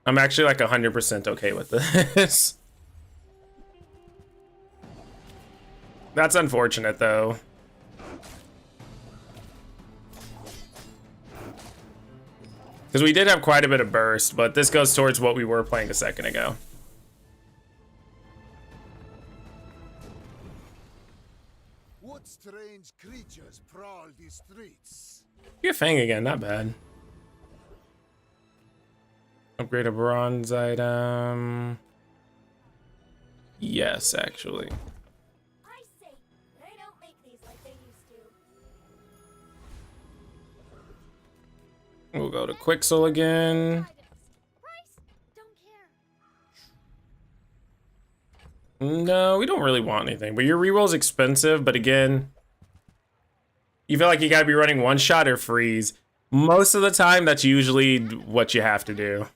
I'm actually like 100% okay with this. That's unfortunate though. Because we did have quite a bit of burst, but this goes towards what we were playing a second ago. What strange creatures prowl these streets? Get Fang again, not bad. Upgrade a bronze item. Yes, actually. I say, they don't make these like they used to. We'll go to Quixel again. No, we don't really want anything, but your reroll's expensive, but again, you feel like you gotta be running one shot or freeze. Most of the time, that's usually what you have to do.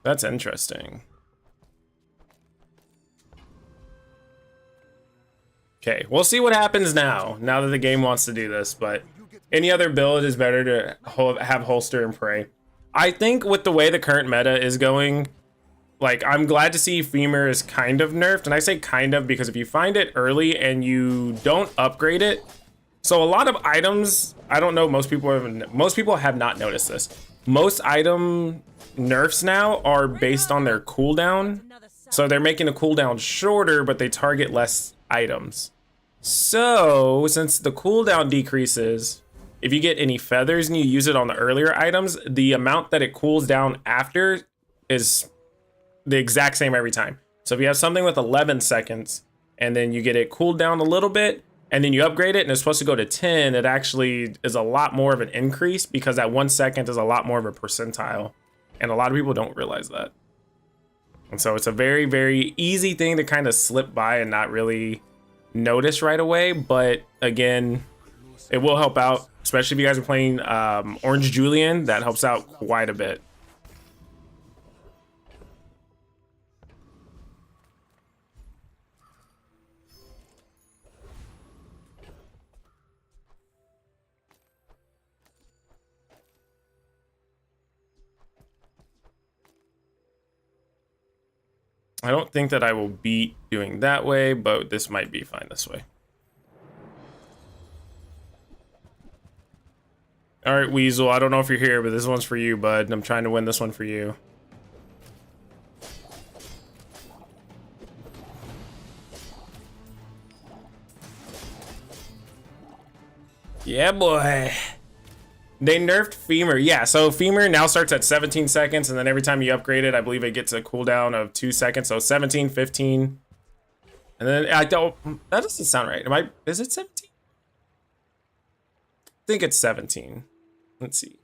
That's interesting. Okay, we'll see what happens now that the game wants to do this, but any other build is better to have holster and pray. I think with the way the current meta is going, like, I'm glad to see Femur is kind of nerfed, and I say kind of because if you find it early and you don't upgrade it, so a lot of items, I don't know, most people have not noticed this. Most item nerfs now are based on their cooldown, so they're making the cooldown shorter, but they target less items. So since the cooldown decreases, if you get any feathers and you use it on the earlier items, the amount that it cools down after is the exact same every time. So if you have something with 11 seconds and then you get it cooled down a little bit and then you upgrade it and it's supposed to go to 10, it actually is a lot more of an increase because that 1 second is a lot more of a percentile. And a lot of people don't realize that. And so it's a very, very easy thing to kind of slip by and not really notice right away. But again, it will help out, especially if you guys are playing Orange Julian. That helps out quite a bit. I don't think that I will beat doing that way, but this might be fine this way. All right, Weasel, I don't know if you're here, but this one's for you, bud. I'm trying to win this one for you. Yeah, boy. They nerfed Femur. Yeah, so Femur now starts at 17 seconds, and then every time you upgrade it, I believe it gets a cooldown of 2 seconds. So 17, 15. And then I don't... That doesn't sound right. Is it 17? I think it's 17. Let's see.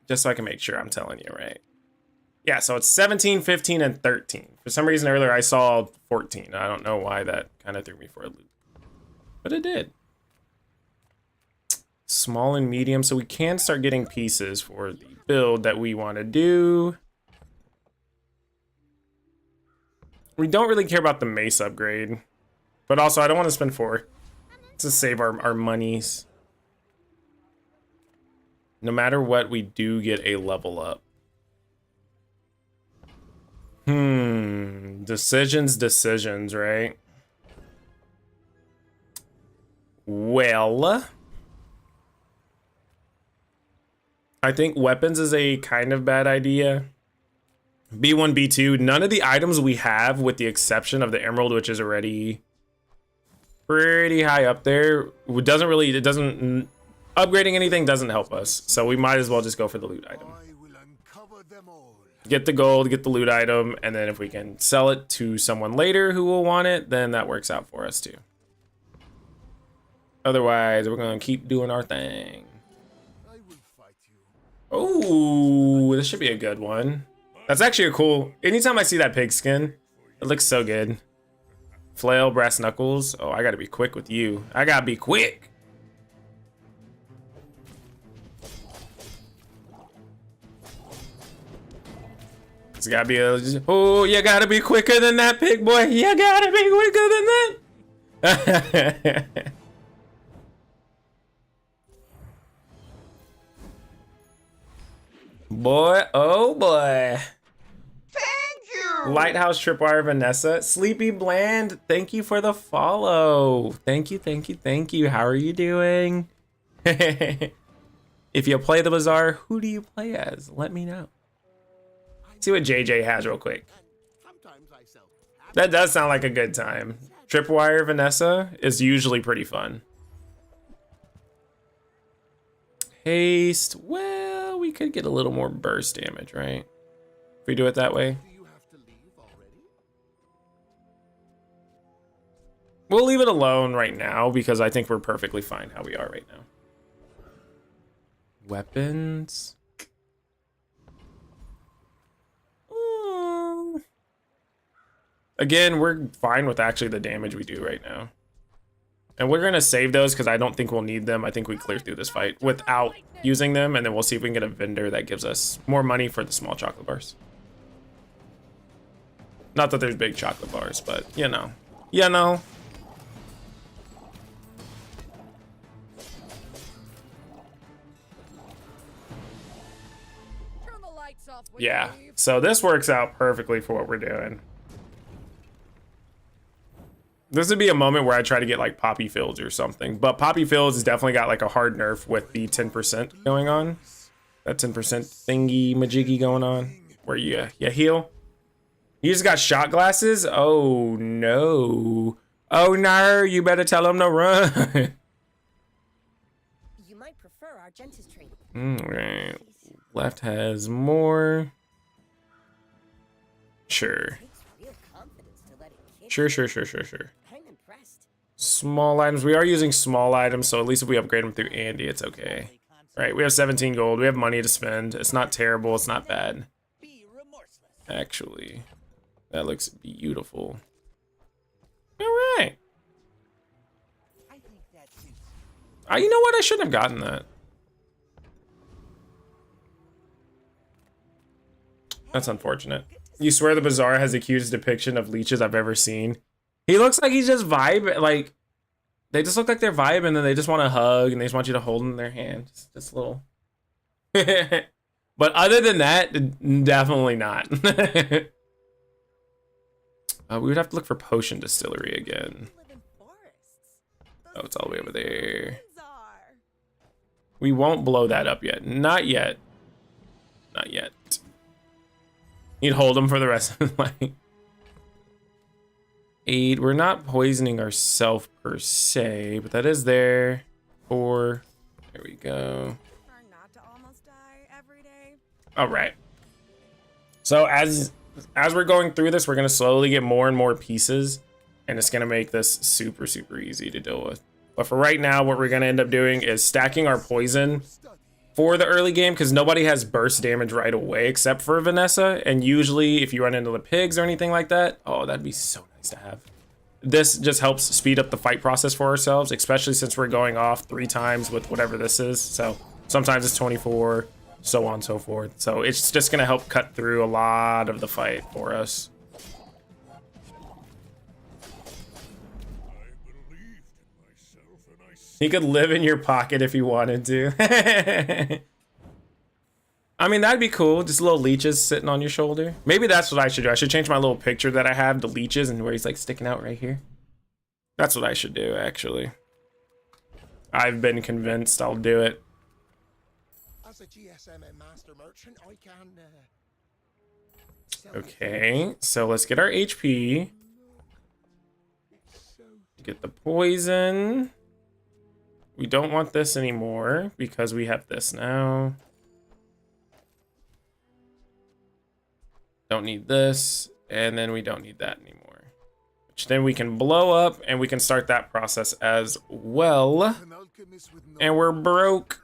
Just so I can make sure I'm telling you right. Yeah, so it's 17, 15, and 13. For some reason earlier I saw 14. I don't know why that kind of threw me for a loop. But it did. Small and medium, so we can start getting pieces for the build that we want to do. We don't really care about the mace upgrade, but also I don't want to spend 4 to save our monies. No matter what, we do get a level up. Decisions, right? Well, I think weapons is a kind of bad idea. B1, B2, none of the items we have, with the exception of the emerald, which is already pretty high up there, upgrading anything doesn't help us. So we might as well just go for the loot item. Get the gold, get the loot item, and then if we can sell it to someone later who will want it, then that works out for us too. Otherwise, we're gonna keep doing our thing. Oh, this should be a good one. That's actually a cool... Anytime I see that pig skin, it looks so good. Flail, brass knuckles. Oh, I gotta be quick with you. I gotta be quick. It's gotta be a... Oh, you gotta be quicker than that, pig boy. You gotta be quicker than that. Boy, oh boy. Thank you! Lighthouse Tripwire Vanessa. Sleepy Bland, thank you for the follow. Thank you, thank you, thank you. How are you doing? If you play the Bazaar, who do you play as? Let me know. See what JJ has real quick. That does sound like a good time. Tripwire Vanessa is usually pretty fun. Haste, well, we could get a little more burst damage, right? If we do it that way. We'll leave it alone right now because I think we're perfectly fine how we are right now. Weapons. Again, we're fine with actually the damage we do right now. And we're going to save those because I don't think we'll need them. I think we clear through this fight without using them. And then we'll see if we can get a vendor that gives us more money for the small chocolate bars. Not that there's big chocolate bars, but you know. You know. Yeah, so this works out perfectly for what we're doing. This would be a moment where I try to get like Poppy Fields or something, but Poppy Fields has definitely got like a hard nerf with the 10% going on. That 10% thingy majiggy going on where you heal. You just got shot glasses? Oh no. Oh no, you better tell him to run. You might prefer Argenta's training. Alright. Left has more. Sure. Sure. Small items. We are using small items, so at least if we upgrade them through Andy, it's okay. All right, we have 17 gold. We have money to spend. It's not terrible. It's not bad. Actually, that looks beautiful. All right. You know what? I shouldn't have gotten that. That's unfortunate. You swear the Bazaar has the cutest depiction of leeches I've ever seen. He looks like he's just vibe, like they just look like they're vibing and then they just want to hug and they just want you to hold in their hand. Just a little. But other than that, definitely not. We would have to look for potion distillery again. Oh, it's all the way over there. We won't blow that up yet. Not yet. Not yet. You'd hold them for the rest of the night. 8. We're not poisoning ourselves per se, but that is there. 4. There we go. All right. So as we're going through this, we're gonna slowly get more and more pieces, and it's gonna make this super, super easy to deal with. But for right now, what we're gonna end up doing is stacking our poison for the early game, because nobody has burst damage right away except for Vanessa. And usually if you run into the pigs or anything like that, oh, that'd be so nice to have. This just helps speed up the fight process for ourselves, especially since we're going off 3 times with whatever this is. So sometimes it's 24, so on and so forth. So it's just gonna help cut through a lot of the fight for us. He could live in your pocket if he wanted to. I mean, that'd be cool. Just little leeches sitting on your shoulder. Maybe that's what I should do. I should change my little picture that I have to leeches and where he's like sticking out right here. That's what I should do, actually. I've been convinced I'll do it. As a GSM and master merchant, I can Okay, so let's get our HP. Get the poison. We don't want this anymore because we have this now. Don't need this, and then we don't need that anymore. Which then we can blow up, and we can start that process as well. And we're broke.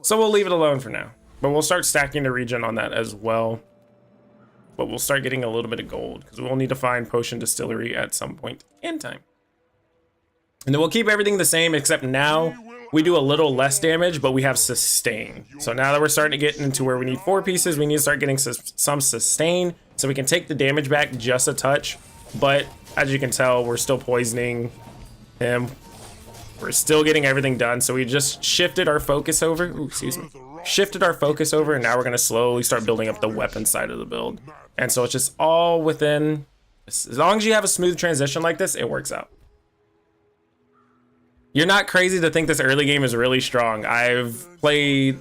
So we'll leave it alone for now. But we'll start stacking the regen on that as well. But we'll start getting a little bit of gold, because we'll need to find potion distillery at some point in time. And then we'll keep everything the same, except now we do a little less damage, but we have sustain. So now that we're starting to get into where we need 4 pieces, we need to start getting some sustain, so we can take the damage back just a touch. But as you can tell, we're still poisoning him. We're still getting everything done, so we just shifted our focus over. Ooh, excuse me. Shifted our focus over, and now we're gonna slowly start building up the weapon side of the build. And so it's just all within, as long as you have a smooth transition like this, it works out. You're not crazy to think this early game is really strong. I've played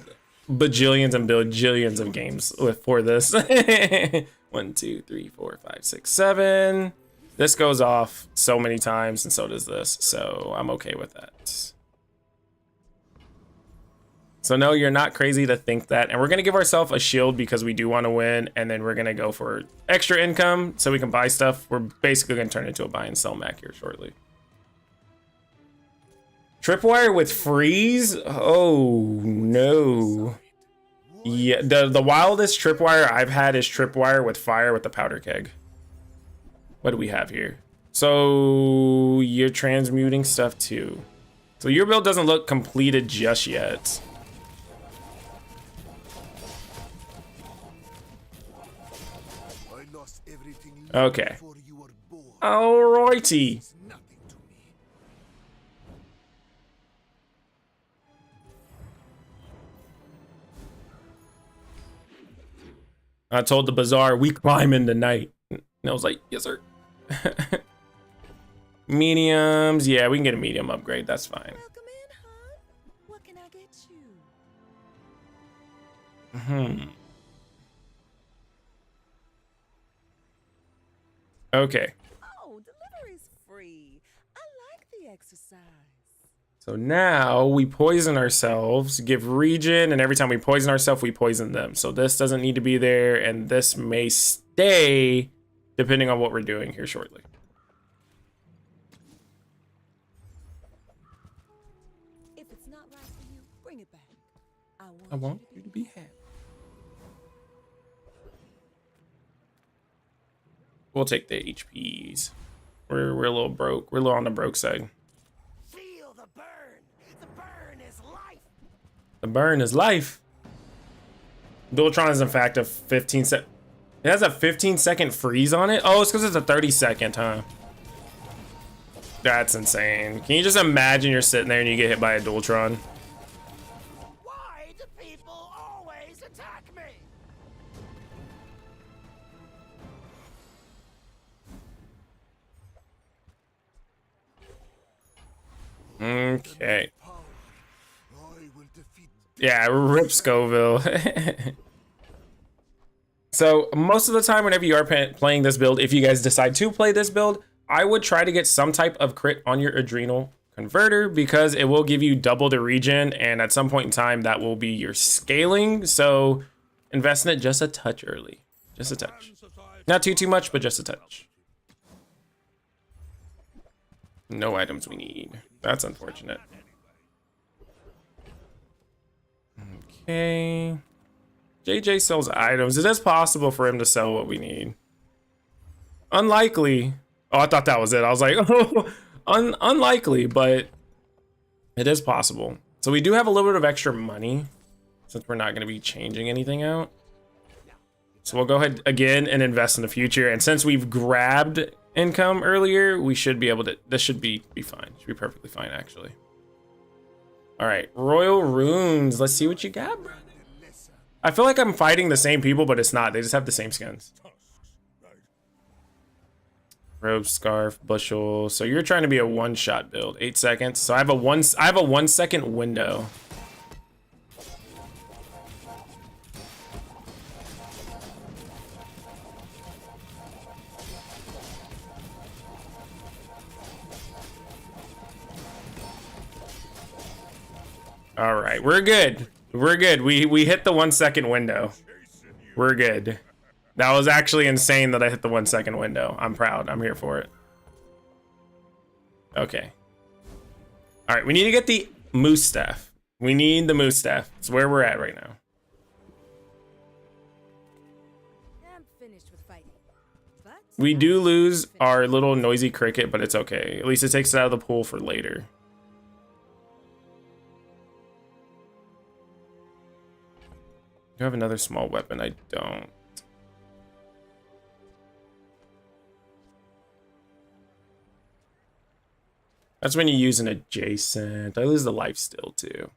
bajillions and bajillions of games for this. 1, 2, 3, 4, 5, 6, 7. This goes off so many times, and so does this. So I'm okay with that. So no, you're not crazy to think that. And we're gonna give ourselves a shield because we do want to win, and then we're gonna go for extra income so we can buy stuff. We're basically gonna turn into a buy and sell Mac here shortly. Tripwire with freeze? Oh no. Yeah, the wildest tripwire I've had is tripwire with fire with the powder keg. What do we have here? So you're transmuting stuff too. So your build doesn't look completed just yet. Okay. Alrighty. I told the Bazaar, we climb in the night. And I was like, yes, sir. Mediums. Yeah, we can get a medium upgrade. That's fine. What can I get you? Okay. Oh, delivery's free. I like the exercise. So now we poison ourselves, give regen, and every time we poison ourselves, we poison them. So this doesn't need to be there, and this may stay depending on what we're doing here shortly. If it's not right for you, bring it back. I want you to be happy. We'll take the HPs. We're a little broke. We're a little on the broke side. Feel the burn. The burn is life. The burn is life. Dualtron is in fact a 15-second. It has a 15-second freeze on it. Oh, it's because it's a 30-second, huh? That's insane. Can you just imagine you're sitting there and you get hit by a Dualtron? Why do people always attack me? Okay. Yeah, rip Scoville. So most of the time, whenever you are playing this build, if you guys decide to play this build, I would try to get some type of crit on your adrenal converter because it will give you double the regen, and at some point in time, that will be your scaling. So invest in it just a touch early, just a touch, not too much, but just a touch. No items we need. That's unfortunate. Okay. JJ sells items. It is possible for him to sell what we need. Unlikely. Oh, I thought that was it. I was like, oh, unlikely, but it is possible. So we do have a little bit of extra money since we're not going to be changing anything out. So we'll go ahead again and invest in the future. And since we've grabbed income earlier, we should be able to, this should be fine. Should be perfectly fine, actually. All right, Royal Runes. Let's see what you got, bro. I feel like I'm fighting the same people, but it's not. They just have the same skins. Robe, scarf, bushel. So you're trying to be a one-shot build. 8 seconds. So I have a 1 second window. All right, we're good. We're good. We hit the 1 second window. We're good. That was actually insane that I hit the 1 second window. I'm proud. I'm here for it. Okay. All right, we need to get the moose staff. We need the moose staff. It's where we're at right now. I'm finished with fighting. But We do lose our little noisy cricket, but it's okay. At least it takes it out of the pool for later. Do I have another small weapon? I don't. That's when you use an adjacent. I lose the life steal too.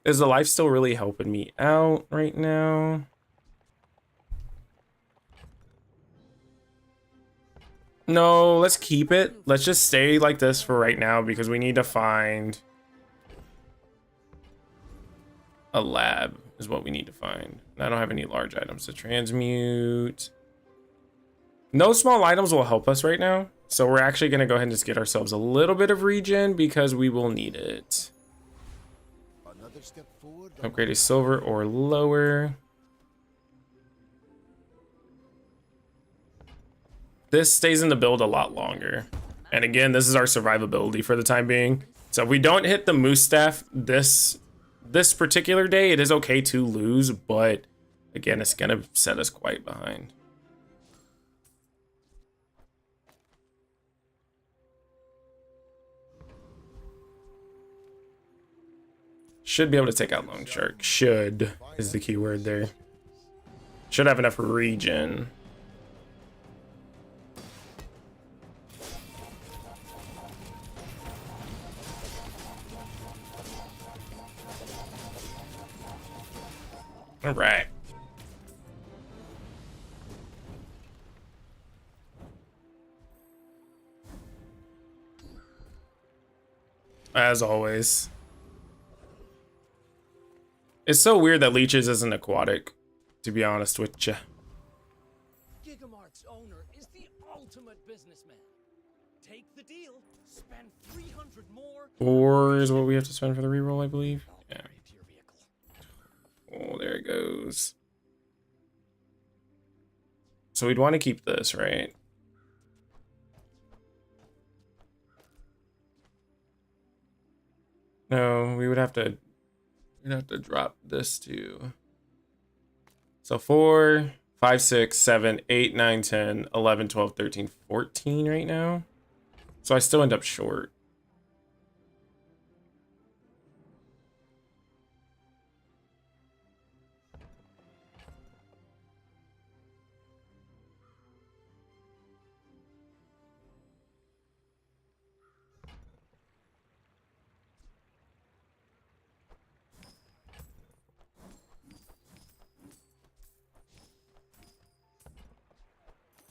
Is the life still really helping me out right now? No, let's keep it. Let's just stay like this for right now because we need to find a lab is what we need to find. I don't have any large items to transmute. No small items will help us right now. So we're actually going to go ahead and just get ourselves a little bit of regen because we will need it. Upgrade a silver or lower. This stays in the build a lot longer. And again, this is our survivability for the time being. So if we don't hit the moose staff this particular day, it is okay to lose, but again, it's going to set us quite behind. Should be able to take out Lone Shark. Should is the key word there. Should have enough regen. All right. As always. It's so weird that Leeches isn't aquatic, to be honest with you. Gigamart's owner is the ultimate businessman. Take the deal, spend 300 more. 4 is what we have to spend for the reroll, I believe. Yeah. Oh, there it goes. So we'd want to keep this, right? No, we would have to. We'd have to drop this too. So 4, 5, 6, 7, 8, 9, 10, 11, 12, 13, 14 right now. So I still end up short.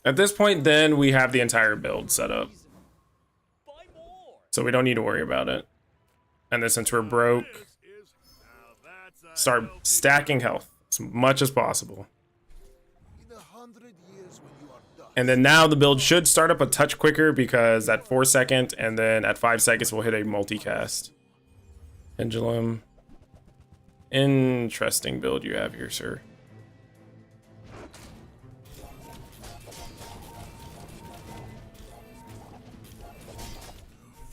At this point, then we have the entire build set up. So we don't need to worry about it. And then since we're broke, start stacking health as much as possible. And then now the build should start up a touch quicker because at 4 seconds and then at 5 seconds we'll hit a multicast. Pendulum. Interesting build you have here, sir.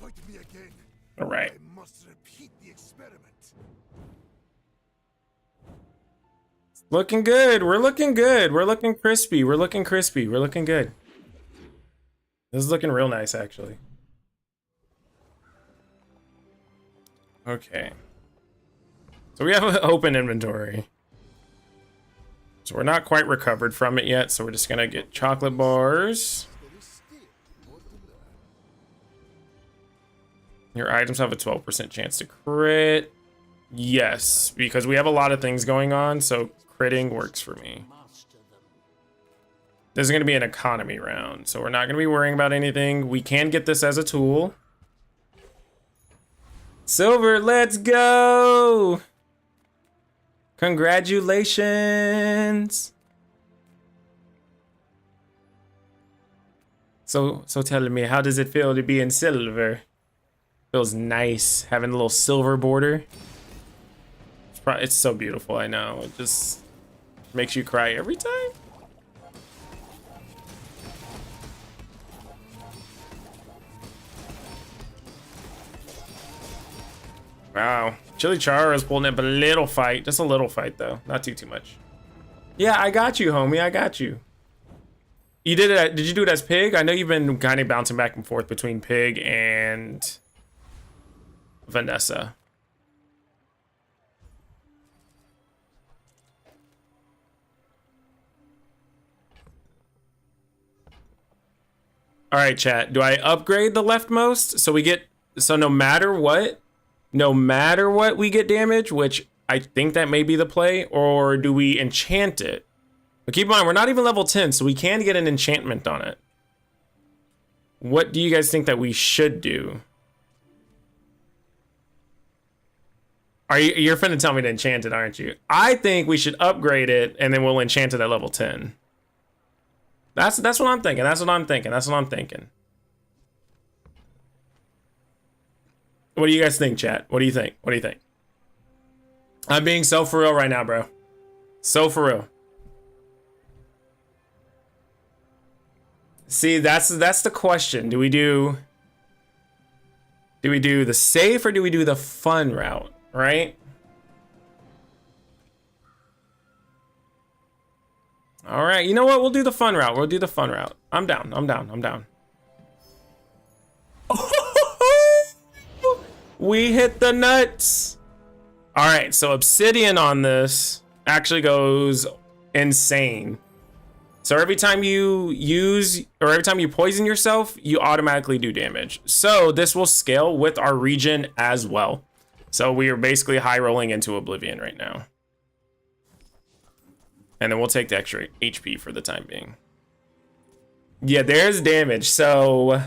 Fight me again. All right. I must repeat the experiment. Looking good. We're looking good. We're looking crispy. We're looking crispy. We're looking good. This is looking real nice, actually. Okay. So we have an open inventory. So we're not quite recovered from it yet, so we're just gonna get chocolate bars. Your items have a 12% chance to crit. Yes, because we have a lot of things going on, so critting works for me. This is going to be an economy round, so we're not going to be worrying about anything. We can get this as a tool. Silver, let's go! Congratulations! So tell me, how does it feel to be in silver? Feels nice having a little silver border. It's so beautiful, I know. It just makes you cry every time. Wow. Chili Chara is pulling up a little fight. Just a little fight, though. Not too much. Yeah, I got you, homie. I got you. You did it. Did you do it as Pig? I know you've been kind of bouncing back and forth between Pig and Vanessa. All right, chat. Do I upgrade the leftmost so we get no matter what we get damage, which I think that may be the play, or do we enchant it? But keep in mind, we're not even level 10, so we can get an enchantment on it. What do you guys think that we should do? You're finna tell me to enchant it, aren't you? I think we should upgrade it and then we'll enchant it at level 10. That's what I'm thinking. That's what I'm thinking. That's what I'm thinking. What do you guys think, chat? What do you think? What do you think? I'm being so for real right now, bro. So for real. See, that's the question. Do we do the safe or do we do the fun route, right? All right, you know what? We'll do the fun route. We'll do the fun route. I'm down. I'm down. I'm down. We hit the nuts. All right, so Obsidian on this actually goes insane. So every time you use, or every time you poison yourself, you automatically do damage. So this will scale with our region as well. So we are basically high rolling into Oblivion right now. And then we'll take the extra HP for the time being. Yeah, there's damage. So,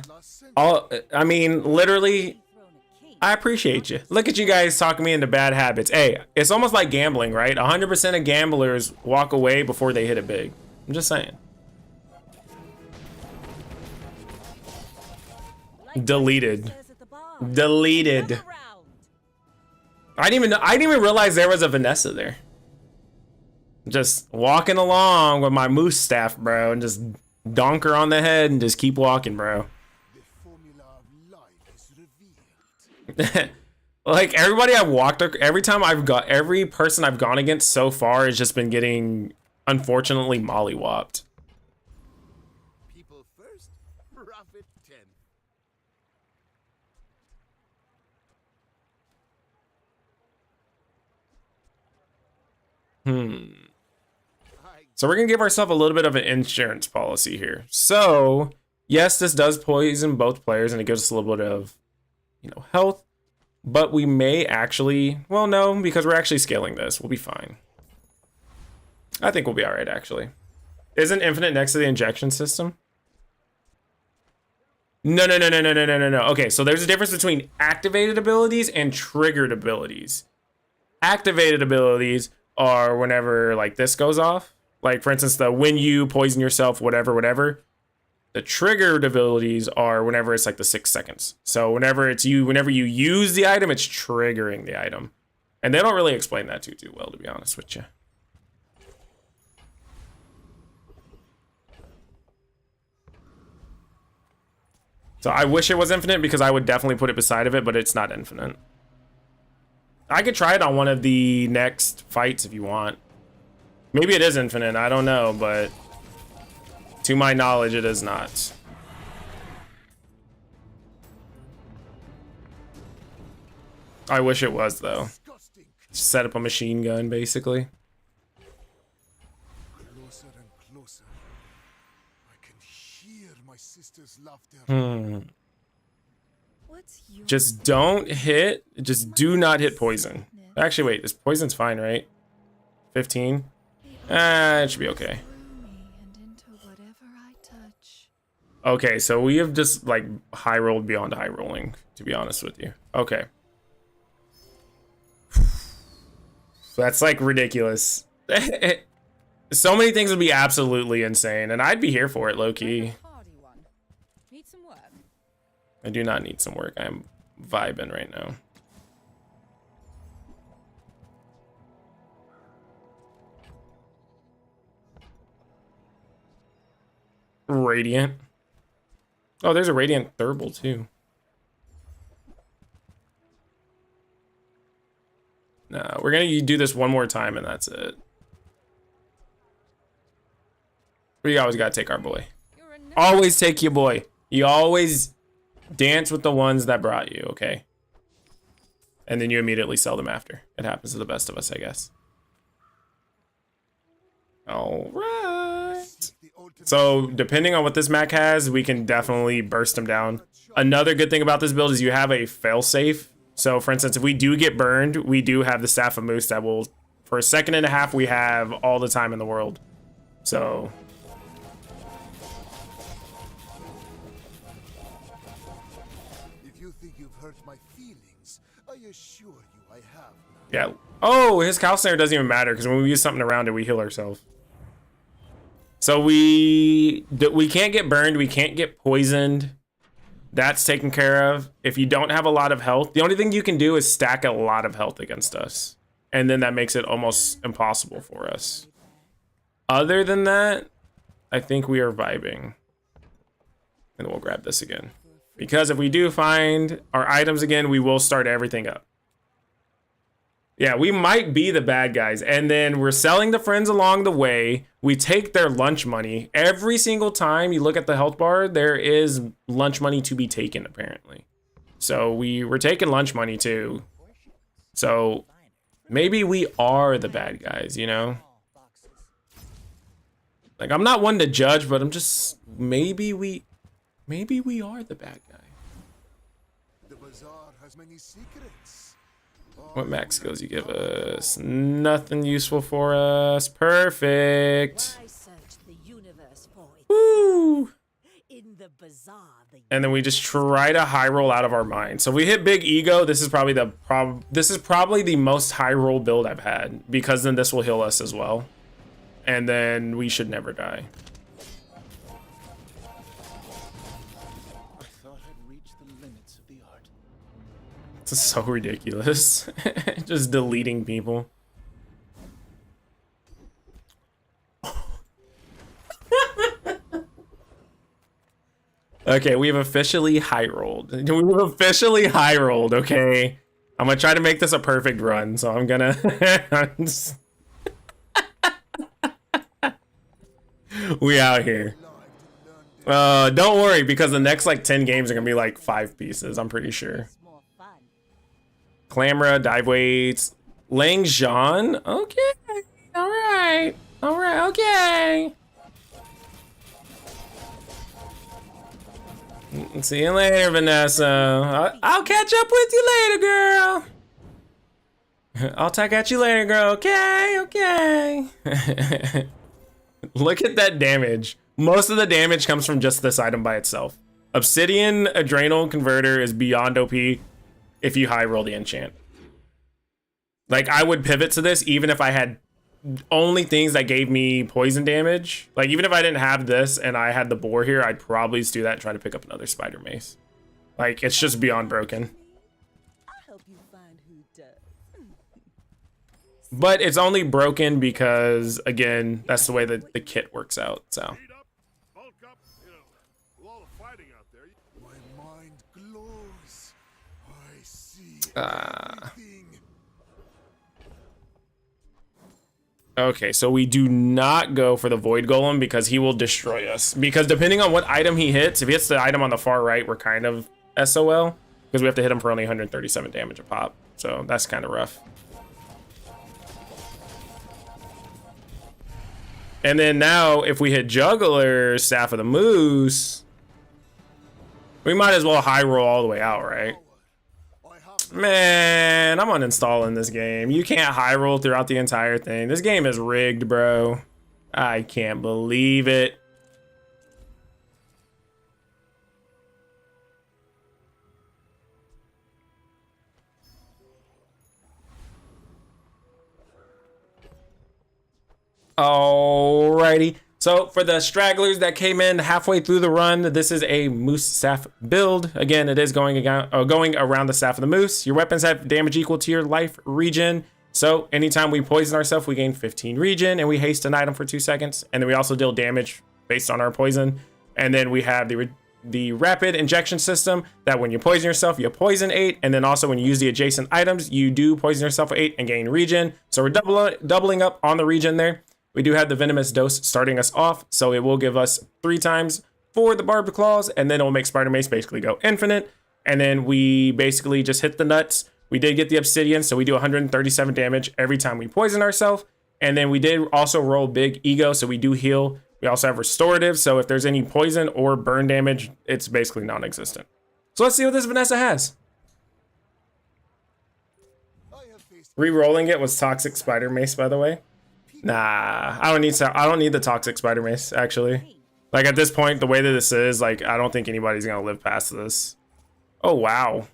I mean, literally, I appreciate you. Look at you guys talking me into bad habits. Hey, it's almost like gambling, right? 100% of gamblers walk away before they hit it big. I'm just saying. Deleted. Deleted. I didn't even realize there was a Vanessa there. Just walking along with my moose staff, bro, and just donk her on the head and just keep walking, bro. The formula of life is revealed. Like everybody I've walked, every person I've gone against so far has just been getting, unfortunately, mollywopped. People first, profit 10. So we're gonna give ourselves a little bit of an insurance policy here. So yes, this does poison both players and it gives us a little bit of, health, but we may actually, well, no, because we're actually scaling this. We'll be fine. I think we'll be all right, actually. Isn't infinite next to the injection system? No, no, no, no, no, no, no, no, no. Okay, so there's a difference between activated abilities and triggered abilities. Activated abilities are whenever like this goes off. Like for instance, the when you poison yourself, whatever, whatever. The triggered abilities are whenever it's like the 6 seconds. So whenever you use the item, it's triggering the item. And they don't really explain that too well, to be honest with you. So I wish it was infinite because I would definitely put it beside of it, but it's not infinite. I could try it on one of the next fights if you want. Maybe it is infinite, I don't know, but to my knowledge, it is not. I wish it was, though. Set up a machine gun, basically. Closer and closer. I can hear my sister's laughter. Just don't hit. Just do not hit poison. Actually, wait. This poison's fine, right? 15. It should be okay. Okay, so we have just like high rolled beyond high rolling, to be honest with you. Okay. That's like ridiculous. So many things would be absolutely insane, and I'd be here for it, low key. Need some work. I do not need some work. I'm vibing right now. Radiant. Oh, there's a Radiant Thermal too. No, we're gonna do this one more time and that's it. We always gotta take our boy. Always take your boy. You always dance with the ones that brought you, okay? And then you immediately sell them after. It happens to the best of us, I guess. All right. So depending on what this Mac has, we can definitely burst him down. Another good thing about this build is you have a failsafe. So for instance, if we do get burned, we do have the Staff of Moose that will, for a second and a half, we have all the time in the world. So If you think you've hurt my feelings, I assure you I have. yeah. Oh, his Cow Snare doesn't even matter because when we use something around it, we heal ourselves. So we can't get burned. We can't get poisoned. That's taken care of. If you don't have a lot of health, the only thing you can do is stack a lot of health against us. And then that makes it almost impossible for us. Other than that, I think we are vibing. And we'll grab this again. Because if we do find our items again, we will start everything up. Yeah, we might be the bad guys. And then we're selling the friends along the way. We take their lunch money. Every single time you look at the health bar, there is lunch money to be taken, apparently. So we're taking lunch money too. So maybe we are the bad guys, you know? Like, I'm not one to judge, but I'm just, maybe we are the bad guy. The Bazaar has many secrets. What max skills you give us? Nothing useful for us. Perfect. I searched the universe for it. Woo! In the Bazaar, And then we just try to high roll out of our mind. So we hit big ego. This is probably the most high roll build I've had, because then this will heal us as well. And then we should never die. I thought I'd reached the limits of the art. This is so ridiculous. Just deleting people. Okay, we've officially high rolled. We've officially high rolled, okay? I'm gonna try to make this a perfect run, so I'm gonna... We out here. Don't worry, because the next like 10 games are gonna be like 5 pieces, I'm pretty sure. Clamra, dive weights, Lang Jean. Okay, all right, okay. See you later, Vanessa. I'll catch up with you later, girl. I'll talk at you later, girl. Okay. Look at that damage. Most of the damage comes from just this item by itself. Obsidian Adrenal Converter is beyond OP if you high roll the enchant. Like, I would pivot to this even if I had only things that gave me poison damage. Like, even if I didn't have this and I had the boar here, I'd probably just do that and try to pick up another spider mace. Like, it's just beyond broken. But it's only broken because, again, that's the way that the kit works out, so. My mind glows. I see Okay, so we do not go for the Void Golem because he will destroy us. Because depending on what item he hits, if he hits the item on the far right, we're kind of SOL. Because we have to hit him for only 137 damage a pop. So that's kind of rough. And then now, if we hit Juggler, Staff of the Moose, we might as well high roll all the way out, right? Man, I'm uninstalling this game. You can't high roll throughout the entire thing. This game is rigged, bro. I can't believe it. Alrighty. So for the stragglers that came in halfway through the run, this is a moose staff build. Again, it is going around the staff of the moose. Your weapons have damage equal to your life regen. So anytime we poison ourselves, we gain 15 regen and we haste an item for 2 seconds. And then we also deal damage based on our poison. And then we have the rapid injection system that when you poison yourself, you poison 8. And then also when you use the adjacent items, you do poison yourself for 8 and gain regen. So we're doubling up on the regen there. We do have the venomous dose starting us off, so it will give us 3 times for the barbed claws, and then it will make Spider Mace basically go infinite. And then we basically just hit the nuts. We did get the obsidian, so we do 137 damage every time we poison ourselves. And then we did also roll big ego, so we do heal. We also have restorative, so if there's any poison or burn damage, it's basically non-existent. So let's see what this Vanessa has. Re-rolling it was Toxic Spider Mace, by the way. Nah, I don't need the Toxic Spider Mace, actually. Like, at this point, the way that this is, like, I don't think anybody's gonna live past this. Oh, wow.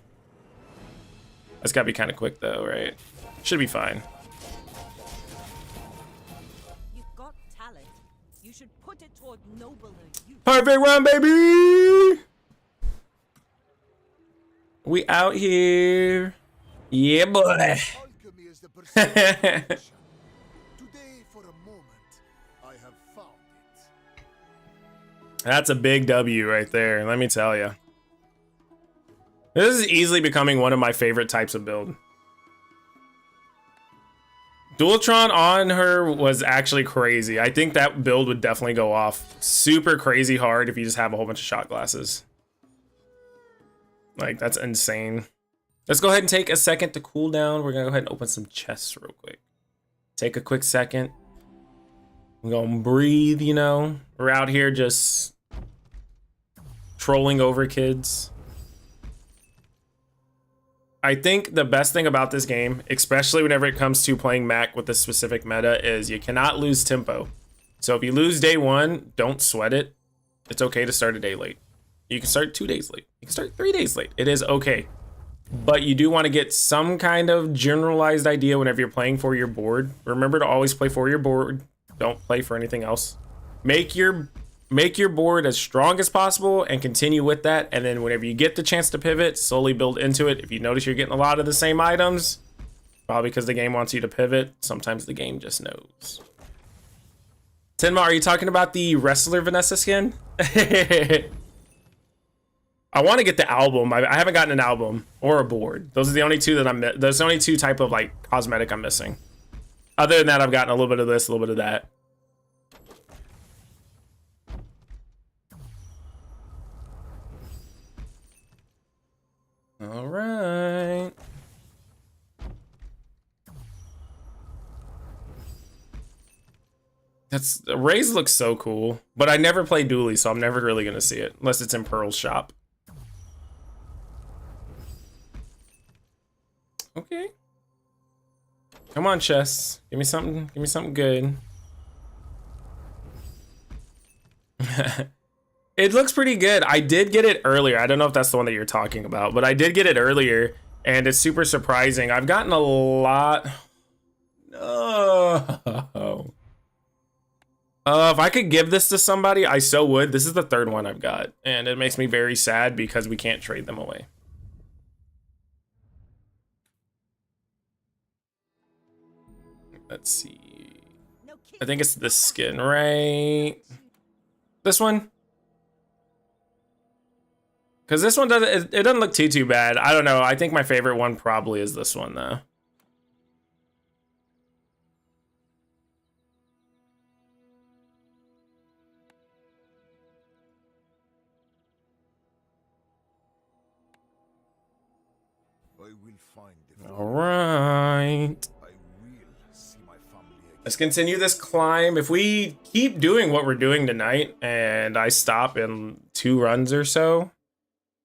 That's gotta be kind of quick, though, right? Should be fine. You've got talent. You should put it toward nobler use. Perfect run, baby! We out here. Yeah, boy. That's a big W right there, let me tell you. This is easily becoming one of my favorite types of build. Dualtron on her was actually crazy. I think that build would definitely go off super crazy hard if you just have a whole bunch of shot glasses. Like, that's insane. Let's go ahead and take a second to cool down. We're gonna go ahead and open some chests real quick. Take a quick second. We're gonna breathe, you know. We're out here just trolling over kids. I think the best thing about this game, especially whenever it comes to playing Mac with this specific meta, is you cannot lose tempo. So if you lose day 1, don't sweat it. It's okay to start a day late. You can start 2 days late. You can start 3 days late. It is okay. But you do want to get some kind of generalized idea whenever you're playing for your board. Remember to always play for your board. Don't play for anything else. Make your board as strong as possible and continue with that. And then whenever you get the chance to pivot, slowly build into it. If you notice you're getting a lot of the same items, probably because the game wants you to pivot. Sometimes the game just knows. Tenma, are you talking about the wrestler Vanessa skin? I want to get the album. I haven't gotten an album or a board. Those are the only two that those are the only two type of like cosmetic I'm missing. Other than that, I've gotten a little bit of this, a little bit of that. All right. Raze looks so cool, but I never played Dooley, so I'm never really gonna see it unless it's in Pearl's shop. Okay. Come on, chess. Give me something. Give me something good. It looks pretty good. I did get it earlier. I don't know if that's the one that you're talking about, but I did get it earlier, and it's super surprising. I've gotten a lot. Oh. If I could give this to somebody, I so would. This is the third one I've got, and it makes me very sad because we can't trade them away. Let's see. I think it's the skin, right? This one? Because this one doesn't, it doesn't look too bad. I don't know. I think my favorite one probably is this one, though. All right. Let's continue this climb. If we keep doing what we're doing tonight and I stop in 2 runs or so,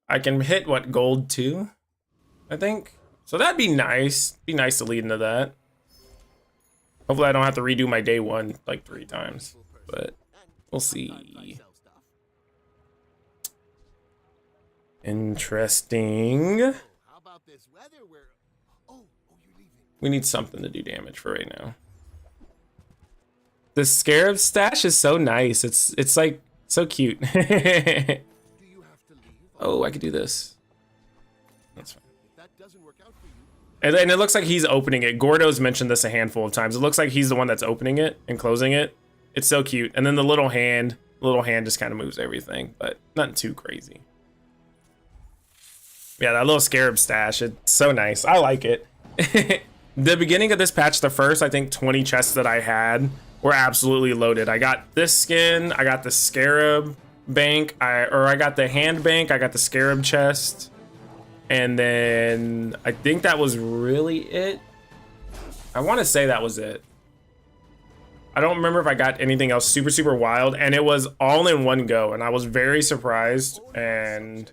I can hit what, gold 2, I think. So that'd be nice. Be nice to lead into that. Hopefully I don't have to redo my day 1 like 3 times, but we'll see. Interesting. We need something to do damage for right now. The scarab stash is so nice. It's like so cute. Oh, I could do this. That's fine. And it looks like he's opening it. Gordo's mentioned this a handful of times. It looks like he's the one that's opening it and closing it. It's so cute. And then the little hand just kind of moves everything, but nothing too crazy. Yeah, that little scarab stash, it's so nice. I like it. The beginning of this patch, the first, I think, 20 chests that I had were absolutely loaded. I got this skin, I got the scarab bank, I got the hand bank, I got the scarab chest, and then I think that was really it. I want to say that was it. I don't remember if I got anything else super wild, and it was all in one go, and I was very surprised and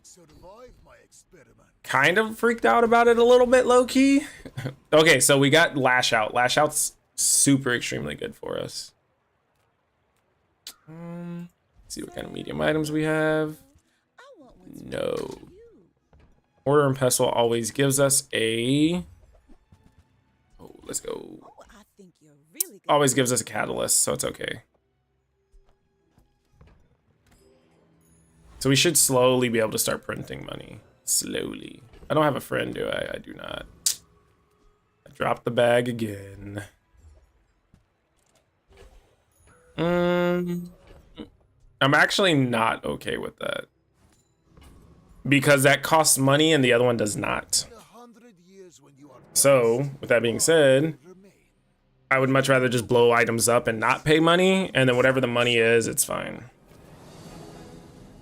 kind of freaked out about it a little bit, low-key. Okay, so we got Lash Out. Lash Out's super extremely good for us. Let's see what kind of medium items we have. No. Order and Pestle always gives us a... Oh, let's go. Always gives us a catalyst, so it's okay. So we should slowly be able to start printing money. Slowly. I don't have a friend, do I? I do not. I dropped the bag again. I'm actually not okay with that. Because that costs money and the other one does not. So, with that being said, I would much rather just blow items up and not pay money, and then whatever the money is, it's fine.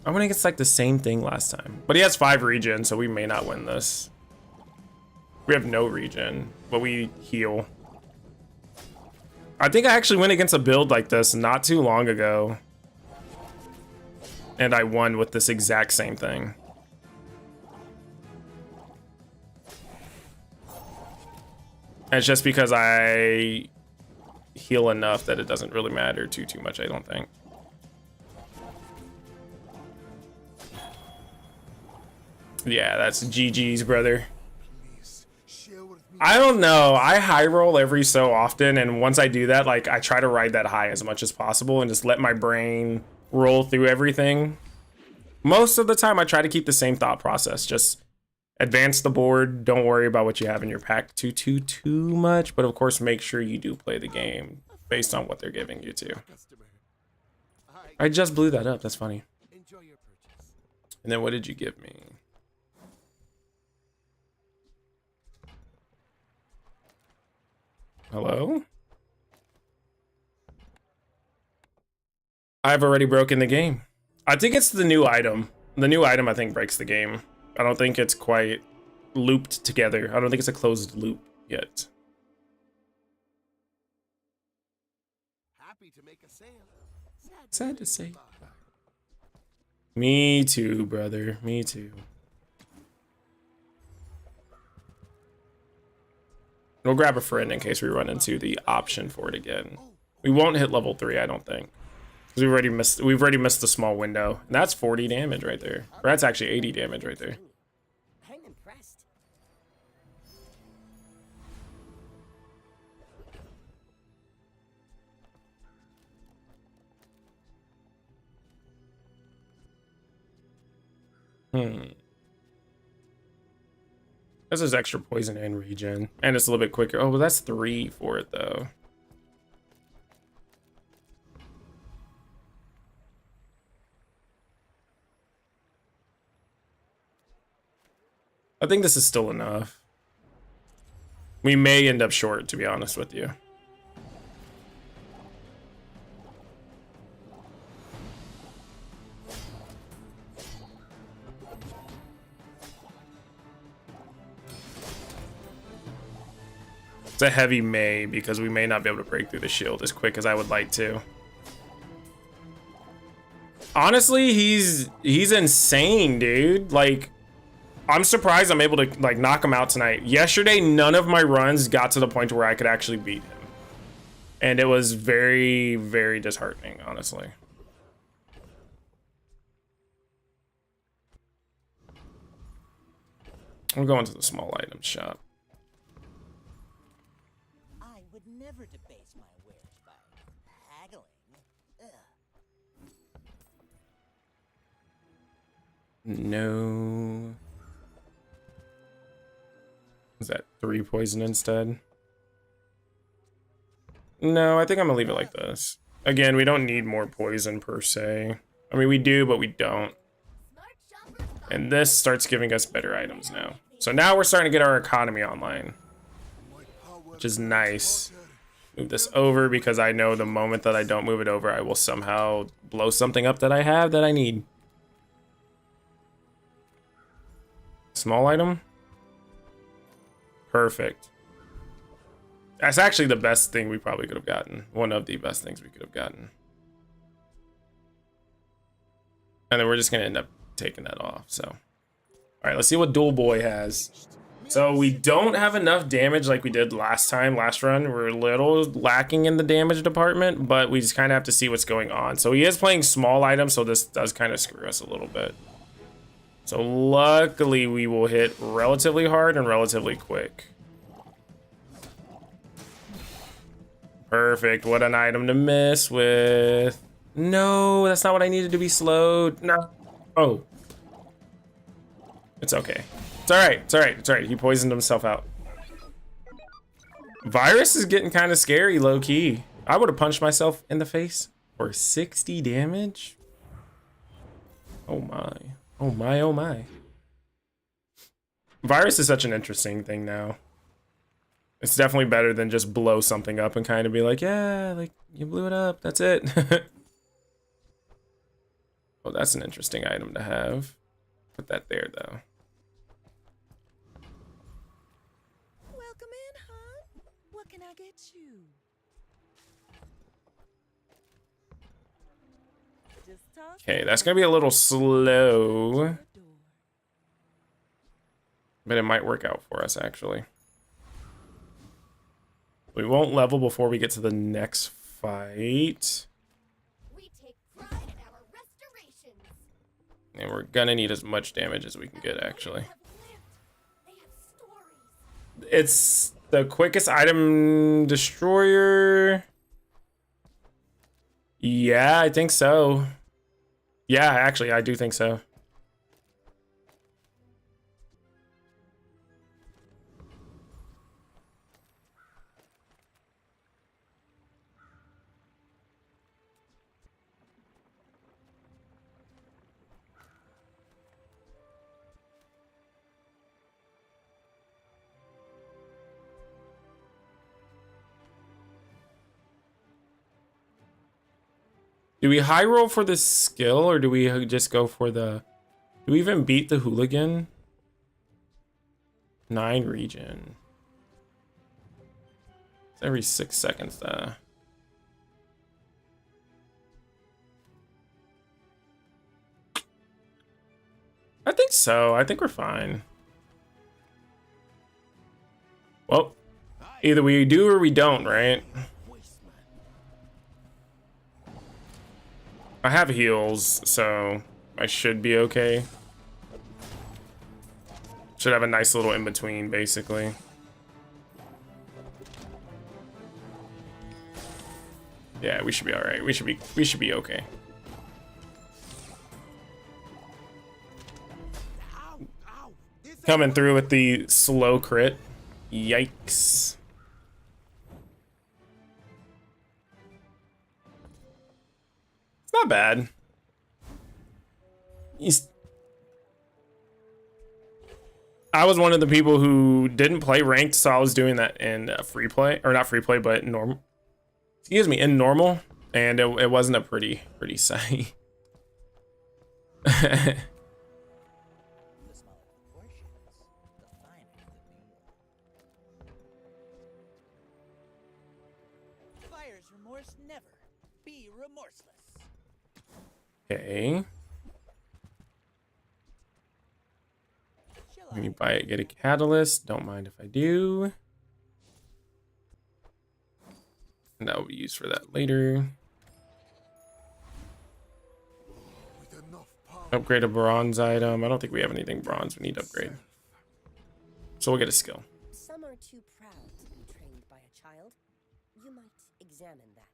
I think it's like the same thing last time. But he has 5 regen, so we may not win this. We have no regen, but we heal. I think I actually went against a build like this not too long ago. And I won with this exact same thing. And it's just because I heal enough that it doesn't really matter too much, I don't think. Yeah, that's GG's, brother. I don't know. I high roll every so often, and once I do that, like, I try to ride that high as much as possible and just let my brain roll through everything. Most of the time, I try to keep the same thought process. Just advance the board. Don't worry about what you have in your pack too much, but of course, make sure you do play the game based on what they're giving you to. I just blew that up. That's funny. And then what did you give me? Hello? I've already broken the game. I think it's the new item. The new item, I think, breaks the game. I don't think it's quite looped together. I don't think it's a closed loop yet. Happy to make a sale. Sad to say. Me too, brother. Me too. We'll grab a friend in case we run into the option for it again. We won't hit level 3, I don't think. We've already missed the small window. And that's 40 damage right there. Or that's actually 80 damage right there. I'm impressed. This is extra poison and regen. And it's a little bit quicker. Oh, well, that's 3 for it, though. I think this is still enough. We may end up short, to be honest with you. It's a heavy May because we may not be able to break through the shield as quick as I would like to. Honestly, he's insane, dude. Like, I'm surprised I'm able to like knock him out tonight. Yesterday, none of my runs got to the point where I could actually beat him. And it was very, very disheartening, honestly. I'm going to the small item shop. I would never debase my wares by haggling. Ugh. No. Is that 3 poison instead? No, I think I'm gonna leave it like this. Again, we don't need more poison per se. I mean, we do, but we don't. And this starts giving us better items now. So now we're starting to get our economy online, which is nice. Move this over because I know the moment that I don't move it over, I will somehow blow something up that I have that I need. Small item. Perfect. That's actually the best thing we probably could have gotten. One of the best things we could have gotten. And then we're just going to end up taking that off, so. All right, let's see what Dual Boy has. So we don't have enough damage like we did last run. We're a little lacking in the damage department, but we just kind of have to see what's going on. So he is playing small items, so this does kind of screw us a little bit. So luckily we will hit relatively hard and relatively quick. Perfect. What an item to miss with. No, that's not what I needed to be slowed. No. Oh. It's okay. It's all right. It's all right. It's all right. He poisoned himself out. Virus is getting kind of scary, low key. I would have punched myself in the face for 60 damage. Oh my. Oh my, oh my. Virus is such an interesting thing now. It's definitely better than just blow something up and kind of be like, yeah, like, you blew it up, that's it. Oh, that's an interesting item to have. Put that there, though. Welcome in, hon. What can I get you? Just toss Okay, that's gonna be a little slow. But it might work out for us, actually. We won't level before we get to the next fight. We take pride in our restorations. And we're gonna need as much damage as we can get, actually. It's the quickest item destroyer. Yeah, I think so. Yeah, actually, I do think so. Do we high roll for the skill, or do we just go for the... Do we even beat the hooligan? 9 regen. It's every 6 seconds, though. I think so. I think we're fine. Well, either we do or we don't, right? I have heals, so I should be okay. Should have a nice little in-between, basically. Yeah, we should be alright. We should be okay. Coming through with the slow crit. Yikes. It's not bad. I was one of the people who didn't play ranked, so I was doing that in free play, or not free play, but normal. Excuse me, in normal, and it wasn't a pretty sight. Buyer's remorse never. Be remorseless. Okay. When you buy it, get a catalyst. Don't mind if I do. And that will be used for that later. Upgrade a bronze item. I don't think we have anything bronze we need to upgrade. So we'll get a skill. Some are too proud to be trained by a child. You might examine that.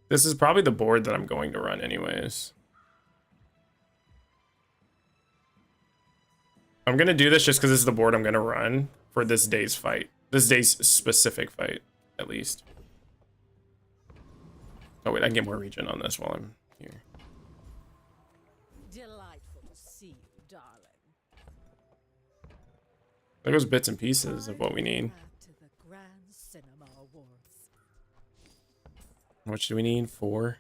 This is probably the board that I'm going to run anyways. I'm going to do this just because this is the board I'm going to run for this day's fight. This day's specific fight, at least. Oh wait, I can get more regen on this while I'm here. Delightful to see you, darling. There goes bits and pieces of what we need. To the Grand Cinema Awards. How much do we need? 4.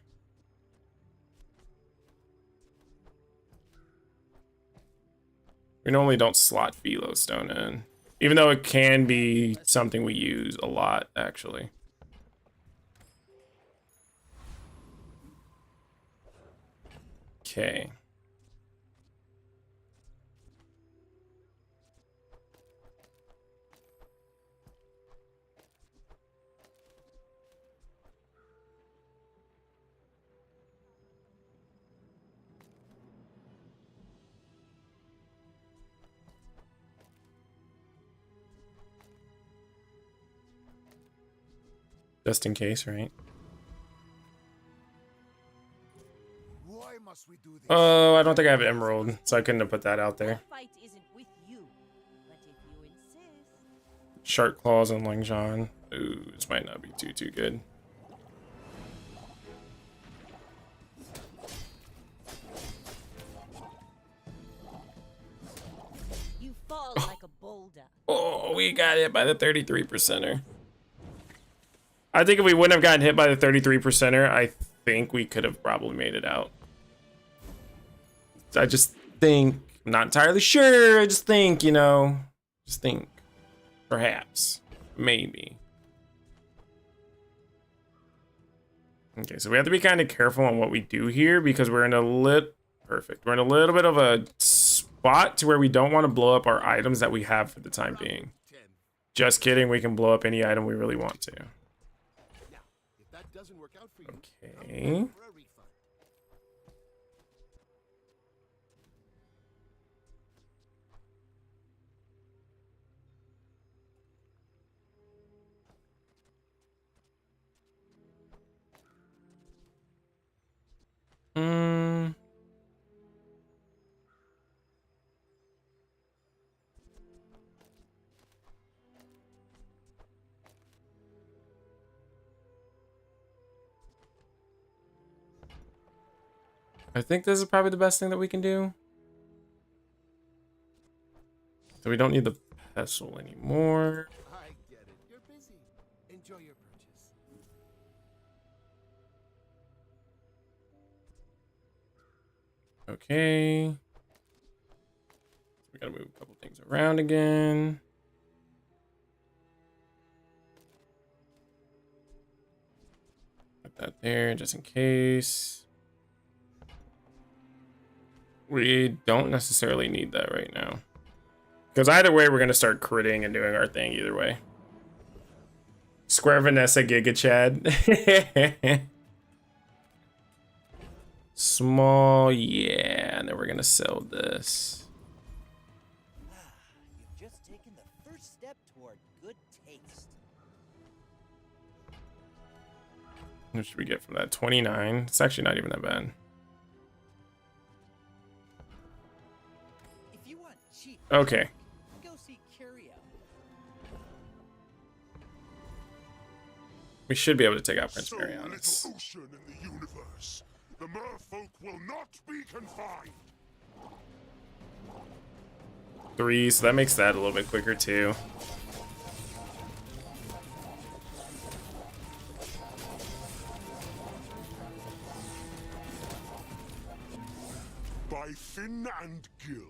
We normally don't slot Velo Stone in, even though it can be something we use a lot, actually. Okay. Just in case, right? Why must we do this? Oh, I don't think I have Emerald, so I couldn't have put that out there. Fight isn't with you, but if you insist. Shark Claws and Langzhan. Ooh, this might not be too good. You fall like a boulder. Oh, we got hit by the 33%er. I think if we wouldn't have gotten hit by the 33%er, I think we could have probably made it out. I just think, I'm not entirely sure, I just think, you know, just think, perhaps, maybe. Okay, so we have to be kind of careful on what we do here because we're in a perfect. We're in a little bit of a spot to where we don't want to blow up our items that we have for the time being. Just kidding, we can blow up any item we really want to. Okay. I think this is probably the best thing that we can do. So we don't need the pestle anymore. I get it. You're busy. Enjoy your purchase. Okay. We gotta move a couple things around again. Put that there just in case. We don't necessarily need that right now. Because either way, we're going to start critting and doing our thing either way. Square Vanessa Giga Chad. Small, yeah, and then we're gonna sell this. You've just taken the first step toward good taste. What should we get from that? 29. It's actually not even that bad. If you want cheap, Okay. go see Curio. We should be able to take out Prince So Marianus. little ocean in the universe. The merfolk will not be confined. 3, so that makes that a little bit quicker too. By fin and gill,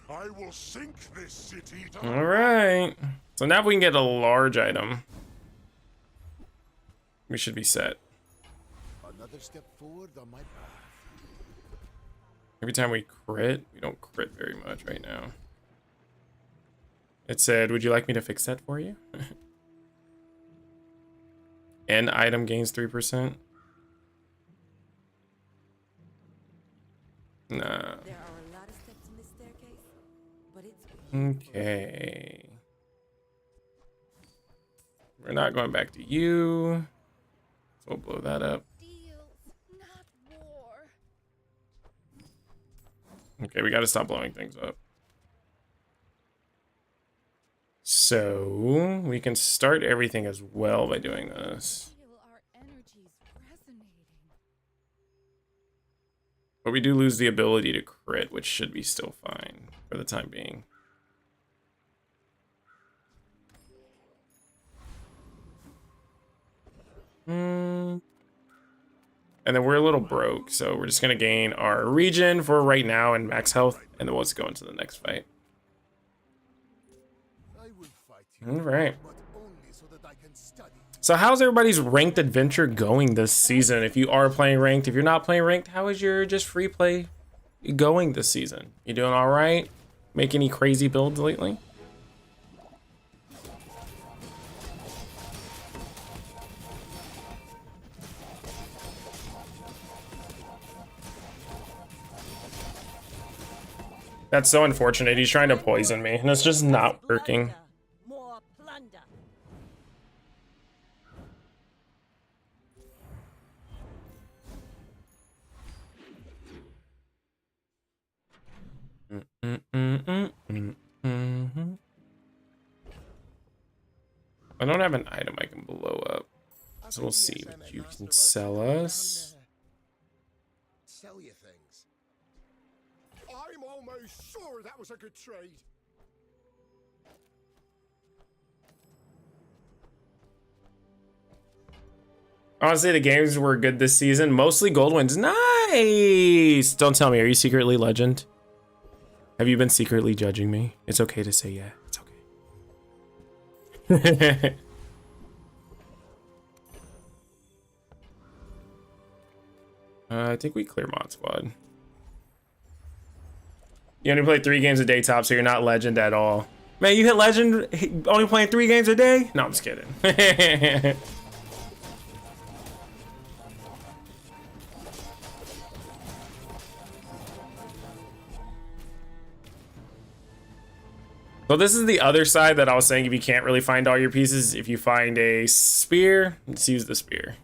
I will sink this city to All right. So now if we can get a large item, we should be set. another step forward on my path. Every time we crit, we don't crit very much right now. It said, would you like me to fix that for you? N item gains 3%. Nah. There are a lot of steps in this staircase, but it's Okay. We're not going back to you. So we'll blow that up. Okay, we got to stop blowing things up. So we can start everything as well by doing this. But we do lose the ability to crit, which should be still fine for the time being. And then we're a little broke, so we're just gonna gain our regen for right now and max health, and then we'll just go into the next fight. All right. So how's everybody's ranked adventure going this season? If you are playing ranked, if you're not playing ranked, how is your just free play going this season? You doing all right? Make any crazy builds lately? That's so unfortunate. He's trying to poison me, and it's just not working. More plunder. I don't have an item I can blow up, so we'll see what you can sell us. Sell you things. I'm almost sure that was a good trade. Honestly, the games were good this season. Mostly gold wins. Nice! Don't tell me, are you secretly legend? Have you been secretly judging me? It's okay to say yeah. It's okay. I think we clear mod squad. You only play 3 games a day top, so you're not legend at all. Man, you hit legend only playing 3 games a day? No, I'm just kidding. So this is the other side that I was saying, if you can't really find all your pieces, if you find a spear, just use the spear.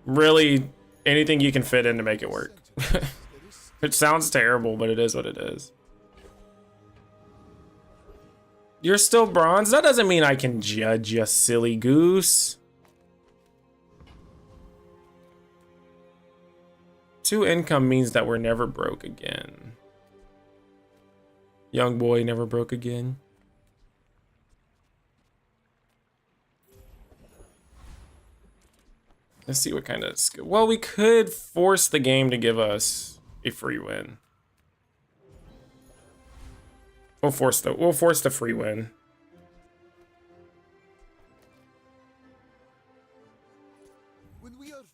Really, anything you can fit in to make it work. It sounds terrible, but it is what it is. You're still bronze? That doesn't mean I can judge you, silly goose. 2 income means that we're never broke again. Young boy never broke again. Let's see what kind of skill. Well, we could force the game to give us a free win. We'll force the free win.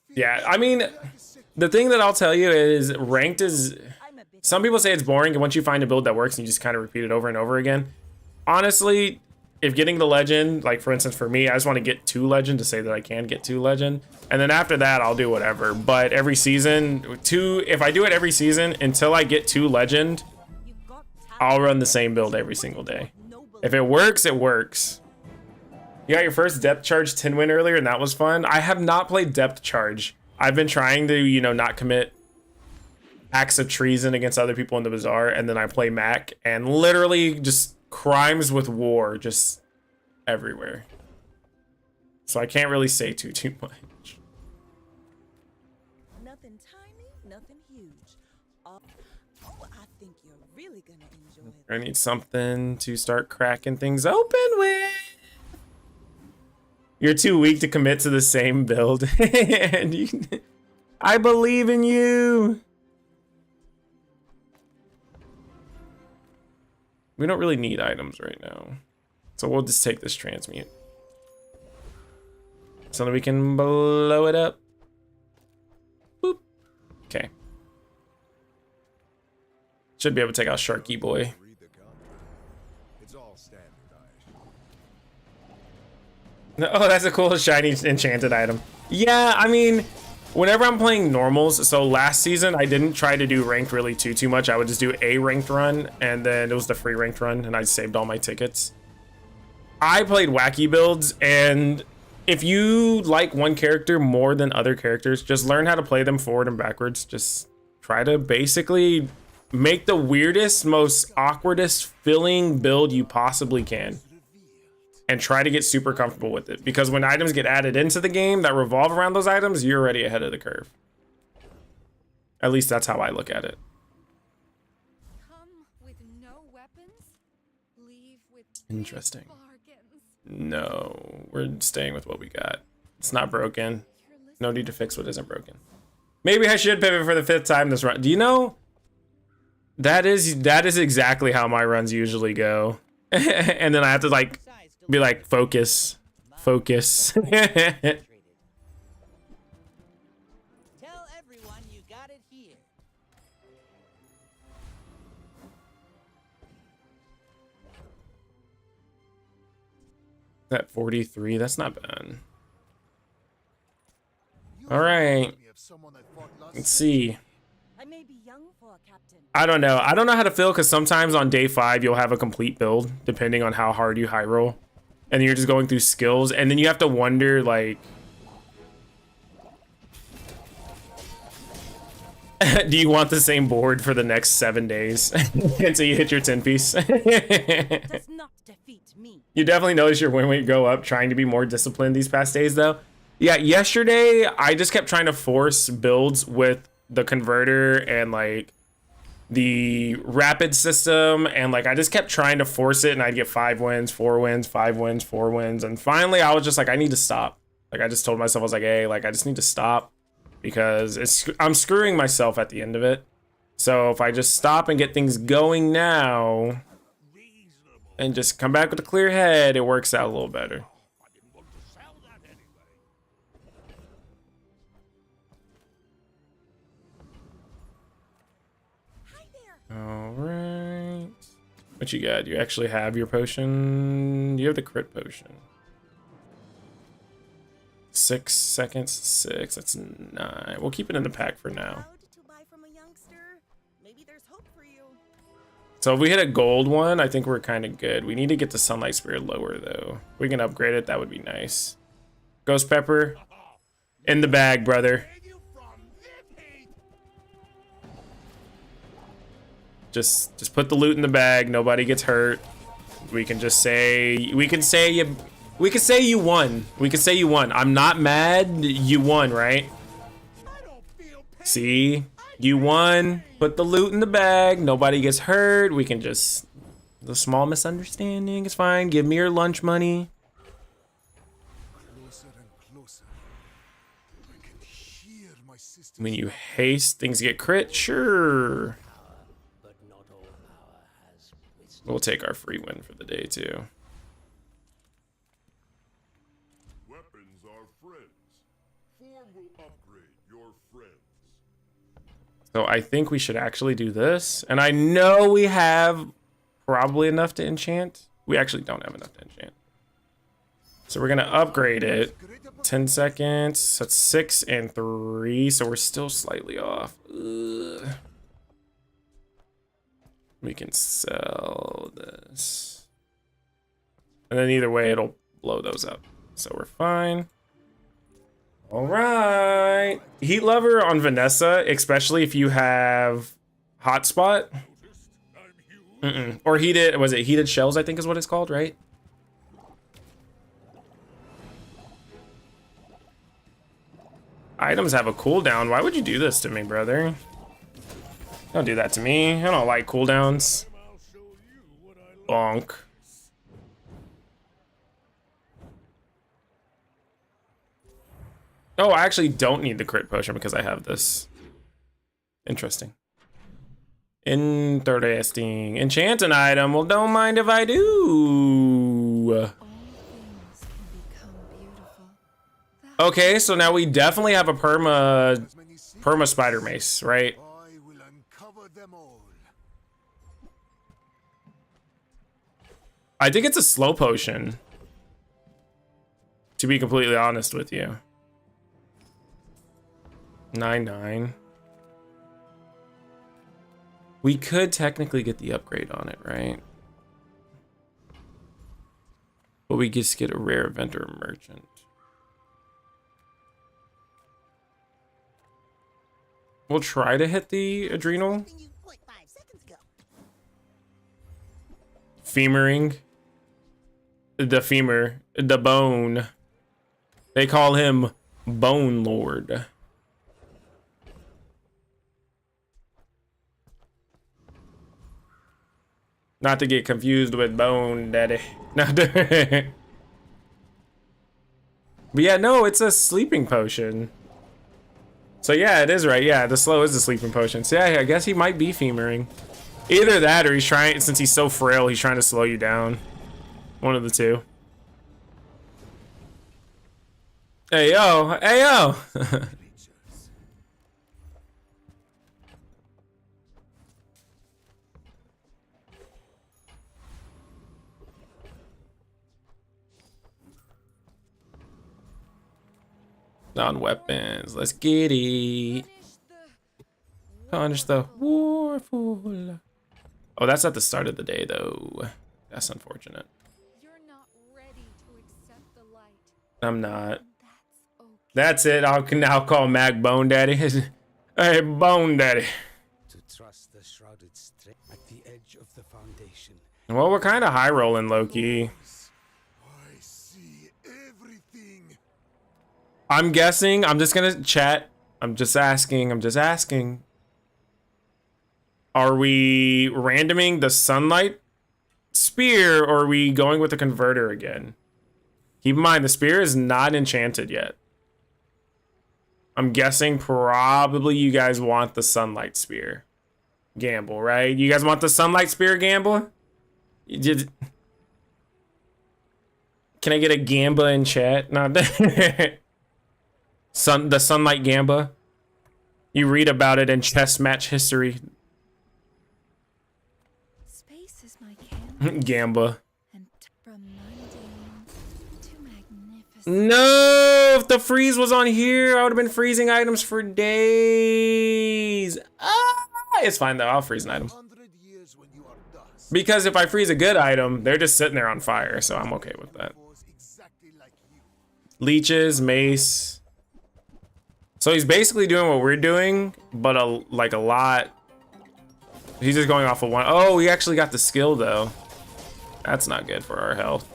Yeah, I mean, the thing that I'll tell you is ranked is, some people say it's boring, and once you find a build that works and you just kind of repeat it over and over again. Honestly, if getting the legend, like for instance for me, I just want to get 2 legend to say that I can get 2 legend, and then after that I'll do whatever. But every season, if I do it every season until I get 2 legend, I'll run the same build every single day. If it works, it works. You got your first depth charge 10 win earlier, and that was fun. I have not played depth charge. I've been trying to, you know, not commit acts of treason against other people in the bazaar, and then I play Mac, and literally just crimes with war just everywhere. So I can't really say too much. Nothing tiny, nothing huge. Oh, I think you're really gonna enjoy it. I need something to start cracking things open with. You're too weak to commit to the same build. And I believe in you. We don't really need items right now, so we'll just take this transmute so that we can blow it up. Boop. Okay. Should be able to take out Sharky Boy. Oh, that's a cool shiny enchanted item. Yeah, I mean, whenever I'm playing normals, so last season I didn't try to do ranked really too much. I would just do a ranked run, and then it was the free ranked run, and I saved all my tickets. I played wacky builds, and if you like one character more than other characters, just learn how to play them forward and backwards. Just try to basically make the weirdest, most awkwardest feeling build you possibly can, and try to get super comfortable with it, because when items get added into the game that revolve around those items, you're already ahead of the curve. At least that's how I look at it. Come with no weapons, leave with Interesting. bargains. No, we're staying with what we got. It's not broken. No need to fix what isn't broken. Maybe I should pivot for the 5th time this run. Do you know? That is exactly how my runs usually go. And then I have to like be like, focus. Tell everyone you got it here. That 43, that's not bad. All right. Let's see. I may be young for a captain. I don't know. I don't know how to feel, because sometimes on day 5 you'll have a complete build depending on how hard you high roll, and you're just going through skills, and then you have to wonder like, do you want the same board for the next 7 days until you hit your 10 piece? Does not defeat me. You definitely notice your win rate go up trying to be more disciplined these past days though. Yeah, yesterday I just kept trying to force builds with the converter and like the rapid system, and like I just kept trying to force it, and I'd get 5 wins, 4 wins, 5 wins, 4 wins, and finally I was just like, I need to stop. Like I just told myself, I was like, hey, like I just need to stop, because I'm screwing myself at the end of it. So if I just stop and get things going now and just come back with a clear head, it works out a little better. All right. What you got? You actually have your potion. You have the crit potion. 6 seconds. 6. That's 9. We'll keep it in the pack for now. So if we hit a gold one, I think we're kind of good. We need to get the Sunlight Spirit lower though. If we can upgrade it, that would be nice. Ghost Pepper in the bag, brother. Just put the loot in the bag. Nobody gets hurt. We can just say we can say you won. We can say you won. I'm not mad. You won, right? See? You won. Put the loot in the bag. Nobody gets hurt. We can just, the small misunderstanding is fine. Give me your lunch money. When you haste, things get crit. Sure. We'll take our free win for the day too. Weapons are friends. Form will upgrade your friends. So I think we should actually do this. And I know we have probably enough to enchant. We actually don't have enough to enchant. So we're gonna upgrade it. 10 seconds. That's 6 and 3. So we're still slightly off. Ugh. We can sell this. And then either way, it'll blow those up. So we're fine. All right. Heat Lover on Vanessa, especially if you have Hotspot. Or heated, was it Heated Shells, I think is what it's called, right? Items have a cooldown. Why would you do this to me, brother? Don't do that to me. I don't like cooldowns. Bonk. Oh, I actually don't need the crit potion because I have this. Interesting. Interesting. Enchant an item. Well, don't mind if I do. Okay, so now we definitely have a perma spider mace, right? I think it's a slow potion, to be completely honest with you. 9/9. We could technically get the upgrade on it, right? But we just get a rare event or a merchant. We'll try to hit the adrenal. Femoring. The femur. The bone. They call him Bone Lord. Not to get confused with Bone Daddy. But yeah, no, it's a sleeping potion. So yeah, it is right. Yeah, the slow is a sleeping potion. So yeah, I guess he might be femoring. Either that or he's trying, since he's so frail, he's trying to slow you down. One of the two. Hey yo, hey yo. Non-weapons, let's get it. Punish the warful. Oh, that's at the start of the day though. That's unfortunate. You're not ready to accept the light. I'm not. That's it. I'll now call Mac Bone Daddy. Hey, Bone Daddy. To trust the shrouded strength at the edge of the foundation. Well, we're kind of high rolling, Loki. I'm guessing. I'm just gonna chat. I'm just asking. Are we randoming the sunlight spear, or are we going with the converter again? Keep in mind, the spear is not enchanted yet. I'm guessing probably you guys want the sunlight spear. Gamble, right? You guys want the sunlight spear, gamble? You did. Can I get a gamba in chat? No. The sunlight gamba. You read about it in chess match history. Space is my canvas. Gamba. And from mundane to magnificent. No, if the freeze was on here, I would have been freezing items for days. It's fine though, I'll freeze an item. Because if I freeze a good item, they're just sitting there on fire, so I'm okay with that. Leeches, mace. So he's basically doing what we're doing, but like a lot. He's just going off of one. Oh, he actually got the skill though. That's not good for our health.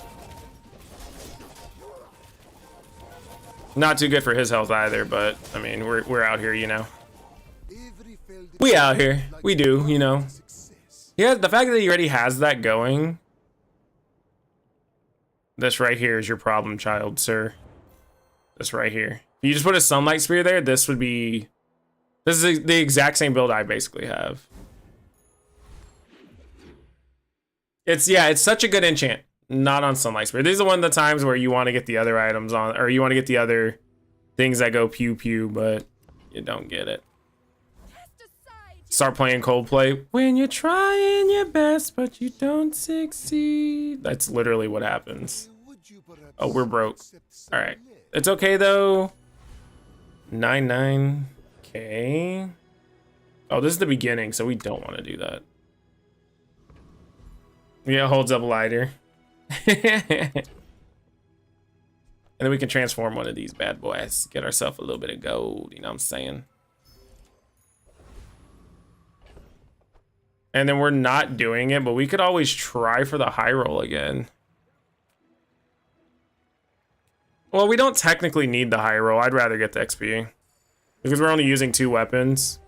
Not too good for his health either, but I mean, we're out here, you know. We out here. We do, you know. Yeah, the fact that he already has that going. This right here is your problem, child, sir. This right here. If you just put a sunlight spear there, this would be... This is the exact same build I basically have. It's such a good enchant. Not on sunlight spear. These are one of the times where you want to get the other items on, or you want to get the other things that go pew pew, but you don't get it. Start playing Coldplay. When you're trying your best, but you don't succeed. That's literally what happens. Oh, we're broke. All right. It's okay, though. 99K. Oh, this is the beginning, so we don't want to do that. Yeah, holds up lighter. And then we can transform one of these bad boys. Get ourselves a little bit of gold, you know what I'm saying? And then we're not doing it, but we could always try for the high roll again. Well, we don't technically need the high roll. I'd rather get the XP. Because we're only using 2 weapons.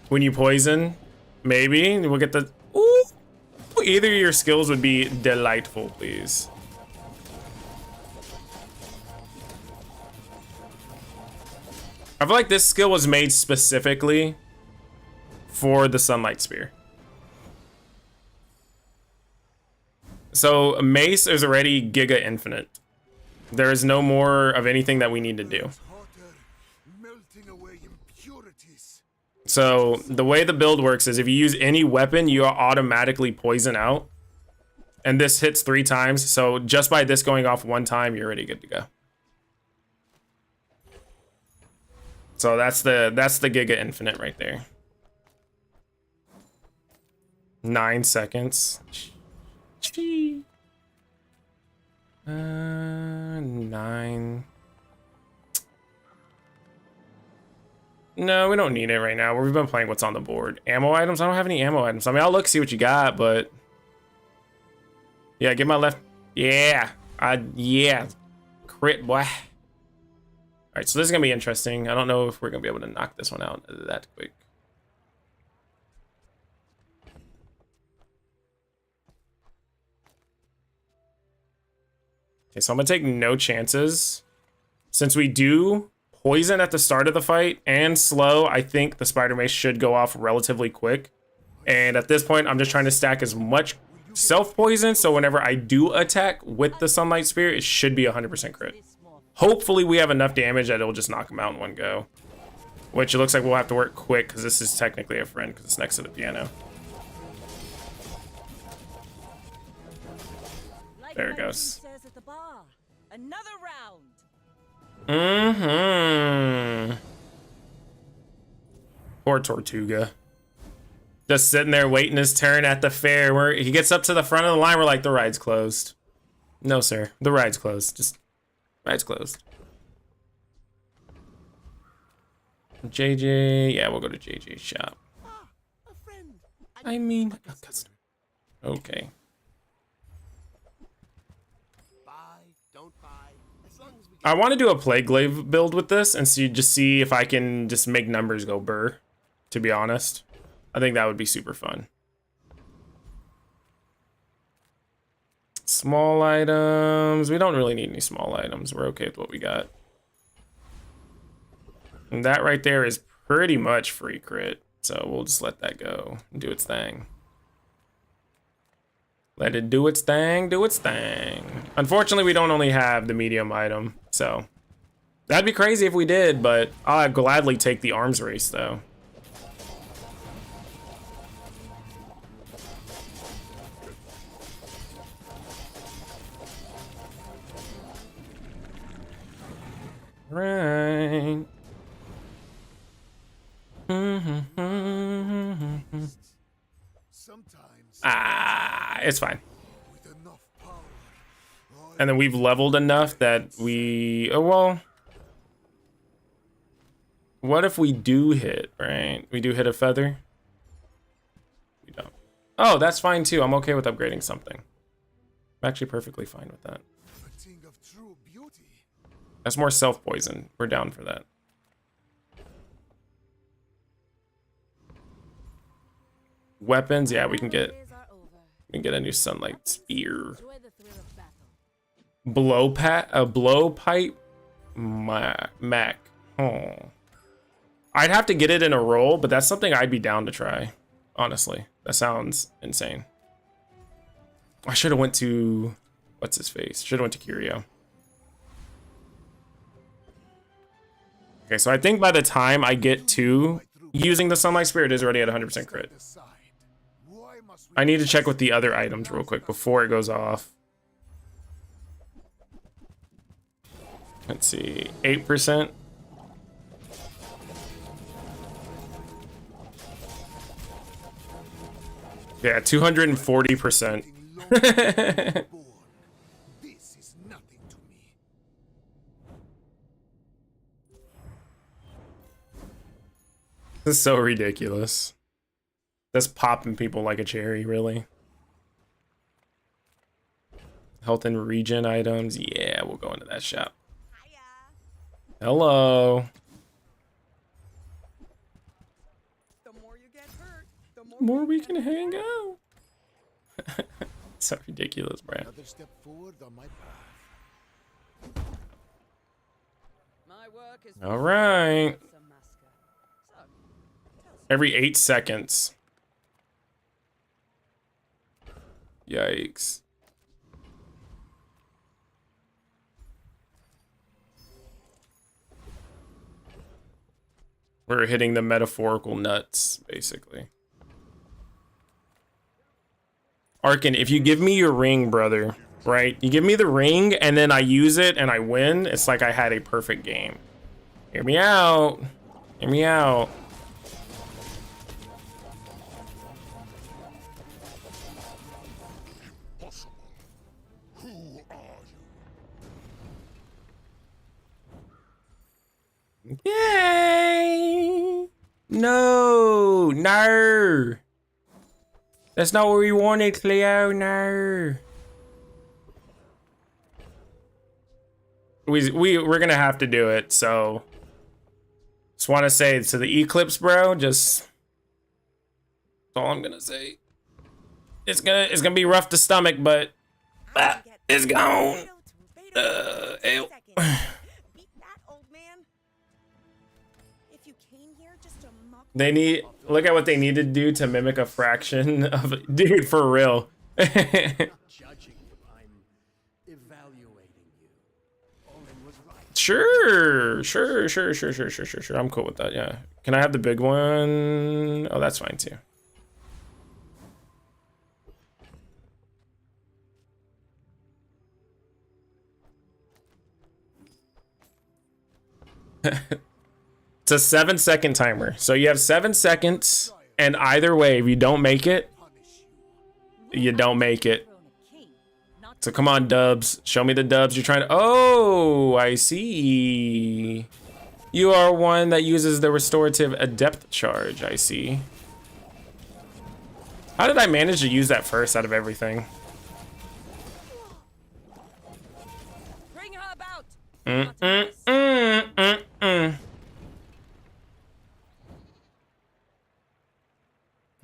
When you poison, maybe we'll get the... Ooh! Either of your skills would be delightful, please. I feel like this skill was made specifically for the Sunlight Spear. So Mace is already Giga Infinite. There is no more of anything that we need to do. So the way the build works is if you use any weapon, you are automatically poison out. And this hits 3 times. So just by this going off 1 time, you're already good to go. So that's the Giga Infinite right there. 9 seconds. 9. No, we don't need it right now. We've been playing what's on the board. Ammo items? I don't have any ammo items. I mean, I'll look, see what you got, but... Yeah, get my left... Yeah. Yeah. Crit, boy. Alright, so this is going to be interesting. I don't know if we're going to be able to knock this one out that quick. Okay, so I'm going to take no chances. Since we do poison at the start of the fight and slow, I think the Spider Mace should go off relatively quick. And at this point, I'm just trying to stack as much self-poison, so whenever I do attack with the Sunlight Spear, it should be 100% crit. Hopefully we have enough damage that it'll just knock him out in one go. Which it looks like we'll have to work quick, because this is technically a friend, because it's next to the piano. There it goes. Another round. Mm-hmm. Poor Tortuga. Just sitting there waiting his turn at the fair. Where he gets up to the front of the line, we're like, the ride's closed. No, sir. The ride's closed. Just, ride's closed. JJ. Yeah, we'll go to JJ's shop. I mean, a customer. Okay. I want to do a Plague Glaive build with this and see if I can just make numbers go burr, to be honest. I think that would be super fun. Small items. We don't really need any small items. We're okay with what we got. And that right there is pretty much free crit. So we'll just let that go and do its thing. Let it do its thing, do its thing. Unfortunately, we don't only have the medium item, so that'd be crazy if we did, but I'll gladly take the arms race, though. Right. It's fine. And then we've leveled enough that we... Oh, well... What if we do hit, right? We do hit a feather? We don't. Oh, that's fine, too. I'm okay with upgrading something. I'm actually perfectly fine with that. That's more self-poison. We're down for that. Weapons, yeah, we can get a new Sunlight Spear. Blowpipe Mac. Oh. I'd have to get it in a roll, but that's something I'd be down to try. Honestly, that sounds insane. I should have went to what's his face? Should have went to Curio. Okay, so I think by the time I get to using the Sunlight Spear, it is already at 100% crit. I need to check with the other items real quick before it goes off. Let's see, 8%. Yeah, 240%. This is nothing to me. This is so ridiculous. That's popping people like a cherry, really. Health and regen items. Yeah, we'll go into that shop. Hello. The more you get hurt, the More we can hang out. So ridiculous, bro. Another step forward on my path. My work is All right. Every 8 seconds. Yikes. We're hitting the metaphorical nuts, basically. Arkin, if you give me your ring, brother, right? You give me the ring and then I use it and I win, it's like I had a perfect game. Hear me out. Hear me out. Yay! No! No! That's not what we wanted, Cleo. No. We're gonna have to do it, so just want to say to the Eclipse, bro, just that's all I'm gonna say. It's gonna be rough to stomach, but it's gone. Ew. They need, look at what they need to do to mimic a fraction of, dude, for real. Sure. I'm cool with that, yeah. Can I have the big one? Oh, that's fine too. It's a 7-second timer. So you have 7 seconds, and either way, if you don't make it, you don't make it. So come on, dubs. Show me the dubs you're trying to... Oh, I see. You are one that uses the restorative depth charge, I see. How did I manage to use that first out of everything? Bring her about.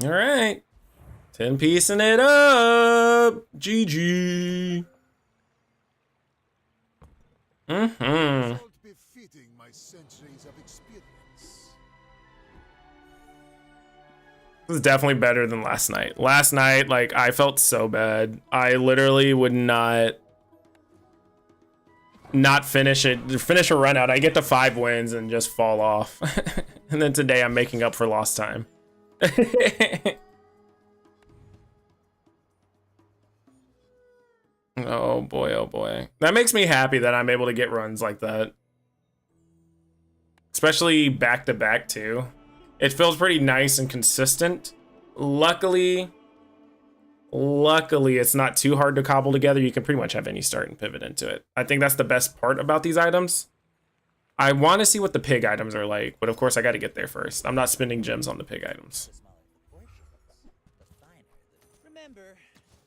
All right, 10-piecing it up. GG. Befitting my centuries of experience. This is definitely better than last night. Last night, like, I felt so bad. I literally would not finish a run out. I get to 5 wins and just fall off. And then today I'm making up for lost time. Oh boy, oh boy. That makes me happy that I'm able to get runs like that. Especially back to back too. It feels pretty nice and consistent. Luckily, it's not too hard to cobble together. You can pretty much have any start and pivot into it. I think that's the best part about these items. I want to see what the pig items are like, but of course I got to get there first. I'm not spending gems on the pig items. Remember,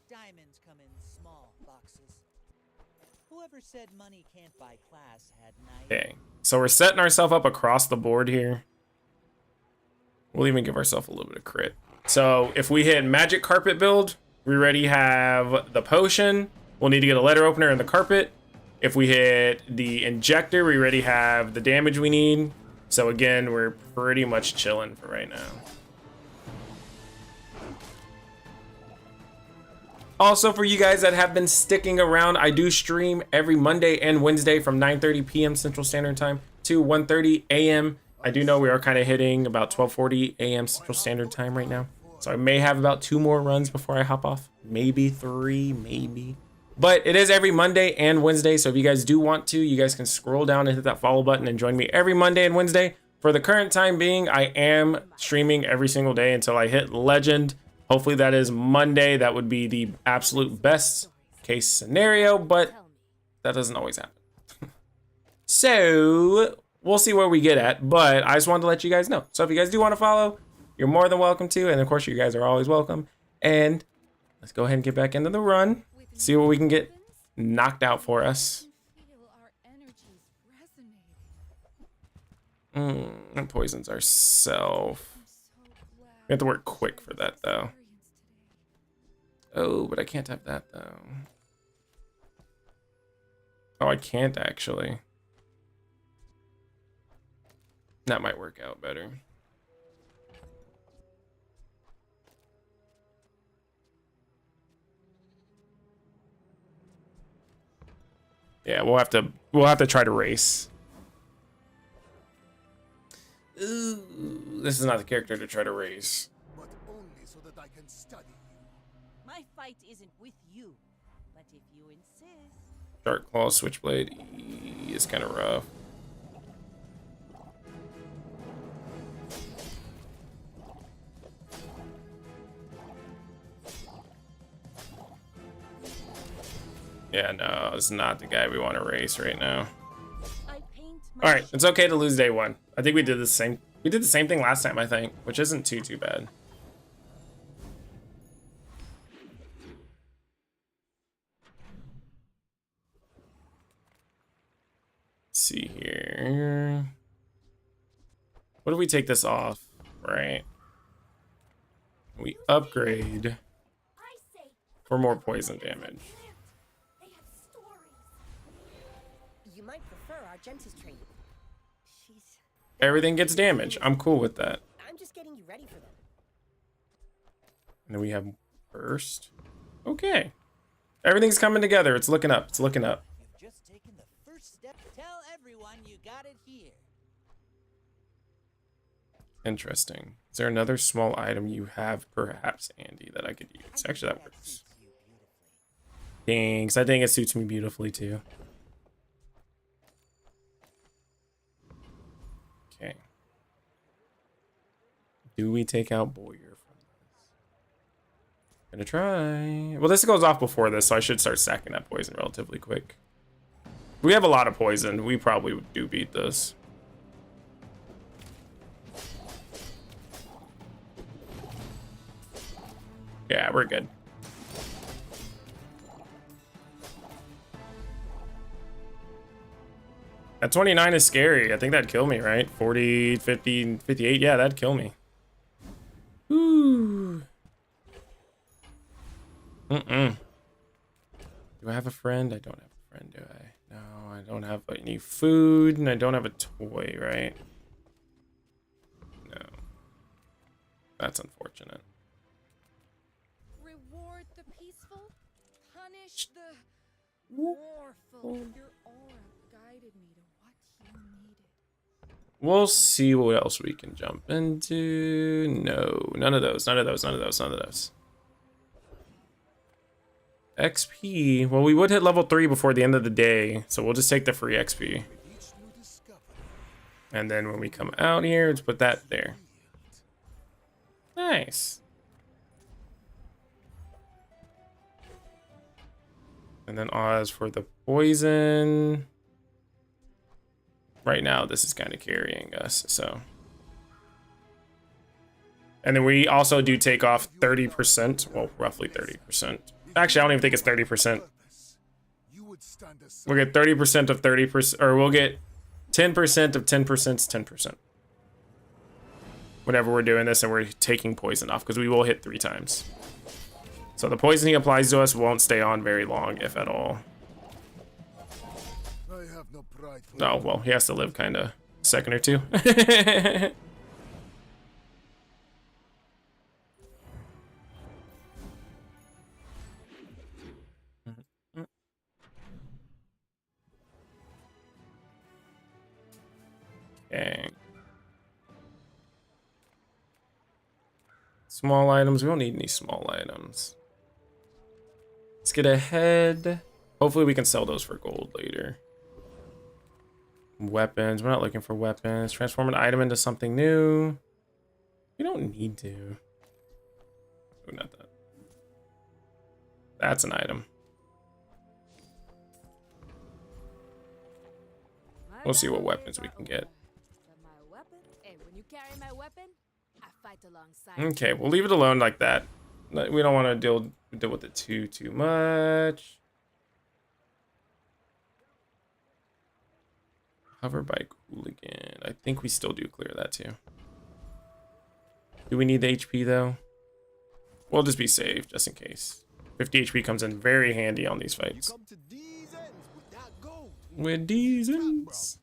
diamonds come in small boxes. Whoever said money can't buy class had nice. Okay, so we're setting ourselves up across the board here. We'll even give ourselves a little bit of crit. So if we hit magic carpet build, we already have the potion. We'll need to get a letter opener in the carpet. If we hit the injector, we already have the damage we need. So again, we're pretty much chilling for right now. Also, for you guys that have been sticking around, I do stream every Monday and Wednesday from 9:30 p.m. Central Standard Time. to 1:30 a.m. I do know we are kind of hitting about 12:40 a.m. Central Standard Time right now. So I may have about 2 more runs before I hop off. Maybe 3, maybe. But it is every Monday and Wednesday. So if you guys do want to, you guys can scroll down and hit that follow button and join me every Monday and Wednesday. For the current time being, I am streaming every single day until I hit Legend. Hopefully that is Monday. That would be the absolute best case scenario, but that doesn't always happen. So we'll see where we get at, but I just wanted to let you guys know. So if you guys do want to follow, you're more than welcome to. And of course, you guys are always welcome. And let's go ahead and get back into the run. See what we can get knocked out for us. And poisons ourselves. We have to work quick for that, though. Oh, but I can't have that, though. Oh, I can't, actually. That might work out better. Yeah, we'll have to try to race. Ooh, this is not the character to try to race. But only so that I can study you. My fight isn't with you, but if you insist. Dark Claw Switchblade is kind of rough. Yeah, no, it's not the guy we want to race right now. All right, it's okay to lose day 1. I think we did the same thing last time, I think, which isn't too bad. Let's see here. What if we take this off, right? We upgrade for more poison damage. You might prefer Argenta's training. She's... Everything gets damage. I'm cool with that. I'm just getting you ready for them. And then we have burst. Okay. Everything's coming together. It's looking up. It's looking up. You've just taken the first step. Tell everyone you got it here. Interesting. Is there another small item you have, perhaps, Andy, that I could use? Actually, that works. Thanks. I think it suits me beautifully, too. Okay. Do we take out Boyer from this? Gonna try. Well, this goes off before this, so I should start stacking that poison relatively quick. We have a lot of poison. We probably do beat this. Yeah, we're good. That 29 is scary. I think that'd kill me, right? 40, 50, 58. Yeah, that'd kill me. Ooh. Do I have a friend? I don't have a friend, do I? No, I don't have any food, and I don't have a toy, right? No. That's unfortunate. Reward the peaceful, punish the warful. Your aura guided me to what you needed. We'll see what else we can jump into. No, none of those, none of those, none of those, none of those. XP, well, we would hit level 3 before the end of the day, so we'll just take the free XP. And then when we come out here, let's put that there. Nice. And then as for the poison, right now this is kind of carrying us, so. And then we also do take off 30%, well, roughly 30%. Actually, I don't even think it's 30%. We'll get 30% of 30%, or we'll get 10% of 10% is 10%. Whenever we're doing this and we're taking poison off, because we will hit 3 times. So the poison he applies to us won't stay on very long, if at all. Oh, well, he has to live kind of a second or two. Small items. We don't need any small items. Let's get ahead. Hopefully we can sell those for gold later. Weapons. We're not looking for weapons. Transform an item into something new. We don't need to. Oh, not that. That's an item. We'll see what weapons we can get. And when you carry my weapon, I fight alongside. Okay, we'll leave it alone like that. We don't want to deal with it too much. Hover bike hooligan. I think we still do clear that too. Do we need the HP though? We'll just be safe just in case. 50 HP comes in very handy on these fights. With these ends.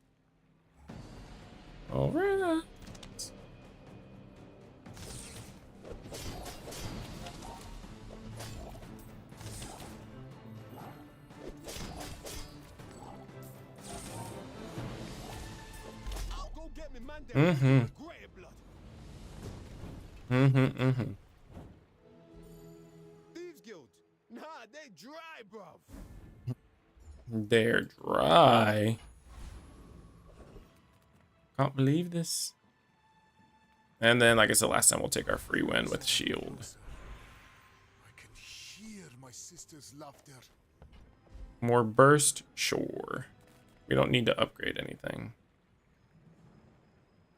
All right. Mm-hmm. Thieves Guild. Nah, they dry, bruv. They're dry. Can't believe this. And then, like I said last time, we'll take our free win with shield. I can hear my sister's laughter. More burst? Sure. We don't need to upgrade anything.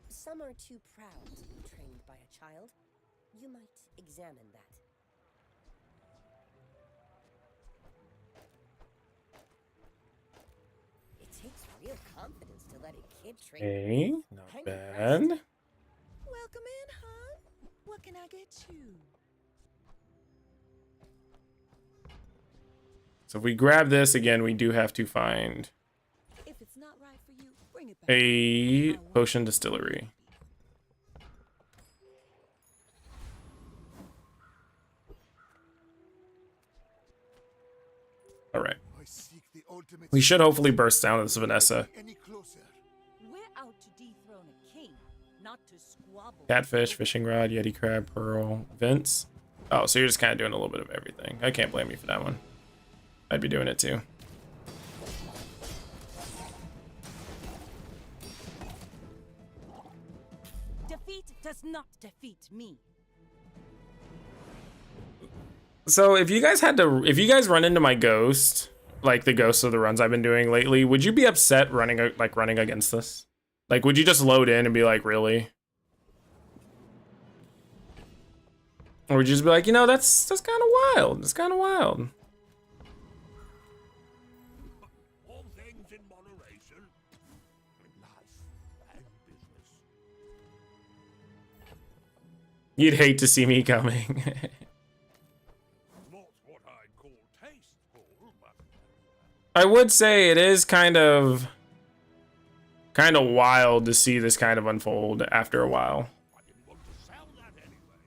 Some are too proud to be trained by a child. You might examine that. It takes real confidence to let a kid train. Hey, not I'm bad. impressed. Welcome in, hon. What can I get you? So if we grab this again, we do have to find If it's not right for you, bring it back. a potion distillery. All right. We should hopefully burst down this Vanessa. We're out to dethrone a king, not to squabble. Catfish, fishing rod, yeti crab, pearl, Vince. Oh, so you're just kind of doing a little bit of everything. I can't blame you for that one. I'd be doing it too. Defeat does not defeat me. So if you guys run into my ghost, like the ghosts of the runs I've been doing lately, would you be upset running against this? Like, would you just load in and be like, really? Or would you just be like, you know, that's kind of wild. It's kind of wild. All things in moderation. Life and business. You'd hate to see me coming. Not what I'd call tasteful, but I would say it is kind of wild to see this kind of unfold after a while. I didn't want to sell that anyway.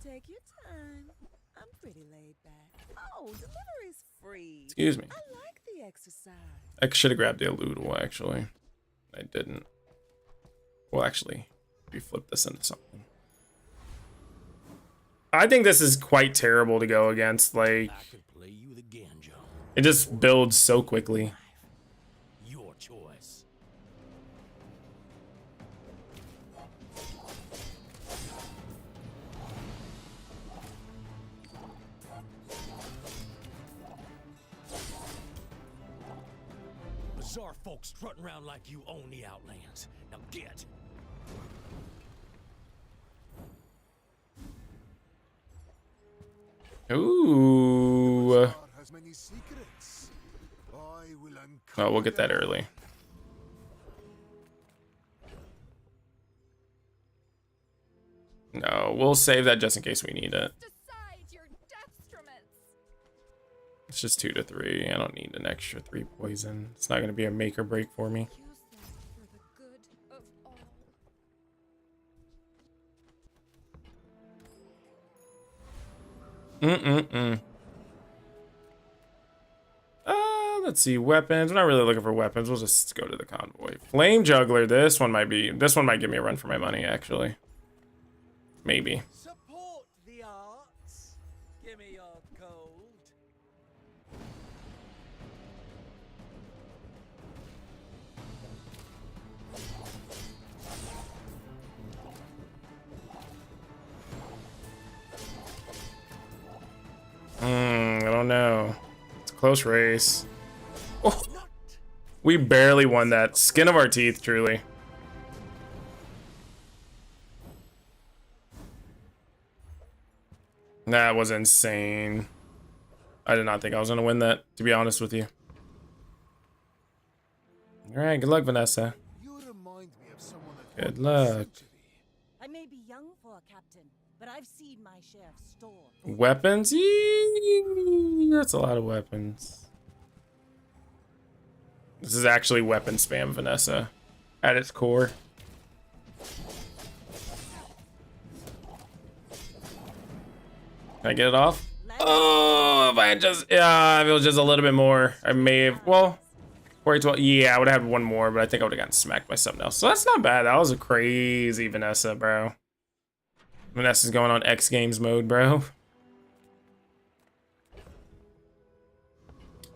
Take your time. I'm pretty laid back. Oh, delivery's free. Excuse me. I like the exercise. I should have grabbed the Eludable, actually. I didn't. Well, actually, we flip this into something. I think this is quite terrible to go against. Like, I could play you again, Joe. it just builds so quickly. Your choice. Bazaar folks strutting around like you own the Outlands. Now get. Ooh. Has many secrets. I will Oh, we'll get that early. No, we'll save that just in case we need it. Decide your deathstroments. It's just 2 to 3. I don't need an extra 3 poison. It's not going to be a make or break for me. Use them for the good of all. Let's see, weapons. We're not really looking for weapons. We'll just go to the convoy. Flame juggler. This one might give me a run for my money, actually. Maybe. Support the arts. Give me your gold. I don't know. It's a close race. Oh, we barely won that. Skin of our teeth, truly. That was insane. I did not think I was going to win that, to be honest with you. Alright, good luck, Vanessa. Good luck. I may be young for a captain, but I've seen my share of storms. Weapons? Yee, that's a lot of weapons. This is actually weapon spam, Vanessa, at its core. Can I get it off? Oh, if it was just a little bit more, I may have, well, 12, yeah, I would have had one more, but I think I would have gotten smacked by something else. So that's not bad. That was a crazy Vanessa, bro. Vanessa's going on X Games mode, bro.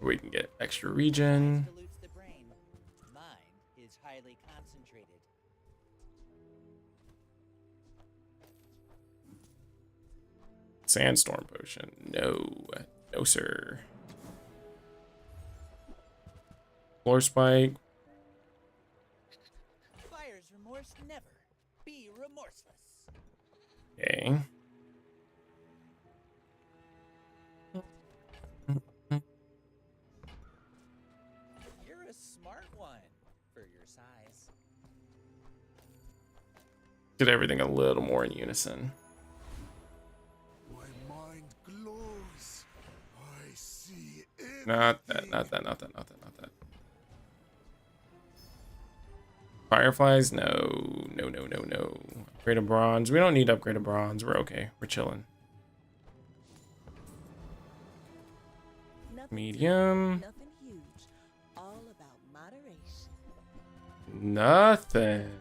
We can get extra region. Dilutes the brain. Mind is highly concentrated. Sandstorm potion. No. No, sir. Floor spike. Buyer's remorse never. Be remorseless. Okay. You're a smart one for your size. Get everything a little more in unison. My mind glows. I see Not that, not that, not that, not that, not that. Fireflies? No. No, no, no, no. Upgrade of bronze. We don't need upgrade of bronze. We're okay. We're chilling. Medium. Nothing huge. All about moderation. Nothing.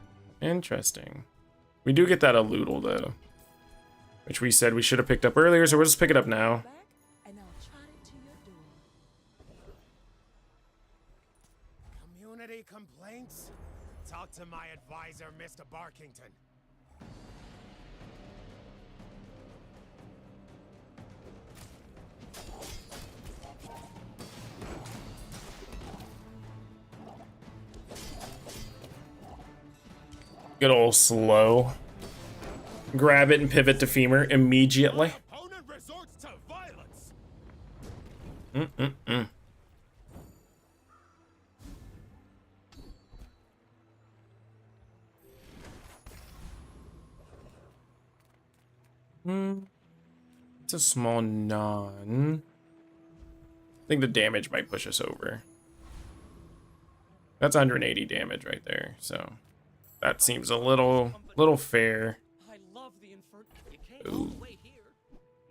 Interesting. We do get that Aludel, though. Which we said we should have picked up earlier, so we'll just pick it up now. And I'll trot it to your door. Community complaints? Talk to my advisor, Mr. Barkington. Good old slow. Grab it and pivot to femur immediately. Opponent resorts to violence. It's a small non. I think the damage might push us over. That's 180 damage right there, so that seems a little fair. I love the infernal. You came all the way here.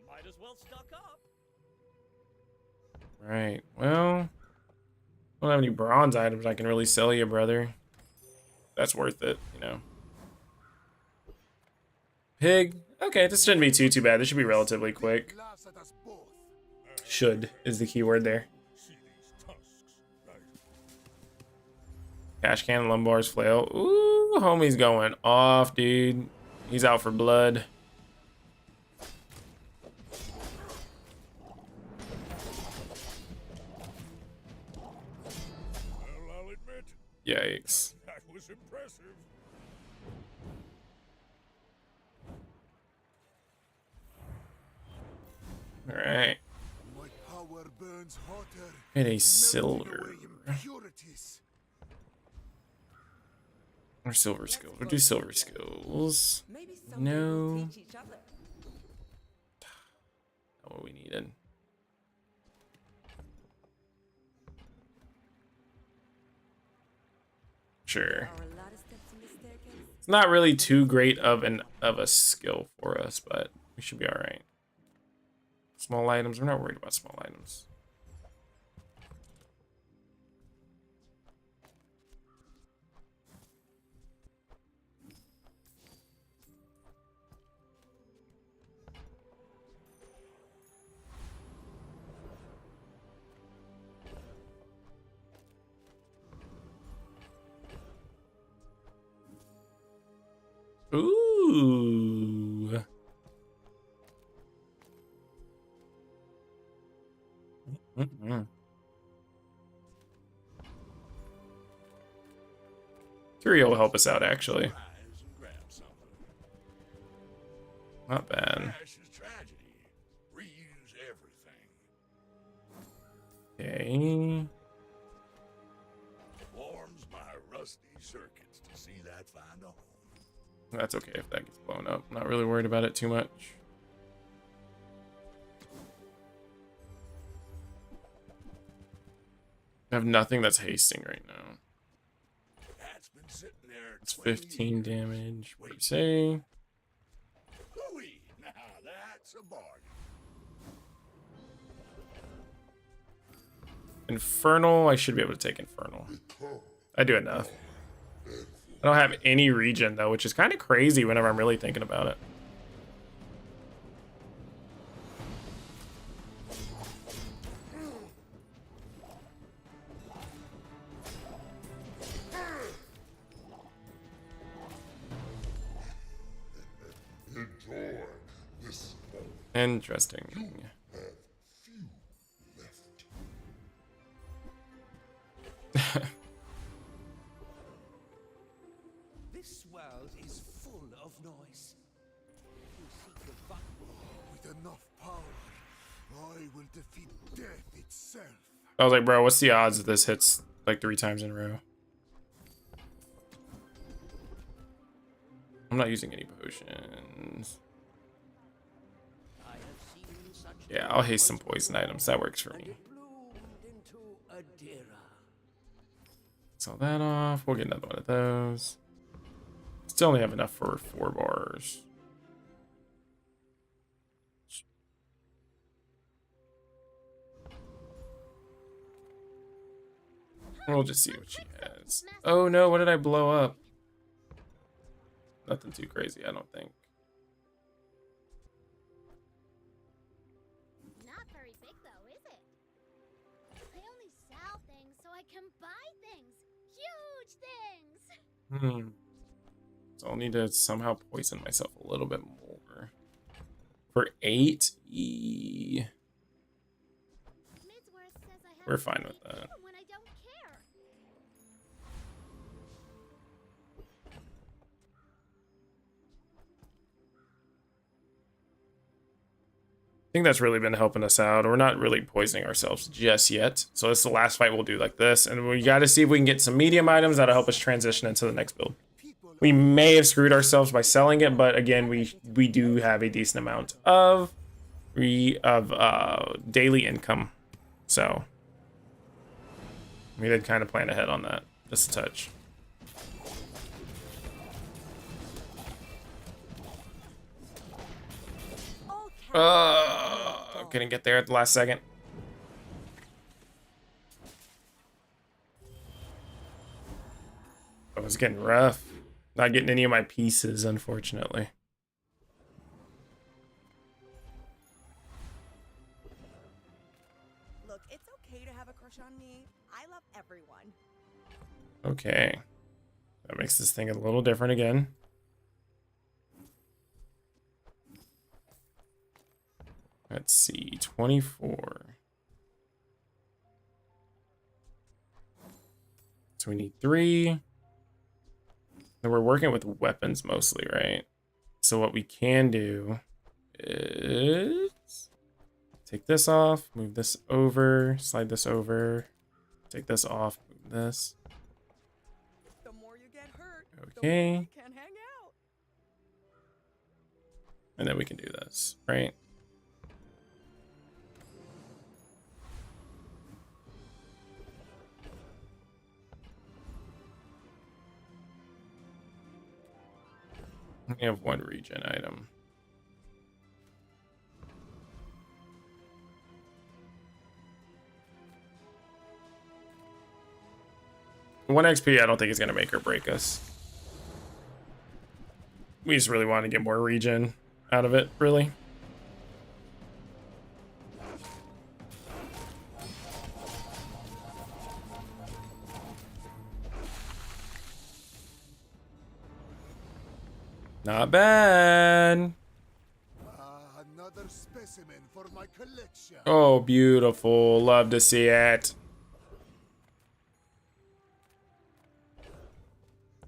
Might as well stock up. Right. Well, I don't have any bronze items I can really sell you, brother. That's worth it, you know. Pig. Okay, this shouldn't be too bad. This should be relatively quick. Should is the key word there. Cash can, lumbars, flail. Ooh, homie's going off, dude. He's out for blood. Well, I'll admit, Yikes. that was impressive. All right. My power burns hotter. And a silver. Impurities. Or silver skills. We'll do silver skills. No. Not what we needed. Sure. It's not really too great of a skill for us, but we should be all right. Small items. We're not worried about small items. Ooh. Mm-mm. Curio will help us out, actually. Not bad. Okay. Warms my rusty circuits to see that find a home. That's okay if that gets blown up. Not really worried about it too much. I have nothing that's hasting right now. That's been sitting there. It's 15 damage. What do you say? Hooey! Now that's a bargain. Infernal. I should be able to take Infernal. I do enough. I don't have any regen though, which is kind of crazy whenever I'm really thinking about it. Enjoy this. Interesting. This world is full of noise. You seek the with enough power, I will defeat death itself. I was like, bro, what's the odds that this hits like 3 times in a row? I'm not using any potions. Yeah, I'll haste some poison items. That works for me. Sell that off. We'll get another one of those. Still only have enough for 4 bars. We'll just see what she has. Oh no, what did I blow up? Nothing too crazy, I don't think. Not very big though, is it? I only sell things so I can buy things. Huge things. So I'll need to somehow poison myself a little bit more. For 8? We're fine with that. I think that's really been helping us out. We're not really poisoning ourselves just yet. So this is the last fight we'll do like this. And we got to see if we can get some medium items that'll help us transition into the next build. We may have screwed ourselves by selling it, but again, we do have a decent amount of daily income. So we did kind of plan ahead on that. Just a touch. Couldn't get there at the last second. It was getting rough. Not getting any of my pieces, unfortunately. Look, it's okay to have a crush on me. I love everyone. Okay. That makes this thing a little different again. Let's see, 24. So we need 3. And we're working with weapons mostly, right? So what we can do is take this off, move this over, slide this over, take this off, move this. The more you get hurt, okay. The more we can hang out. And then we can do this, right? We have 1 regen item. One XP, I don't think is going to make or break us. We just really want to get more regen out of it, really. Not bad. Another specimen for my collection. Oh, beautiful. Love to see it.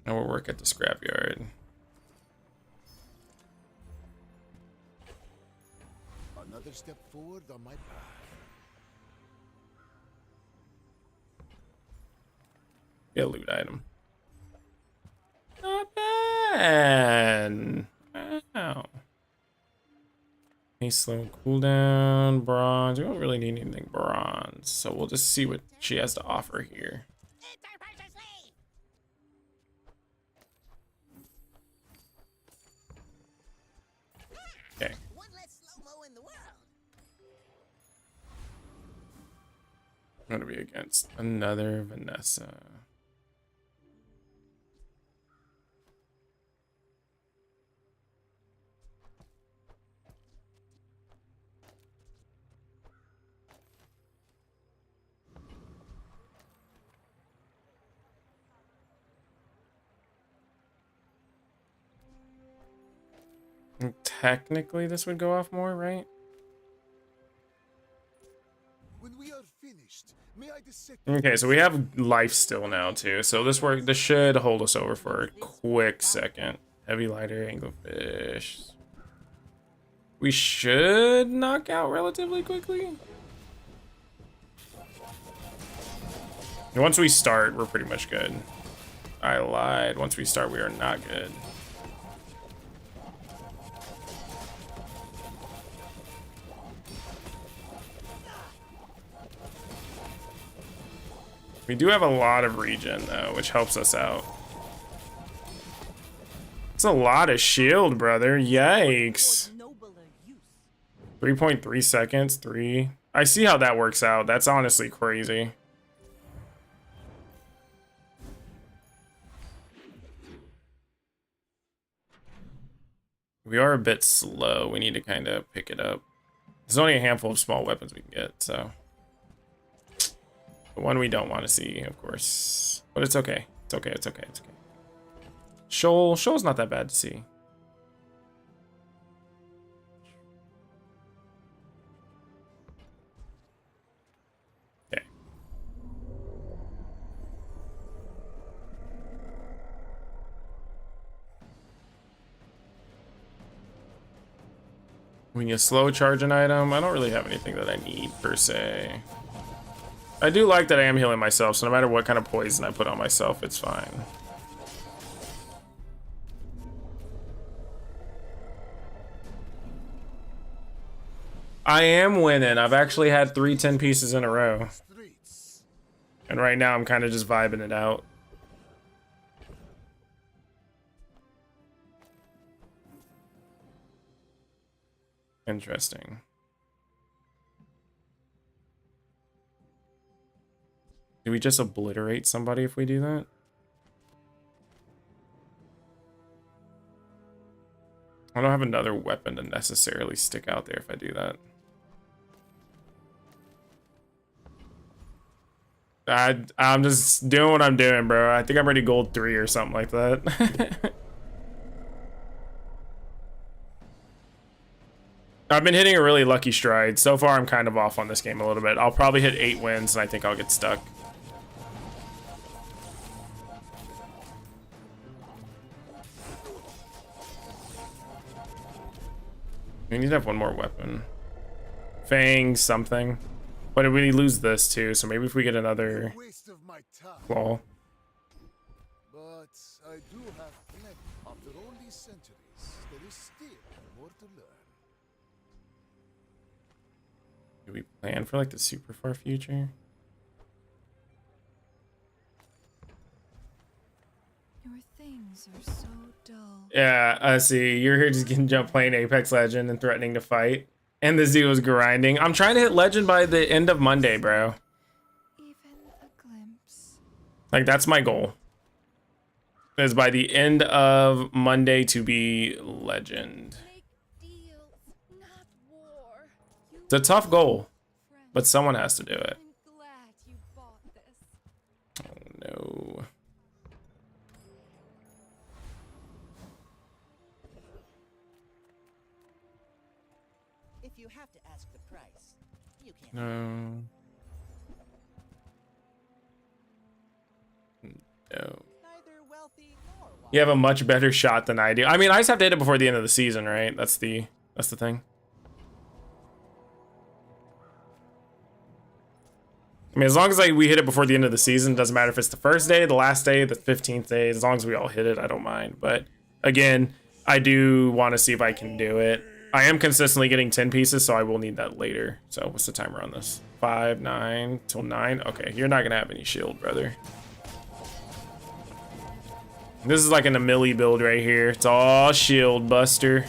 And we'll work at the scrapyard. Another step forward on my path. Get a loot item. Not bad. Wow. Hey, slow cooldown, bronze. We don't really need anything bronze, so we'll just see what she has to offer here. Okay. One less slow-mo in the world. I'm gonna be against another Vanessa. Technically, this would go off more, right? When we are finished, may I dissect? Okay, so we have life still now too. So this should hold us over for a quick second. Heavy lighter, anglerfish. We should knock out relatively quickly. And once we start, we're pretty much good. I lied. Once we start, we are not good. We do have a lot of regen though, which helps us out. It's a lot of shield, brother. Yikes. 3.3 seconds, 3. I see how that works out. That's honestly crazy. We are a bit slow. We need to kind of pick it up. There's only a handful of small weapons we can get, so. The one we don't want to see, of course. But it's okay. It's okay, it's okay, it's okay. Shoal's not that bad to see. Okay. When you slow charge an item, I don't really have anything that I need per se. I do like that I am healing myself, so no matter what kind of poison I put on myself, it's fine. I am winning. I've actually had 3 10 pieces in a row. And right now I'm kind of just vibing it out. Interesting. Do we just obliterate somebody if we do that? I don't have another weapon to necessarily stick out there if I do that. I'm just doing what I'm doing, bro. I think I'm ready gold 3 or something like that. I've been hitting a really lucky stride. So far, I'm kind of off on this game a little bit. I'll probably hit 8 wins, and I think I'll get stuck. We need to have one more weapon. Fang something. But we lose this too, so maybe if we get another claw. But I do have plenty. After all these centuries, there is still more to learn. Do we plan for like the super far future? Your things are so dull. Yeah, I see. You're here just getting jump playing Apex Legend and threatening to fight. And the Z was grinding. I'm trying to hit Legend by the end of Monday, bro. Even a glimpse. Like, that's my goal. Is by the end of Monday to be Legend. It's a tough goal, but someone has to do it. Oh no. price. You can't. No. No. Neither wealthy nor You have a much better shot than I do. I mean, I just have to hit it before the end of the season, right? That's the thing. I mean, as long as we hit it before the end of the season, doesn't matter if it's the first day, the last day, the 15th day. As long as we all hit it, I don't mind. But again, I do want to see if I can do it. I am consistently getting 10 pieces, so I will need that later. So what's the timer on this? 5, 9 till 9. Okay, you're not gonna have any shield, brother. This is like an Amelie build right here. It's all shield buster.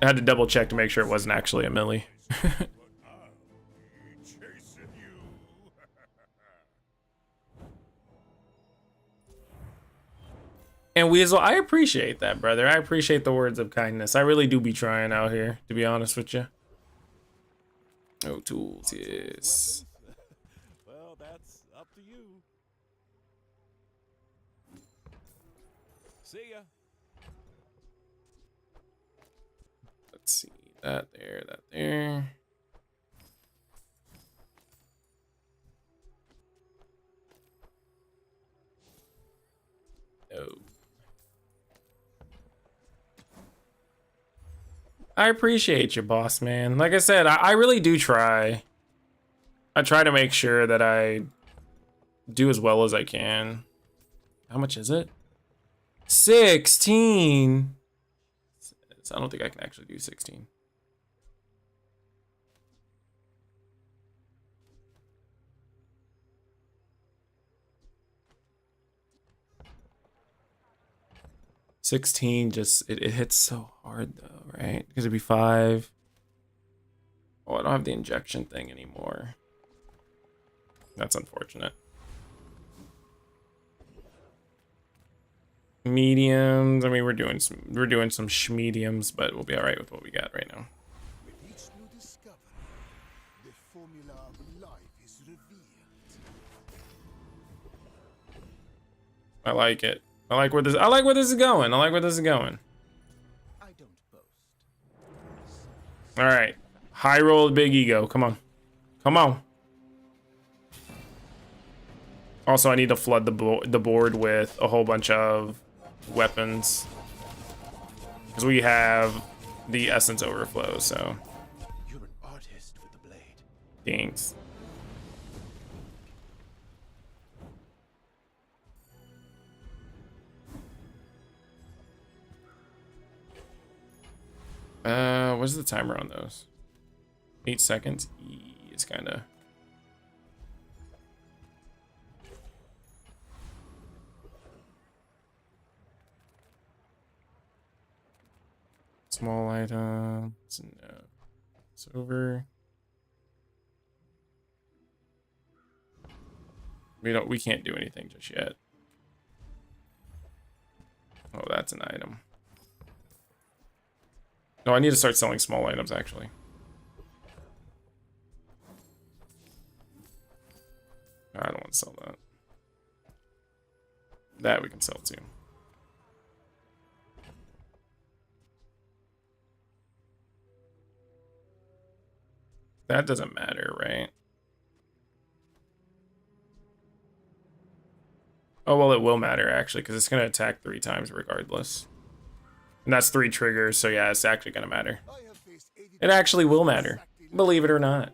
I had to double check to make sure it wasn't actually Amelie. And Weasel, I appreciate that, brother. I appreciate the words of kindness. I really do be trying out here, to be honest with you. Oh, tools, yes. Well, that's up to you. See ya. Let's see. That there, that there. Oh. I appreciate you, boss man. Like I said, I really do try. I try to make sure that I do as well as I can. How much is it? 16. I don't think I can actually do 16. Just it hits so hard though, right? Because it'd be 5. Oh, I don't have the injection thing anymore. That's unfortunate. Mediums. I mean, we're doing some schmediums, but we'll be all right with what we got right now. With each new discovery, the formula of life is revealed. I like it. I like where this is going. I like where this is going. I don't boast. All right. High roll, big ego. Come on. Come on. Also, I need to flood the board with a whole bunch of weapons. Because we have the essence overflow, so. You're an artist with the blade. Thanks. What's the timer on those? 8 seconds. It's kind of. Small items. No. It's over. We can't do anything just yet. Oh, that's an item. No, I need to start selling small items, actually. I don't want to sell that. That we can sell too. That doesn't matter, right? Oh, well, it will matter, actually, because it's going to attack 3 times regardless. And that's 3 triggers, so yeah, it's actually going to matter. It actually will matter, believe it or not.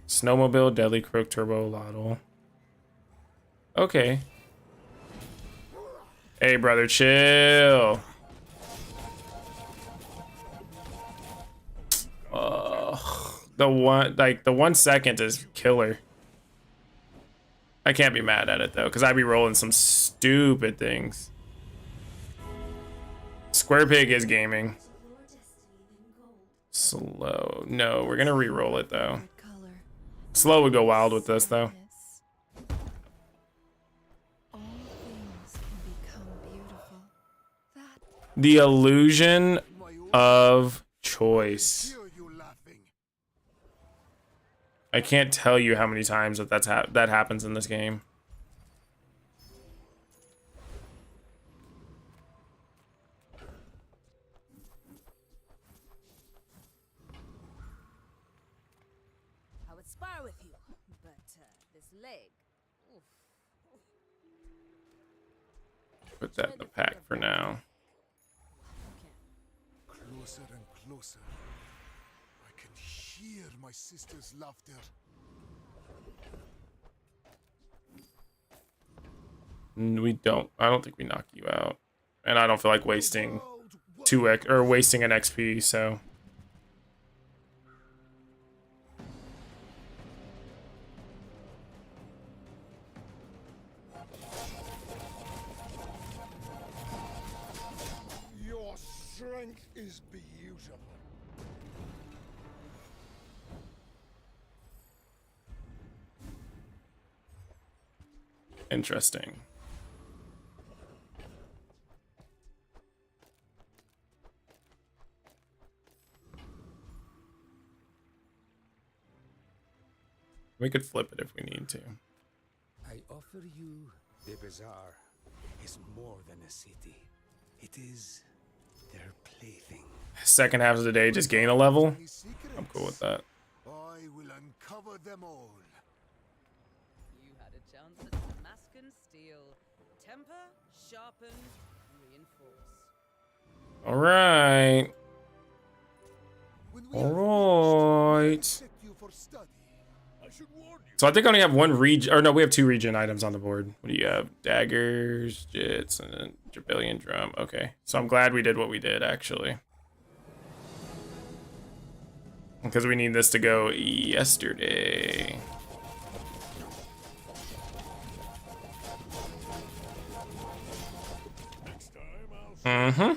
Snowmobile, Deadly Crook, Turbo, Lotto. Okay. Hey, brother, chill. The 1 second is killer. I can't be mad at it though, because I'd be rolling some stupid things. Square Pig is gaming. Slow. No, we're gonna re-roll it though. Slow would go wild with this though. The illusion of choice. I can't tell you how many times that happens in this game. spar with you, but this leg. Oof. Put that in the pack for now. Closer and closer. I can hear my sister's laughter. We don't. I don't think we knock you out, and I don't feel like wasting 2x or wasting an XP. So. Your strength is beautiful. Interesting. We could flip it if we need to. I offer you the Bazaar is more than a city. It is their plaything. Second half of the day, just gain a level. I'm cool with that. I will uncover them all. You had a chance at Damascus steel. Temper, sharpen, reinforce. All right. All right. So I think I only have one regen, or no, we have 2 regen items on the board. What do you have? Daggers, jits, and then Jabillion drum. Okay, so I'm glad we did what we did, actually. Because we need this to go yesterday. Mm-hmm.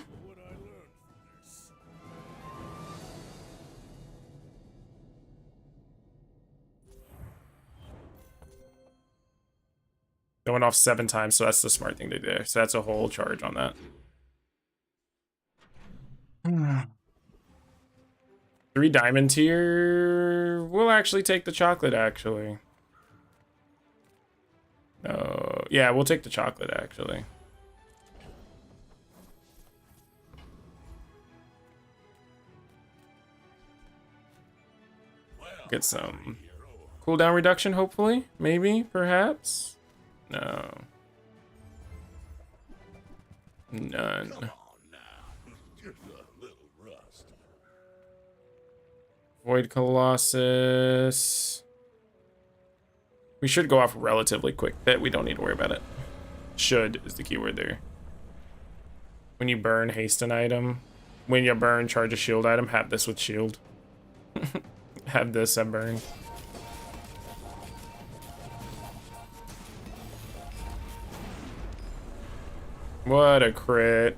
Going off 7 times, so that's the smart thing to do. So that's a whole charge on that. 3 diamond tier. We'll actually take the chocolate, actually. No, yeah, we'll take the chocolate, actually. Get some cooldown reduction, hopefully. Maybe, perhaps. No. None. Void Colossus. We should go off relatively quick. Bet we don't need to worry about it. Should is the keyword there. When you burn, haste an item. When you burn, charge a shield item. Have this with shield. Have this and burn. What a crit.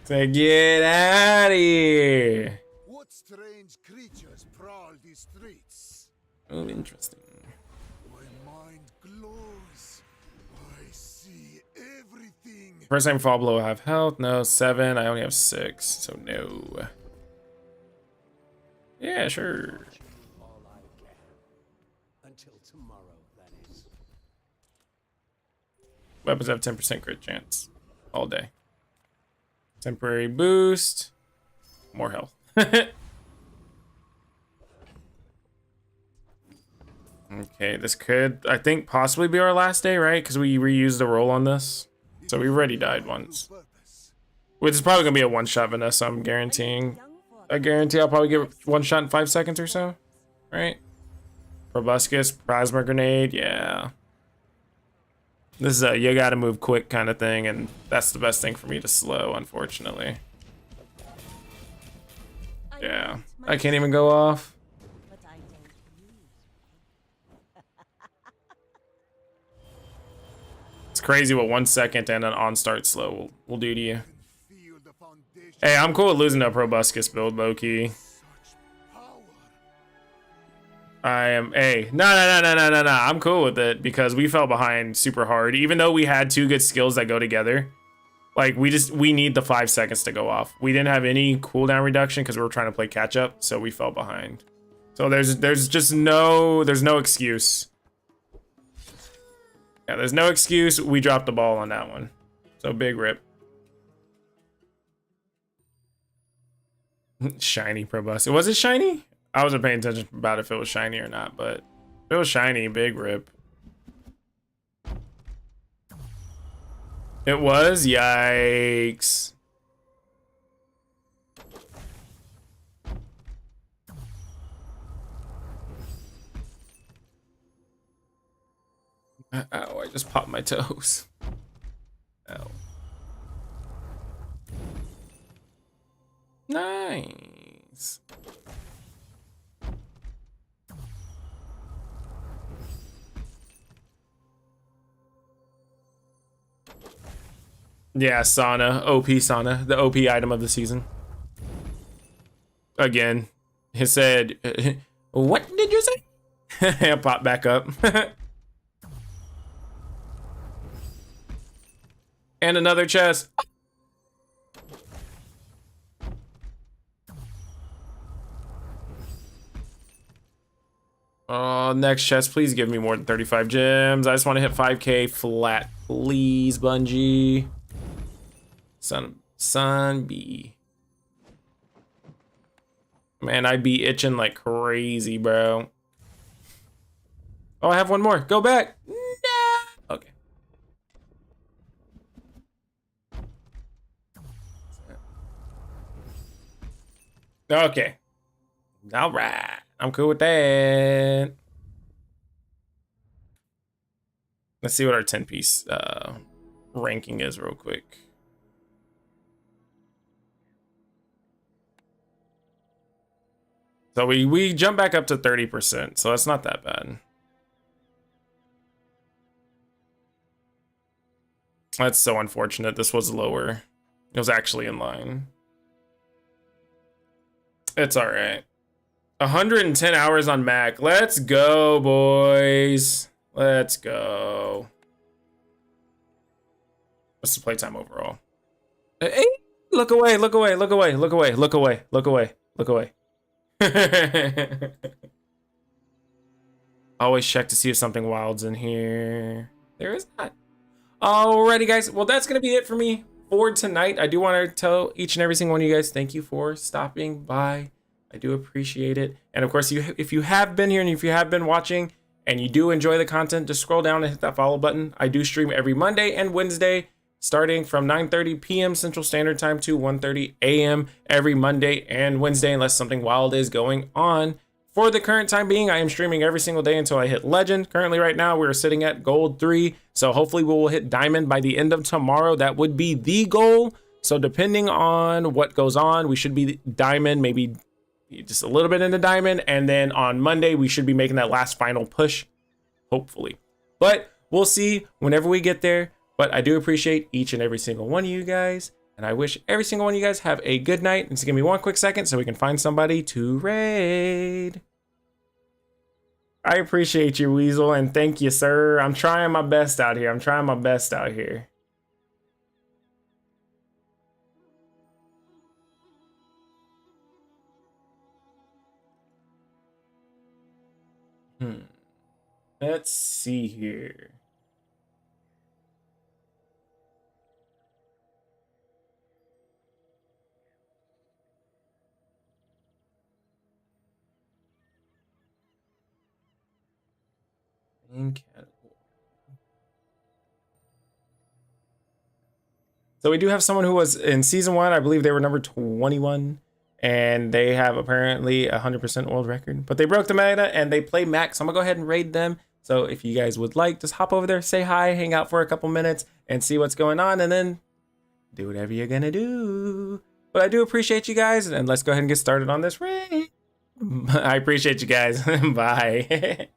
Say, get out of here. What strange creatures prowl these streets? Oh, interesting. My mind glows. I see everything. First time fall below, I have health. No, 7. I only have 6, so no. Yeah, sure. All I can. Until tomorrow, that is. Weapons have 10% crit chance all day. Temporary boost. More health. Okay, this could, I think, possibly be our last day, right? Because we reused the roll on this. So we already died once. Which is probably going to be a one-shot Vanessa, I'm guaranteeing. I guarantee I'll probably get one shot in 5 seconds or so. Right? Proboscis, Plasma Grenade, yeah. This is a you gotta move quick kind of thing, and that's the best thing for me to slow, unfortunately. Yeah. I can't even go off. It's crazy what 1 second and an on-start slow will do to you. Hey, I'm cool with losing a Proboscis build, low-key. I am no. I'm cool with it because we fell behind super hard. Even though we had 2 good skills that go together, like we need the 5 seconds to go off. We didn't have any cooldown reduction because we were trying to play catch up, so we fell behind. So there's just no excuse. Yeah, there's no excuse. We dropped the ball on that one. So big rip. Shiny Proboscis. Was it shiny? I wasn't paying attention about if it was shiny or not, but if it was shiny, big rip. It was? Yikes. Ow, I just popped my toes. Ow. Nice. Yeah, sauna. OP sauna. The OP item of the season. Again. He said, what did you say? Pop back up. And another chest. Oh, next chest, please give me more than 35 gems. I just want to hit 5k flat. Please, Bungie. Son B. Man, I'd be itching like crazy, bro. Oh, I have one more. Go back. No. Okay. Okay. All right. I'm cool with that. Let's see what our 10-piece ranking is real quick. So we jump back up to 30%, so that's not that bad. That's so unfortunate. This was lower. It was actually in line. It's all right. 110 hours on Mac. Let's go, boys. Let's go. What's the playtime overall? Hey, look away, look away, look away, look away, look away, look away, look away. Always check to see if something wild's in here. There is not. Alrighty, guys. Well, that's going to be it for me for tonight. I do want to tell each and every single one of you guys, thank you for stopping by. I do appreciate it. And of course, if you have been here and if you have been watching and you do enjoy the content, just scroll down and hit that follow button. I do stream every Monday and Wednesday, starting from 9:30 p.m. Central Standard Time to 1:30 a.m. every Monday and Wednesday, unless something wild is going on. For the current time being, I am streaming every single day until I hit Legend. Currently, right now, we're sitting at Gold 3. So hopefully we will hit Diamond by the end of tomorrow. That would be the goal. So depending on what goes on, we should be Diamond, maybe just a little bit into Diamond. And then on Monday, we should be making that last final push, hopefully. But we'll see whenever we get there. But I do appreciate each and every single one of you guys. And I wish every single one of you guys have a good night. And just give me one quick second so we can find somebody to raid. I appreciate you, Weasel, and thank you, sir. I'm trying my best out here. I'm trying my best out here. Let's see here. Main category. So we do have someone who was in season 1. I believe they were number 21. And they have apparently 100% world record. But they broke the meta and they play max. So I'm going to go ahead and raid them. So if you guys would like, just hop over there, say hi, hang out for a couple minutes, and see what's going on. And then do whatever you're going to do. But I do appreciate you guys. And let's go ahead and get started on this raid. I appreciate you guys. Bye.